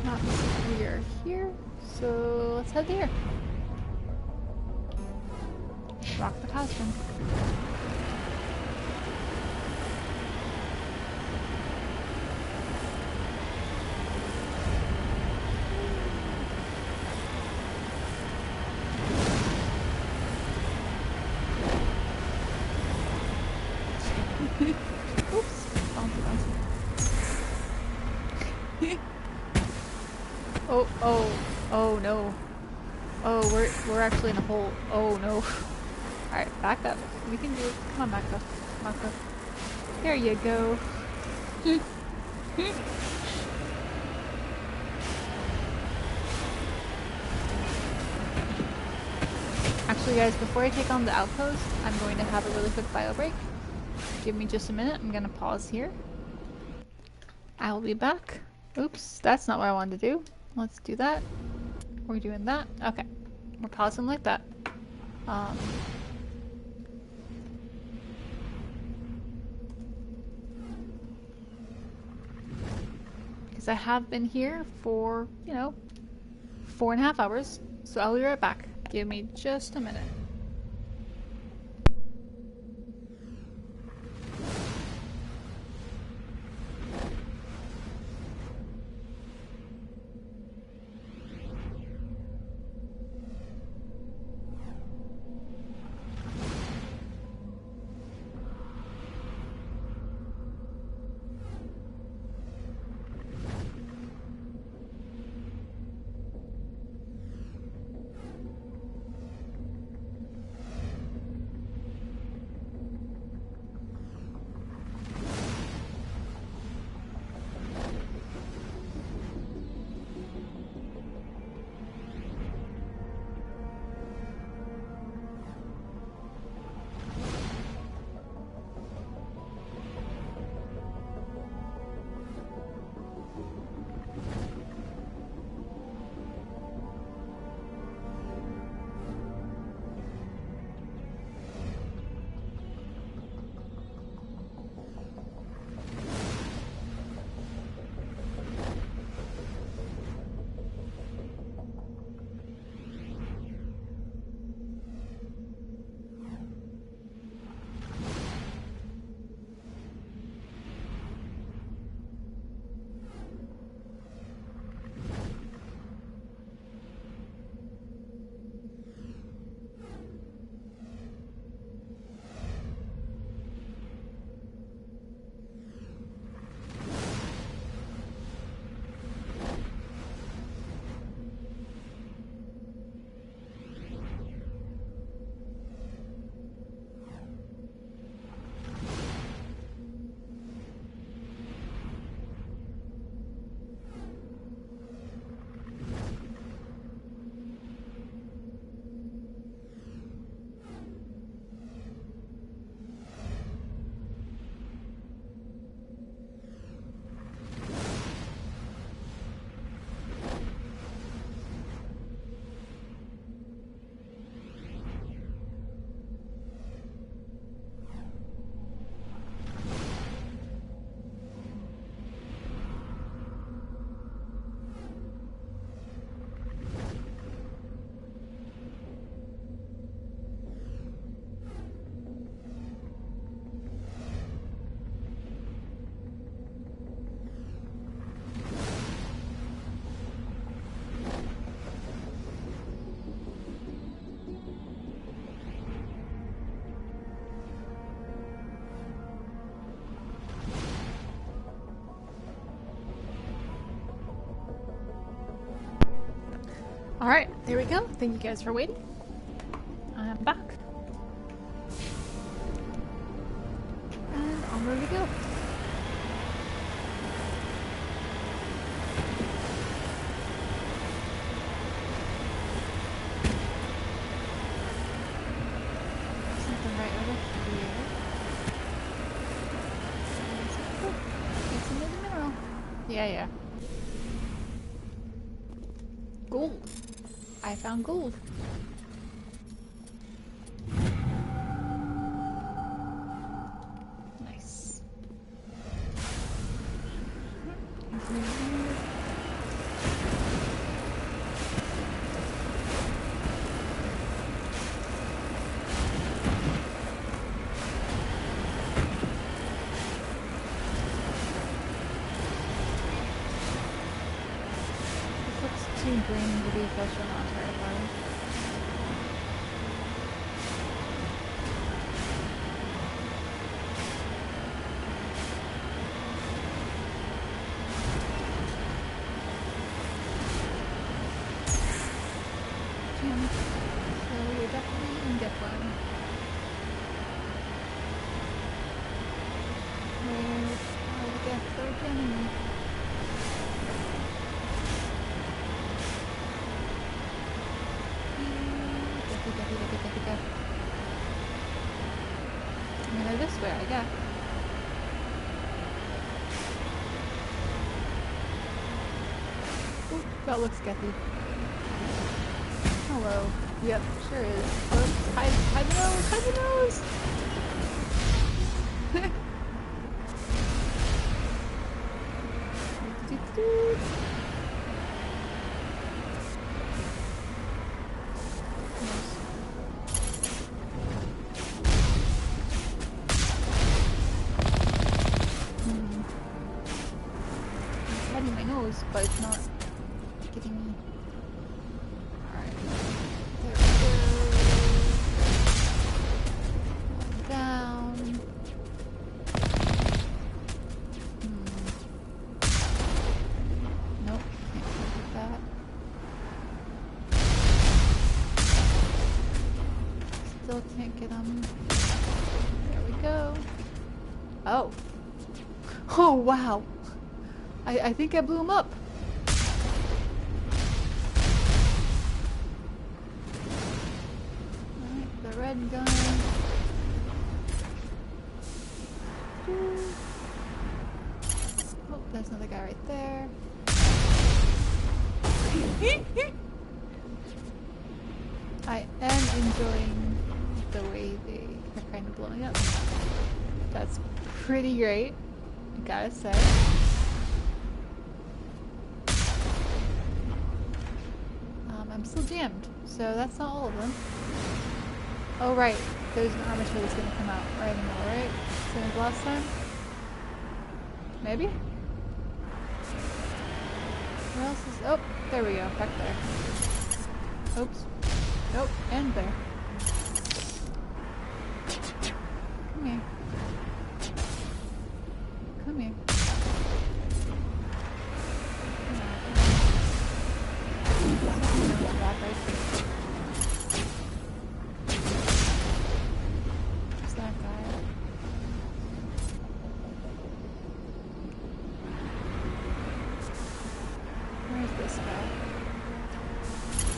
[SPEAKER 1] Map. We are here. So let's head there. Rock the costume. Oops. Bouncy, bouncy. Oh no. Oh, we're actually in a hole. Oh no. Alright, back up. We can do it. Come on, Mako. Mako. There you go. Actually, guys, before I take on the outpost, I'm going to have a really quick bio break. Give me just a minute. I'm going to pause here. I will be back. Oops, that's not what I wanted to do. Let's do that. We're doing that. Okay. We're pausing like that. Because I have been here for, 4.5 hours. So I'll be right back. Give me just a minute. Alright, there we go. Thank you guys for waiting. I'm back. And I'm ready to go. Yeah. Gold. I found gold. Nice. Too green to be fresh on terrifying. Damn. So you're definitely in Gippon. Where are the guests again? I'm gonna go this way, I guess. Ooh, that looks sketchy. Hello. Yep, sure is. Oops, hide the nose! Hide the nose! But it's not getting me. Alright. There we go. Down. Nope. Can't do that. Still can't get them. There we go. Oh. Oh, wow. I think I blew him up. Alright, the red gun. Oh, there's another guy right there. I am enjoying the way they are kind of blowing up. That's pretty great, I gotta say. I'm still jammed, so that's not all of them. Oh right, there's an armature that's gonna come out right now, right? Same as last time? Maybe? Where else is... Oh, there we go, back there. Oops. Oh, and there. Come here. Come here. Where's that guy? Where's this guy?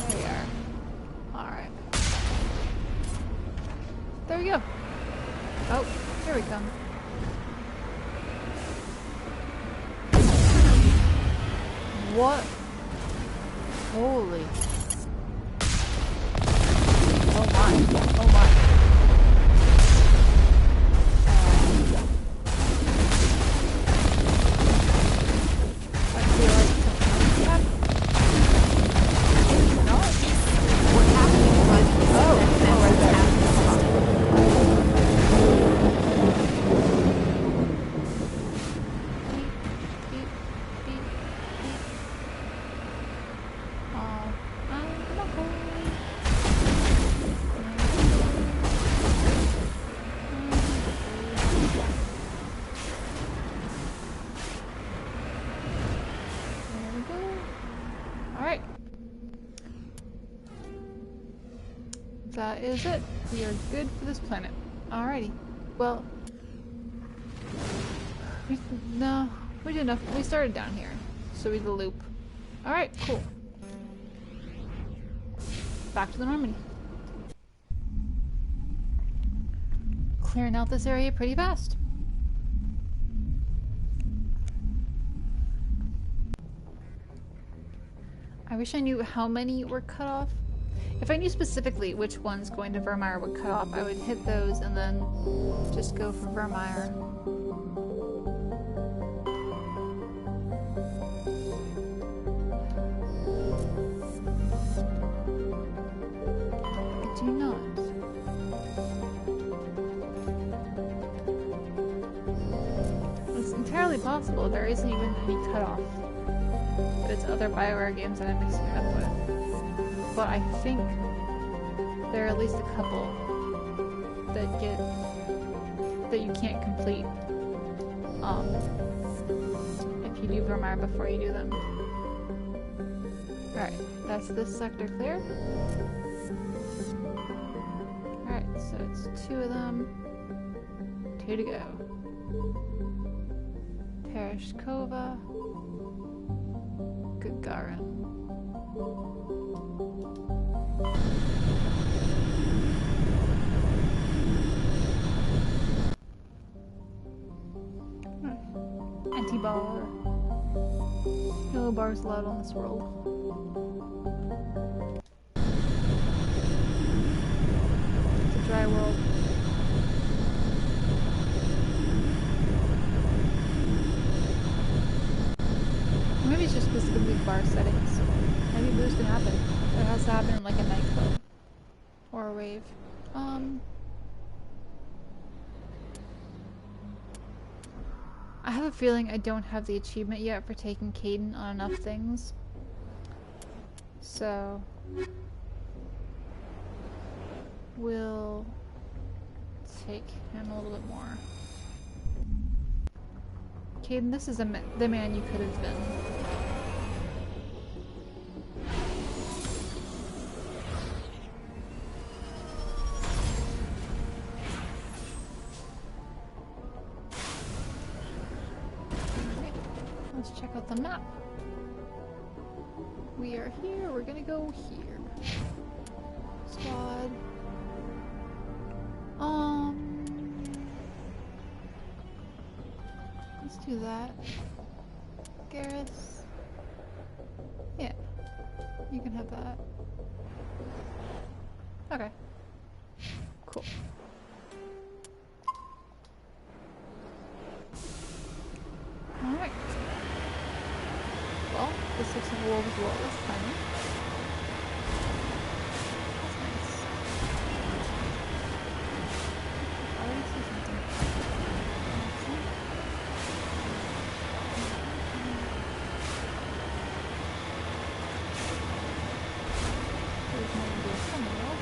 [SPEAKER 1] There we are. Alright. There we go. Oh, here we come. What? Holy. Oh my. Oh my. I feel like something happened. No? What happened was... Oh, right there. That is it. We are good for this planet. Alrighty. Well, no, we did enough. We started down here, so we did the loop. Alright, cool. Back to the Normandy. Clearing out this area pretty fast. I wish I knew how many were cut off. If I knew specifically which ones going to Vermeer would cut off, I would hit those and then just go for Vermeer. I do not. It's entirely possible there isn't even any cutoff. But it's other BioWare games that I'm mixing it up with. But I think there are at least a couple that you can't complete if you do Vermeer before you do them. Alright, that's this sector clear. Alright, so it's 2 of them. 2 to go. Tereshkova. Gagarin. Anti-bar. No bars allowed on this world. It's a dry world. Maybe it's just specifically bar settings. Maybe booze can happen. It has to happen in like a nightclub. Or a rave. I have a feeling I don't have the achievement yet for taking Kaidan on enough things. So we'll take him a little bit more. Kaidan, this is the man you could have been. Let's check out the map. We are here, we're gonna go here. Squad. Let's do that. Garrus. Yeah. You can have that. Okay. Cool. Alright. Well, the 6 of Wolves wall is tiny. That's nice. I already see something. There's no idea somewhere.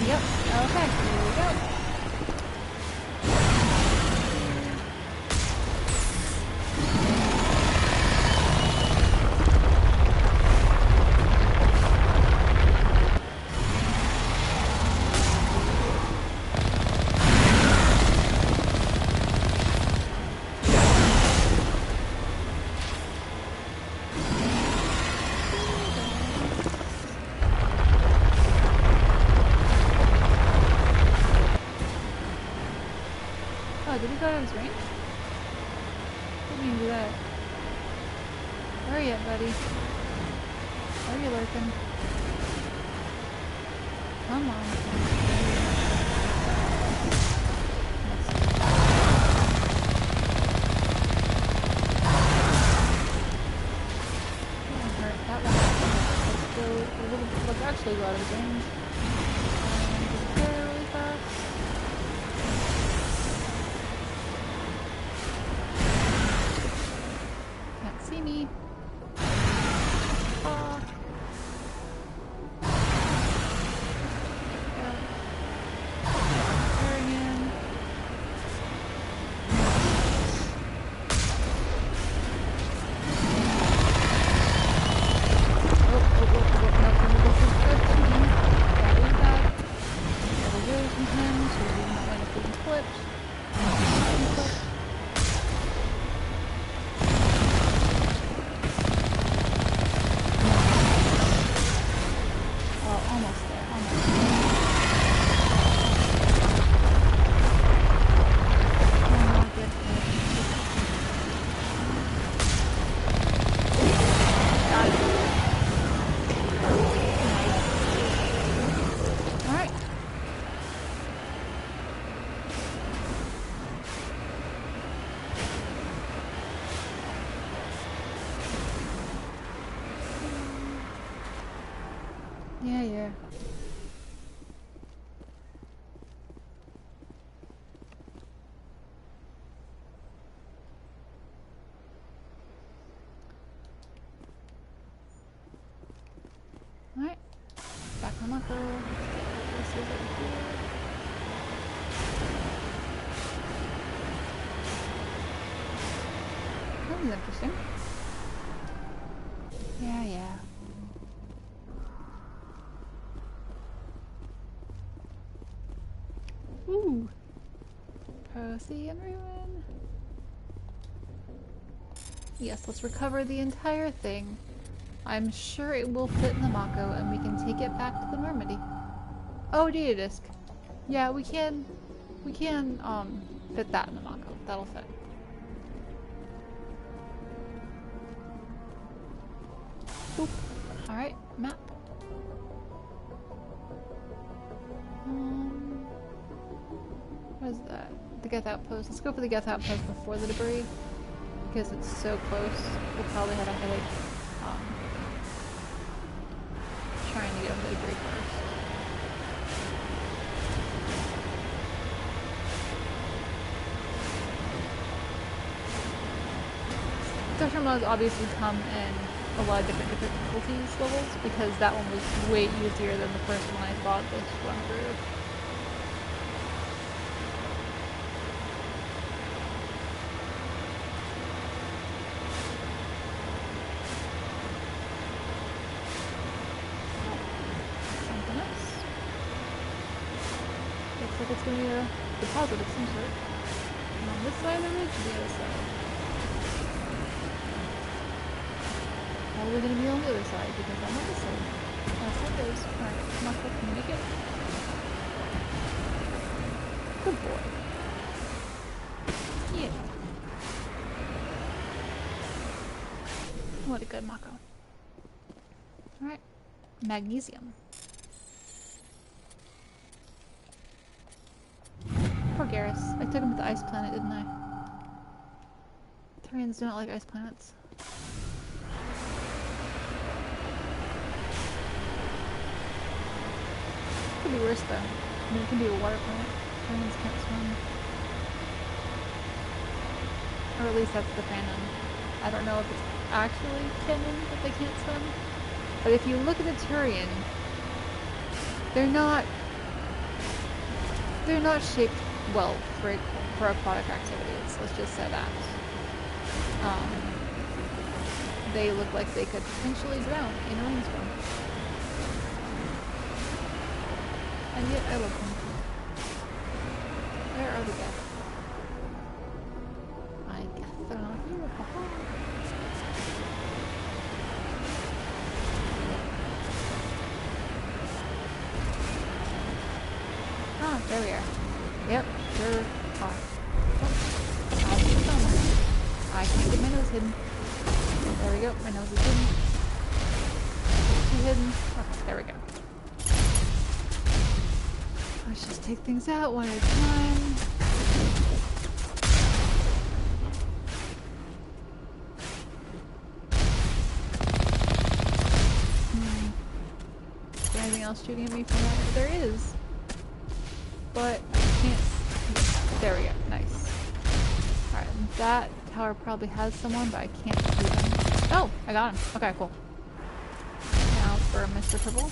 [SPEAKER 1] Yep. Okay, here we go. Oh, did he go out of his range? Didn't even do that. Where are you at, buddy? Where are you lurking? Come on. That one. Let's go a little bit. Let's actually go out of his range. Just there really fast. See me. Mako. This is right here. That was interesting. Yeah. Ooh. Procyon ruin. Yes, let's recover the entire thing. I'm sure it will fit in the Mako and we can take it back to the Normandy. Oh, data disk. Yeah, we can fit that in the Mako. That'll fit. Boop. Alright, map. What is that? The Geth Outpost. Let's go for the Geth Outpost before the debris. Because it's so close. We'll probably have a headache. Trying to get over the debris first. Dr. Mods obviously come in a lot of different difficulties levels because that one was way easier than the first one I thought this run through. Something else. Looks like it's going to be a deposit of some sort. And on this side of the ridge, the other side. Probably going to be on the other side because I'm on this side. That's how it goes. Alright, come on, can you make it? Good boy. Yeah. What a good Mako. Alright. Magnesium. Poor Garrus. I took him to the ice planet, didn't I? Turians do not like ice planets. Could be worse though. I mean, it can be a water planet. Turians can't swim. Or at least that's the canon. I don't know if it's actually canon that they can't swim. But if you look at the Turian, they're not shaped well for aquatic activities. Let's just say that. They look like they could potentially drown in a rainstorm. And yet I love them. Where are the Geth? I guess they're not here. Ah, there we are. Yep, sure are. Oh, I can't get my nose hidden. There we go, my nose is hidden. Too hidden. Okay, there we go. Let's just take things out one at a time. Is there anything else shooting at me from that? There is. But I can't. There we go. Nice. Alright, that tower probably has someone, but I can't see them. Oh! I got him. Okay, cool. Now for Mr. Purple.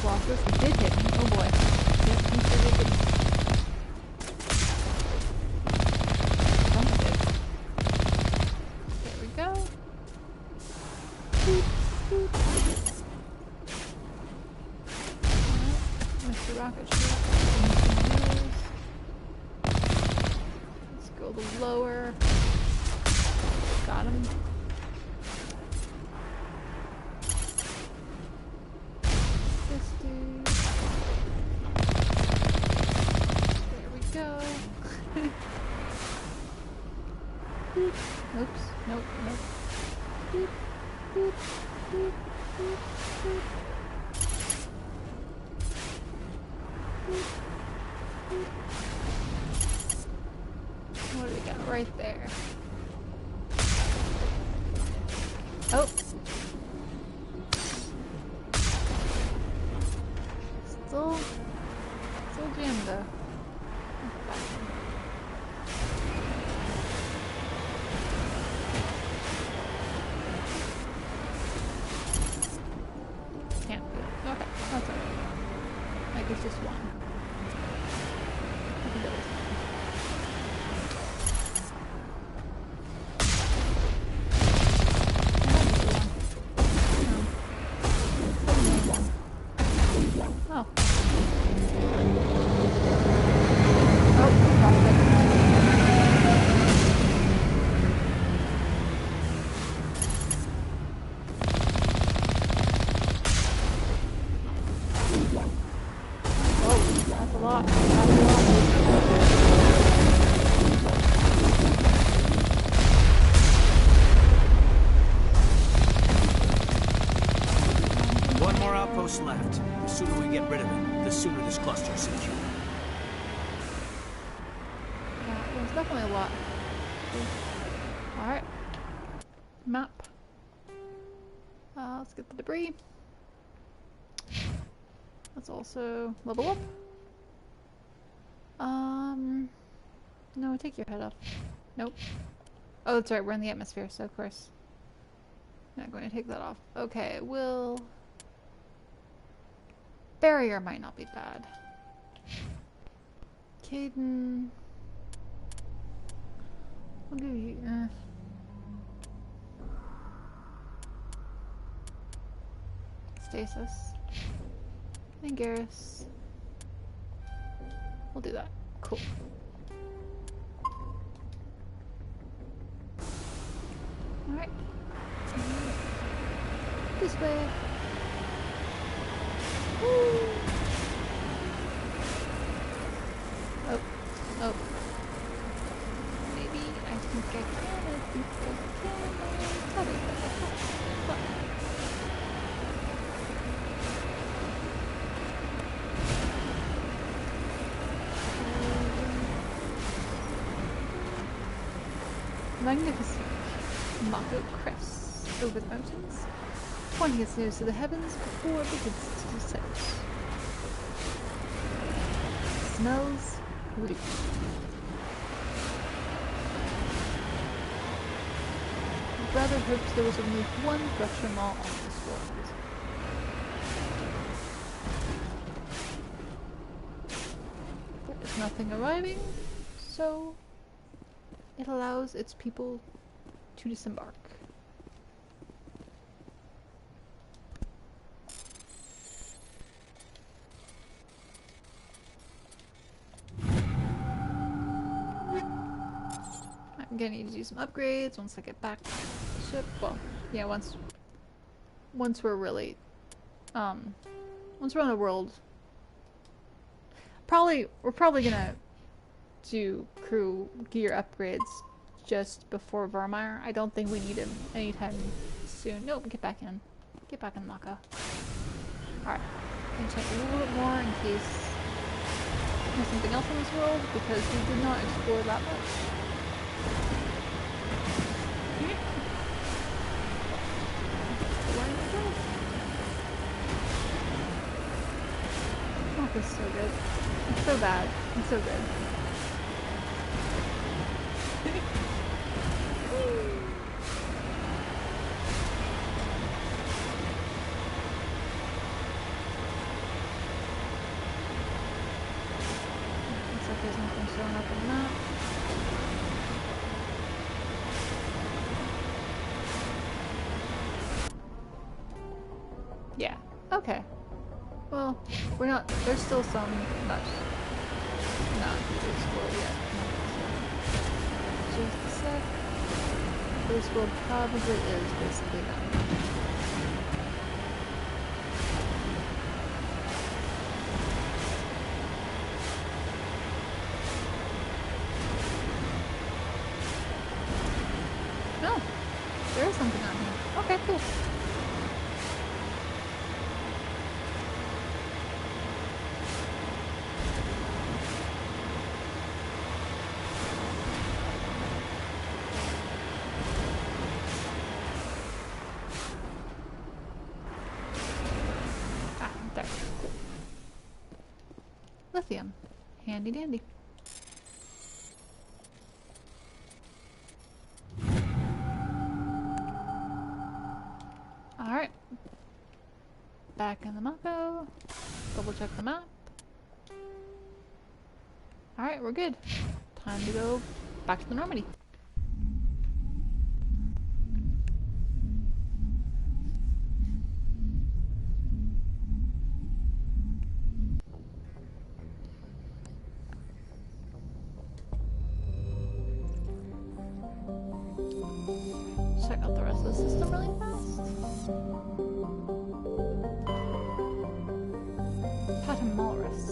[SPEAKER 1] Colossus did hit me. Oh boy. Yep, he sure did hit me. Someone did. There we go. Boop, boop. Mr. Rocket Ship. Let's go a little lower. Got him. This dude. There we go. Boop. Oops. Nope. Nope. Boop. Boop. Boop. Boop. Boop. What do we got right there? Oh! Still jammed though. Can't there's definitely a lot. Alright. Map. Let's get the debris. Let's also level up. No, take your head off. Nope. Oh, that's right, we're in the atmosphere, so of course. Not going to take that off. Okay, barrier might not be bad. Caden. We'll give you stasis. And Garrus. We'll do that. Cool. Alright. This way. Woo. Oh. Maybe I think I can. Magnificent. Mako crests over the mountains, pointing its nose to the heavens before it begins to descend. Smells blue. Brother hopes there was only one Thresher Maw on this world. There is nothing arriving, so it allows its people to disembark. I'm gonna need to do some upgrades once I get back to the ship. Well, yeah, once we're really, once we're on a world. We're probably gonna do crew gear upgrades just before Virmire. I don't think we need him anytime soon. Nope, get back in. Get back in Mako. Alright. I'm gonna check a little bit more in case there's something else in this world, because we did not explore that much. Mako's so good. It's so bad. It's so good. Looks like there's nothing showing up on the map. Yeah, okay. Well, we're not, there's still some not explored yet. Just a sec. This world probably is basically done. No, there is something on here. Okay, cool. Lithium. Handy dandy. Alright. Back in the Mako. Double check the map. Alright, we're good. Time to go back to the Normandy. Check out the rest of the system really fast. Patamolrus.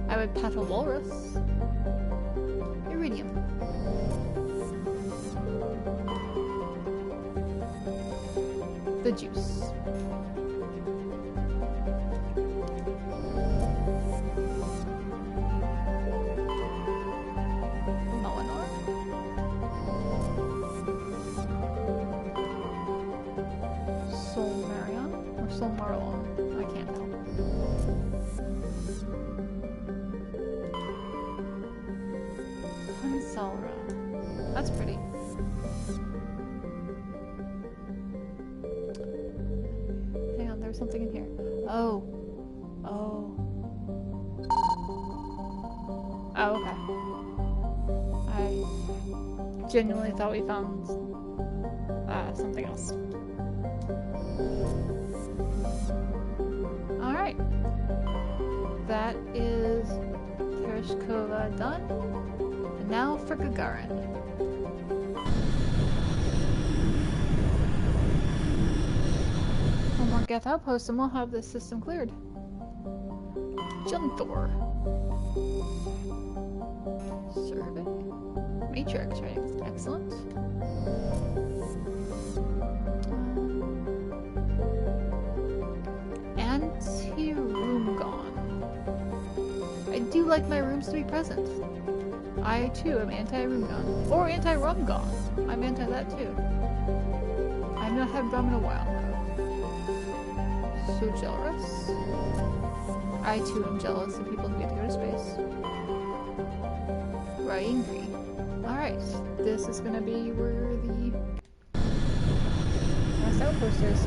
[SPEAKER 1] I would Patamolrus. Iridium. The juice. Salra. That's pretty. Hang on, there's something in here. Oh. Oh. Oh, okay. I genuinely thought we found something else. Alright. That is Tereshkova done. And now for Gagarin. One more Geth outpost and we'll have this system cleared. Junthor. Cervic. Matrix ratings. Excellent. Anti-Roomgon. I do like my rooms to be present. I too am anti-Roomgon. Or anti-Rumgon. I'm anti that too. I've not had rum in a while though. So jealous. I too am jealous of people who get to go to space. Raingri. Alright, this is gonna be where the last outpost is.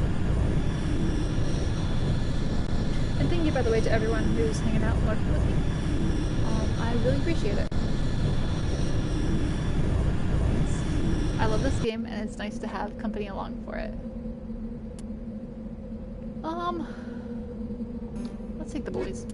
[SPEAKER 1] And thank you, by the way, to everyone who's hanging out and working with me. I really appreciate it. I love this game, and it's nice to have company along for it. Let's take the boys.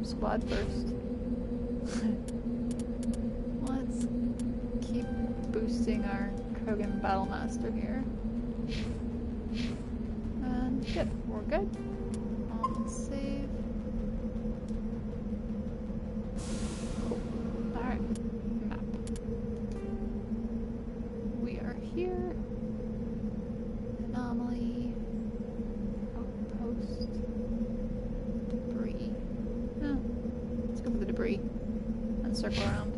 [SPEAKER 1] Squad first. Let's keep boosting our Krogan Battlemaster here. And good, we're good. Save. Cool. Alright, map. We are here. Anomaly. Outpost. Debris. No. Let's go for the debris and circle around.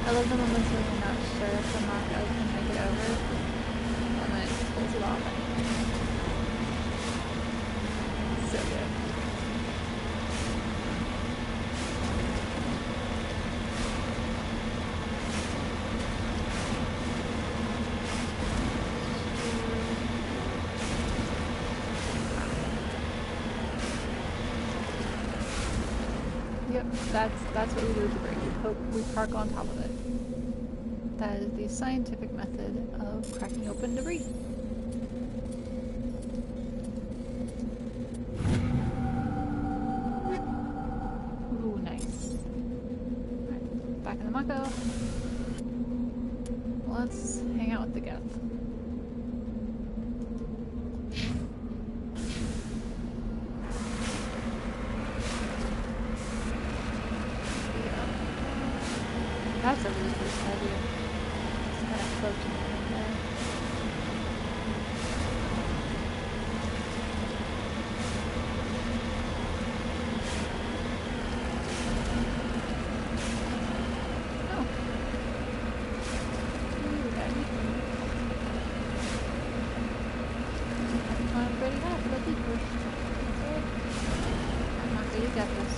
[SPEAKER 1] I love the moments when you're not sure if the Mako can make it over, and then it just pulls it off anyway. So good. Yep, that's what we do with the break. We park on top of it. That is the scientific method of cracking open debris. Ooh, nice. Alright, back in the Mako. Let's hang out with the Geth. That's a really good idea. Just kind of floating in there. Oh. Ooh, okay. I'm pretty happy with it. I'm not going to get this.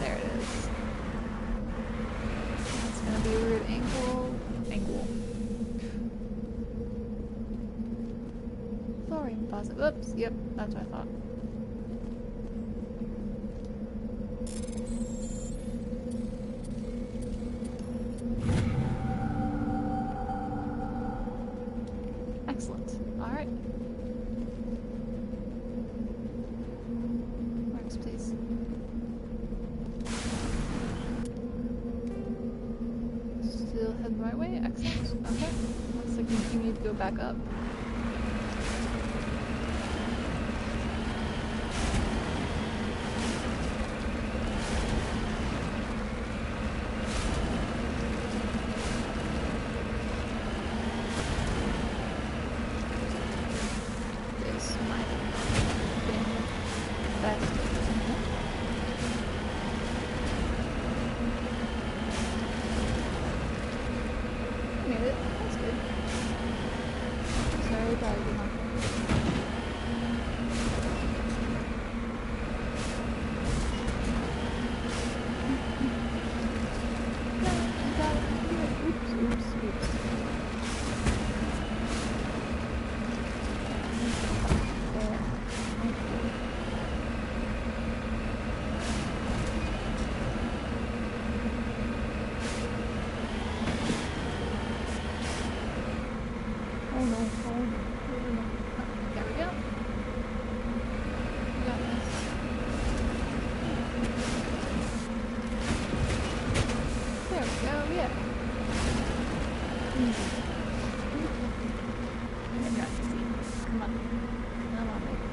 [SPEAKER 1] There it is. It's gonna be a weird angle. Thorium deposit. Oops, yep, that's what I thought. Excellent. Alright. Works, please. Still heading the right way? Excellent. Okay. Looks like we need to go back up. This might have been best. Made it. That's good. Sorry about it. Oh no, oh no, oh no. There we go. We got this. There we go, yeah. Easy. Not easy. Come on. Come on, baby.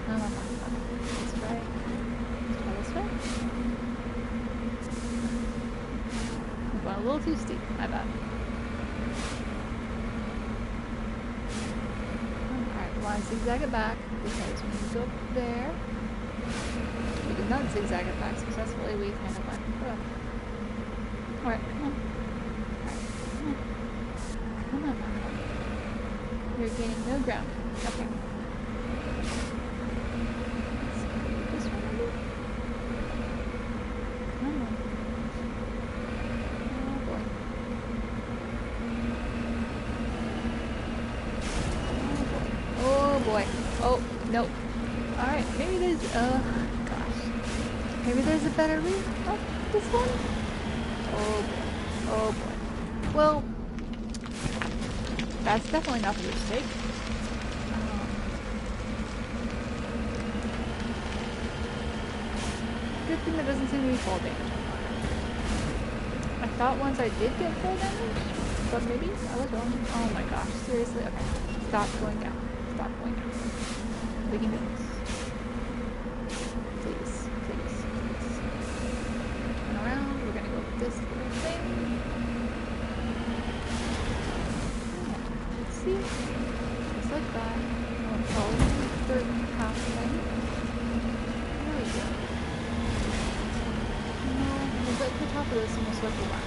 [SPEAKER 1] Come on. This way. Let's try this way. We've gone a little too steep, my bad. Zigzag it back because when you go up there, we did not zigzag it back successfully. We kind of went. Alright, come on. Alright, come on. You're gaining no ground. Okay. Let's go this one maybe? Come on. Oh boy. Oh boy. Oh, no. Alright, maybe there's, gosh. Maybe there's a better route up this one? Oh boy. Oh boy. Well, that's definitely not the mistake. Good thing that doesn't seem to be fall damage. I thought once I did get fall damage, but maybe I was wrong. Oh my gosh, seriously? Okay. Stop going down. Stop going down. We can do this. Please, please, please. Turn around. We're gonna go with this little thing. Yeah, let's see. Just like that. I'll follow the third half thing. There we go. No, we'll get to the top of this and we'll circle back.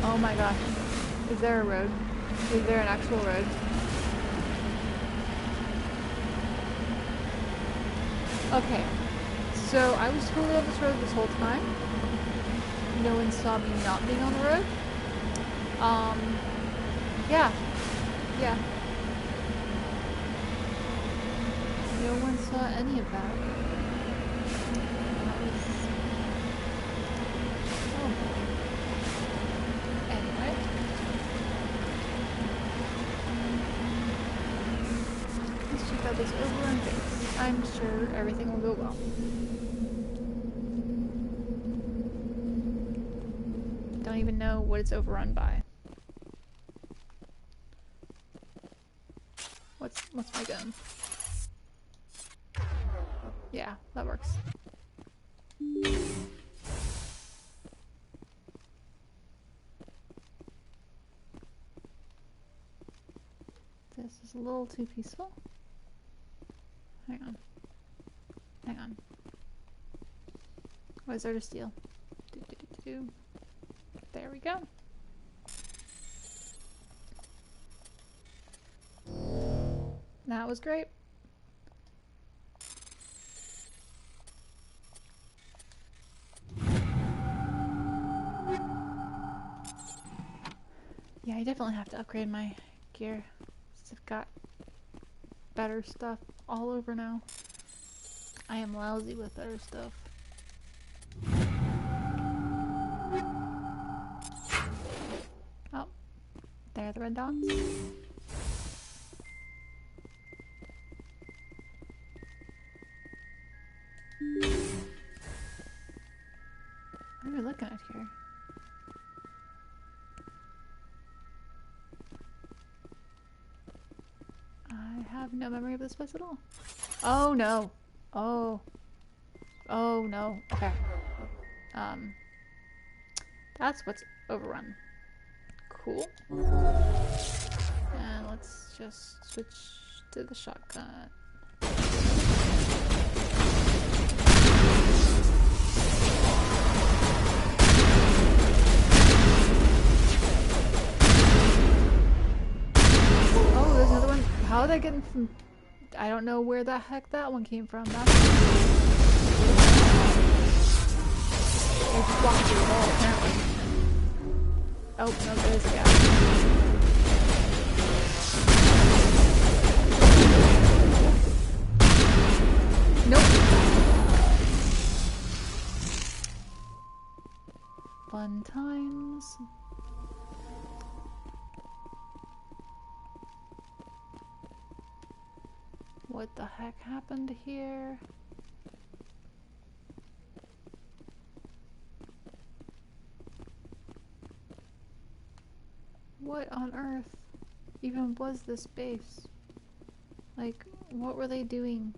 [SPEAKER 1] Oh my gosh. Is there a road? Is there an actual road? Okay. So I was totally on this road this whole time. No one saw me not being on the road. Yeah. Yeah. No one saw any of that. That was... Oh boy. Anyway. at this overrun base. I'm sure everything will go well. Don't even know what it's overrun by. What's my gun? Yeah, that works. This is a little too peaceful. Hang on. Hang on. What is there to steal? There we go. That was great. Yeah, I definitely have to upgrade my gear. I've got better stuff all over now. I am lousy with better stuff. Oh, there are the red dots. What are we looking at here? I have no memory of this place at all. Oh no. Oh. Oh no. Okay. That's what's overrun. Cool. And let's just switch to the shotgun. Oh, there's another one. How are they getting from... I don't know where the heck that one came from. That's... They just walked through the wall, apparently. Oh, no, there's a guy. Nope. Fun times. What the heck happened here? What on earth even was this base? Like, what were they doing?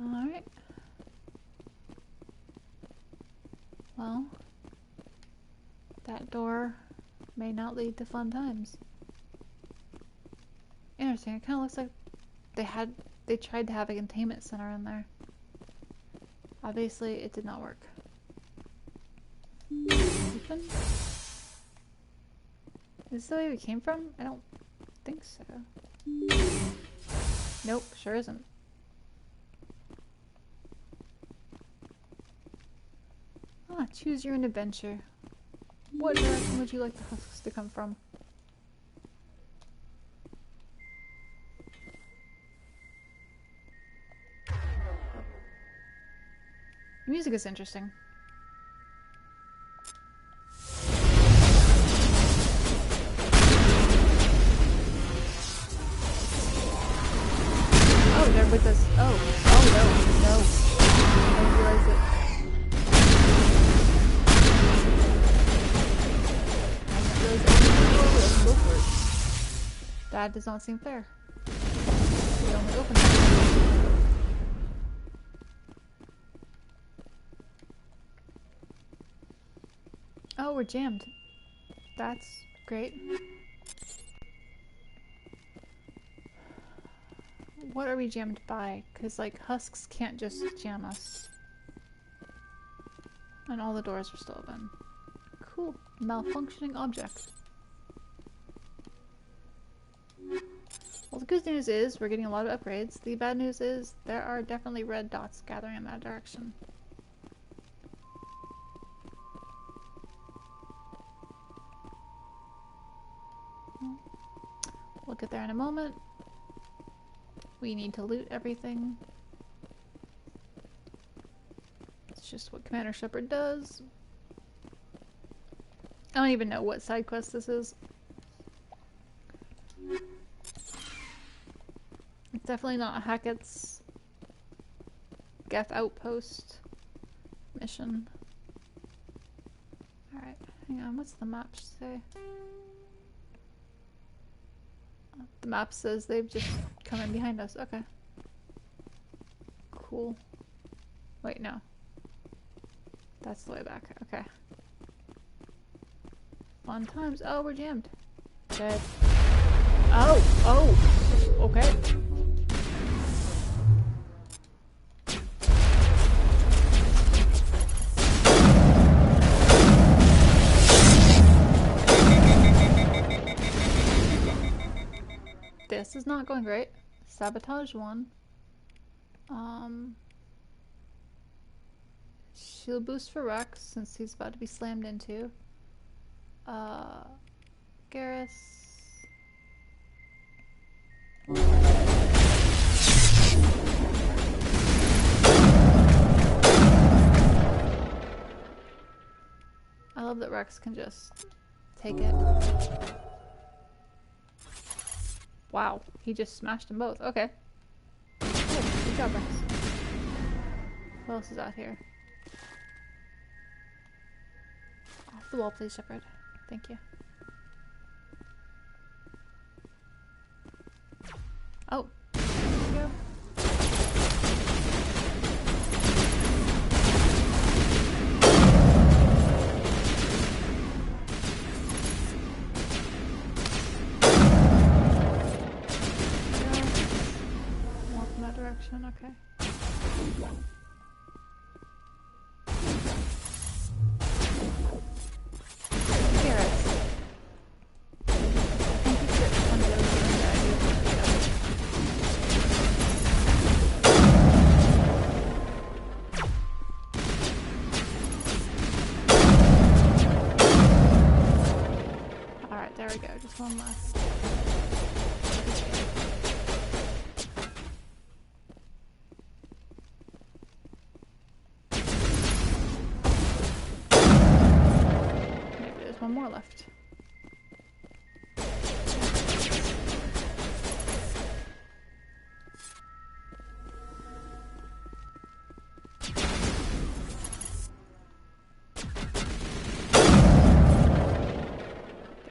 [SPEAKER 1] Alright. Well, that door may not lead to fun times. Interesting. It kind of looks like they tried to have a containment center in there. Obviously, it did not work. Open? Is this the way we came from? I don't think so. Nope, sure isn't. Ah, choose your own adventure. What direction would you like the husks to come from? The music is interesting. Oh, they're with us. Oh, no. I didn't realize it. That does not seem fair. We only opened it. Oh, we're jammed. That's great. What are we jammed by? Because, like, husks can't just jam us. And all the doors are still open. Cool. Malfunctioning object. Well, the good news is we're getting a lot of upgrades. The bad news is there are definitely red dots gathering in that direction. We'll get there in a moment. We need to loot everything. just what Commander Shepard does. I don't even know what side quest this is. It's definitely not Hackett's Geth Outpost mission. Alright, hang on, what's the map say? The map says they've just come in behind us. Okay. Cool. Wait, no. That's the way back. Okay. Fun times. Oh, we're jammed. Dead. Oh! Okay. This is not going great. Sabotage 1. Shield boost for Rex, since he's about to be slammed into. Garrus. I love that Rex can just take it. Wow, he just smashed them both. Okay. Good job, Rex. What else is out here? Off the wall, please, Shepard. Thank you. Oh. There we go. Walk in that direction, okay. One last. Maybe there's one more left.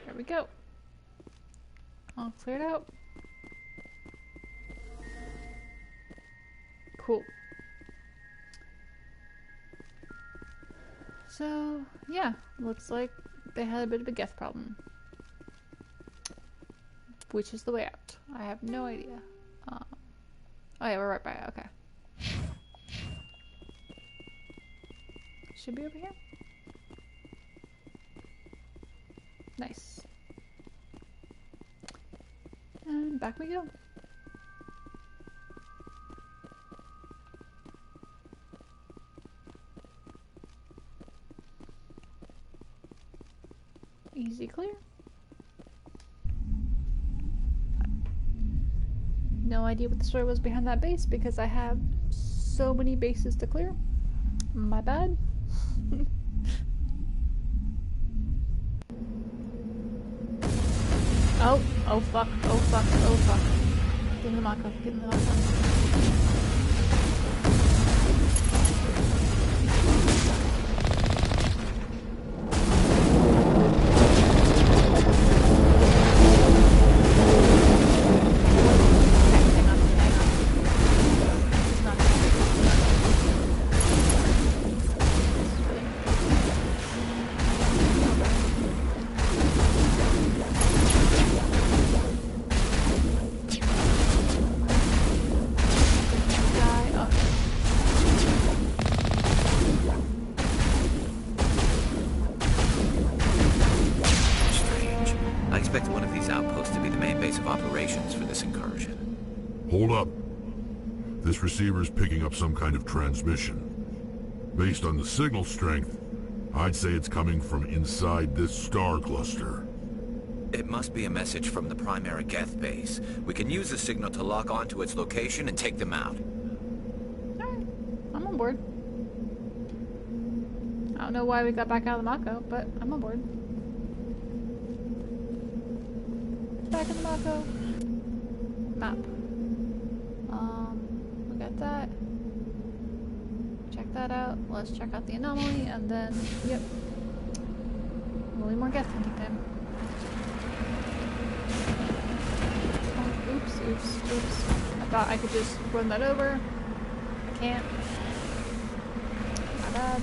[SPEAKER 1] There we go. All cleared out. Cool. So, yeah, looks like they had a bit of a Geth problem. Which is the way out? I have no idea. Oh yeah, we're right by it. Okay. Should be over here. Nice. And back we go. Easy clear. No idea what the story was behind that base because I have so many bases to clear. My bad. Oh fuck, oh fuck, oh fuck. Get in the Mako, get in the Mako.
[SPEAKER 16] Receiver's picking up some kind of transmission. Based on the signal strength, I'd say it's coming from inside this star cluster.
[SPEAKER 10] It must be a message from the primary Geth base. We can use the signal to lock onto its location and take them out.
[SPEAKER 1] Alright, I'm on board. I don't know why we got back out of the Mako, but I'm on board. Back in the Mako. Map. We got that. Check that out. Let's check out the anomaly, and then, yep. We'll need more Geth hunting time. Oh, oops. I thought I could just run that over. I can't. My bad.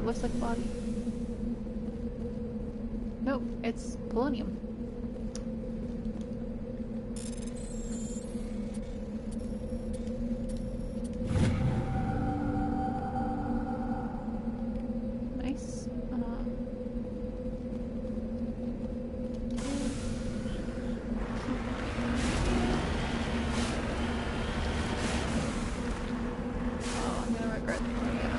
[SPEAKER 1] Looks like a body. Nope, it's polonium. Nice. Oh, I'm gonna regret throwing it out.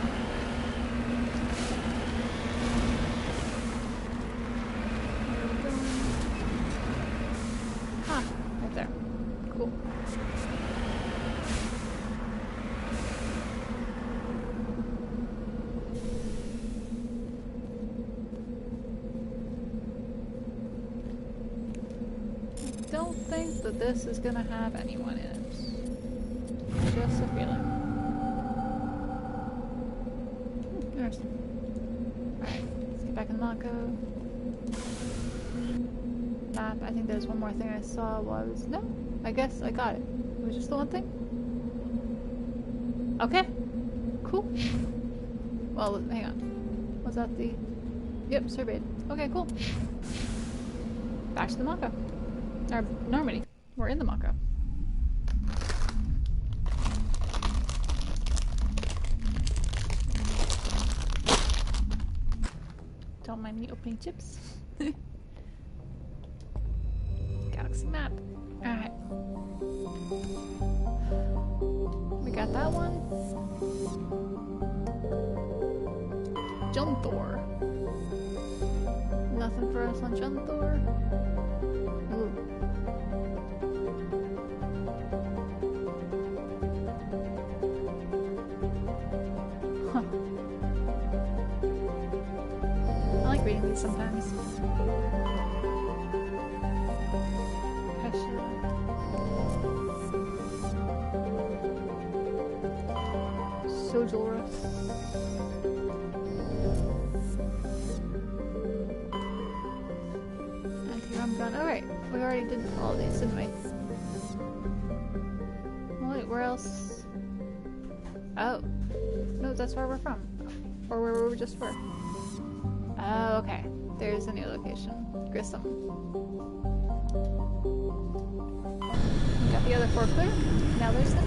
[SPEAKER 1] Don't think that this is gonna have anyone in it. Just a feeling. Interesting. Alright, let's get back in the Mako. Map. I think there's one more thing I saw was... No, I guess I got it. It was just the one thing? Okay. Cool. Well, hang on. Was that the... Yep, surveyed. Okay, cool. Back to the Mako. Or Normandy. We're in the Mako. Don't mind me opening chips. Galaxy map. Alright. We got that one. Junthor. Nothing for us on Junthor. Ooh. Huh. I like reading these sometimes. Sojolrus. Anti-rum-gun. Alright, we already did all of these, didn't we? Wait, where else? Oh. No, that's where we're from. Or where we just were. Oh, okay. There's a new location. Grissom. We got the other 4 clear. Now there's the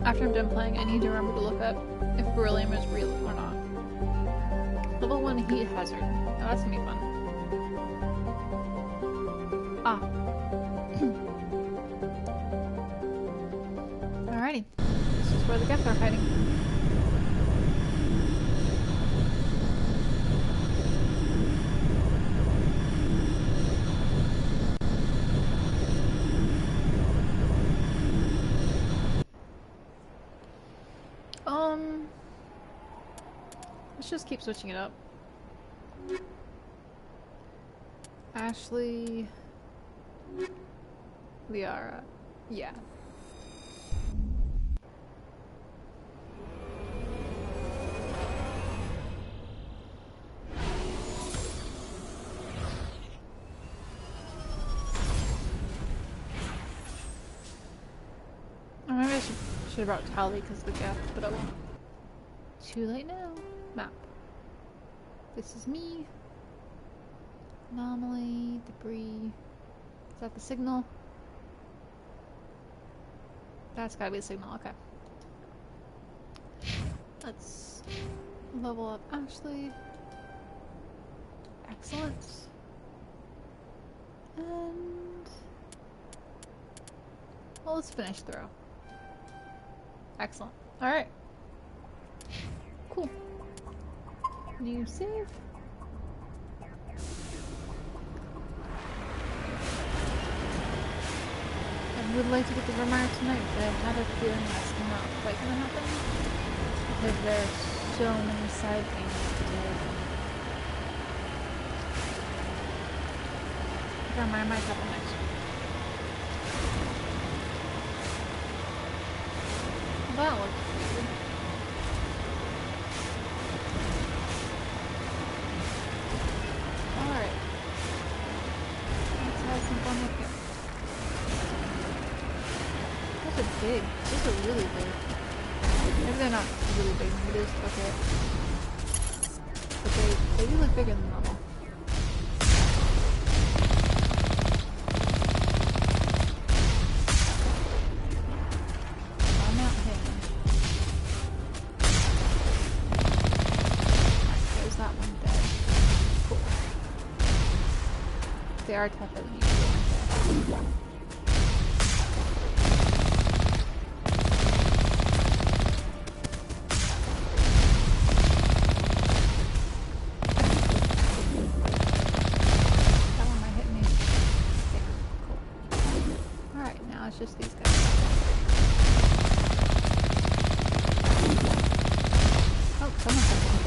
[SPEAKER 1] After I'm done playing, I need to remember to look up if beryllium is real or not. Level 1 heat hazard. Oh, that's gonna be fun. Alrighty. This is where the Geth are fighting. Let's just keep switching it up. Ashley... Liara. Yeah. Oh, maybe I should have brought Tally because of the gap, but I won't. Too late now. Map. This is me. Anomaly, debris. Is that the signal? That's gotta be the signal, okay. Let's level up Ashley. Excellent. And... well, let's finish throw. Excellent. Alright. Cool. New save. I would like to get the Vermeer tonight, but I had a feeling that's not quite gonna happen. Because there are so many side things to do. Vermeer might happen next week. That looks weird. Alright. Let's have some fun with it. Those are big. Those are really big. Maybe they're not really big. Maybe they're just okay. But they do look bigger than normal. I'm not hitting. Alright, there's that one dead. Cool. They are tougher than usual. Just these guys. Oh, someone's coming.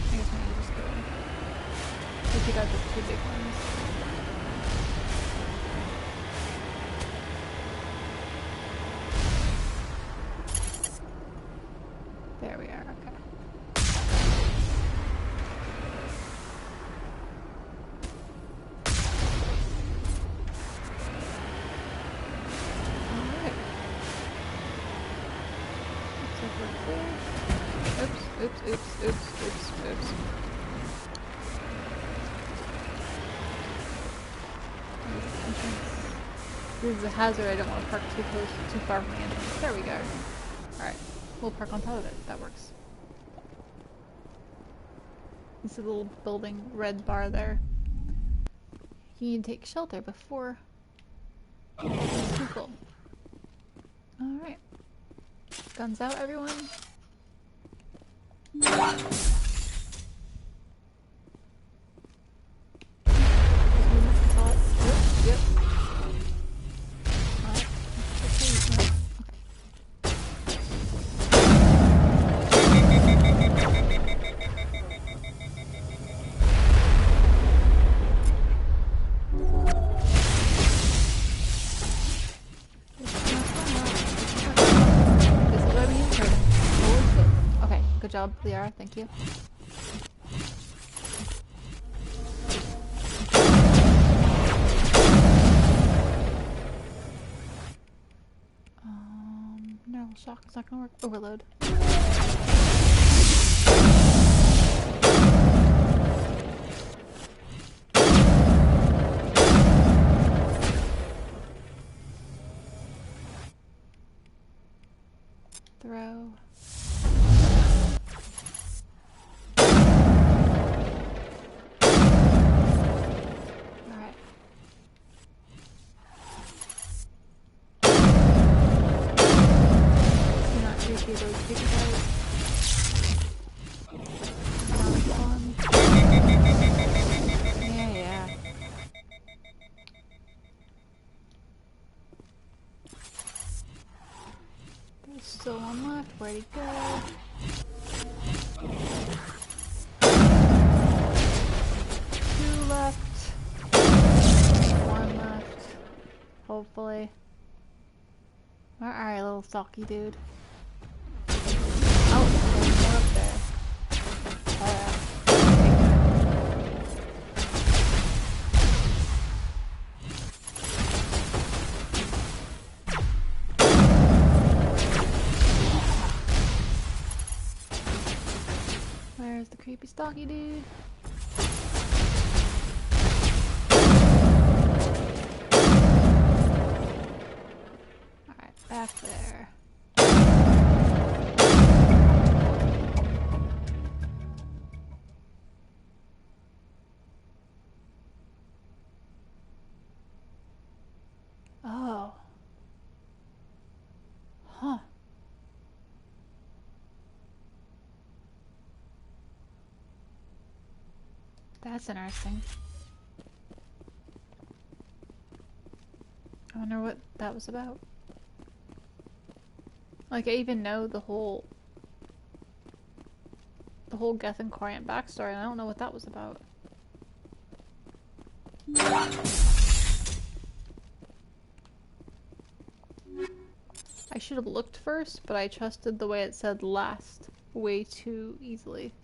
[SPEAKER 1] I guess maybe just go. We take out the two big ones. There we are, okay. Alright. Looks like we're clear. Oops, oops, oops, oops, oops, oops. This is a hazard. I don't want to park too close, too far from the entrance. There we go. Alright. We'll park on top of it. That works. This is a little building, red bar there. You need to take shelter before people. Alright. Guns out, everyone. Yep. Good job, Liara, thank you. No, shock is not gonna work. Overload. Throw. Where'd he go? Two left. One left. Hopefully. Where are you, little stocky dude? Oh, there's more up there. Where's the creepy stocky dude? Alright, back there. Oh. Huh. That's interesting. I wonder what that was about. Like, I even know the whole Geth and Coriant backstory, and I don't know what that was about. I should have looked first, but I trusted the way it said last way too easily.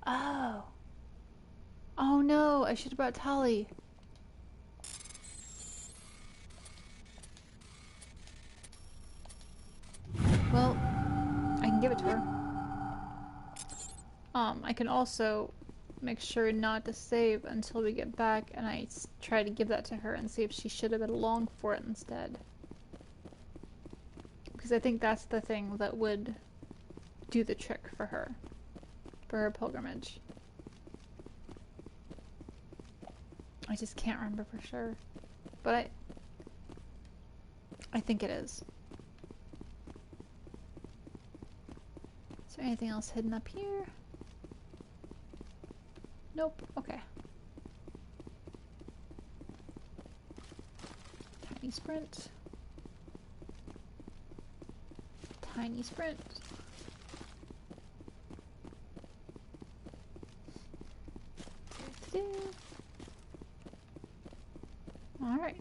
[SPEAKER 1] Oh. Oh no, I should have brought Tali. Well, I can give it to her. I can also make sure not to save until we get back, and I try to give that to her and see if she should have been along for it instead. Because I think that's the thing that would do the trick for her pilgrimage. I just can't remember for sure, but I think it is. Is there anything else hidden up here? Nope. Okay. Tiny sprint. Tiny sprint. All right.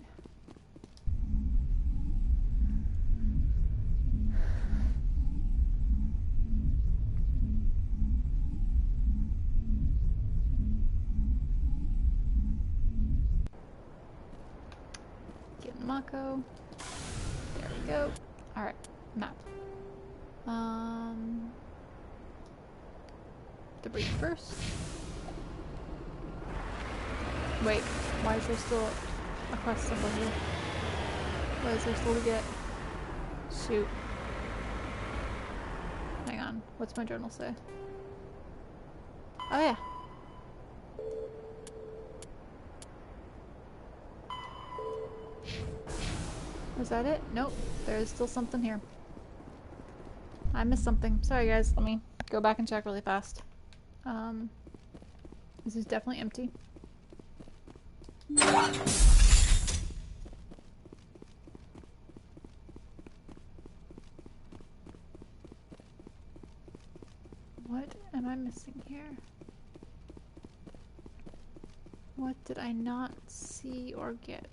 [SPEAKER 1] Get Mako. There we go. All right. Map. Debris first. Wait, why is there still a quest symbol here? What is there still to get? Shoot. Hang on, what's my journal say? Oh yeah. Was that it? Nope, there is still something here. I missed something. Sorry guys, let me go back and check really fast. This is definitely empty. What am I missing here? What did I not see or get?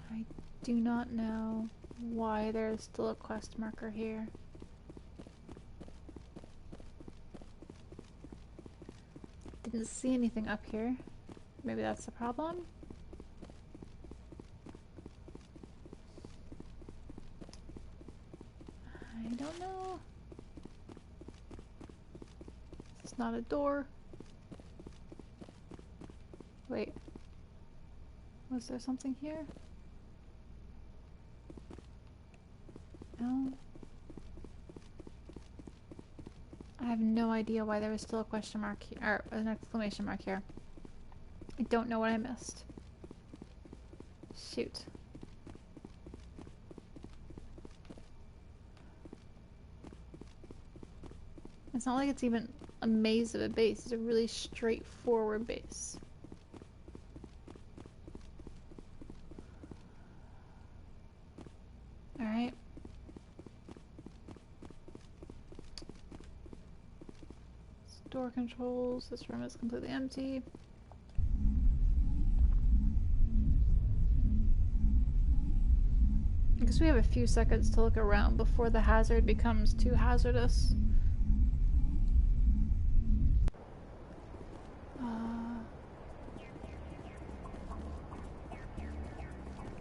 [SPEAKER 1] I do not know why there's still a quest marker here. Didn't see anything up here. Maybe that's the problem? I don't know. It's not a door. Wait. Was there something here? No. I have no idea why there was still a question mark here, or an exclamation mark here. I don't know what I missed. Shoot. It's not like it's even a maze of a base. It's a really straightforward base. Alright. Door controls. This room is completely empty. I guess we have a few seconds to look around before the hazard becomes too hazardous.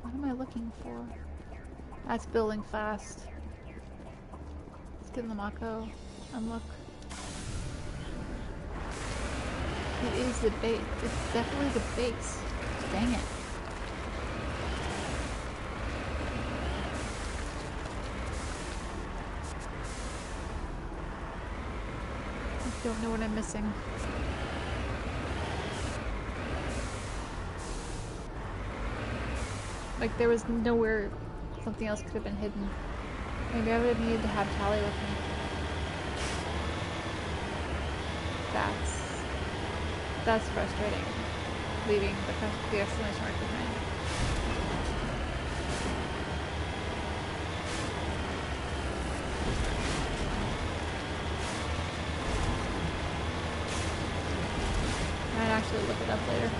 [SPEAKER 1] What am I looking for? That's building fast. Let's get in the Mako and look. It is the base. It's definitely the base. Dang it. I don't know what I'm missing. Like, there was nowhere something else could have been hidden. Maybe I would have needed to have Tali with me. That's frustrating. Leaving the exclamation mark behind. I might actually look it up later.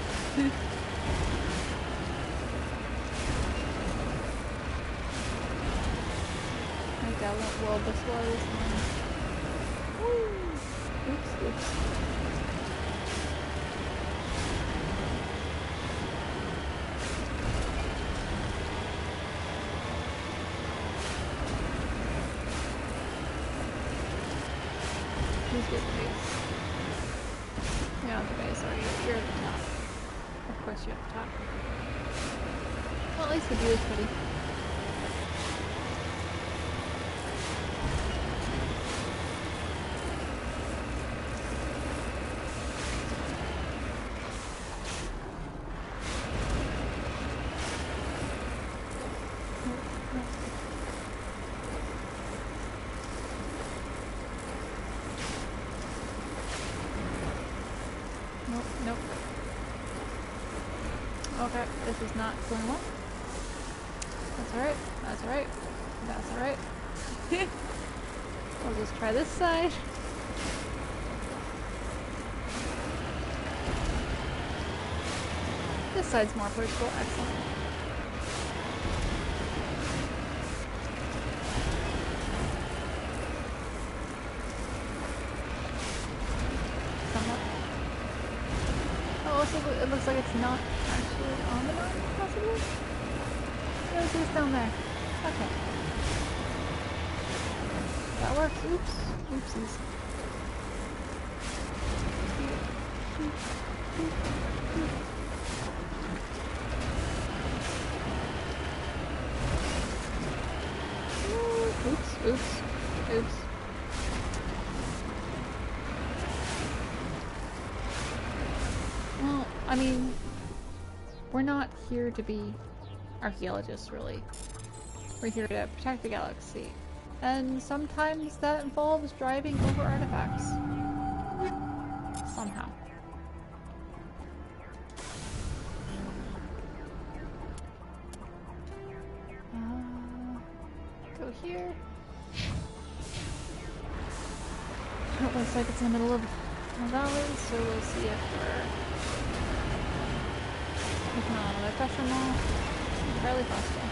[SPEAKER 1] I got what world this was. Woo! Oops. Who's good base? You're not the base, are you? You're at the top. Of course you're at the top. Well, at least the view is pretty. Nope. Okay, this is not going well. That's alright. That's alright. That's alright. I'll just try this side. This side's more approachable. Excellent. It looks like it's not actually on the mountain, possibly? No, it's just down there. Okay. That works. Oops. Oopsies. Oops. Well, I mean, we're not here to be archaeologists, really. We're here to protect the galaxy. And sometimes that involves driving over artifacts. Somehow. Go here. It looks like it's in the middle of a valley, so we'll see if we can another pressure mall. Fairly possible.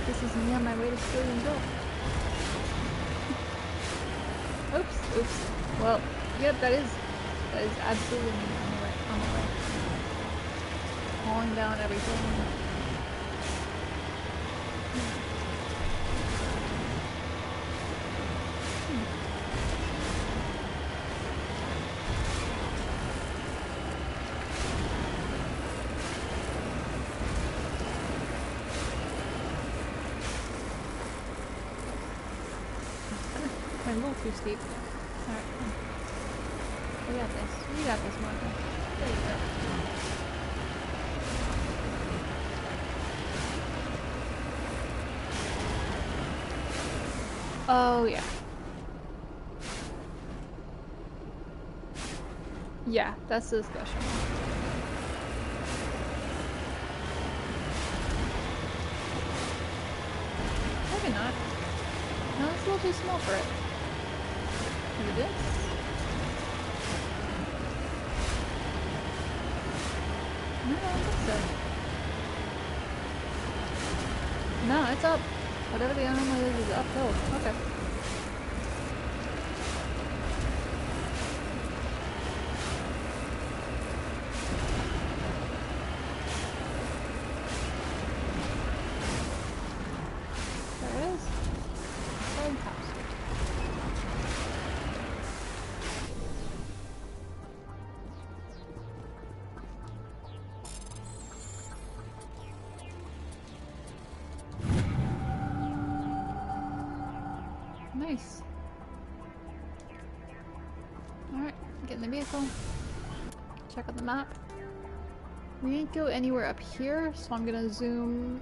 [SPEAKER 1] This is me on my way to Stillion Bill. Oops. Well, yep, that is absolutely me on my way. Hauling down everything. too steep. Alright, come on. We got this. We got this, Martha. There you go. Oh, yeah. Yeah, that's the discussion. Maybe not. No, it's a little too small for it. Maybe this? No, I don't think so. No, it's up. Whatever the animal is uphill. Okay. There it is. Fantastic. Nice. Alright, get in the vehicle. Check out the map. We didn't go anywhere up here, so I'm gonna zoom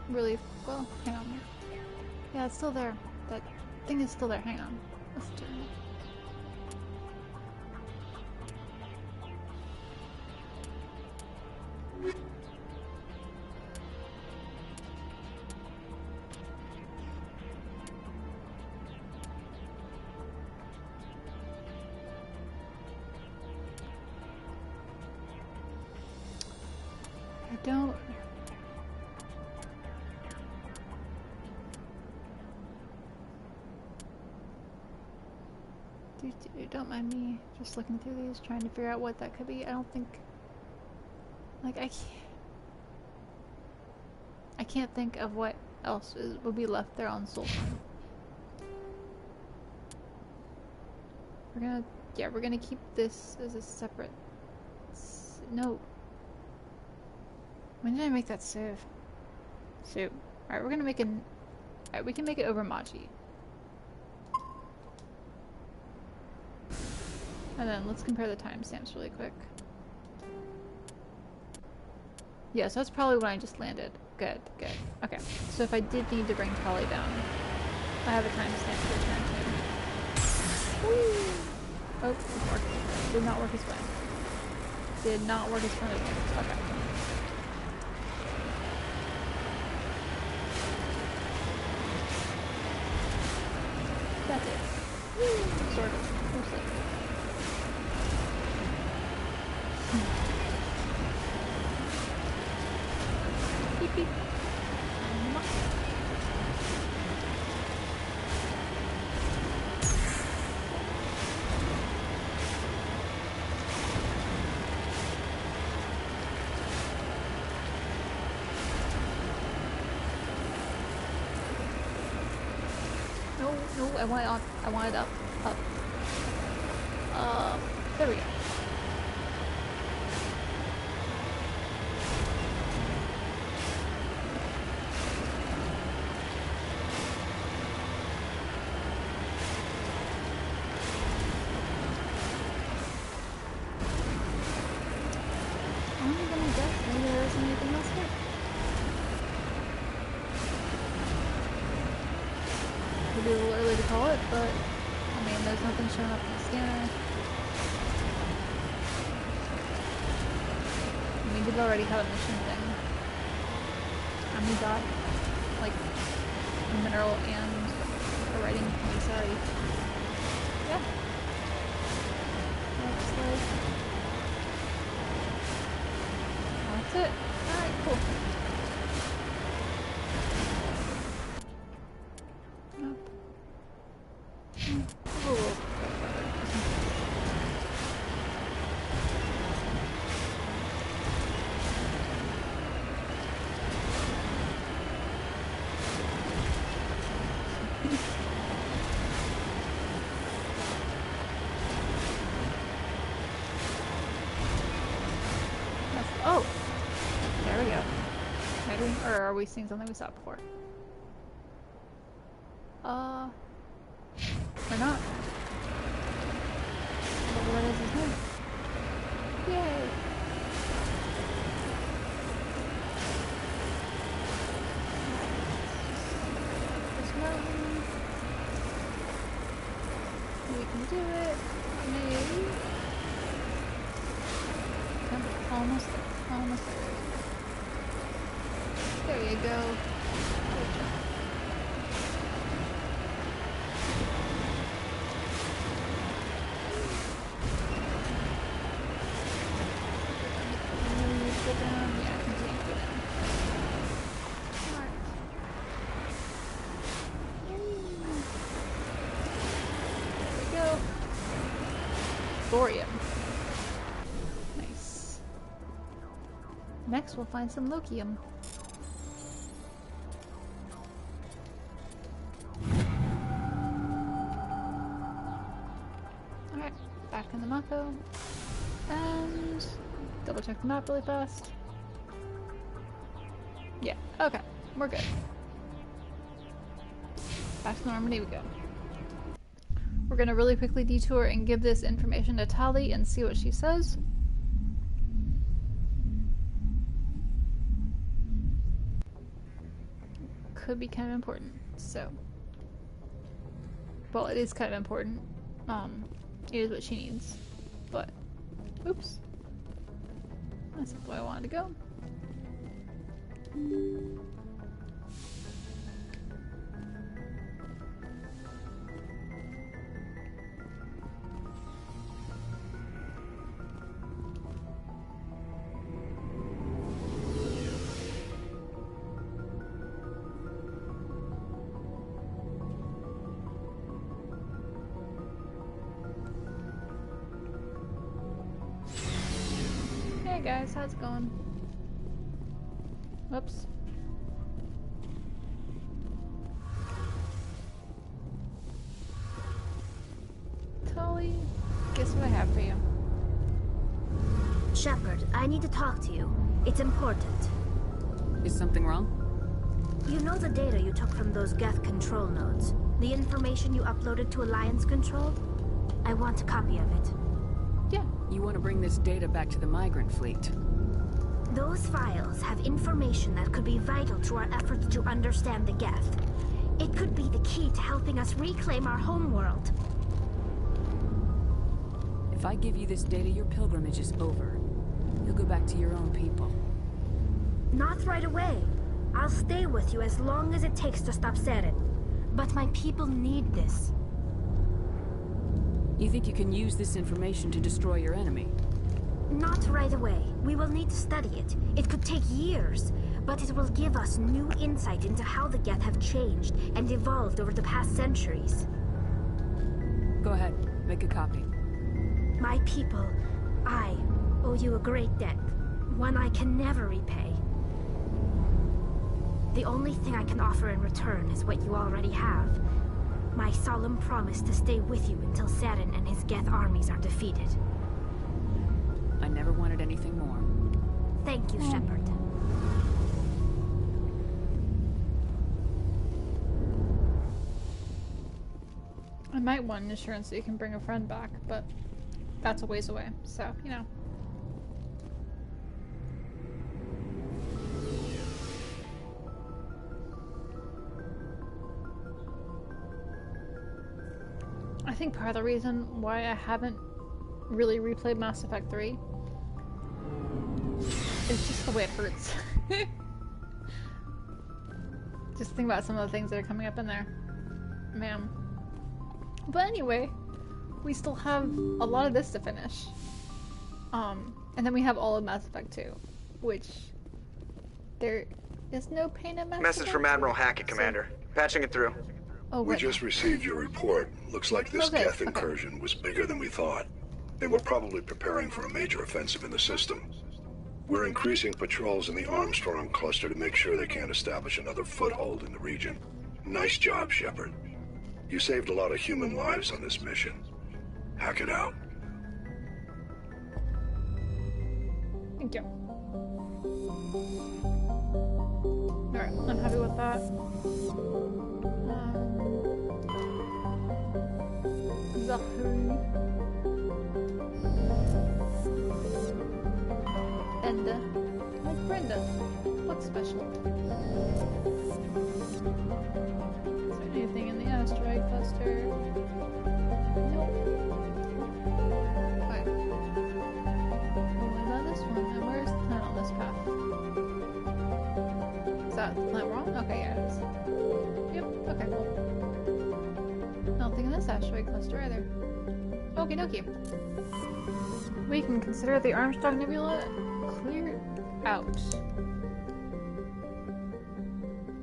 [SPEAKER 1] really well. Hang on. Yeah, it's still there. That thing is still there. Hang on. Let's do it. I don't. Don't mind me just looking through these, trying to figure out what that could be. I don't think. Like, I can't think of what else would be left there on Solstheim. We're gonna keep this as a separate. No. When did I make that save? Shoot. Alright, we're gonna make an. Alright, we can make it over Machi. And then let's compare the timestamps really quick. Yeah, so that's probably when I just landed. Good, good. Okay, so if I did need to bring Tali down, I have a timestamp to return to. Woo! Oh, it worked. Did not work as planned. Did not work as planned. Okay. That's it. Woo! Sort of. Mostly. Beep beep. No, I want it on. I want it up. Up. There we go. I'm gonna guess maybe there isn't anything else here. Could be a little early to call it, but I mean, there's nothing showing up in the scanner. I mean, we've already had a mission thing. And we got, like, a mineral and a writing Sorry. Yeah. Looks like... That's it. Alright, cool. Nope. Oh. Oh! There we go. Maybe, or are we seeing something we saw before? Or not. Whatever that is him. Yay! This mountain. We can do it. Maybe. Almost there. Almost there. There you go. Good job. Go down. Yeah, continue to go down. Alright. There we go. Thorium. Nice. Next, we'll find some Lokium. Alright, back in the Mako. And double check the map really fast. Yeah, okay, we're good. Back to Normandy we go. We're gonna really quickly detour and give this information to Tali and see what she says. Could be kind of important, so. Well, it is kind of important. It is what she needs. But, oops. That's not the way I wanted to go. Hey guys, how's it going? Whoops. Tali, guess what I have for you?
[SPEAKER 6] Shepard, I need to talk to you. It's important.
[SPEAKER 11] Is something wrong?
[SPEAKER 6] You know the data you took from those Geth control nodes? The information you uploaded to Alliance Control? I want a copy of it.
[SPEAKER 11] Yeah. You want to bring this data back to the migrant fleet?
[SPEAKER 6] Those files have information that could be vital to our efforts to understand the Geth. It could be the key to helping us reclaim our homeworld.
[SPEAKER 11] If I give you this data, your pilgrimage is over. You'll go back to your own people.
[SPEAKER 6] Not right away. I'll stay with you as long as it takes to stop Saren. But my people need this.
[SPEAKER 11] You think you can use this information to destroy your enemy?
[SPEAKER 6] Not right away. We will need to study it. It could take years, but it will give us new insight into how the Geth have changed and evolved over the past centuries.
[SPEAKER 11] Go ahead, make a copy.
[SPEAKER 6] My people, I owe you a great debt, one I can never repay. The only thing I can offer in return is what you already have. My solemn promise to stay with you until Saren and his Geth armies are defeated.
[SPEAKER 11] I never wanted anything more.
[SPEAKER 6] Thank you, Shepard.
[SPEAKER 1] I might want an assurance that you can bring a friend back, but that's a ways away, so, you know. I think part of the reason why I haven't really replayed Mass Effect 3 is just the way it hurts. Just think about some of the things that are coming up in there. Man. But anyway, we still have a lot of this to finish. And then we have all of Mass Effect 2, which there is no pain in Mass
[SPEAKER 2] Message
[SPEAKER 1] Effect
[SPEAKER 2] from
[SPEAKER 1] 2,
[SPEAKER 2] Admiral Hackett, Commander. Patching it through.
[SPEAKER 1] Oh,
[SPEAKER 21] we just received your report. Looks like this Geth incursion was bigger than we thought. They were probably preparing for a major offensive in the system. We're increasing patrols in the Armstrong cluster to make sure they can't establish another foothold in the region. Nice job, Shepard. You saved a lot of human lives on this mission. Hackett out.
[SPEAKER 1] Thank you. Alright, I'm happy with that. Zachary. Enda. Like Brenda. What's special? Is there anything in the asteroid cluster? Nope. Okay. What about this one? And where's the planet on this path? Is that the planet wrong? Okay, yeah, it is. Yep, okay, cool. Nothing in this asteroid cluster either. Okie dokie. We can consider the Armstrong Nebula cleared out.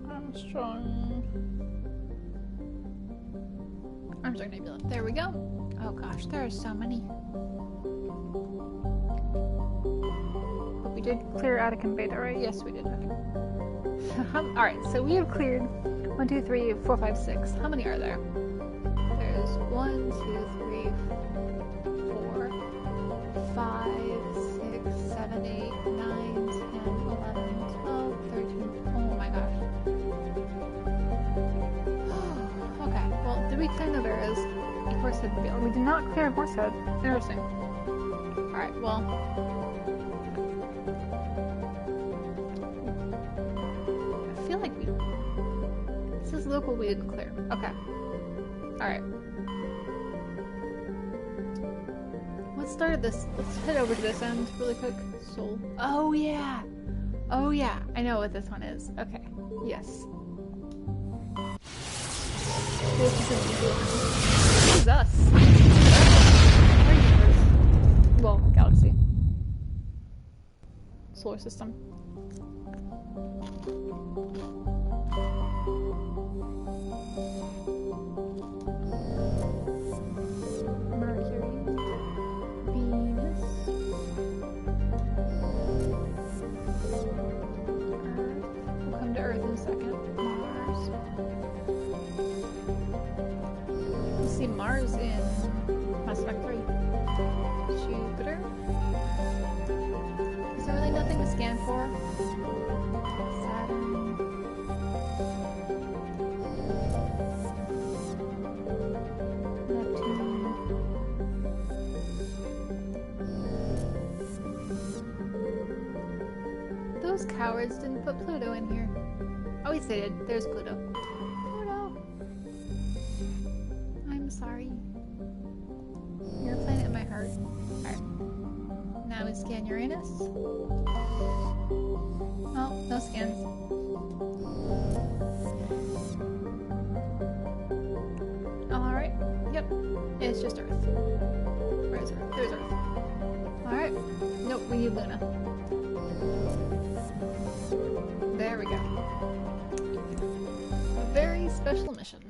[SPEAKER 1] Armstrong Nebula. There we go. Oh gosh, there are so many. But we did clear Atacam Beta, right? Yes, we did. Okay. Alright, so we have cleared 1, 2, 3, 4, 5, 6. How many are there? There's 1, 2, 3, 4, 5, 6, 7, 8, 9, 10, 11, 12, 13. Oh my gosh. Okay, well, did we clear Nevera's Horsehead Field? We did not clear Horsehead. Interesting. Alright, well. I feel like we... This is local we didn't clear. Okay. Alright. What started this? Let's head over to this end really quick. Soul. Oh yeah! Oh yeah! I know what this one is. Okay. Yes. This is us. Our universe. Well, galaxy. Solar system. Mercury. Venus. Earth. We'll come to Earth in a second. Mars. We'll see Mars in Mass Effect 3. Jupiter. Is there really nothing to scan for? Saturn. Neptune. Those cowards didn't put Pluto in here. Oh, yes, they did. There's Pluto. Pluto. I'm sorry. You're a planet in my heart. Alright. Now we scan Uranus. Oh, no scans. Alright. Yep. It's just Earth. Where is Earth? There's Earth. Alright. Nope, we need Luna. There we go. A very special mission.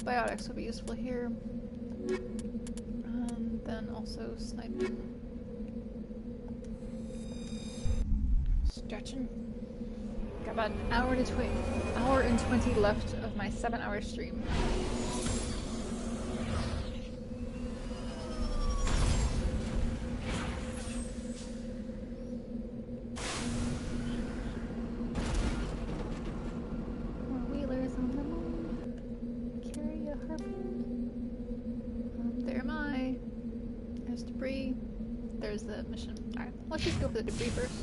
[SPEAKER 1] Biotics will be useful here. And then also sniping. Stretching. Got about an hour and 20 left of my 7-hour stream. More wheelers on the moon. Carry a harpoon. There am I. There's debris. There's the mission. Alright, let's just go for the debris first.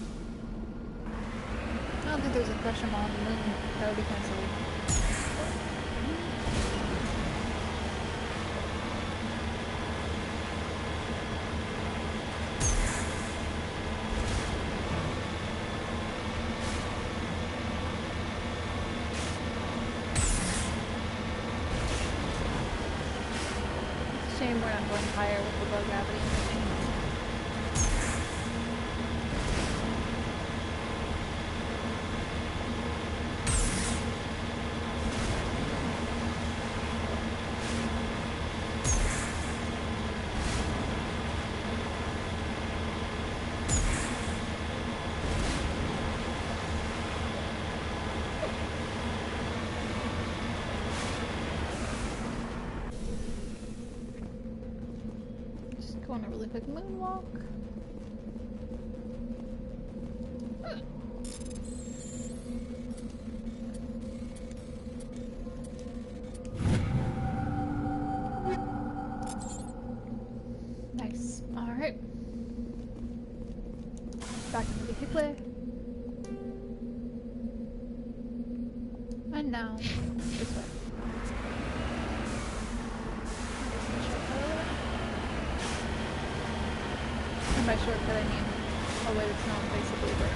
[SPEAKER 1] I don't think there's a crush on the moon. That would be kind of silly. It's a shame we're not going higher with the low gravity. Go on a really quick moonwalk. Nice. Alright. Back in the vehicle. And now, this way. And by shortcut I mean a way that's not basically there.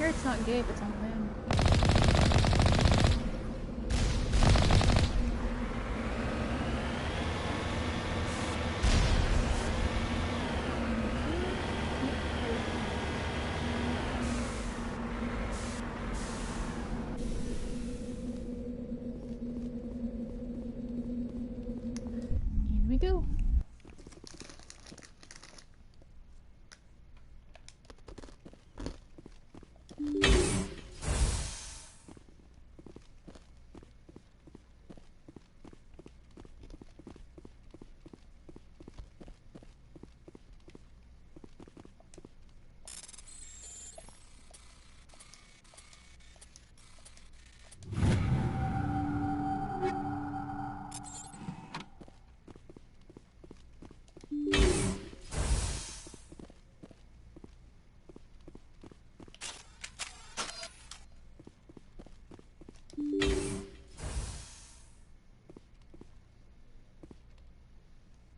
[SPEAKER 1] It's not gay if it's on the moon. Here we go.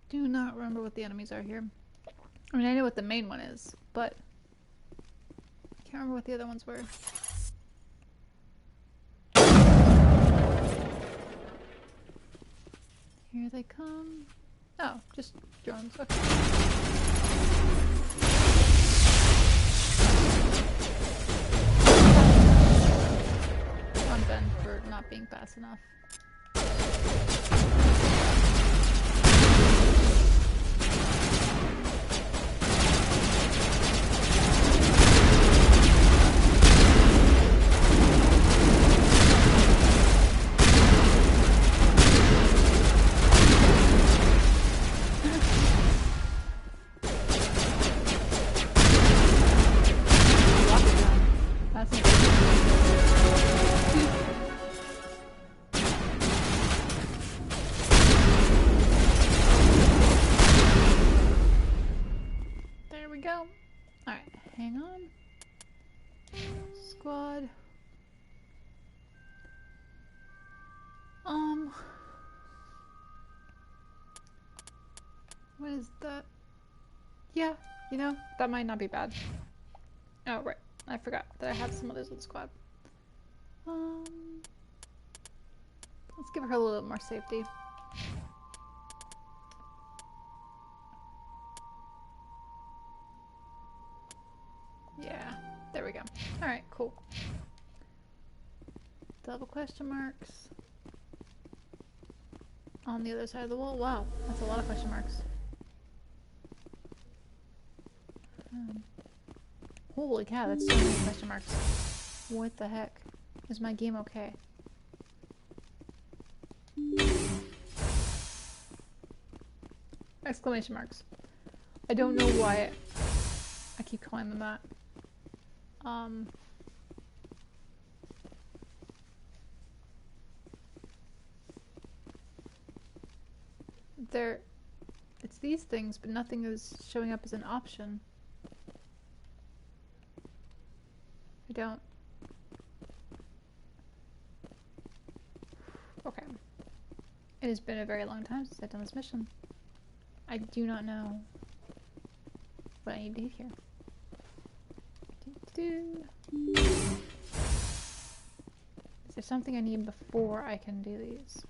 [SPEAKER 1] Do not remember what the enemies are here. I mean, I know what the main one is, but I can't remember what the other ones were. Here they come. Oh, just drones. Okay. On Ben for not being fast enough. Go. Alright, hang on. Squad. What is that? Yeah, you know, that might not be bad. Oh, right. I forgot that I had some others with the squad. Let's give her a little bit more safety. Yeah, there we go. Alright, cool. Double question marks. on the other side of the wall? Wow, that's a lot of question marks. Holy cow, that's so many question marks. What the heck? Is my game okay? Exclamation marks. I don't know why I keep calling them that. It's these things, but nothing is showing up as an option. I don't. Okay. It has been a very long time since I've done this mission. I do not know what I need to do here. Is there something I need before I can do these?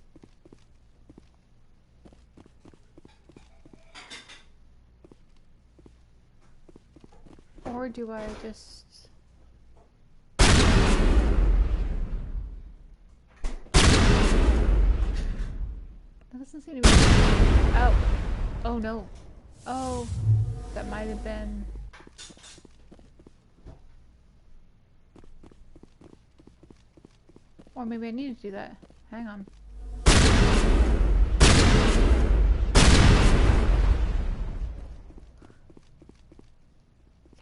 [SPEAKER 1] Or do I just... That doesn't seem to be... Oh! Oh no! Oh! That might have been... Or maybe I need to do that. Hang on.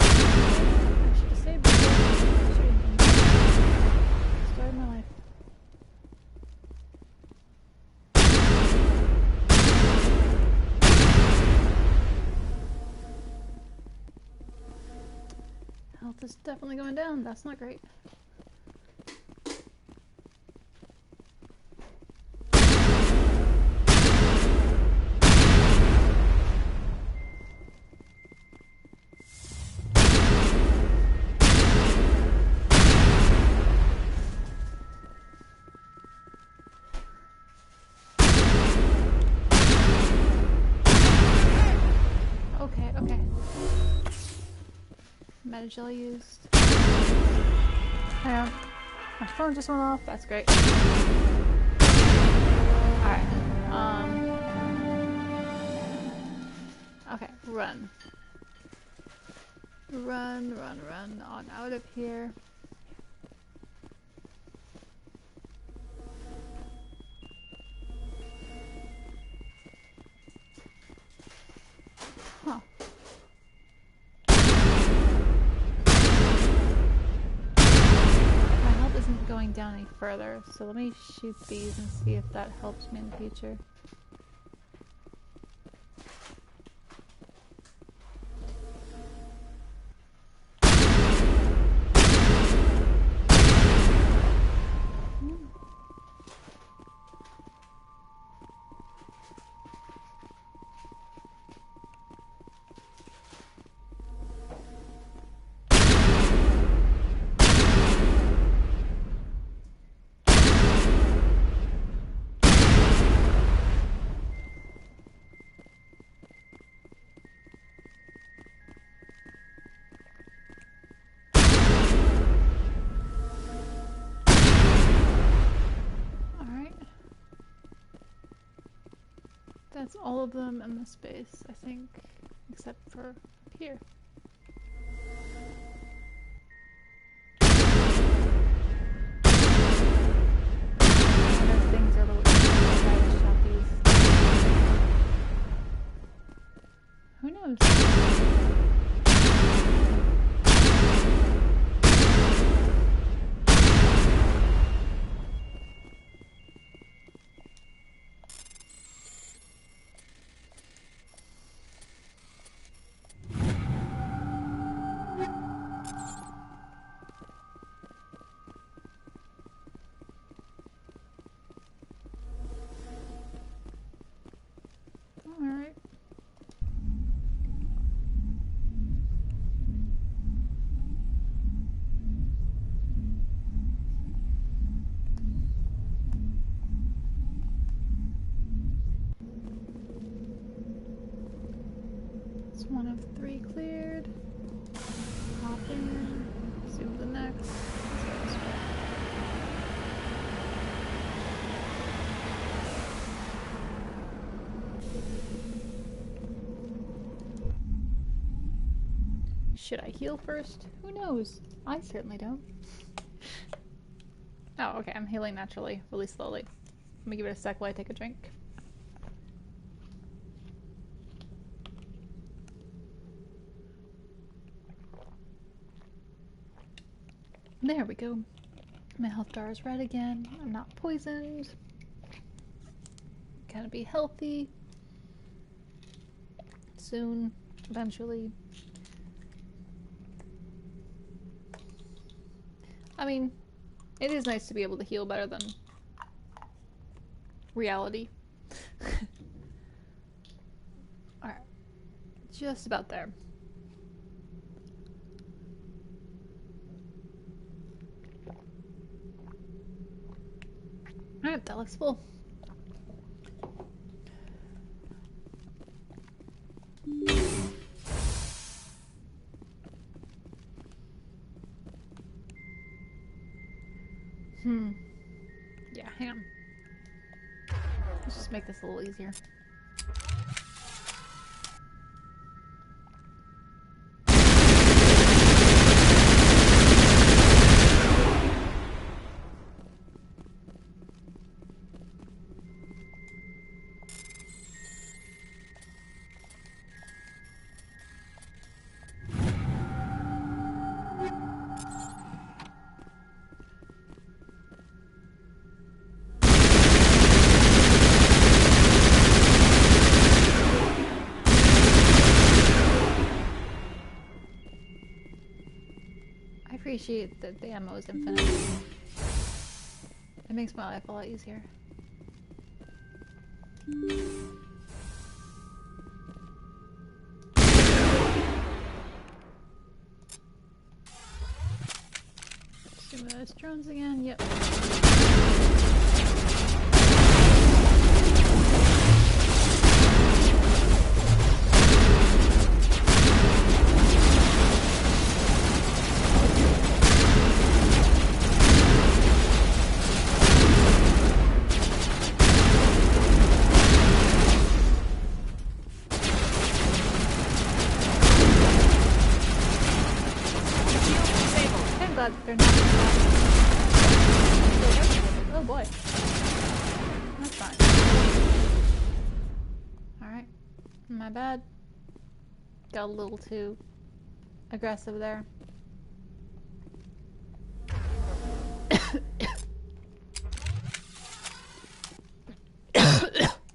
[SPEAKER 1] I should have saved it. Story of my life. Health is definitely going down. That's not great. Metagel used. Hang on. My phone just went off. That's great. Alright. Okay, run. Run on out of here. Huh. Isn't going down any further, so let me shoot these and see if that helps me in the future. That's all of them in the space, I think, except for here. Those things are a little easier to shot these. Who knows? Alright. It's one of 3 cleared. Hop in. See what the next. Should I heal first? Who knows? I certainly don't. Oh, okay, I'm healing naturally, really slowly. Let me give it a sec while I take a drink. There we go. My health bar is red again. I'm not poisoned. Gotta be healthy. Soon, eventually. I mean, it is nice to be able to heal better than reality. Alright. Just about there. Alright, that looks full. Yeah, hang on. Let's just make this a little easier. I appreciate that the ammo is infinite. It makes my life a lot easier. See those drones again? Yep. They're not. Oh boy. That's fine. Alright. My bad. Got a little too aggressive there.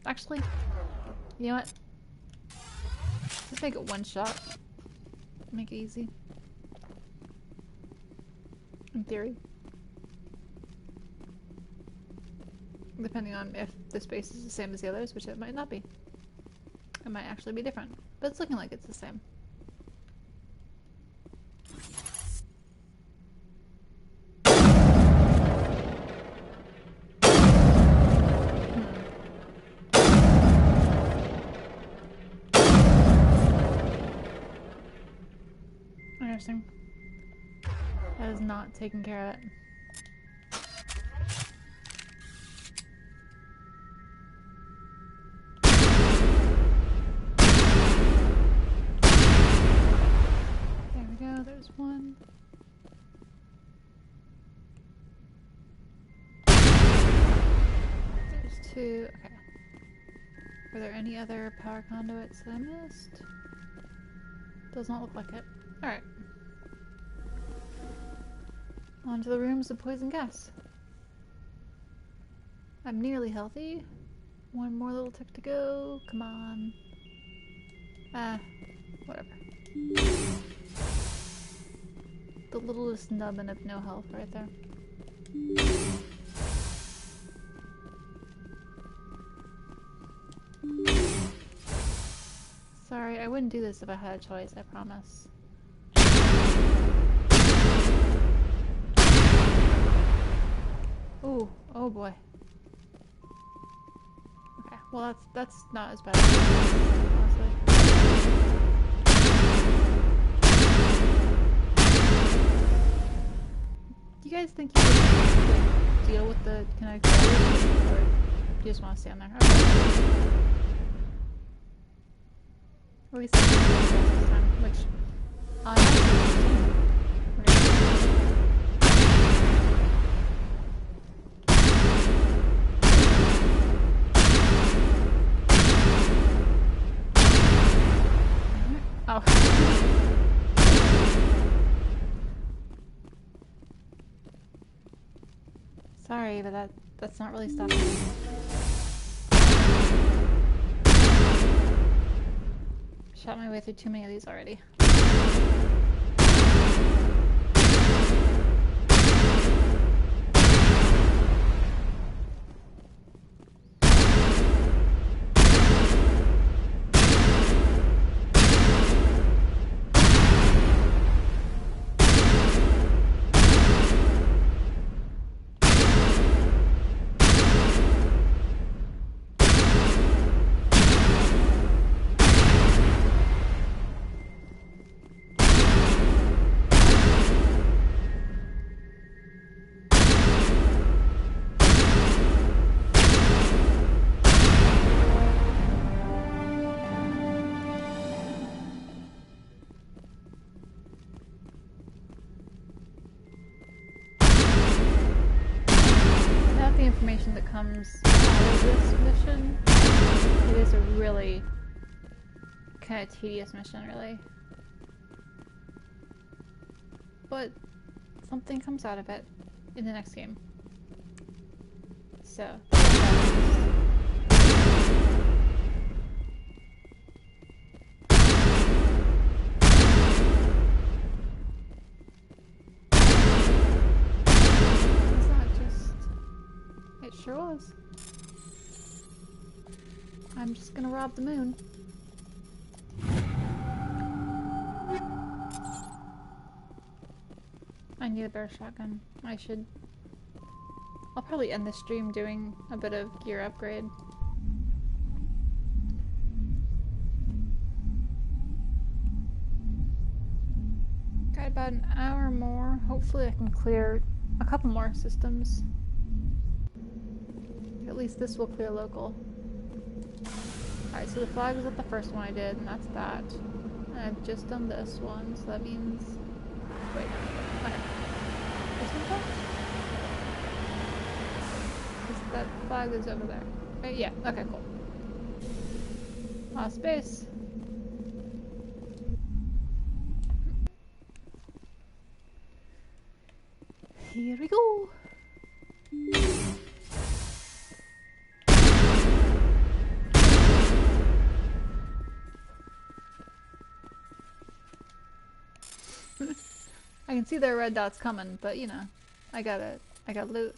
[SPEAKER 1] Actually, you know what? Let's make it one shot. Make it easy. In theory. Depending on if the space is the same as the others, which it might not be. It might actually be different. But it's looking like it's the same. Interesting. That is not taking care of it. There we go, there's one. There's two. Okay. Were there any other power conduits that I missed? Does not look like it. Alright. On to the rooms of poison gas. I'm nearly healthy. One more little tick to go. Come on. Whatever. The littlest nubbin of no health right there. Sorry, I wouldn't do this if I had a choice, I promise. Ooh, oh boy. Okay, well that's not as bad, honestly. Do you guys think you could deal with the kinetic barrier, or you just want to stand there? Okay. At least this time, which Oh. Sorry, but that's not really stopping me. Shot my way through too many of these already. Information that comes out of this mission, it is a really kind of tedious mission, really. But something comes out of it in the next game. So. Sure was. I'm just gonna rob the moon. I need a better shotgun. I'll probably end the stream doing a bit of gear upgrade. Got about an hour more. Hopefully I can clear a couple more systems. At least this will clear local. Alright, so the flag was at the first one I did, and that's that. And I've just done this one, so that means... Wait, okay. This one's up? That flag is over there. Right, yeah, okay, cool. Lost space. Here we go! I can see their red dots coming, but you know, I got loot.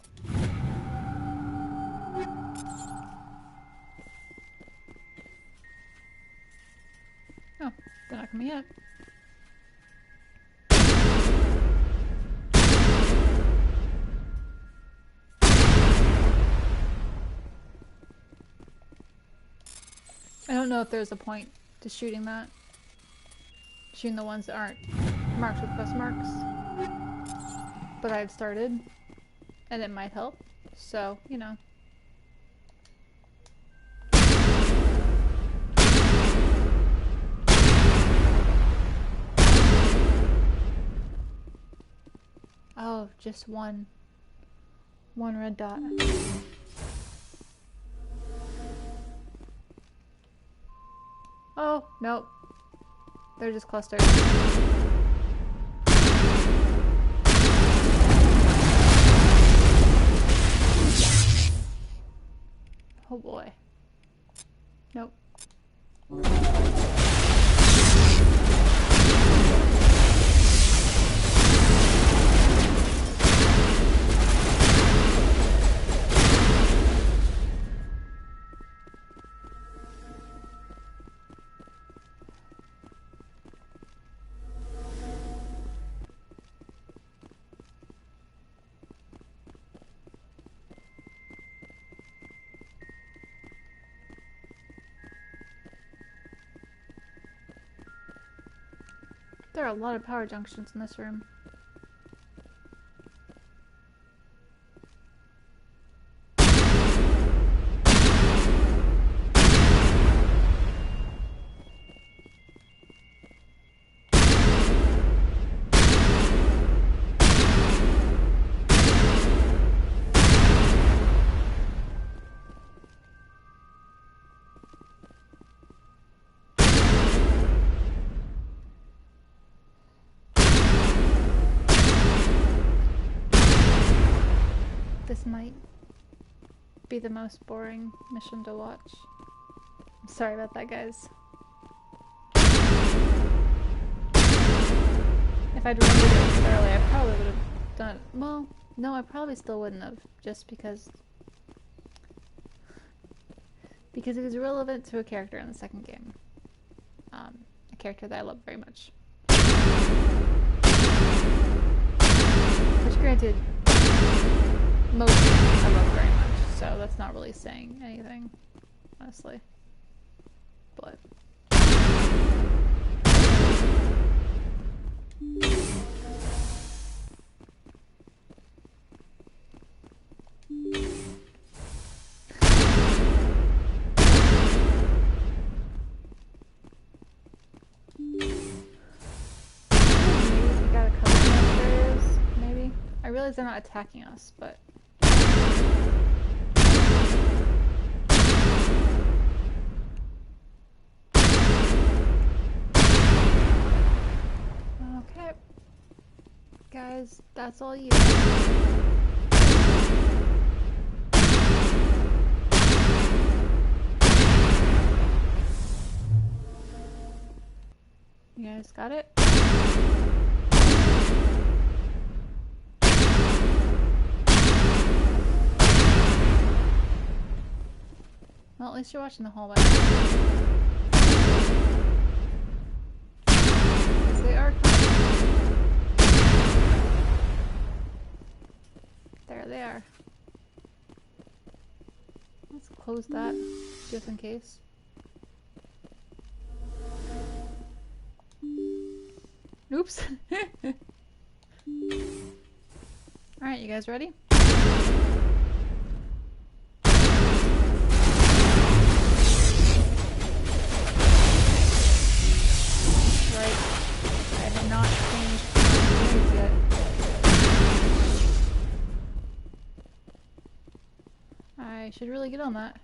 [SPEAKER 1] Oh, they're not coming yet. I don't know if there's a point to shooting that. Shooting the ones that aren't marked with quest marks. But I've started, and it might help, so, you know. Oh, just one red dot. Oh, nope. They're just clustered. Oh boy. Nope. There are a lot of power junctions in this room. This might be the most boring mission to watch. I'm sorry about that, guys. If I'd rendered it thoroughly, I probably would have done it. Well, no, I probably still wouldn't have, just because it was relevant to a character in the second game. A character that I love very much. Which, granted, most I love very much, so that's not really saying anything, honestly. But I realize they're not attacking us, but okay, guys, that's all you. You guys got it? Well, at least you're watching the hallway. Because they are coming. There they are. Let's close that, just in case. Oops. Alright, you guys ready? Right. I have not changed things yet. I should really get on that.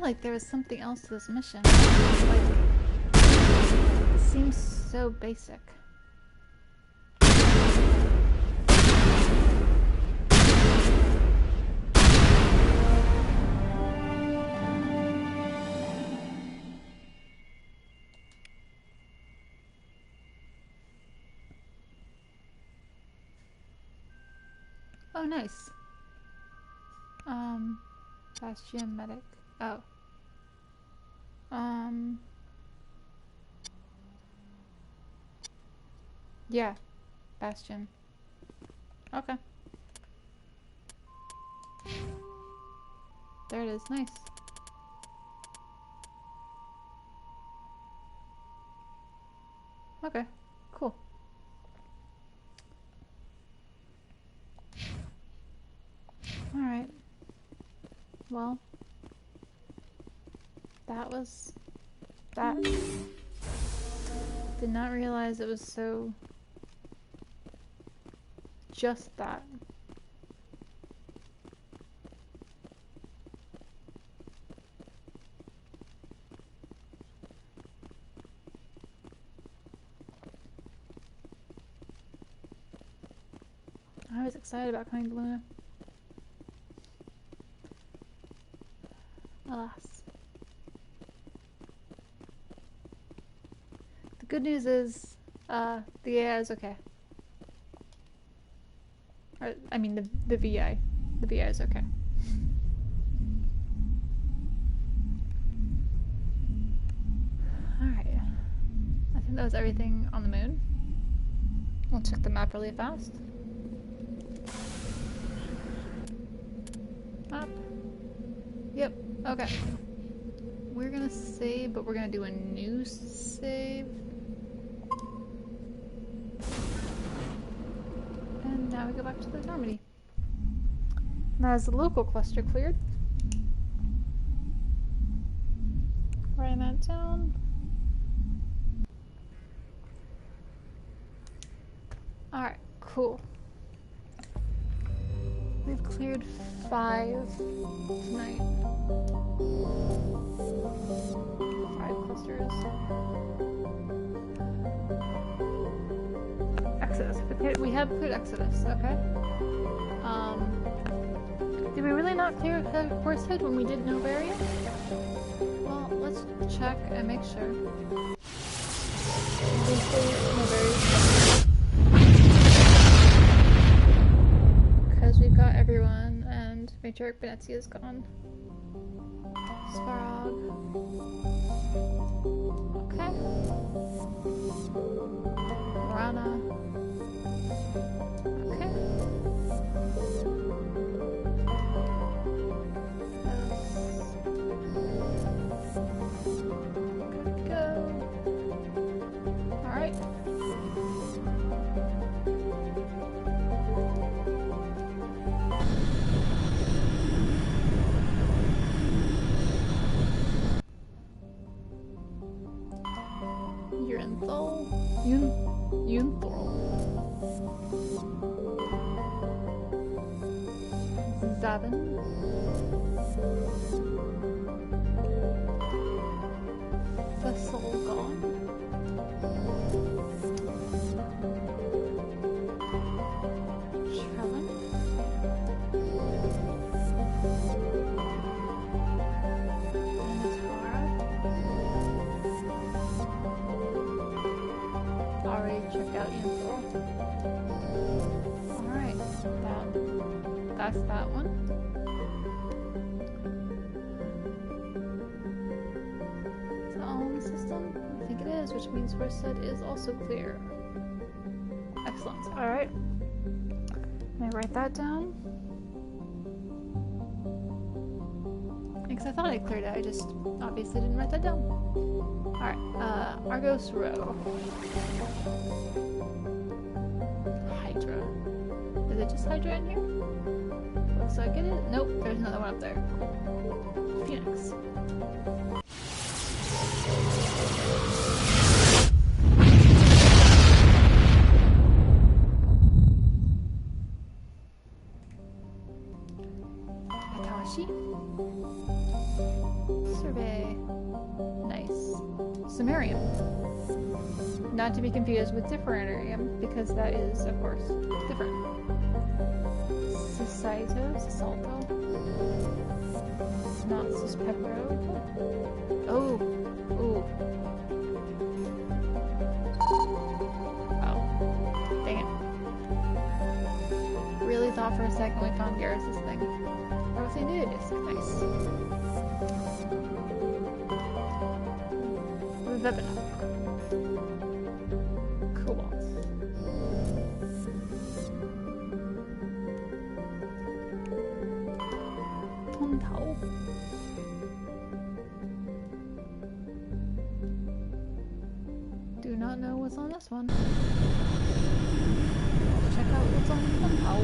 [SPEAKER 1] Like there was something else to this mission. Like, it seems so basic. Oh, nice. Bastion medic. Oh. Yeah. Bastion. Okay. There it is. Nice. Okay. Cool. Alright. Well. That was that. Did not realize it was so just that. I was excited about coming to Luna. Alas. The good news is, the AI is okay. Or, I mean, the VI. The VI is okay. Alright. I think that was everything on the moon. We'll check the map really fast. Map. Yep, okay. We're gonna save, but we're gonna do a new save. And now we go back to the Normandy. That is the local cluster cleared. Writing that down. Alright, cool. We've cleared 5 tonight. 5 clusters. Exodus. We have cleared Exodus, okay. Did we really not clear Horsehead when we did Novaria? Well, let's check and make sure. Because we've got everyone, and Matriarch Benezia is gone. Svarog. Okay. Morana. Okay. Zavin. Vessel gone. Trellin. Already checked out info. Alright, that's that one. Is that all in the system? I think it is, which means Horsehead is also clear. Excellent. Alright. Let me write that down. Because I thought I cleared it, I just obviously didn't write that down. Alright, Argos Row. Hydra. Is it just Hydra in here? Looks like it is. Nope, there's another one up there. Phoenix. Hitachi. Survey. Nice. Sumerium. Not to be confused with Differarium, because that is, of course, different. Cisalto. Not Cispepro. Oh. Ooh. Oh. Dang it. Really thought for a second we found Garrus's thing. That was a new disc. Nice. Vebina. Cobalt. Tontao. Do not know what's on this one. Let's check out what's on Tontao.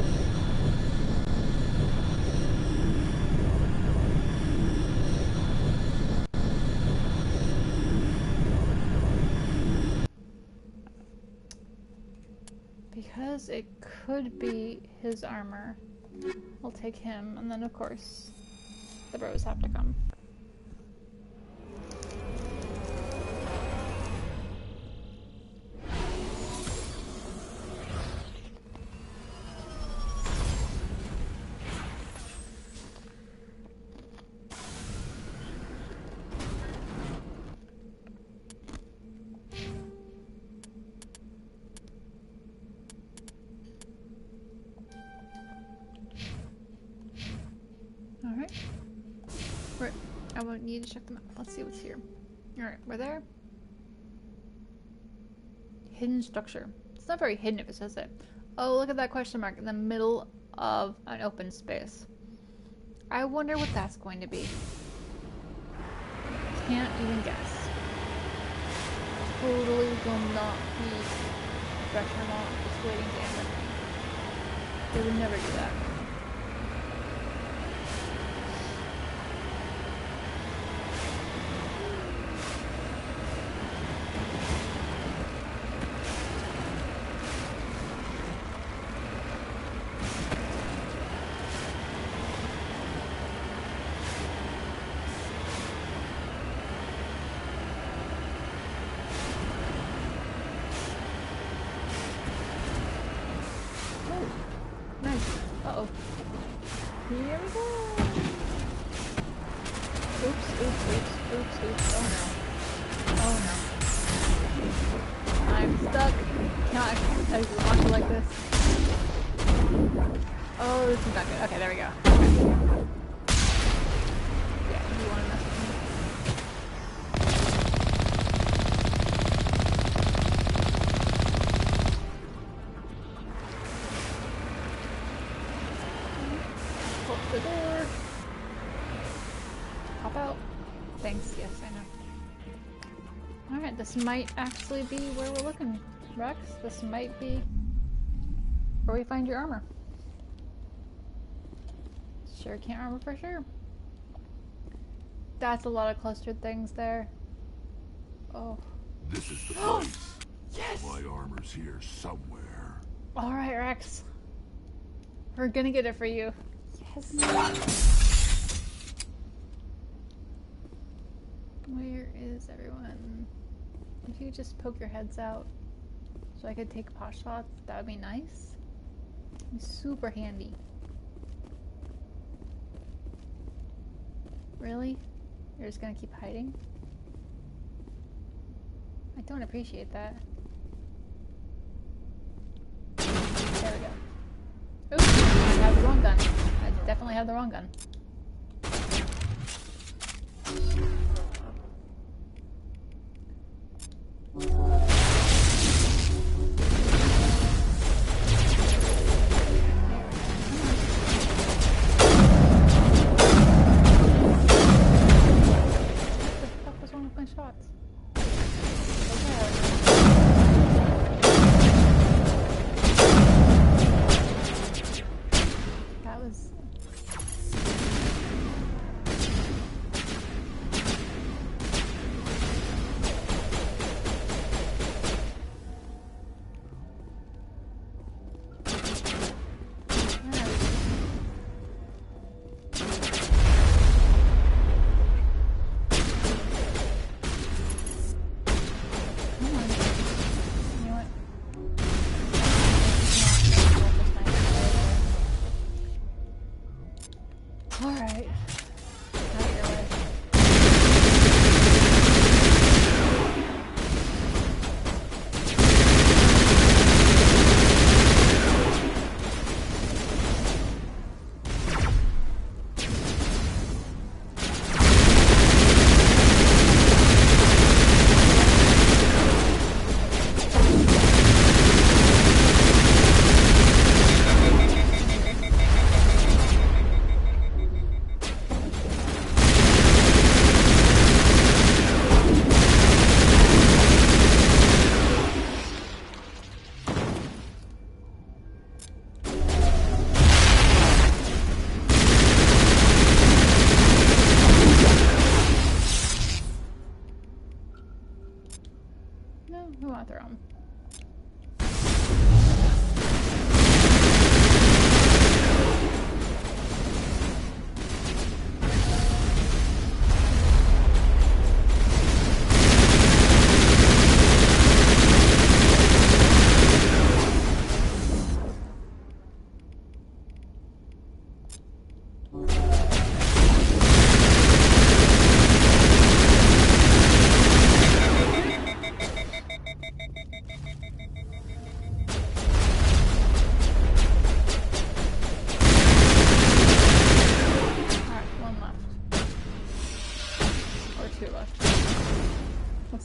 [SPEAKER 1] Because it could be his armor. We'll take him, and then of course, the bros have to come. Alright. Right. I won't need to check them out. Let's see what's here. Alright, we're there. Hidden structure. It's not very hidden if it says it. Oh, look at that question mark in the middle of an open space. I wonder what that's going to be. Can't even guess. Totally will not be pressure mom just waiting to answer me. They would never do that. Uh-oh. Here we go. Oops, oops, oops, oops, oops. Oh no. Oh no. I'm stuck. Cannot launch it like this. Oh, this is not good. Okay, there we go. Okay. Yeah, you want to mess with me. Close the door. Pop out. Thanks, yes, I know. Alright, this might actually be where we're looking, Rex. This might be where we find your armor. Sure can't remember for sure. That's a lot of clustered things there. Oh.
[SPEAKER 16] This is the place.
[SPEAKER 1] Yes!
[SPEAKER 16] My armor's here somewhere.
[SPEAKER 1] Alright, Rex. We're gonna get it for you. Yes. Where is everyone? If you just poke your heads out so I could take pot shots, that would be nice. It'd be super handy. Really? You're just gonna keep hiding? I don't appreciate that. There we go. Oops, I have the wrong gun. I definitely have the wrong gun. We want to throw them.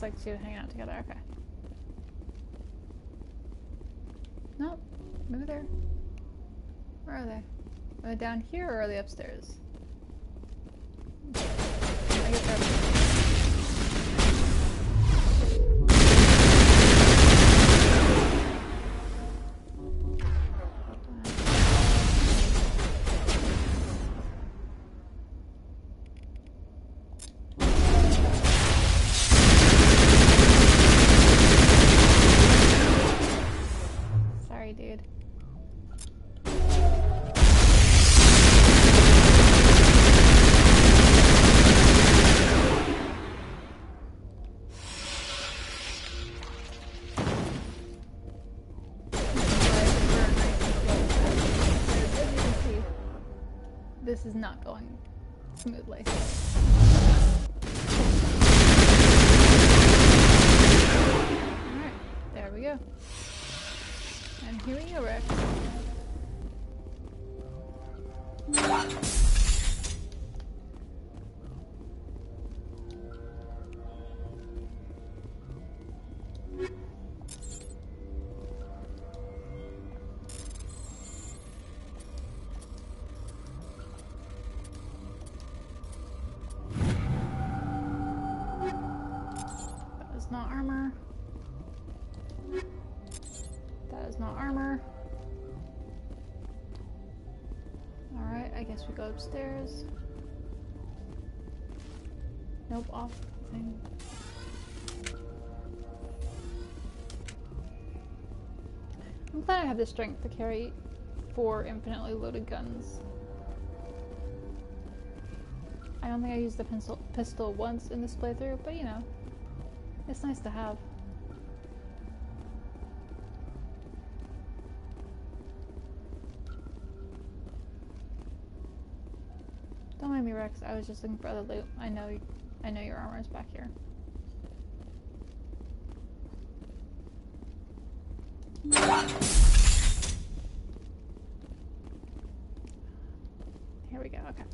[SPEAKER 1] Like two hanging out together. Okay. Nope. Maybe they're... Where are they? Are they down here or are they upstairs? I guess they're upstairs. Dude. this is not going smoothly. Alright, there we go. And here we go, Rex. That is not armor. That is not armor. Alright, I guess we go upstairs. Nope, off the thing. I'm glad I have the strength to carry 4 infinitely loaded guns. I don't think I used the pistol once in this playthrough, but you know, it's nice to have. Don't mind me, Rex. I was just looking for other loot. I know your armor is back here. Here we go. Okay.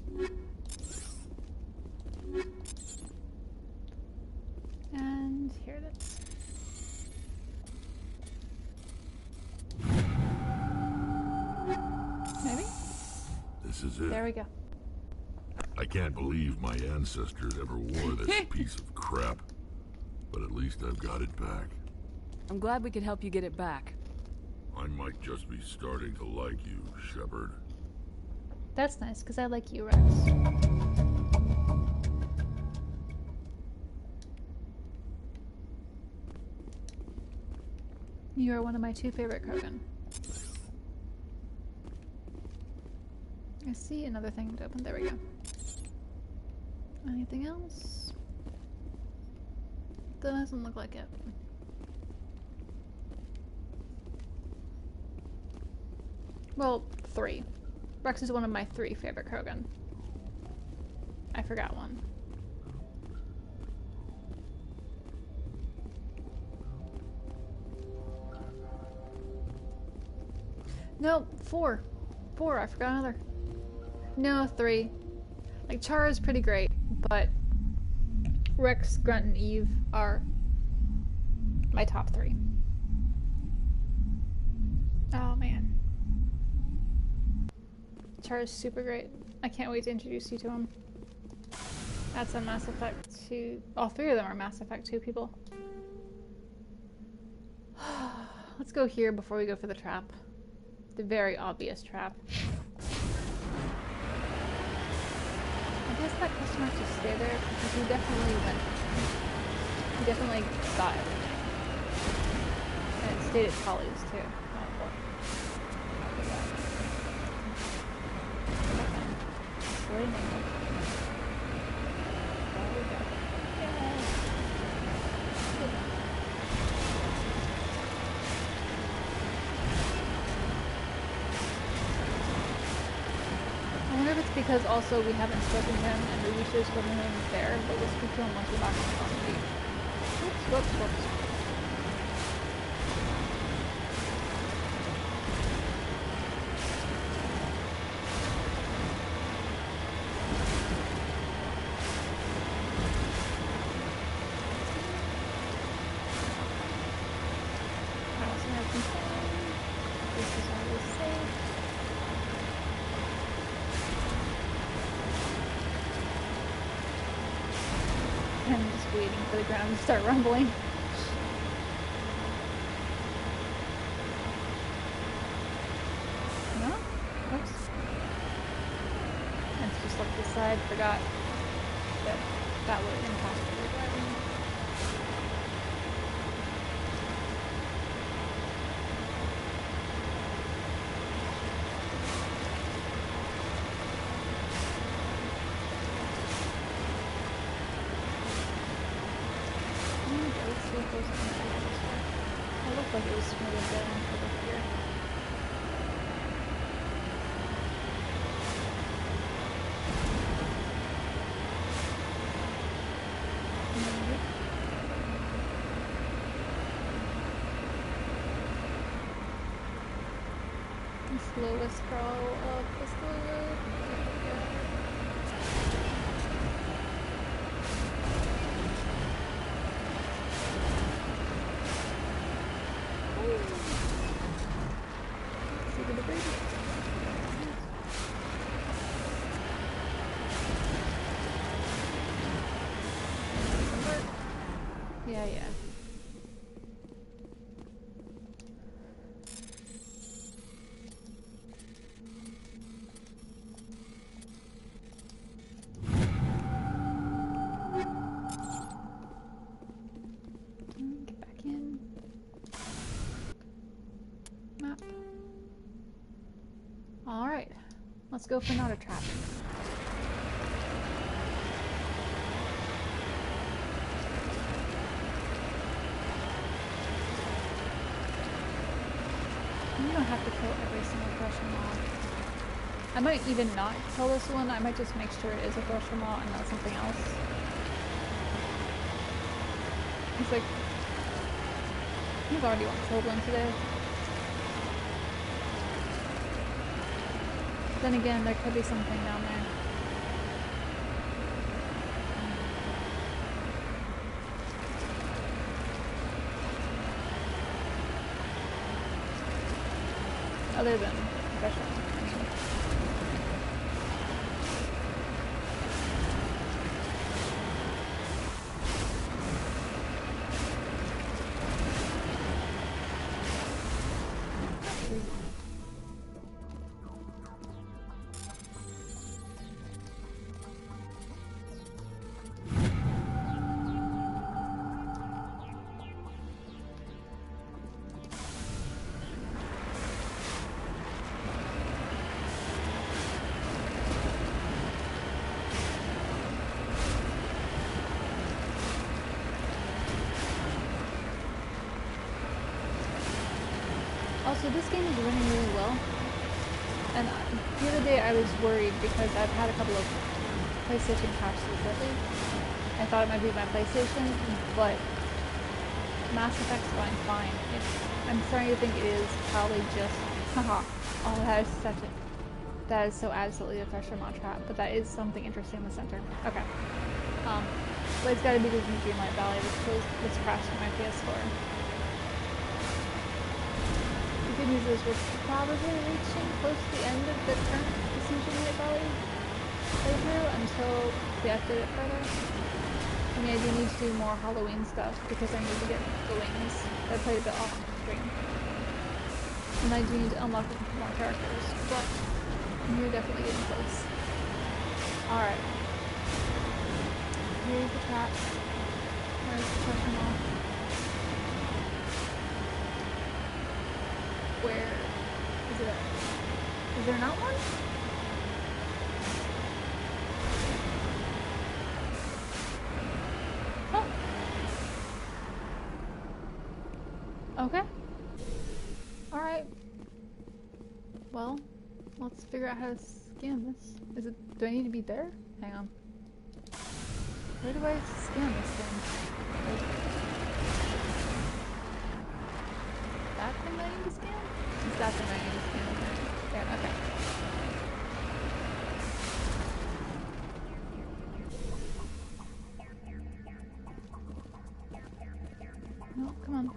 [SPEAKER 1] And here it is. Maybe?
[SPEAKER 16] This is it.
[SPEAKER 1] There we go.
[SPEAKER 16] I can't believe my ancestors ever wore this piece of crap. But at least I've got it back.
[SPEAKER 11] I'm glad we could help you get it back.
[SPEAKER 16] I might just be starting to like you, Shepard.
[SPEAKER 1] That's nice, because I like you, Rex. You are one of my 2 favorite Krogan. I see another thing to open. There we go. Anything else? Doesn't look like it. Well, 3. Rex is one of my 3 favorite Krogan. I forgot one. No, 4. 4, I forgot another. No, 3. Like, Chara's pretty great, but Rex, Grunt, and Eve are my top 3. Oh, man. Chara's super great. I can't wait to introduce you to him. That's a Mass Effect 2. All 3 of them are Mass Effect 2 people. Let's go here before we go for the trap. The very obvious trap. I guess that customer has to stay there because he definitely went. He definitely got it. And it stayed at Polly's too. Oh boy. There we go. I wonder if it's because also we haven't spoken to him and we should have spoken to him there, but we'll speak to him once we're back on the beach. Whoops, whoops, whoops. To start rumbling. No? Oops. And just look this side, forgot that that would impact the driving. It looked like it was smoother down over here. The slowest crawl of the slow road. See the debris. Yeah, yeah. Get back in. Map. Alright. Let's go for not a trap. You don't have to kill every single Thresher Maw. I might even not kill this one. I might just make sure it is a Thresher Maw and not something else. It's like, you've already killed one today. Then again, there could be something down there. Other than Thresher. Also, this game is running really well, and the other day I was worried because I've had a couple of PlayStation crashes lately. I thought it might be my PlayStation, but Mass Effect's going fine. I'm starting to think it is probably just, haha, oh that is such a, that is so absolutely a Thresher Maw trap, but that is something interesting in the center. Okay. But it's gotta be the Dreamlight Valley which crashed on my PS4. The good news is we're probably reaching close to the end of the current Dreamlight Valley playthrough until we update it further. I mean, I do need to do more Halloween stuff because I need to get the wings. I played a bit off screen. And I do need to unlock more characters, but we're definitely getting close. Alright. Here's the trap. Where's the Thresher Maw? Where is it at? Is there not one? Oh. Okay. Alright. Well, let's figure out how to scan this. Is it, do I need to be there? Hang on. Where do I scan this thing? Like, that thing I need to scan? It's that thing I need to scan. There, okay. No, come on.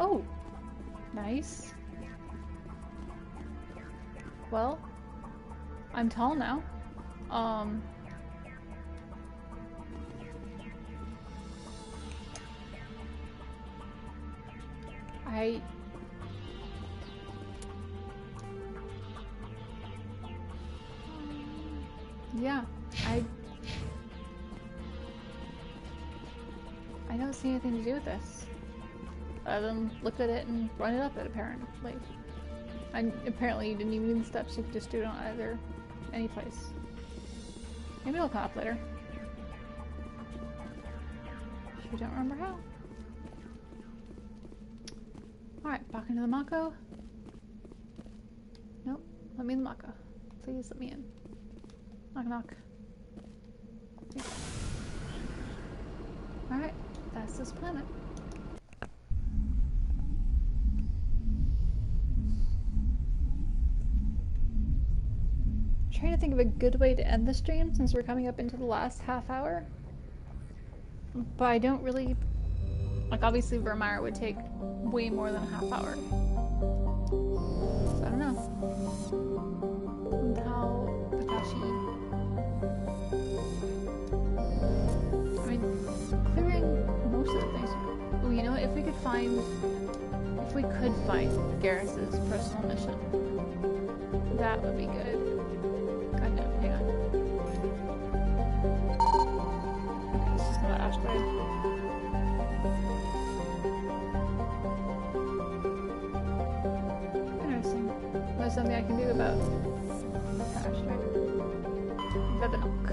[SPEAKER 1] Oh, nice. Well, I'm tall now. Yeah, I don't see anything to do with this. rather than look at it and run it up it, apparently. And apparently you didn't even need the steps, you could just do it on any place. Maybe it'll come up later. If you don't remember how. Alright, back into the Mako. Nope, let me in the Mako. Please let me in. Knock knock. Alright, that's this planet. I'm trying to think of a good way to end the stream since we're coming up into the last half hour. But I don't really... Like, obviously Virmire would take way more than a half hour. So I don't know. And how Patashi... I mean, clearing most of the things... Oh, you know what? If we could find Garrus's personal mission, that would be good. God no, hang on. Okay, this is not asteroid. Interesting. There's something I can do about asteroid. Vebenock.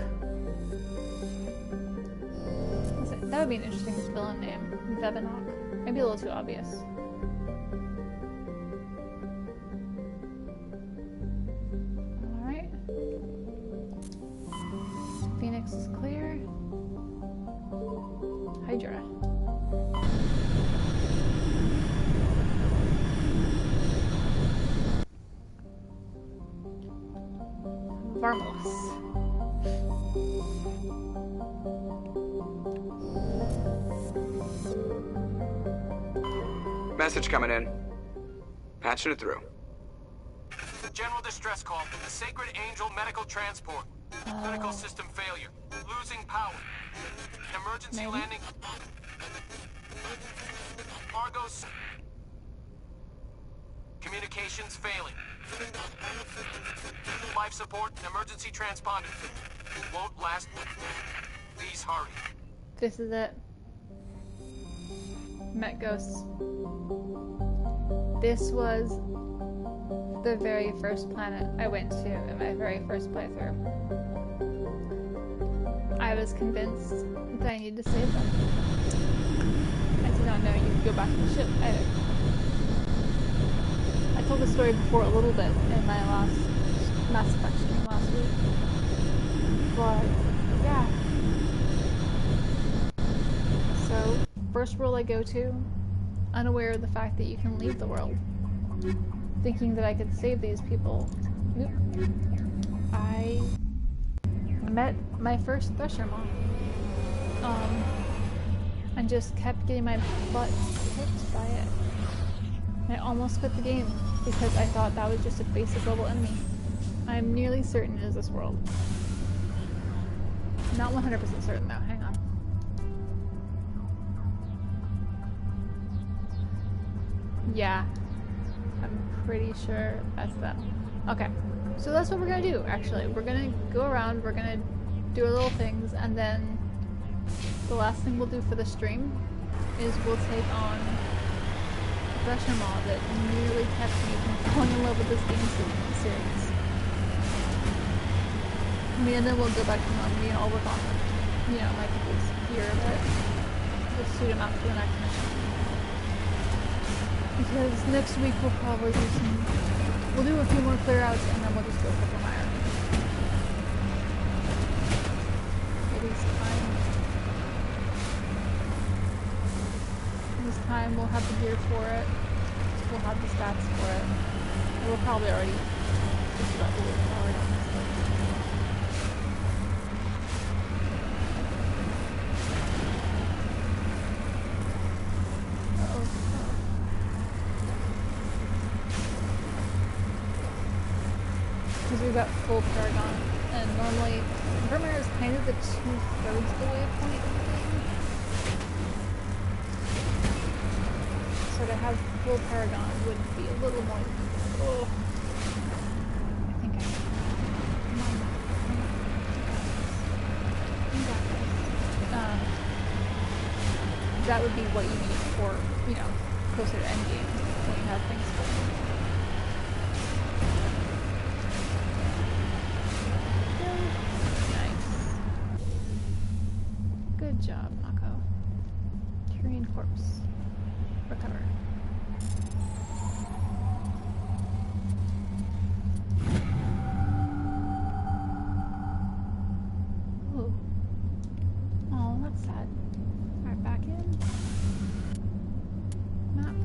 [SPEAKER 1] That would be an interesting villain name. Vebenock. Maybe a little too obvious. Alright. Phoenix is clear. Hydra. Varmos.
[SPEAKER 2] Message coming in. Patching it through.
[SPEAKER 15] General distress call from the Sacred Angel Medical Transport. Critical system failure. Losing power. Emergency landing. Argos. Communications failing. Life support and emergency transponder. Won't last. Please hurry.
[SPEAKER 1] This is it. Met ghosts. This was the very first planet I went to in my very first playthrough. I was convinced that I needed to save them. I did not know you could go back to the ship. I told the story before a little bit in my last Mass Effect stream last week. But, yeah. So, first world I go to, unaware of the fact that you can leave the world. Thinking that I could save these people. Nope. I met my first Thresher Maw. And just kept getting my butt kicked by it. And I almost quit the game because I thought that was just a basic level enemy. I'm nearly certain it is this world. Not 100% certain though, hang on. Yeah, I'm pretty sure that's them. Okay, so that's what we're gonna do actually. We're gonna go around, we're gonna do our little things, and then the last thing we'll do for the stream is we'll take on the Thresher Maw that nearly kept me from falling in love with this game series. I mean, and then we'll go back to Normandy and I'll work on, you know, my people's gear a bit. We'll suit them up for the next mission. Because next week we'll probably do we'll do a few more clear outs and then we'll just go for Virmire. This time we'll have the gear for it, we'll have the stats for it, and we'll probably already just about the loot powered, honestly. Because we've got full Paragon, and normally Virmire is kind of the 2/3 of the way point of the game. So to have full Paragon would be a little more. Oh. I think I can. Come on, you got this. That would be what you need for, you know, closer to endgame when you have things going. Nice. Good job, Mako. Tyrian corpse. Recover. Ooh. Oh, that's sad. Alright, back in. Map.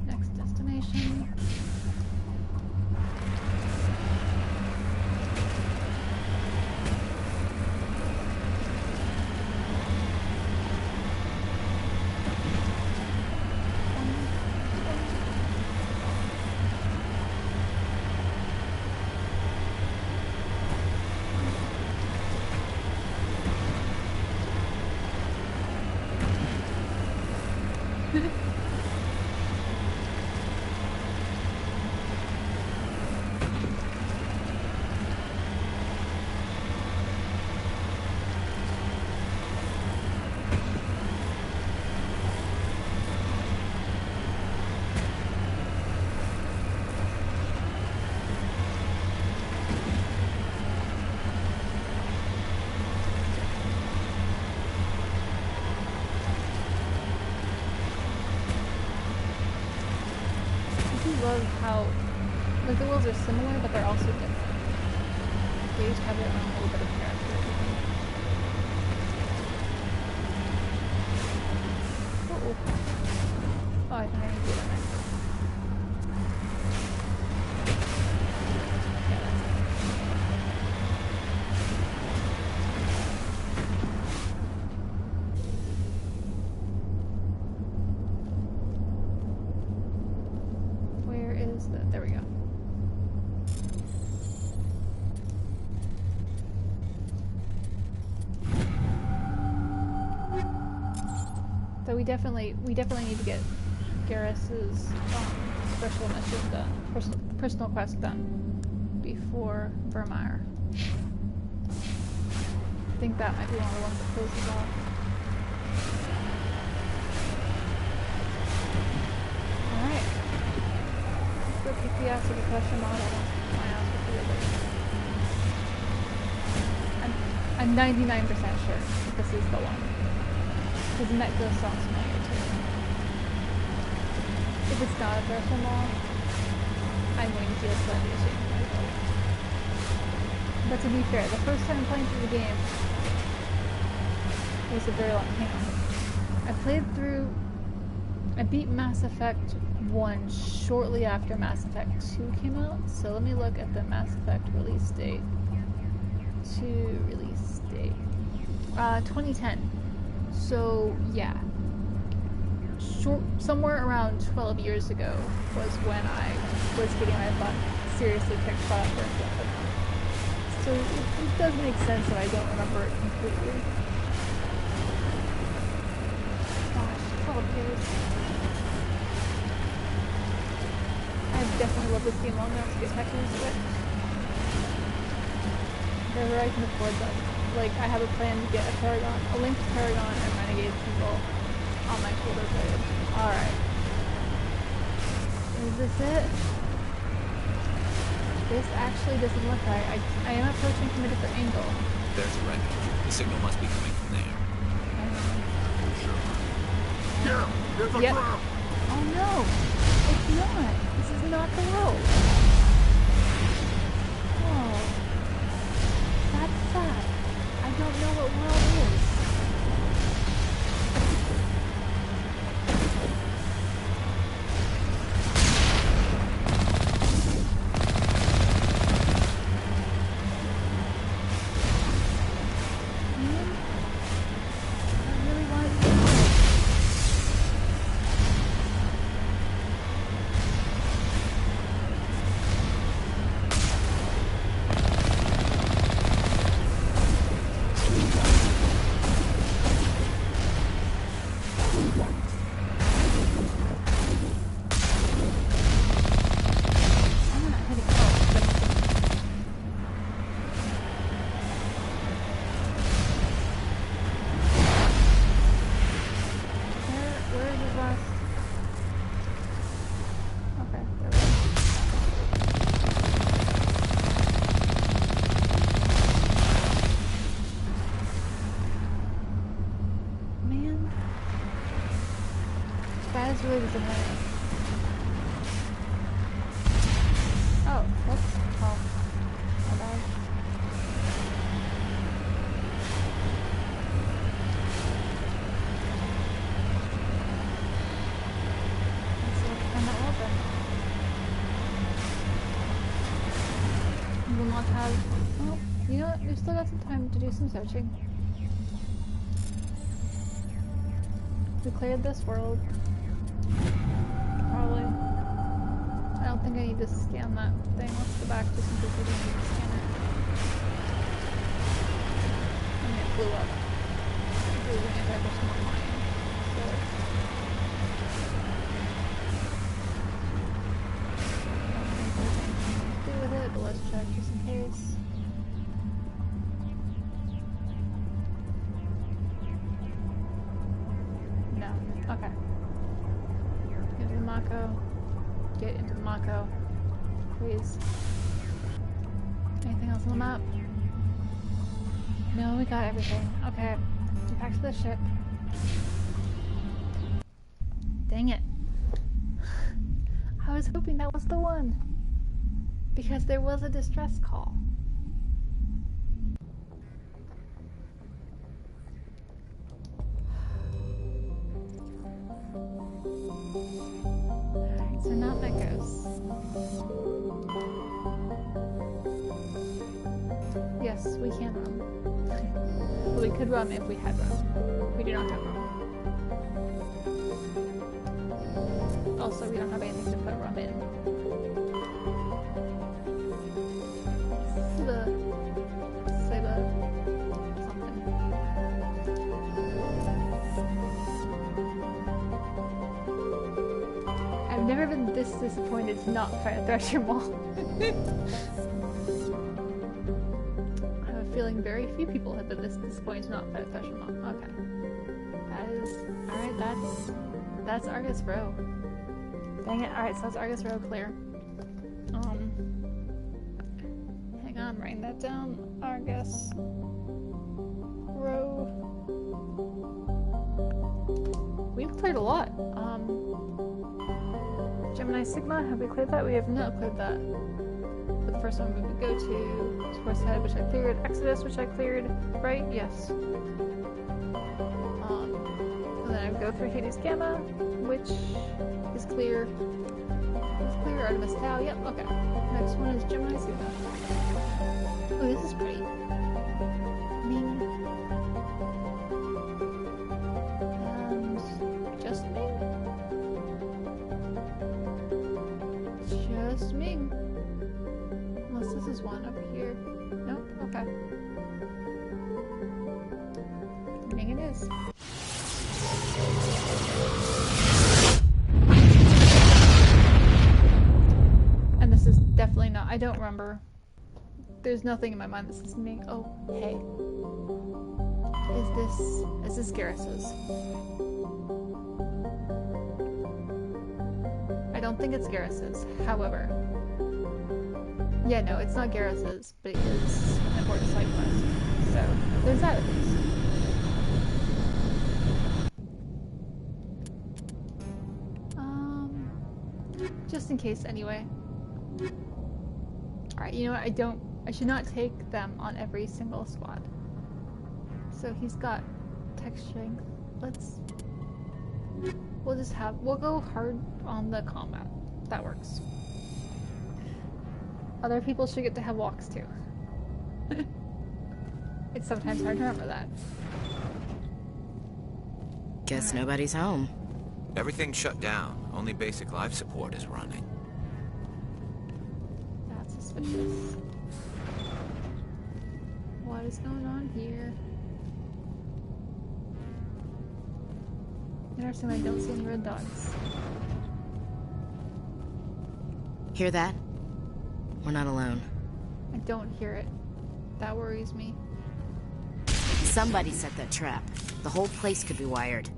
[SPEAKER 1] Next destination. Love how, like, the worlds are similar, but they're also different. They each have their own little bit of character. Uh-oh. Oh, I think I need to do that next. Yeah, that's there we go. So we definitely need to get Garrus's special mission done, personal quest done before Virmire. I think that might be one of the ones that closes off. Alright. Let's go kick the ass of the pressure model. My ass with the other. I'm 99% sure that this is the one. Because the neck does sound familiar too. If it's not a pressure model, I'm going to feel slightly ashamed of myself. But to be fair, the first time playing through the game was a very long time. I beat Mass Effect 1 shortly after Mass Effect 2 came out, so let me look at the Mass Effect release date. 2 release date. 2010. So, yeah. Somewhere around 12 years ago was when I was getting my butt seriously kicked by for it. So it does make sense that I don't remember it completely. Gosh, 12 years. I've definitely loved this game long enough to get back into it. Wherever I can afford them. Like, I have a plan to get a Linked Paragon and Renegade symbol on my shoulder blade. Alright. Is this it? This actually doesn't look right. I am approaching from a different angle.
[SPEAKER 10] There's a wreckage. The signal must be coming from there.
[SPEAKER 16] Yeah, there's a trap!
[SPEAKER 1] Oh no! It's not! This is not the road! Oh. That's sad. I don't know what world is. I really want to know. That's really disappointing. Oh, whoops. Oh, my bad. Let's see if I can find that open. We will not have... Oh, you know what? We've still got some time to do some searching. We cleared this world. Probably. I don't think I need to scan that thing. Let's go back just in case we didn't need to scan it. And it blew up. It was an anti-personal mine. So... do with it, but let's check just in case. No. Okay. Get into the Mako. Get into the Mako. Please. Anything else on the map? No, we got everything. Okay. Get back to the ship. Dang it. I was hoping that was the one. Because there was a distress call. Alright, so not Mekos. Yes, we can run. Well, we could run if we had run. We do not have run. Also, we don't have anything to put rum in. Seba. Something. I've never been this disappointed to not fight a Thresher Maw. I have a feeling very few people have been this disappointed to not fight a Thresher Maw. Okay. That is... Alright, that's Argus Row. Dang it. Alright, so that's Argus Row clear. Hang on, writing that down. Argus Row. We've cleared a lot. Gemini Sigma, have we cleared that? We have not cleared that. But the first one we would go to Sports Head, which I cleared. Exodus, which I cleared. Right? Yes. And then I would go through Hades Gamma, which is clear. It's clear. Artemis Tau. Yep. Okay. Next one is Gemini Sigma. Oh, this is pretty. Ming. And just Ming. Just Ming. Unless this is one over here. Nope. Okay. Ming it is. And this is definitely not... I don't remember. There's nothing in my mind that says Ming. Oh, hey. Is this Garrus's? I don't think it's Garrus's. However... Yeah, no, it's not Garrus's, but it is an important side quest. So, there's that at least. Just in case, anyway. Alright, you know what? I should not take them on every single squad. So he's got tech strength. We'll go hard on the combat. That works. Other people should get to have walks too. It's sometimes hard to remember that.
[SPEAKER 3] Guess nobody's home.
[SPEAKER 10] Everything's shut down. Only basic life support is running.
[SPEAKER 1] That's suspicious. What is going on here? Interesting, I don't see any red dots.
[SPEAKER 3] Hear that? We're not alone.
[SPEAKER 1] I don't hear it. That worries me.
[SPEAKER 3] Somebody set that trap. The whole place could be wired.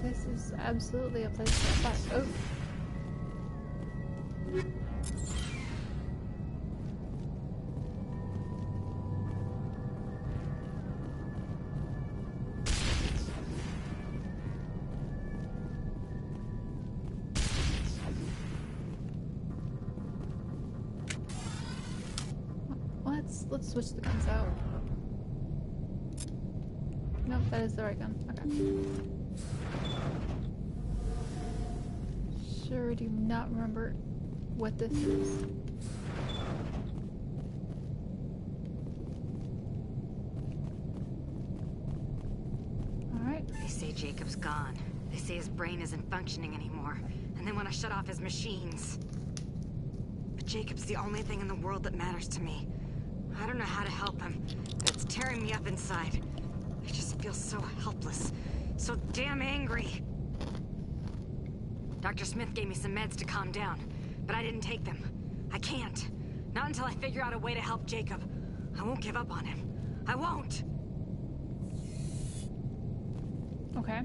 [SPEAKER 1] This is absolutely a place to fight. Oh. let's switch the guns out. Nope, that is the right gun. Okay. Sure do not remember what this is. Alright.
[SPEAKER 12] They say Jacob's gone. They say his brain isn't functioning anymore. And they want to shut off his machines. But Jacob's the only thing in the world that matters to me. I don't know how to help him, but it's tearing me up inside. I just feel so helpless. So damn angry. Dr. Smith gave me some meds to calm down, but I didn't take them. I can't. Not until I figure out a way to help Jacob. I won't give up on him. I won't!
[SPEAKER 1] Okay.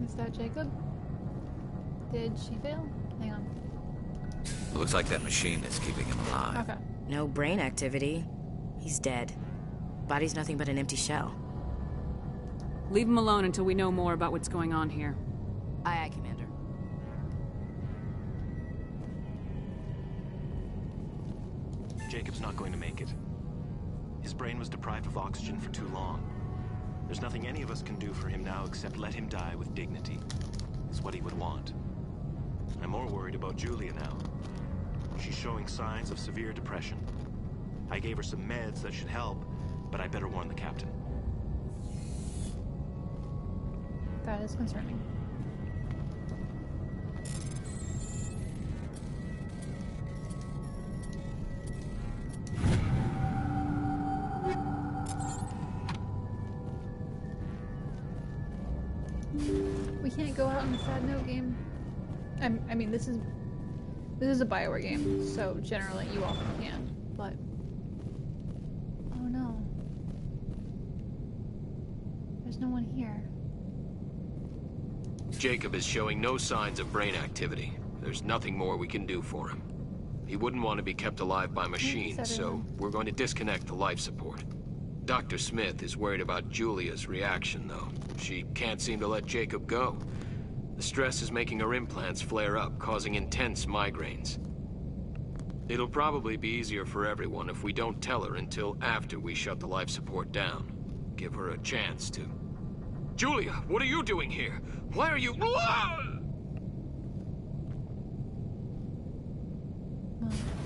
[SPEAKER 1] Is that Jacob? Did she fail? Hang on.
[SPEAKER 22] Looks like that machine is keeping him alive.
[SPEAKER 1] Okay.
[SPEAKER 3] No brain activity. He's dead. Body's nothing but an empty shell.
[SPEAKER 11] Leave him alone until we know more about what's going on here.
[SPEAKER 3] Aye, aye, Commander.
[SPEAKER 20] Jacob's not going to make it. His brain was deprived of oxygen for too long. There's nothing any of us can do for him now except let him die with dignity. It's what he would want. I'm more worried about Julia now. She's showing signs of severe depression. I gave her some meds that should help, but I better warn the captain.
[SPEAKER 1] That is concerning. We can't go out on a sad note game. I mean, this is a BioWare game, so generally you often can, but oh no, there's no one here.
[SPEAKER 15] Jacob is showing no signs of brain activity. There's nothing more we can do for him. He wouldn't want to be kept alive by machines, so we're going to disconnect the life support. Dr. Smith is worried about Julia's reaction, though. She can't seem to let Jacob go. The stress is making her implants flare up, causing intense migraines. It'll probably be easier for everyone if we don't tell her until after we shut the life support down. Give her a chance to... Julia, what are you doing here? Why are you...
[SPEAKER 1] Well,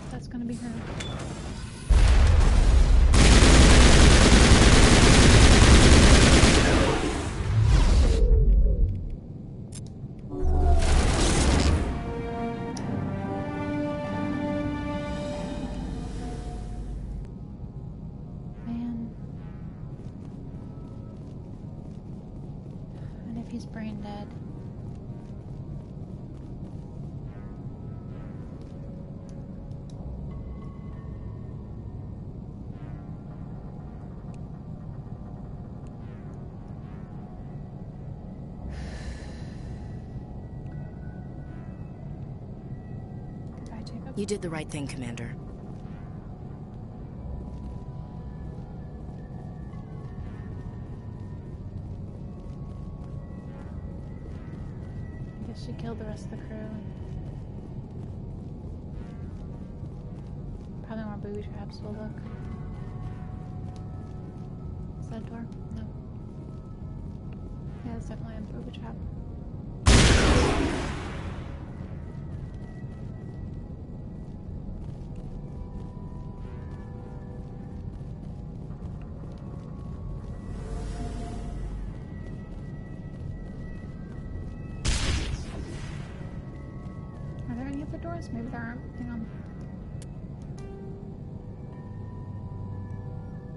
[SPEAKER 1] that's gonna be her. He's brain dead. Goodbye, Jacob.
[SPEAKER 3] You did the right thing, Commander.
[SPEAKER 1] She killed the rest of the crew. Probably more booby traps will look. Is that a door? No. Yeah, it's definitely a booby trap. Doors? Maybe there aren't. Hang on.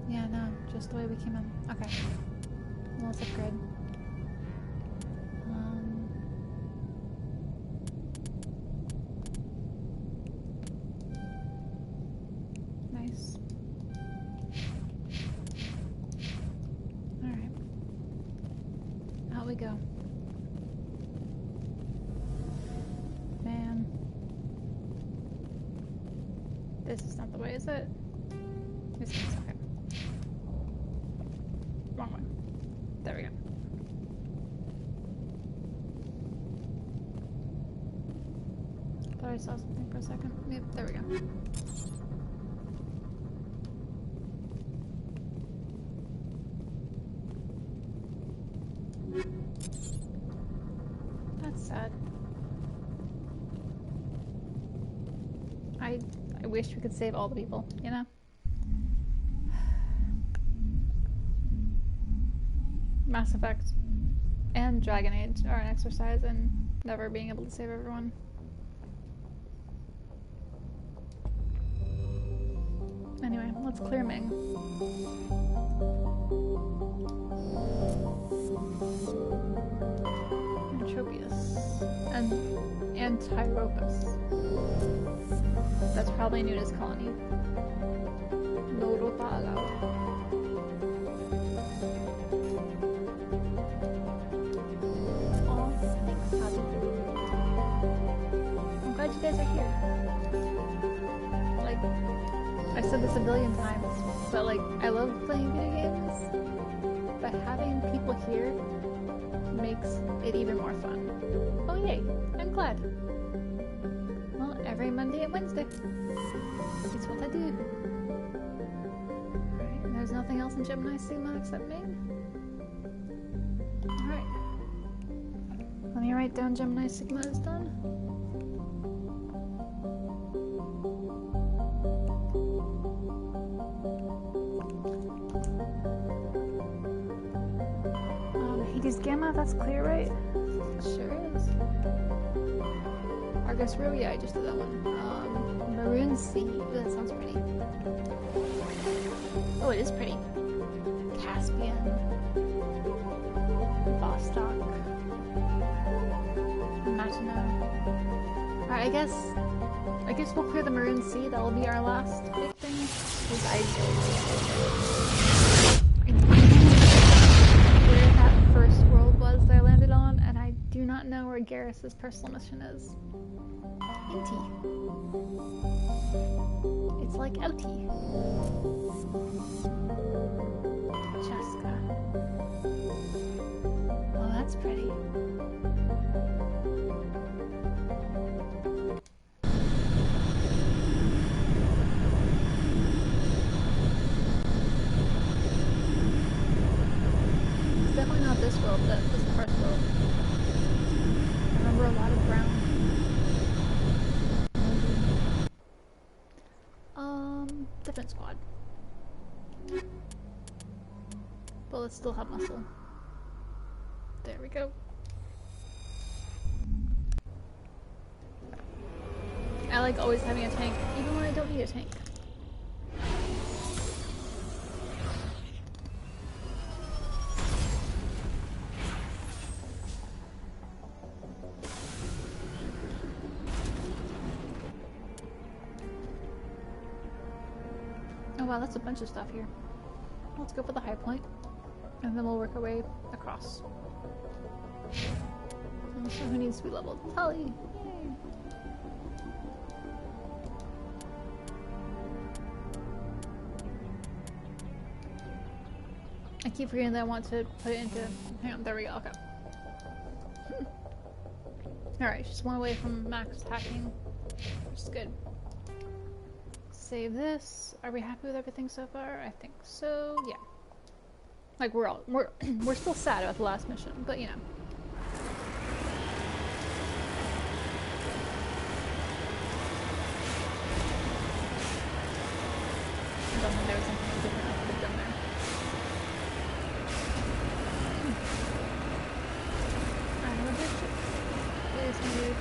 [SPEAKER 1] Yeah, no, just the way we came in. Okay. Well, let's upgrade. Nice. Alright. we go. Man. This is not the way, is it? This is okay. Wrong one. There we go. Thought I saw something for a second. Yep, there we go. That's sad. I wish we could save all the people, you know? Mass Effect and Dragon Age are an exercise in never being able to save everyone. Anyway, let's clear Ming. Tropius and Tyropus. That's probably Nuna's colony. Noropala. Oh, thanks, Papi. I'm glad you guys are here. Like, I've said this a billion times, but like, I love playing video games, but having people here makes it even more fun. Oh yay, I'm glad. Well, every Monday and Wednesday. It's what I do. Alright, and there's nothing else in Gemini Sigma except Ming. Alright. Let me write down Gemini Sigma is done. Hades Gamma, that's clear, right? Sure is. Argus Rho, yeah, I just did that one. Maroon Sea, that sounds pretty. Oh, it is pretty. Caspian. Vostok. Maginot. Alright, I guess we'll clear the Maroon Sea. That will be our last big thing. Because I where that first world was that I landed on, and I do not know where Garrus's personal mission is. Inti. It's like outie. Chaska. Oh, that's pretty. It's definitely not this world, that was the first world. I remember a lot of brown. Different squad. But let's still have muscle. There we go. I like always having a tank, even when I don't need a tank. Oh wow, that's a bunch of stuff here. Let's go for the high point, and then we'll work our way across. So who needs to be leveled? Tully! Yay! I keep forgetting that I want to put it into... Hang on, there we go, okay. Alright, just one away from max attacking, which is good. Save this. Are we happy with everything so far? I think so, yeah. Like, we're still sad about the last mission, but you know. I don't think there was something different I could have done there. I don't know, please move.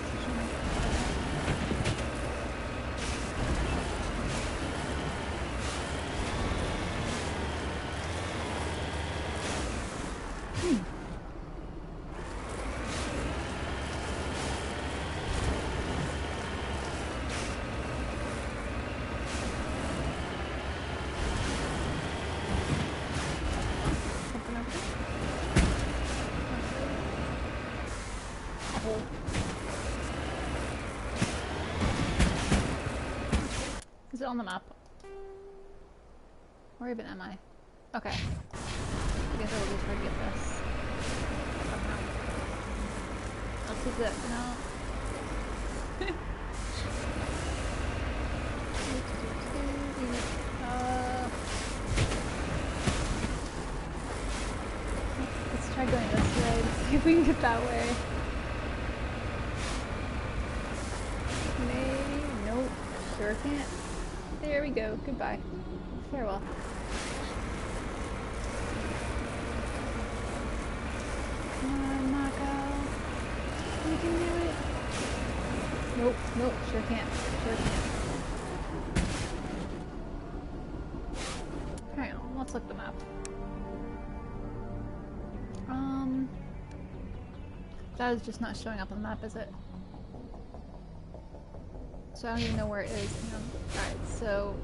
[SPEAKER 1] hole. Is it on the map? Where even am I? Okay. I guess I will just try to get this. Somehow. Let's see that. No. Let's try going this way. Let's see if we can get that way. Maybe. Nope. Sure can't. There we go. Goodbye. Farewell. Come on, Mako. You can do it. Nope. Nope. Sure can't. Sure can't. Hang on. Let's look the map. That is just not showing up on the map, is it? So I don't even know where it is. Alright, so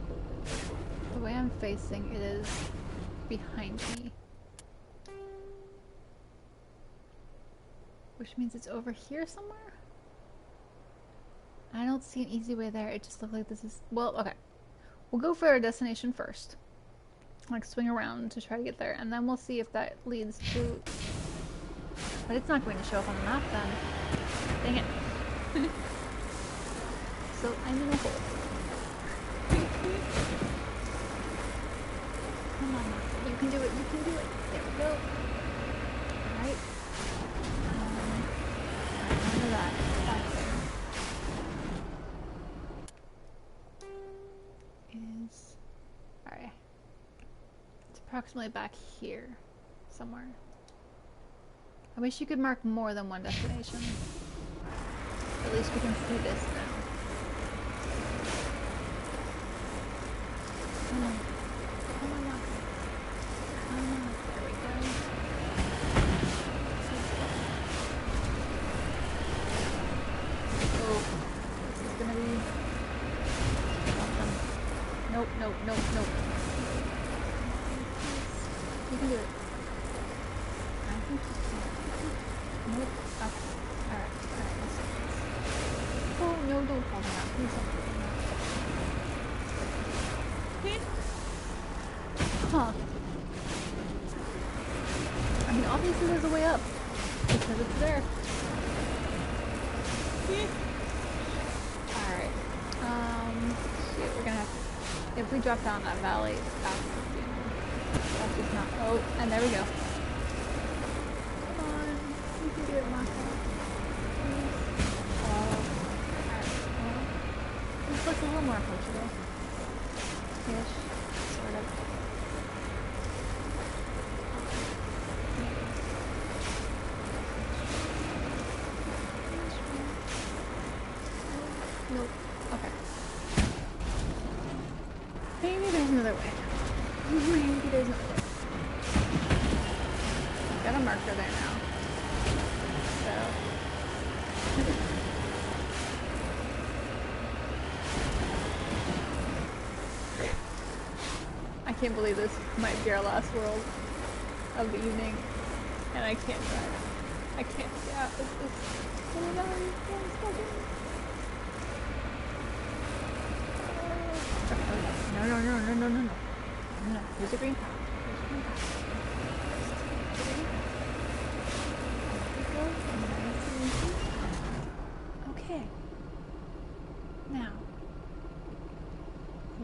[SPEAKER 1] the way I'm facing it is behind me. Which means it's over here somewhere? I don't see an easy way there. It just looks like this is... Well, okay. We'll go for our destination first. Like swing around to try to get there. And then we'll see if that leads to... But it's not going to show up on the map then. Dang it. So I'm in a hole. Come on, you can do it, you can do it. There we go. Alright. Under that. Back there. Is... Alright. It's approximately back here. Somewhere. I wish you could mark more than one destination. At least we can see this now. Come on. Come on, Mako. Come on. There we go. Oh. This is gonna be awesome. Nope, nope, nope, nope. You can do it. I think you can. Nope. Okay. Alright. Alright. Let's do this. Oh, no, don't fall down. Please don't fall down. Huh. I mean, obviously there's a way up. Because it's there. Alright. Shit, we're gonna have to... If we drop down that valley, that's just not... Oh, and there we go. Come on. You can do it, Mako. Alright. Well, this looks a little more approachable. Ish. Sort of. Nope. Okay. Maybe there's another way. Maybe there's another way. Got a marker there now. So. I can't believe this might be our last world of the evening. And I can't drive. I can't. Yeah, it's so annoying. No. Here's a green path. Okay. Now,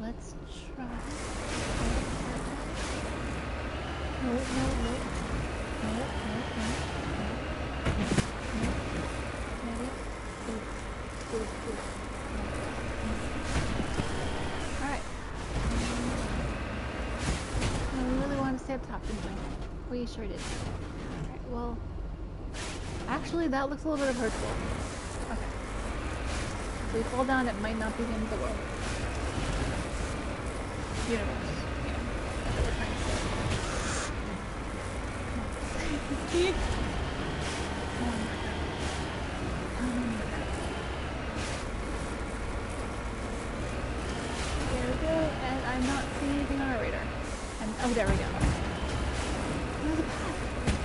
[SPEAKER 1] let's try. No. Alright. We really wanted to stay up top, didn't we? We sure did. Alright, well... Actually, that looks a little bit hurtful. Okay. If we fall down, it might not be the end of the world. Universe. Yeah. That's what we're trying to say. There we go, and I'm not seeing anything on our radar. Oh, there we go. There's a path.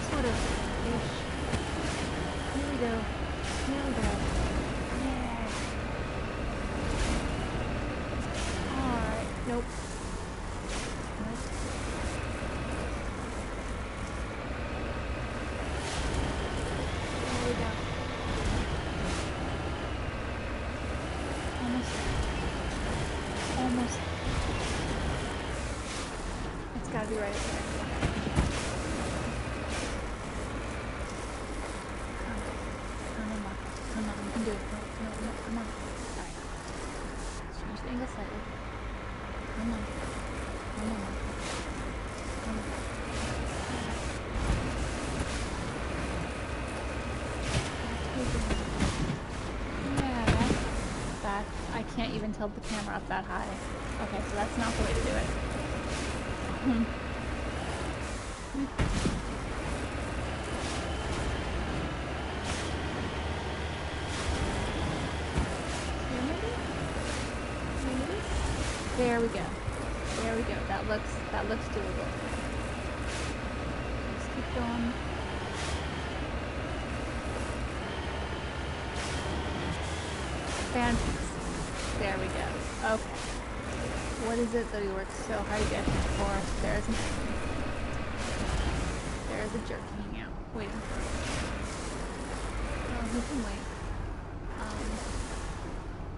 [SPEAKER 1] Sort of. Ish. Here we go. right there. Come on, you can do it. No, come on. Alright. Let's change the angle slightly. Come on. Come on. Come on. Yeah, that. I can't even tilt the camera up that high. Okay, so that's not the way to do it. There we go. There we go. That looks doable. Let's keep going. Fantastic. There we go. Okay. What is it that we worked so hard to get here for? There's an enemy. There's a jerk hanging out, waiting for us. Oh, he can wait.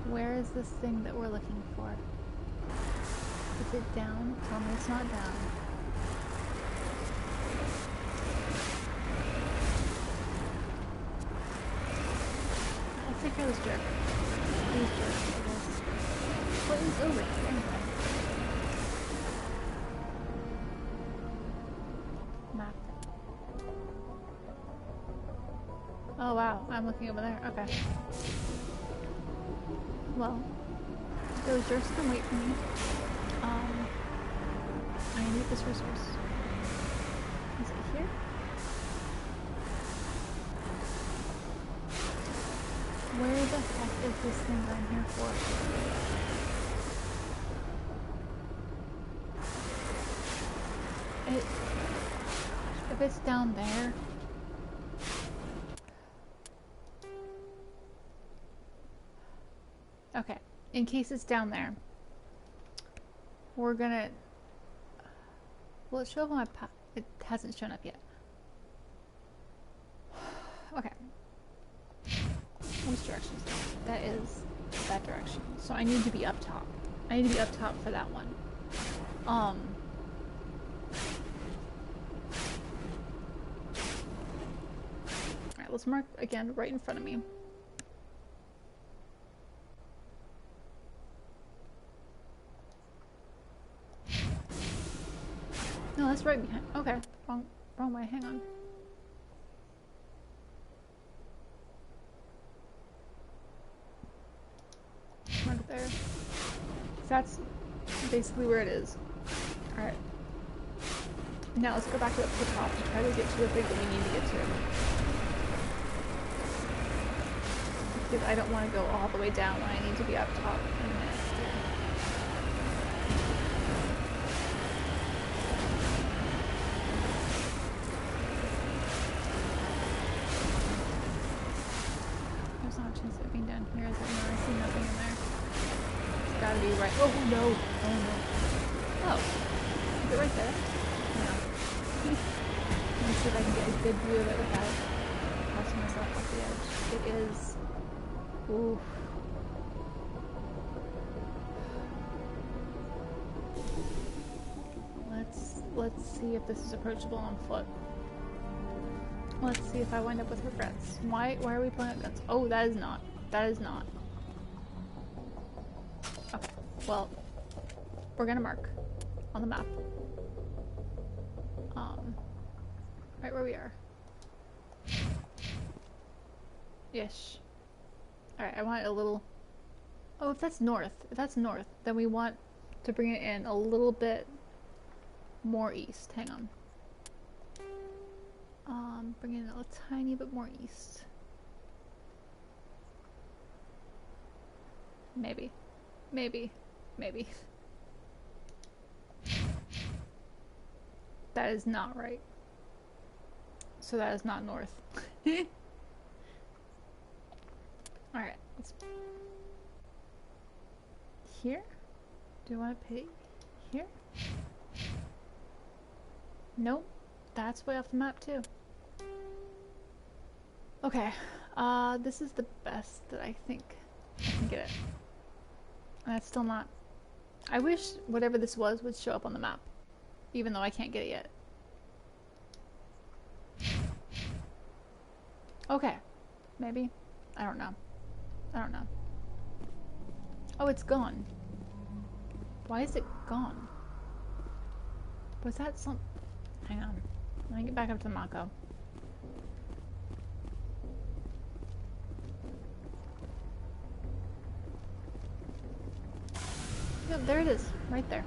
[SPEAKER 1] Where is this thing that we're looking for? Is it down? Tell me it's not down. Let's take care of this jerk. These jerks, I guess. What is over here anyway? Map. Oh wow, I'm looking over there. Okay. Well, those jerks can wait for me. I need this resource. Is it here? Where the heck is this thing that I'm here for? If it's down there. Okay, in case it's down there, we're gonna. Will it show up on my path? It hasn't shown up yet. Okay. Which direction is that? That is that direction. So I need to be up top. I need to be up top for that one. Alright, let's mark again right in front of me. No, that's right behind. Okay, wrong way. Hang on. Mark there. That's basically where it is. All right. Now let's go back up to the top and try to get to the thing that we need to get to. Because I don't want to go all the way down when I need to be up top in a minute. Down here, is it? No, I see nothing in there. It's gotta be right. Oh no! Oh no! Oh, is it right there? No. Let me see if I can get a good view of it without tossing myself off the edge. It is. Ooh. Let's see if this is approachable on foot. Let's see if I wind up with regrets. Why are we playing with guns? Oh, that is not. That is not. Okay, well, we're gonna mark on the map. Right where we are. Ish. Alright, I want it a little... Oh, if that's north, then we want to bring it in a little bit more east. Hang on. Bring it a tiny bit more east. Maybe. That is not right. So that is not north. Alright, let's... Here? Do you want to put it here? Nope. That's way off the map too. Okay, this is the best that I think I can get it. And that's still not... I wish whatever this was would show up on the map. Even though I can't get it yet. Okay. Maybe. I don't know. I don't know. Oh, it's gone. Why is it gone? Was that some... Hang on. Let me get back up to Mako. Yep, there it is. Right there.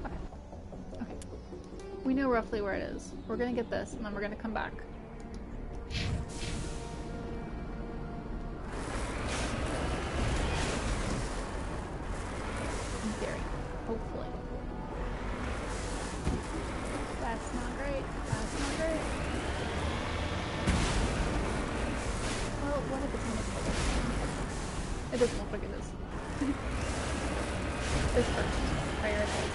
[SPEAKER 1] Okay. Okay. We know roughly where it is. We're gonna get this, and then we're gonna come back. In theory. Hopefully. That's not great. That's not great. Well, what if it's almost like it? It doesn't look like it is. This first. Prioritize.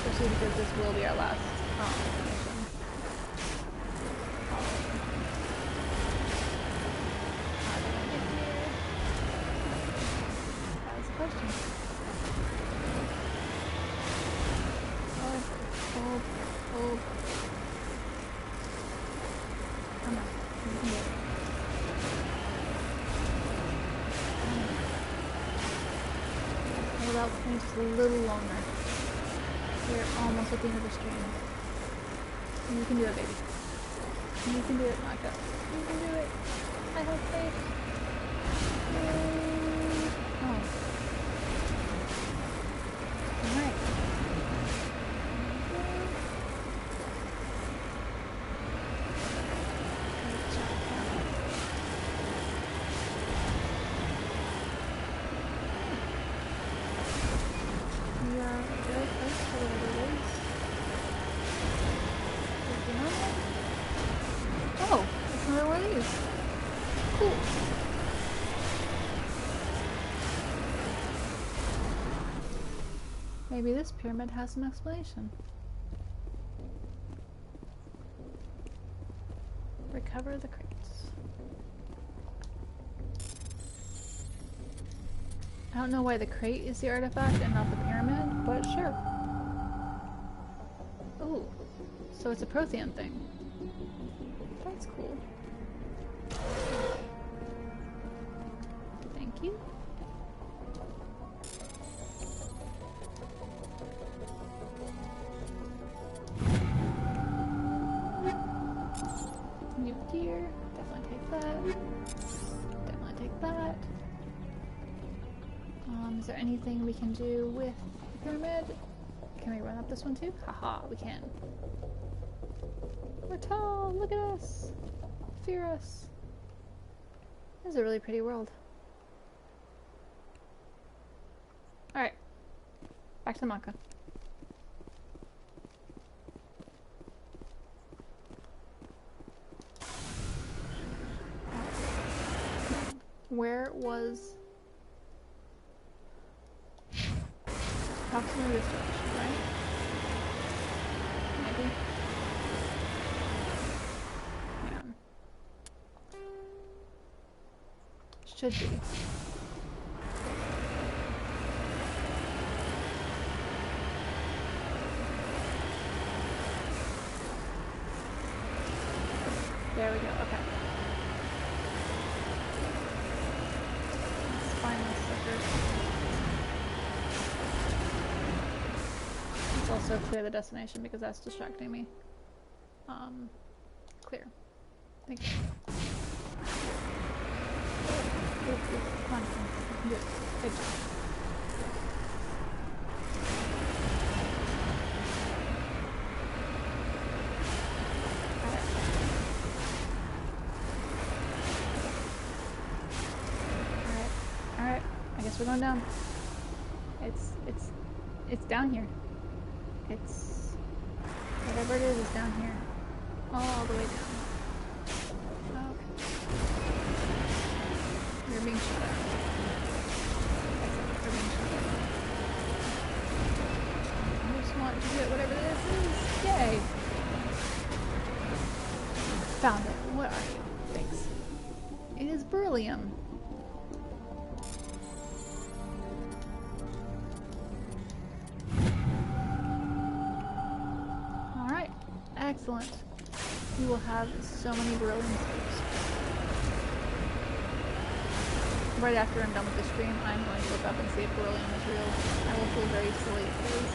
[SPEAKER 1] Especially because this will be our last mission. How did I get here? That was the question. Oh. Come on. You can do it. Hold out for me just a little longer. We're almost at the end of the stream. You can do it, baby. You can do it, Mako. You can do it. I have faith. Oh. Alright. Oh, it's another one of these. Cool. Maybe this pyramid has some explanation. Recover the crates. I don't know why the crate is the artifact and not the pyramid, but sure. Ooh, so it's a Prothean thing. That's cool. Thank you. New gear. Definitely take that. Definitely take that. Is there anything we can do with the pyramid? Can we run up this one too? Haha, we can. We're tall, look at us. Fear us. This is a really pretty world. Alright. Back to Mako. Where was... Approximately this direction, right? Maybe? Yeah. Should be. There we go, okay. Let's find those suckers. Let's also clear the destination because that's distracting me. Clear. Thank you. Come on, you can do it. Good job. Alright. I guess we're going down. It's down here. It's whatever it is down here. All the way down. Okay. We're being shot at. We're being shot at. I just want to get whatever this is. Yay! Found it. What are you? Thanks. It is beryllium. excellent. You will have so many beryllium scopes. Right after I'm done with the stream, I'm going to look up and see if beryllium is real. I will feel very silly if it is.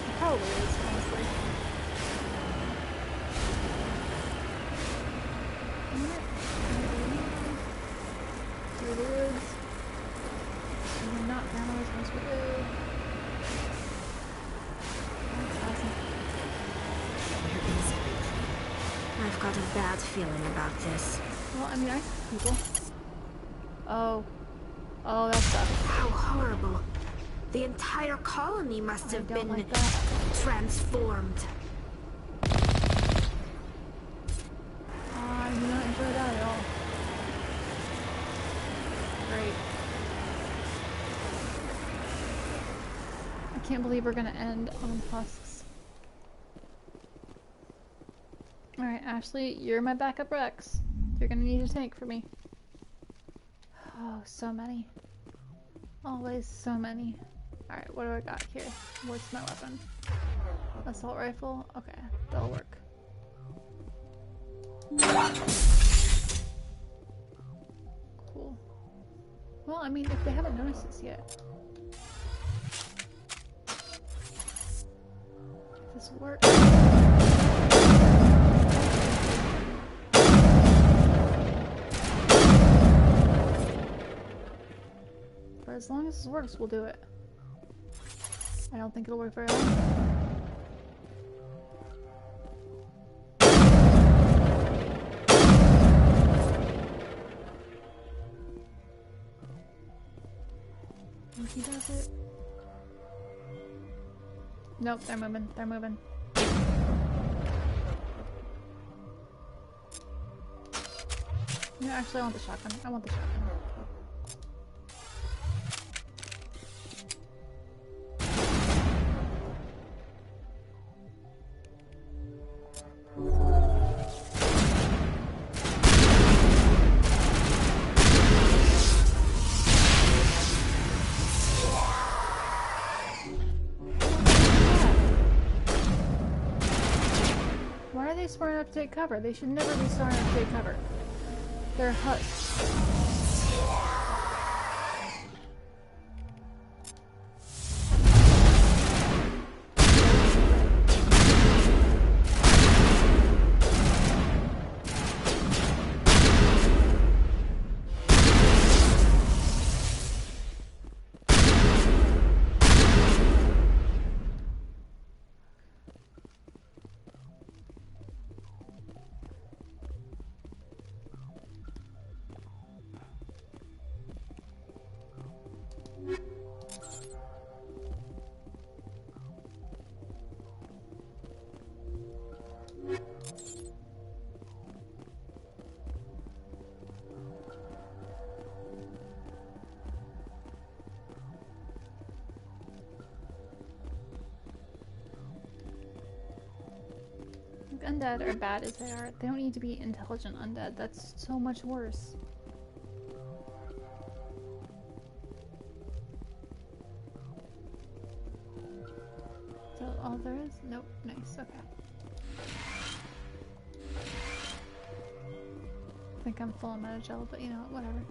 [SPEAKER 1] It probably is, honestly. Through the woods. And not down as much we do. That's awesome.
[SPEAKER 6] I've got a bad feeling about this.
[SPEAKER 1] Well, I mean, I see people. Oh. Oh, that sucks.
[SPEAKER 6] How horrible. The entire colony must have been
[SPEAKER 1] like
[SPEAKER 6] transformed.
[SPEAKER 1] I do not enjoy that at all. Great. I can't believe we're gonna end on husks. Alright, Ashley, you're my backup Rex. You're gonna need a tank for me. Oh, so many. Always so many. Alright, what do I got here? What's my weapon? Assault rifle? Okay, that'll work. Cool. Well, I mean, if they haven't noticed this yet. If this works. For as long as this works, we'll do it. I don't think it'll work very long. He does it. Nope, they're moving. They're moving. No, actually, I want the shotgun. I want the shotgun. Smart enough to take cover. They should never be smart enough to take cover. They're husks. Undead are bad as they are. They don't need to be intelligent undead. That's so much worse. So all there is? Nope. Nice. Okay. I think I'm full of Metagel, but you know, whatever.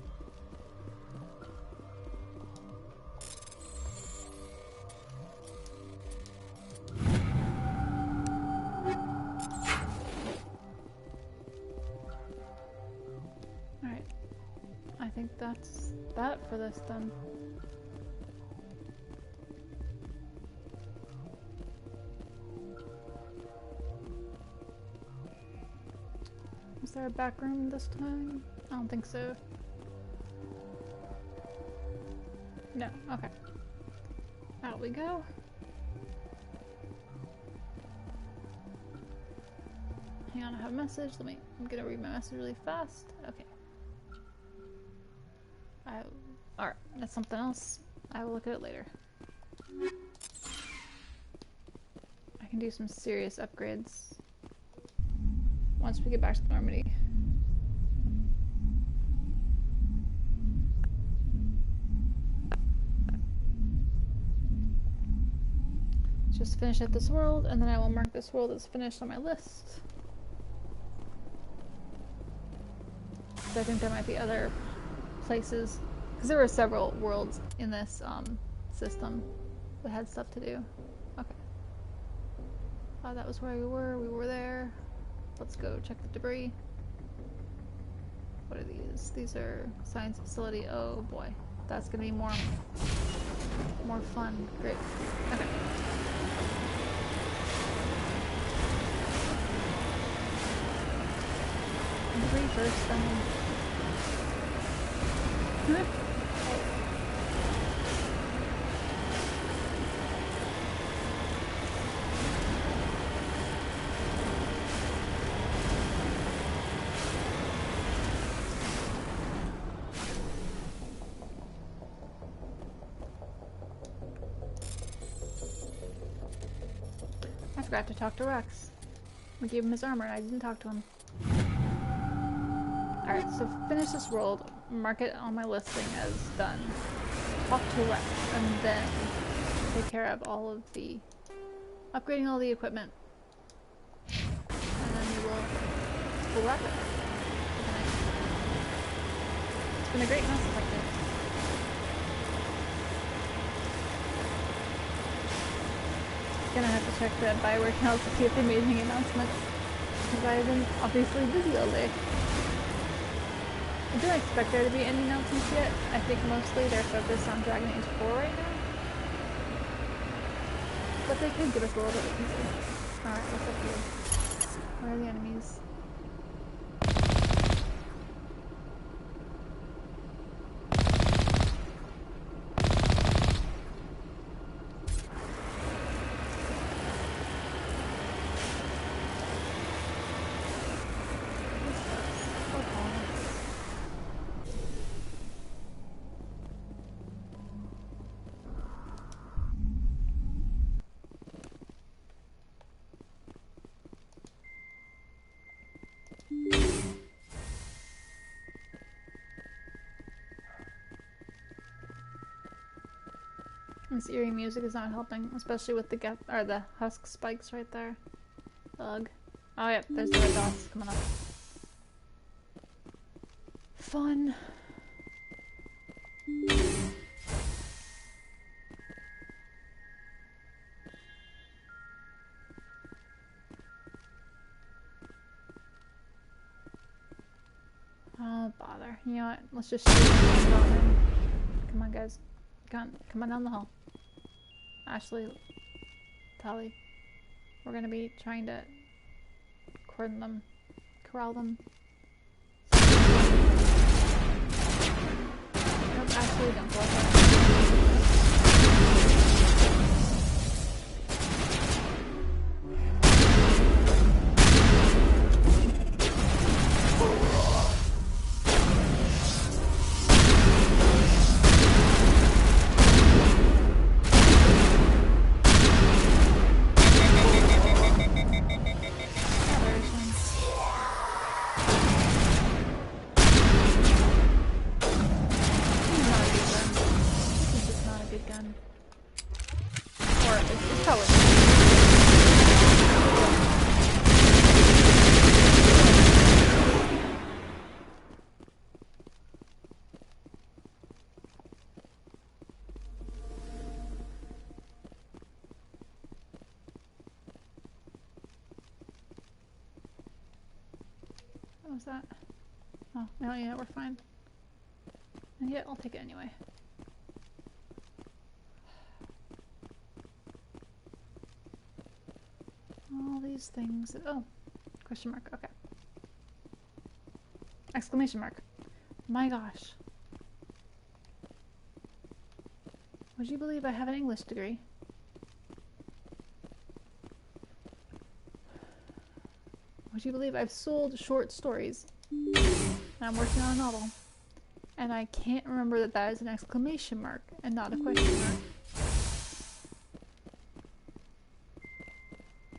[SPEAKER 1] That's that for this then. Is there a back room this time? I don't think so. No, okay. Out we go. Hang on, I have a message. I'm gonna read my message really fast. Okay. Alright, that's something else. I will look at it later. I can do some serious upgrades once we get back to the Normandy. just finish up this world, and then I will mark this world as finished on my list. So I think there might be other places, because there were several worlds in this system that had stuff to do. Okay. That was where we were. We were there. Let's go check the debris. What are these? These are science facility. Oh boy, that's gonna be more fun. Great. Okay. Debris first, then. I forgot to talk to Rex. We gave him his armor and I didn't talk to him. Alright, so finish this world, mark it on my listing as done. Talk to Rex, and then take care of all of the... upgrading all the equipment. And then we'll wrap it. It's been a great Mass Effect day. Gonna have to check the Bioware channels to see if they made any announcements, because I've been obviously busy all day. I don't expect there to be any announcements yet. I think mostly they're focused on Dragon Age 4 right now. But they could give us a little bit of teaser. Alright, what's up here? Where are the enemies? This eerie music is not helping, especially with the husk spikes right there. Ugh. Oh yep, there's the red dots coming up. Fun. Oh bother. You know what? Let's just shoot. Come on guys. Come on down the hall. Ashley, Tali, we're gonna be trying to corral them. Nope, Ashley, don't go ahead. What was that? Oh, no, yeah, we're fine. And yet, I'll take it anyway. All these things. Oh, question mark. Okay. Exclamation mark. My gosh. Would you believe I have an English degree? Would you believe I've sold short stories? And I'm working on a novel. And I can't remember that that is an exclamation mark and not a question mark.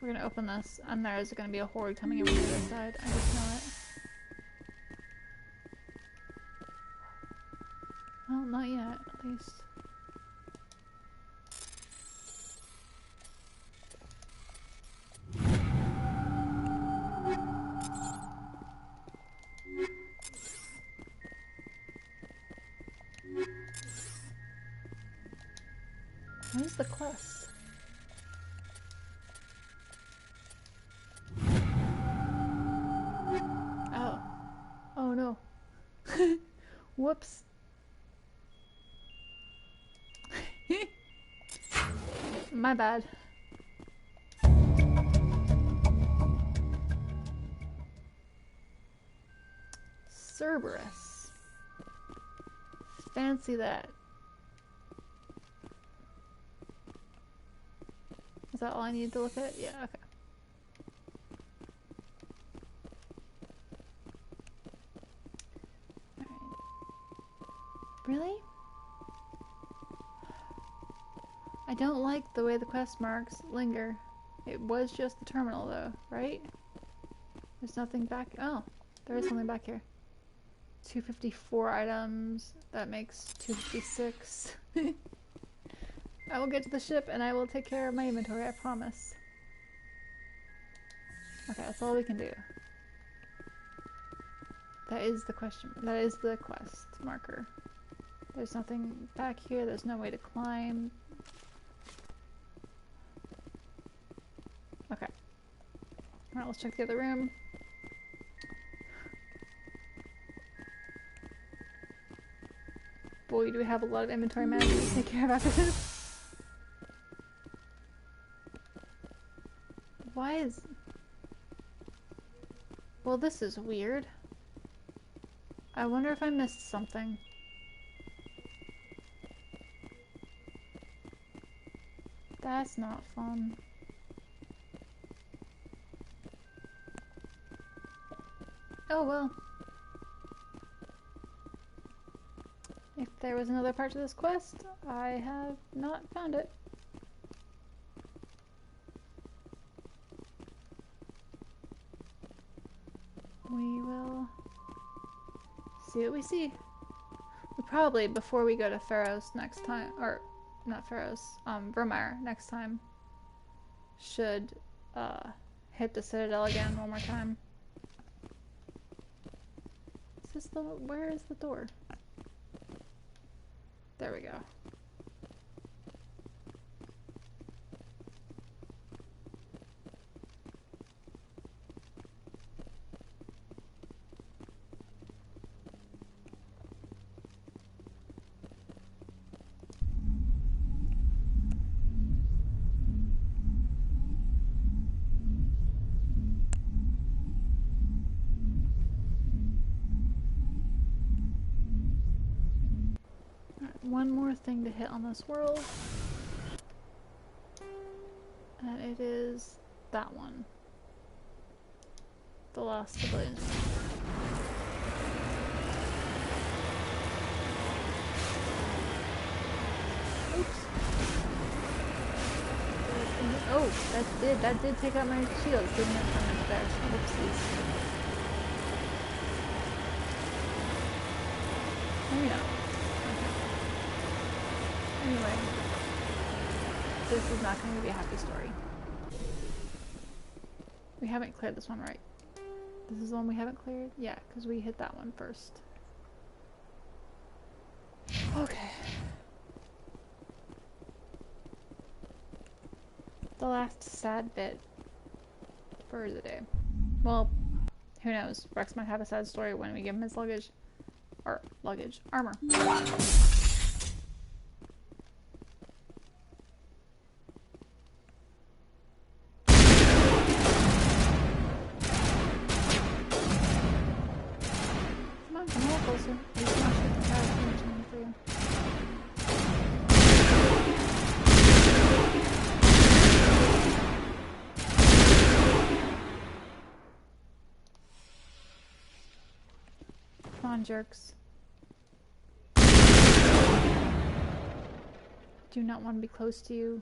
[SPEAKER 1] We're gonna open this, and there's gonna be a horde coming in from the other side. I just know it. Well, not yet, at least. What is the quest? Oh. Oh no. Whoops. My bad. Cerberus. Fancy that. Is that all I need to look at? Yeah, okay. Really? I don't like the way the quest marks linger. It was just the terminal though, right? There's nothing back. Oh, there is something back here. 254 items. That makes 256. I will get to the ship and I will take care of my inventory, I promise. Okay, that's all we can do. That is the question. That is the quest marker. There's nothing back here. There's no way to climb. Okay. Alright, let's check the other room. Boy, do we have a lot of inventory management to take care of after this. Why is... Well, this is weird. I wonder if I missed something. That's not fun. Oh well. If there was another part to this quest, I have not found it. We will see what we see. We probably, before we go to Pharaoh's next time, or not Pharaoh's, Vermeer next time, should hit the Citadel again one more time. Is this the, where is the door? There we go. One more thing to hit on this world, and it is that one. The last civilian. Oops. Oh, that did take out my shields, didn't it? From there. Whoopsies. Maybe not. Anyway, this is not going to be a happy story. We haven't cleared this one, right? This is the one we haven't cleared? Yeah, because we hit that one first. Okay. The last sad bit for the day. Well, who knows? Rex might have a sad story when we give him his luggage. Or luggage. Armor. Come on, jerks. Do not want to be close to you.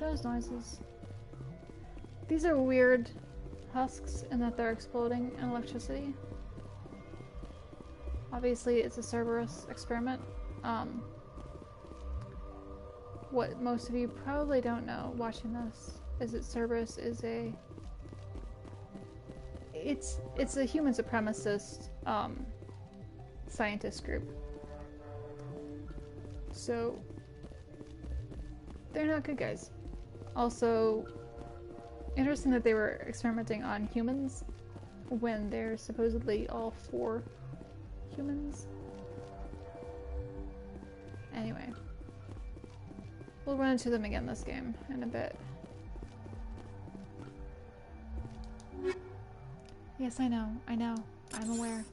[SPEAKER 1] those noises? These are weird husks in that they're exploding in electricity. Obviously, it's a Cerberus experiment. What most of you probably don't know watching this is that Cerberus is it's a human supremacist scientist group. So they're not good guys. Also, interesting that they were experimenting on humans when they're supposedly all for humans. Anyway, we'll run into them again this game in a bit. Yes, I know, I'm aware.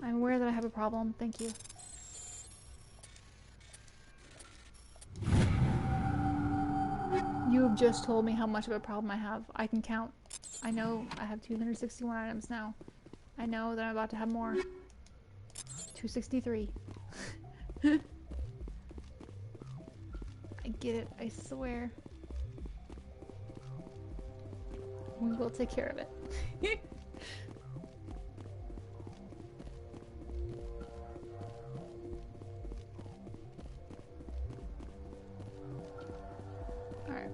[SPEAKER 1] I'm aware that I have a problem, thank you. You have just told me how much of a problem I have. I can count. I know I have 261 items now. I know that I'm about to have more. 263. I get it, I swear. We will take care of it. Alright.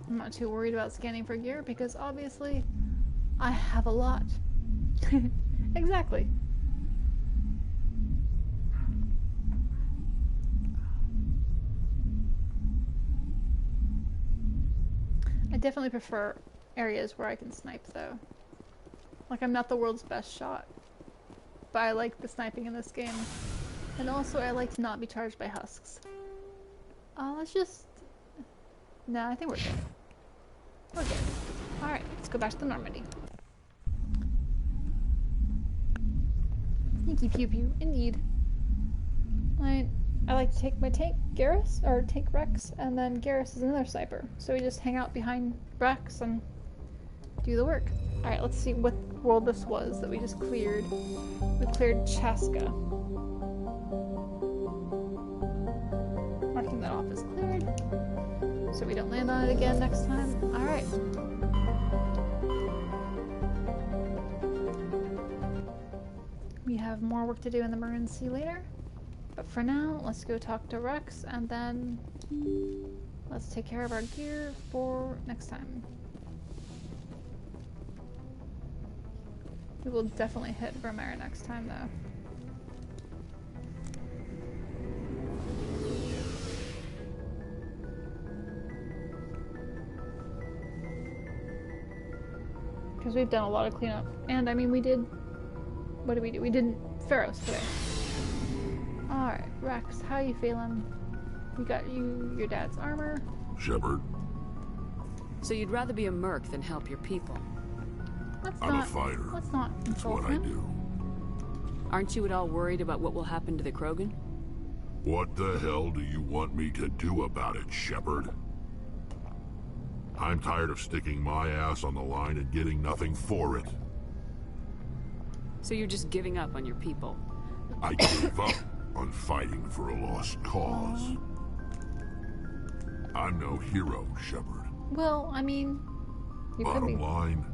[SPEAKER 1] I'm not too worried about scanning for gear because obviously I have a lot. Exactly. I definitely prefer areas where I can snipe though. Like, I'm not the world's best shot, but I like the sniping in this game. And also I like to not be charged by husks. Let's just... No, I think we're good. We're good. Alright, let's go back to the Normandy. Sneaky pew pew, indeed. I like to take my tank, Garrus, or tank Rex, and then Garrus is another sniper. So we just hang out behind Rex and do the work. Alright, let's see what world this was that we just cleared. We cleared Chaska. Marking that off as cleared, so we don't land on it again next time. Alright. We have more work to do in the Maroon Sea later. But for now, let's go talk to Rex, and then let's take care of our gear for next time. We will definitely hit Romero next time, though. Because we've done a lot of cleanup. And, I mean, we did... What did we do? We did Pharos today. Alright, Rex, how you feeling? We got you your dad's armor.
[SPEAKER 16] Shepard.
[SPEAKER 11] So you'd rather be a merc than help your people?
[SPEAKER 16] I'm a fighter.
[SPEAKER 1] Let's not
[SPEAKER 16] That's
[SPEAKER 1] insult
[SPEAKER 16] what
[SPEAKER 1] him.
[SPEAKER 16] I do.
[SPEAKER 11] Aren't you at all worried about what will happen to the Krogan?
[SPEAKER 16] What the hell do you want me to do about it, Shepard? I'm tired of sticking my ass on the line and getting nothing for it.
[SPEAKER 11] So you're just giving up on your people?
[SPEAKER 16] I gave up on fighting for a lost cause. I'm no hero, Shepard.
[SPEAKER 1] Well, I mean, you could be.
[SPEAKER 16] Bottom line,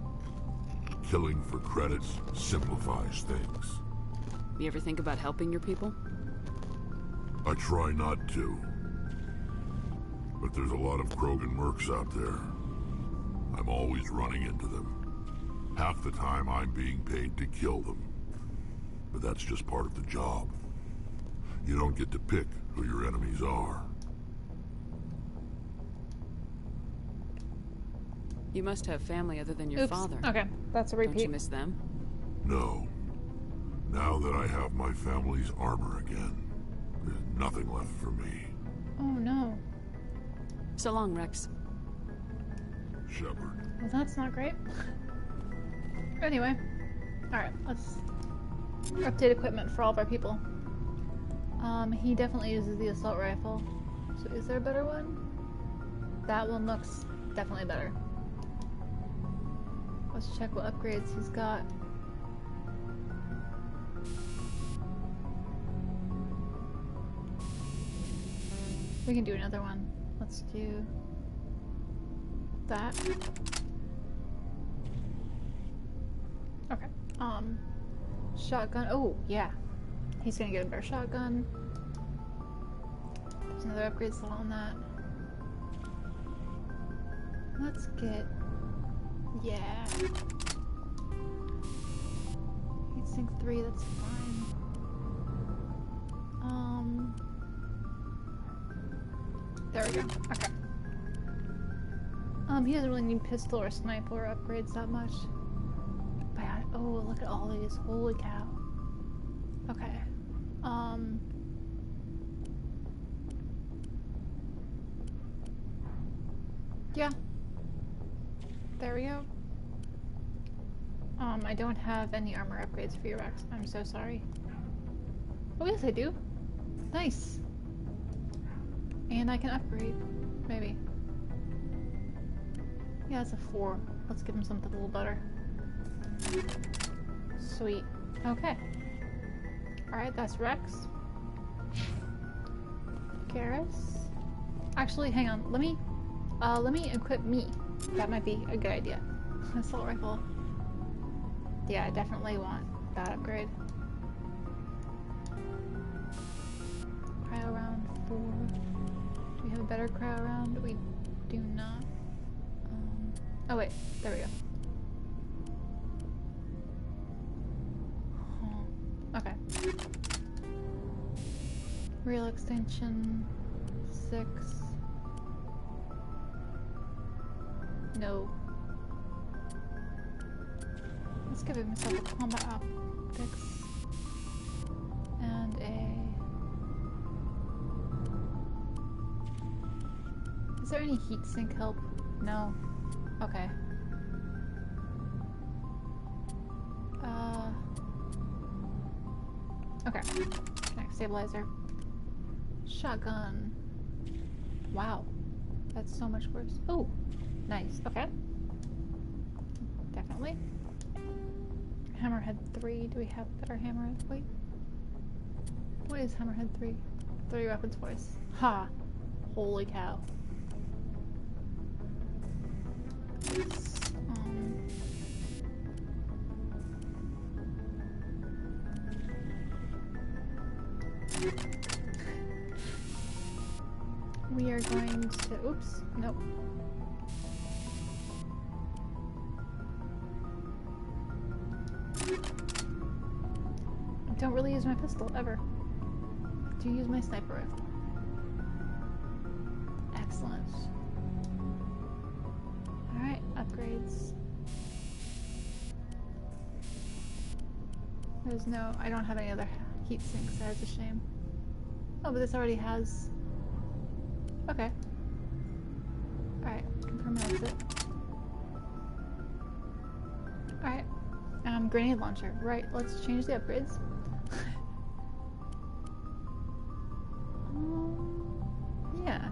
[SPEAKER 16] killing for credits simplifies things.
[SPEAKER 11] You ever think about helping your people?
[SPEAKER 16] I try not to. But there's a lot of Krogan mercs out there. I'm always running into them. Half the time I'm being paid to kill them. But that's just part of the job. You don't get to pick who your enemies are.
[SPEAKER 11] You must have family other than your
[SPEAKER 1] Oops.
[SPEAKER 11] father.
[SPEAKER 1] Okay, that's a repeat.
[SPEAKER 11] Don't you miss them?
[SPEAKER 16] No. Now that I have my family's armor again, there's nothing left for me.
[SPEAKER 1] Oh no.
[SPEAKER 11] So long, Rex.
[SPEAKER 16] Shepard.
[SPEAKER 1] Well, that's not great. Anyway, alright, let's update equipment for all of our people. He definitely uses the assault rifle. So is there a better one? That one looks definitely better. Let's check what upgrades he's got. We can do another one. Let's do that. Okay. Shotgun. Oh, yeah. He's gonna get a better shotgun. There's another upgrade slot on that. Let's get... yeah. Heatsink 3, that's fine. There we go. Okay. He doesn't really need pistol or sniper upgrades that much. But yeah, oh, look at all these. Holy cow. Okay. Yeah. There we go. I don't have any armor upgrades for you, Rex. I'm so sorry. Oh, yes, I do. Nice. And I can upgrade. Maybe. Yeah, it's a 4. Let's give him something a little better. Sweet. Okay. Alright, that's Rex. Garrus. Actually, hang on. Let me equip me. That might be a good idea. Assault rifle. Yeah, I definitely want that upgrade. Cryo round 4. Do we have a better cryo round? We do not. Oh wait, there we go. Okay. Real extension 6. No. Let's give myself a combat optics and a. Is there any heatsink help? No. Okay. Okay. Connect stabilizer. Shotgun. Wow. That's so much worse. Oh, nice. Okay. Definitely. Hammerhead 3. Do we have better hammerhead? Wait. What is Hammerhead 3? 3 weapons voice. Ha! Holy cow. We are going to... Oops. Nope. I don't really use my pistol, ever. Do use my sniper rifle. Excellent. Alright, upgrades. There's no... I don't have any other heat sinks, that's a shame. Oh, but this already has... Okay. Alright, confirm exit. Alright. Grenade launcher. Right, let's change the upgrades. Yeah.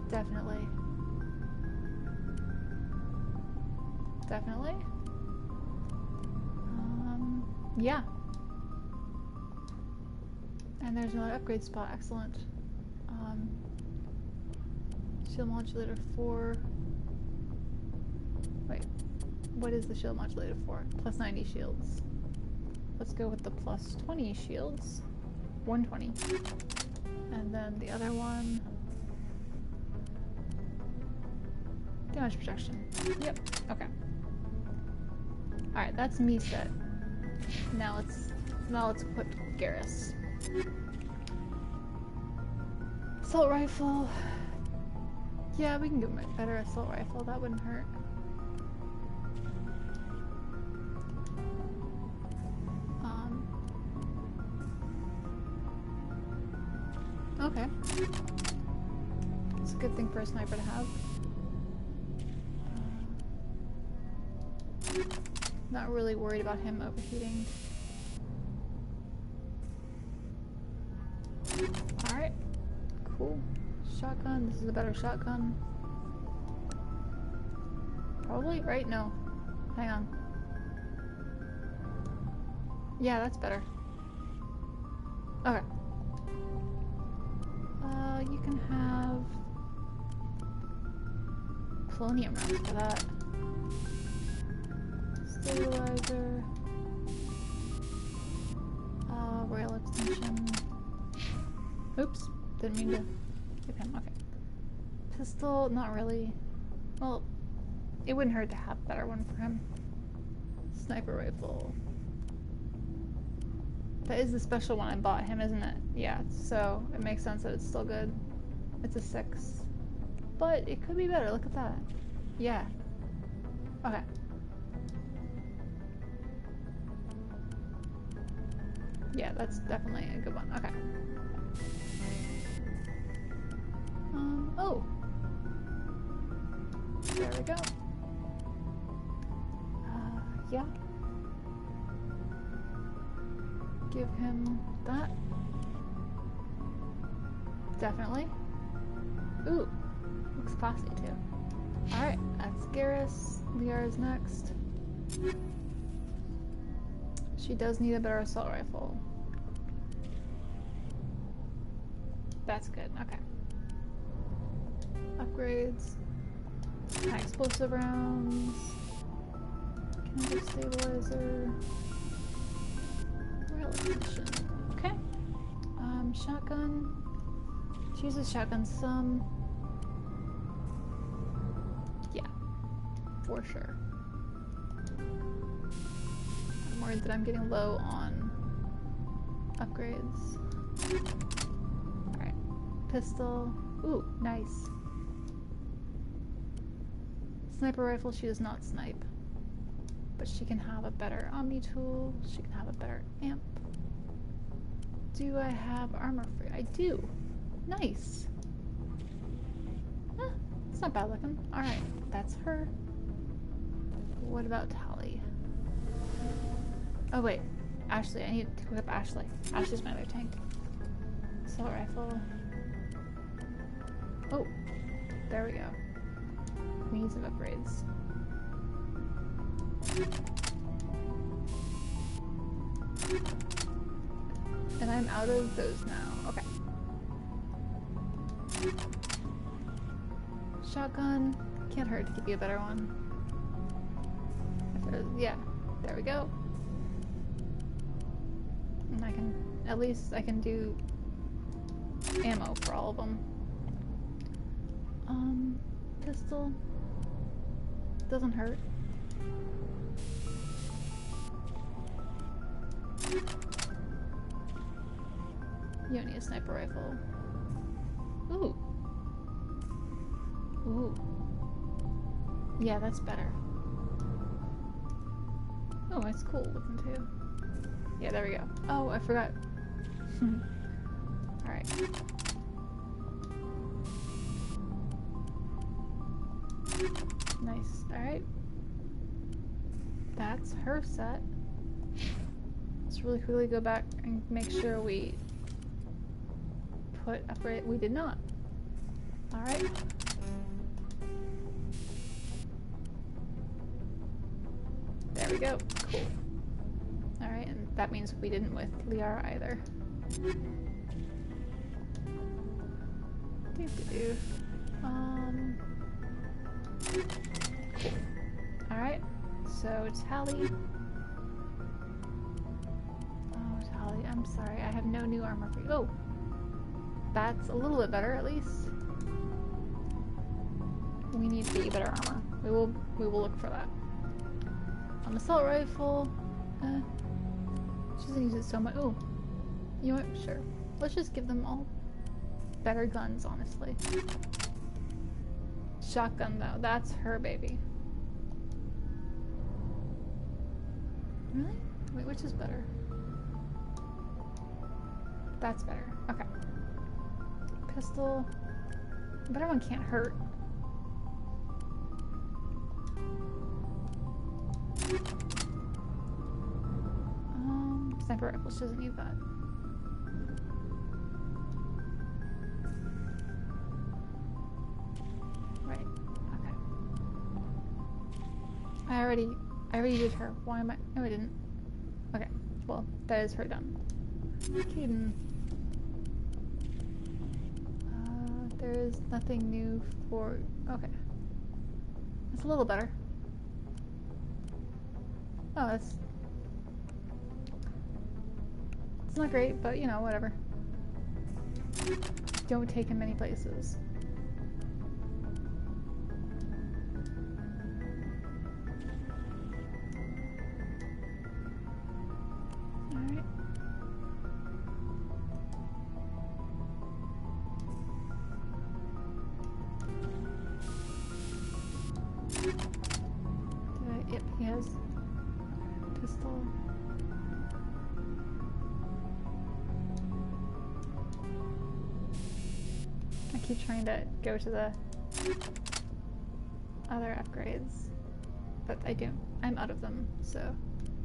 [SPEAKER 1] Definitely. Definitely. Yeah. And there's another upgrade spot. Excellent. Shield modulator 4. Wait. What is the shield modulator for? Plus 90 shields. Let's go with the plus 20 shields. 120. And then the other one... damage protection. Yep. Okay. Alright, that's me set. Now let's equip Garrus. Assault rifle. Yeah, we can get a better assault rifle. That wouldn't hurt. Okay. It's a good thing for a sniper to have. Not really worried about him overheating. Alright. Cool. Shotgun. This is a better shotgun. Probably? Right? No. Hang on. Yeah, that's better. Okay. You can have polonium rounds for that. Stabilizer. Rail extension. Oops, didn't mean to give him. Okay. Pistol, not really. Well, it wouldn't hurt to have a better one for him. Sniper rifle. That is the special one I bought him, isn't it? Yeah, so it makes sense that it's still good. It's a 6. But it could be better, look at that. Yeah. Okay. Yeah, that's definitely a good one. Okay. Oh. There we go. Yeah. Give him that. Definitely. Ooh. Looks classy too. Alright, that's Garrus. Liara is next. She does need a better assault rifle. That's good, okay. Upgrades. High explosive rounds. Kinetic stabilizer. Rail extension. Okay. Shotgun. She uses shotgun some. Yeah. For sure. I'm worried that I'm getting low on upgrades. Alright. Pistol. Ooh, nice. Sniper rifle, she does not snipe. But she can have a better Omni tool. She can have a better amp. Do I have armor free? I do. Nice. It's not bad looking. Alright, that's her. What about Tali? Oh wait, Ashley. I need to equip up Ashley. Ashley's my other tank. Assault rifle. Oh, there we go. We need some upgrades. And I'm out of those now. Okay. Shotgun. Can't hurt to give you a better one. Yeah, there we go. And I can, at least I can do ammo for all of them. Pistol. Doesn't hurt. You don't need a sniper rifle. Ooh. Ooh. Yeah, that's better. Oh, it's cool looking too. Yeah, there we go. Oh, I forgot. Alright. Nice. Alright. That's her set. Let's really quickly go back and make sure we put upgrade. We did not. Alright. There we go. Cool. Alright, and that means we didn't with Liara either. Cool. Alright, so Tali. Oh, Tali, I'm sorry, I have no new armor for you. Oh! That's a little bit better, at least. We need to get you better armor. We will look for that. Assault rifle. She doesn't use it so much. Oh, you know what? Sure. Let's just give them all better guns, honestly. Shotgun, though. That's her baby. Really? Wait, which is better? That's better. Okay. Pistol. The better one can't hurt. Sniper rifle, she doesn't need that. Right. Okay. I already did her. Why am I? No, I didn't. Okay. Well, that is her done. Caden. There is nothing new for... Okay. It's a little better. Oh, it's not great, but you know, whatever. Don't take him many places. Alright. Yep, he has pistol. I keep trying to go to the other upgrades, but I don't. I'm out of them, so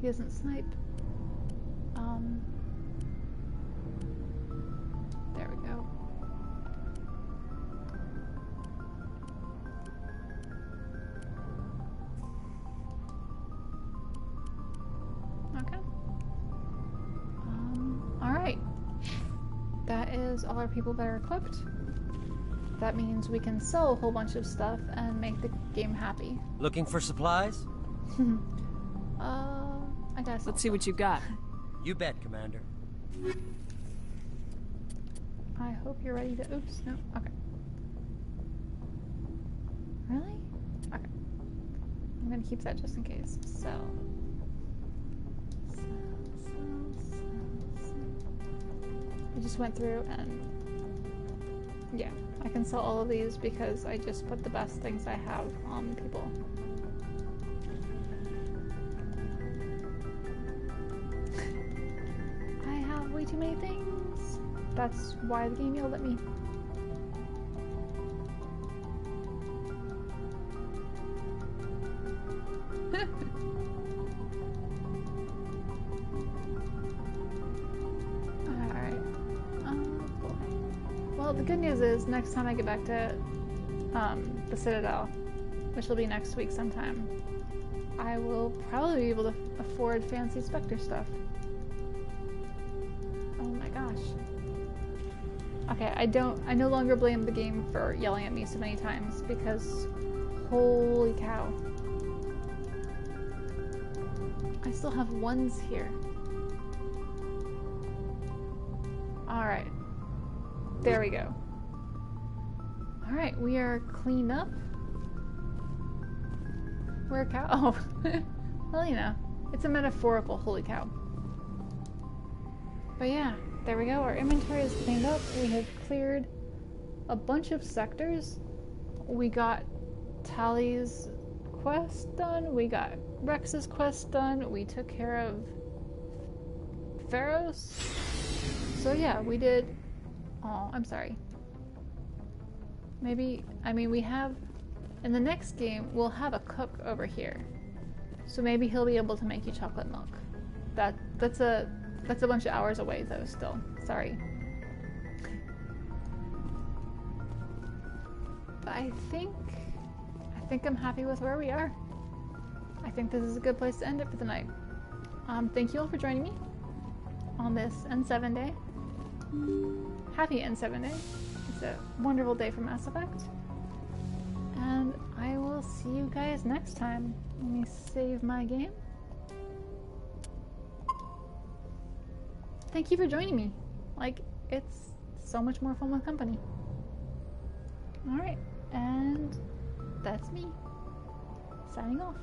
[SPEAKER 1] he doesn't snipe. There we go. Okay. Alright. That is all our people that are equipped. That means we can sell a whole bunch of stuff and make the game happy.
[SPEAKER 4] Looking for supplies?
[SPEAKER 1] I guess.
[SPEAKER 11] Let's see what you got.
[SPEAKER 4] You bet, Commander.
[SPEAKER 1] I hope you're ready to... Oops, no. Okay. Really? Okay. I'm gonna keep that just in case. Sell. I just went through and... Yeah, I can sell all of these because I just put the best things I have on people. I have way too many things. That's why the game yelled at me. Well, the good news is, next time I get back to the Citadel, which will be next week sometime, I will probably be able to afford fancy Spectre stuff. Oh my gosh. Okay, I no longer blame the game for yelling at me so many times, because holy cow. I still have ones here. Alright. There we go. Alright, we are cleaned up. We're a cow. Oh. Well, you know. It's a metaphorical holy cow. But yeah, there we go. Our inventory is cleaned up. We have cleared a bunch of sectors. We got Tally's quest done. We got Rex's quest done. We took care of Pharos. So yeah, we did... Oh, I'm sorry. Maybe, I mean, we have, in the next game, we'll have a cook over here. So maybe he'll be able to make you chocolate milk. That's a bunch of hours away though, still. Sorry. But I think I'm happy with where we are. I think this is a good place to end it for the night. Thank you all for joining me on this N7 day. Happy N7 day. It's a wonderful day for Mass Effect. And I will see you guys next time. Let me save my game. Thank you for joining me. Like, it's so much more fun with company. Alright, and that's me. Signing off.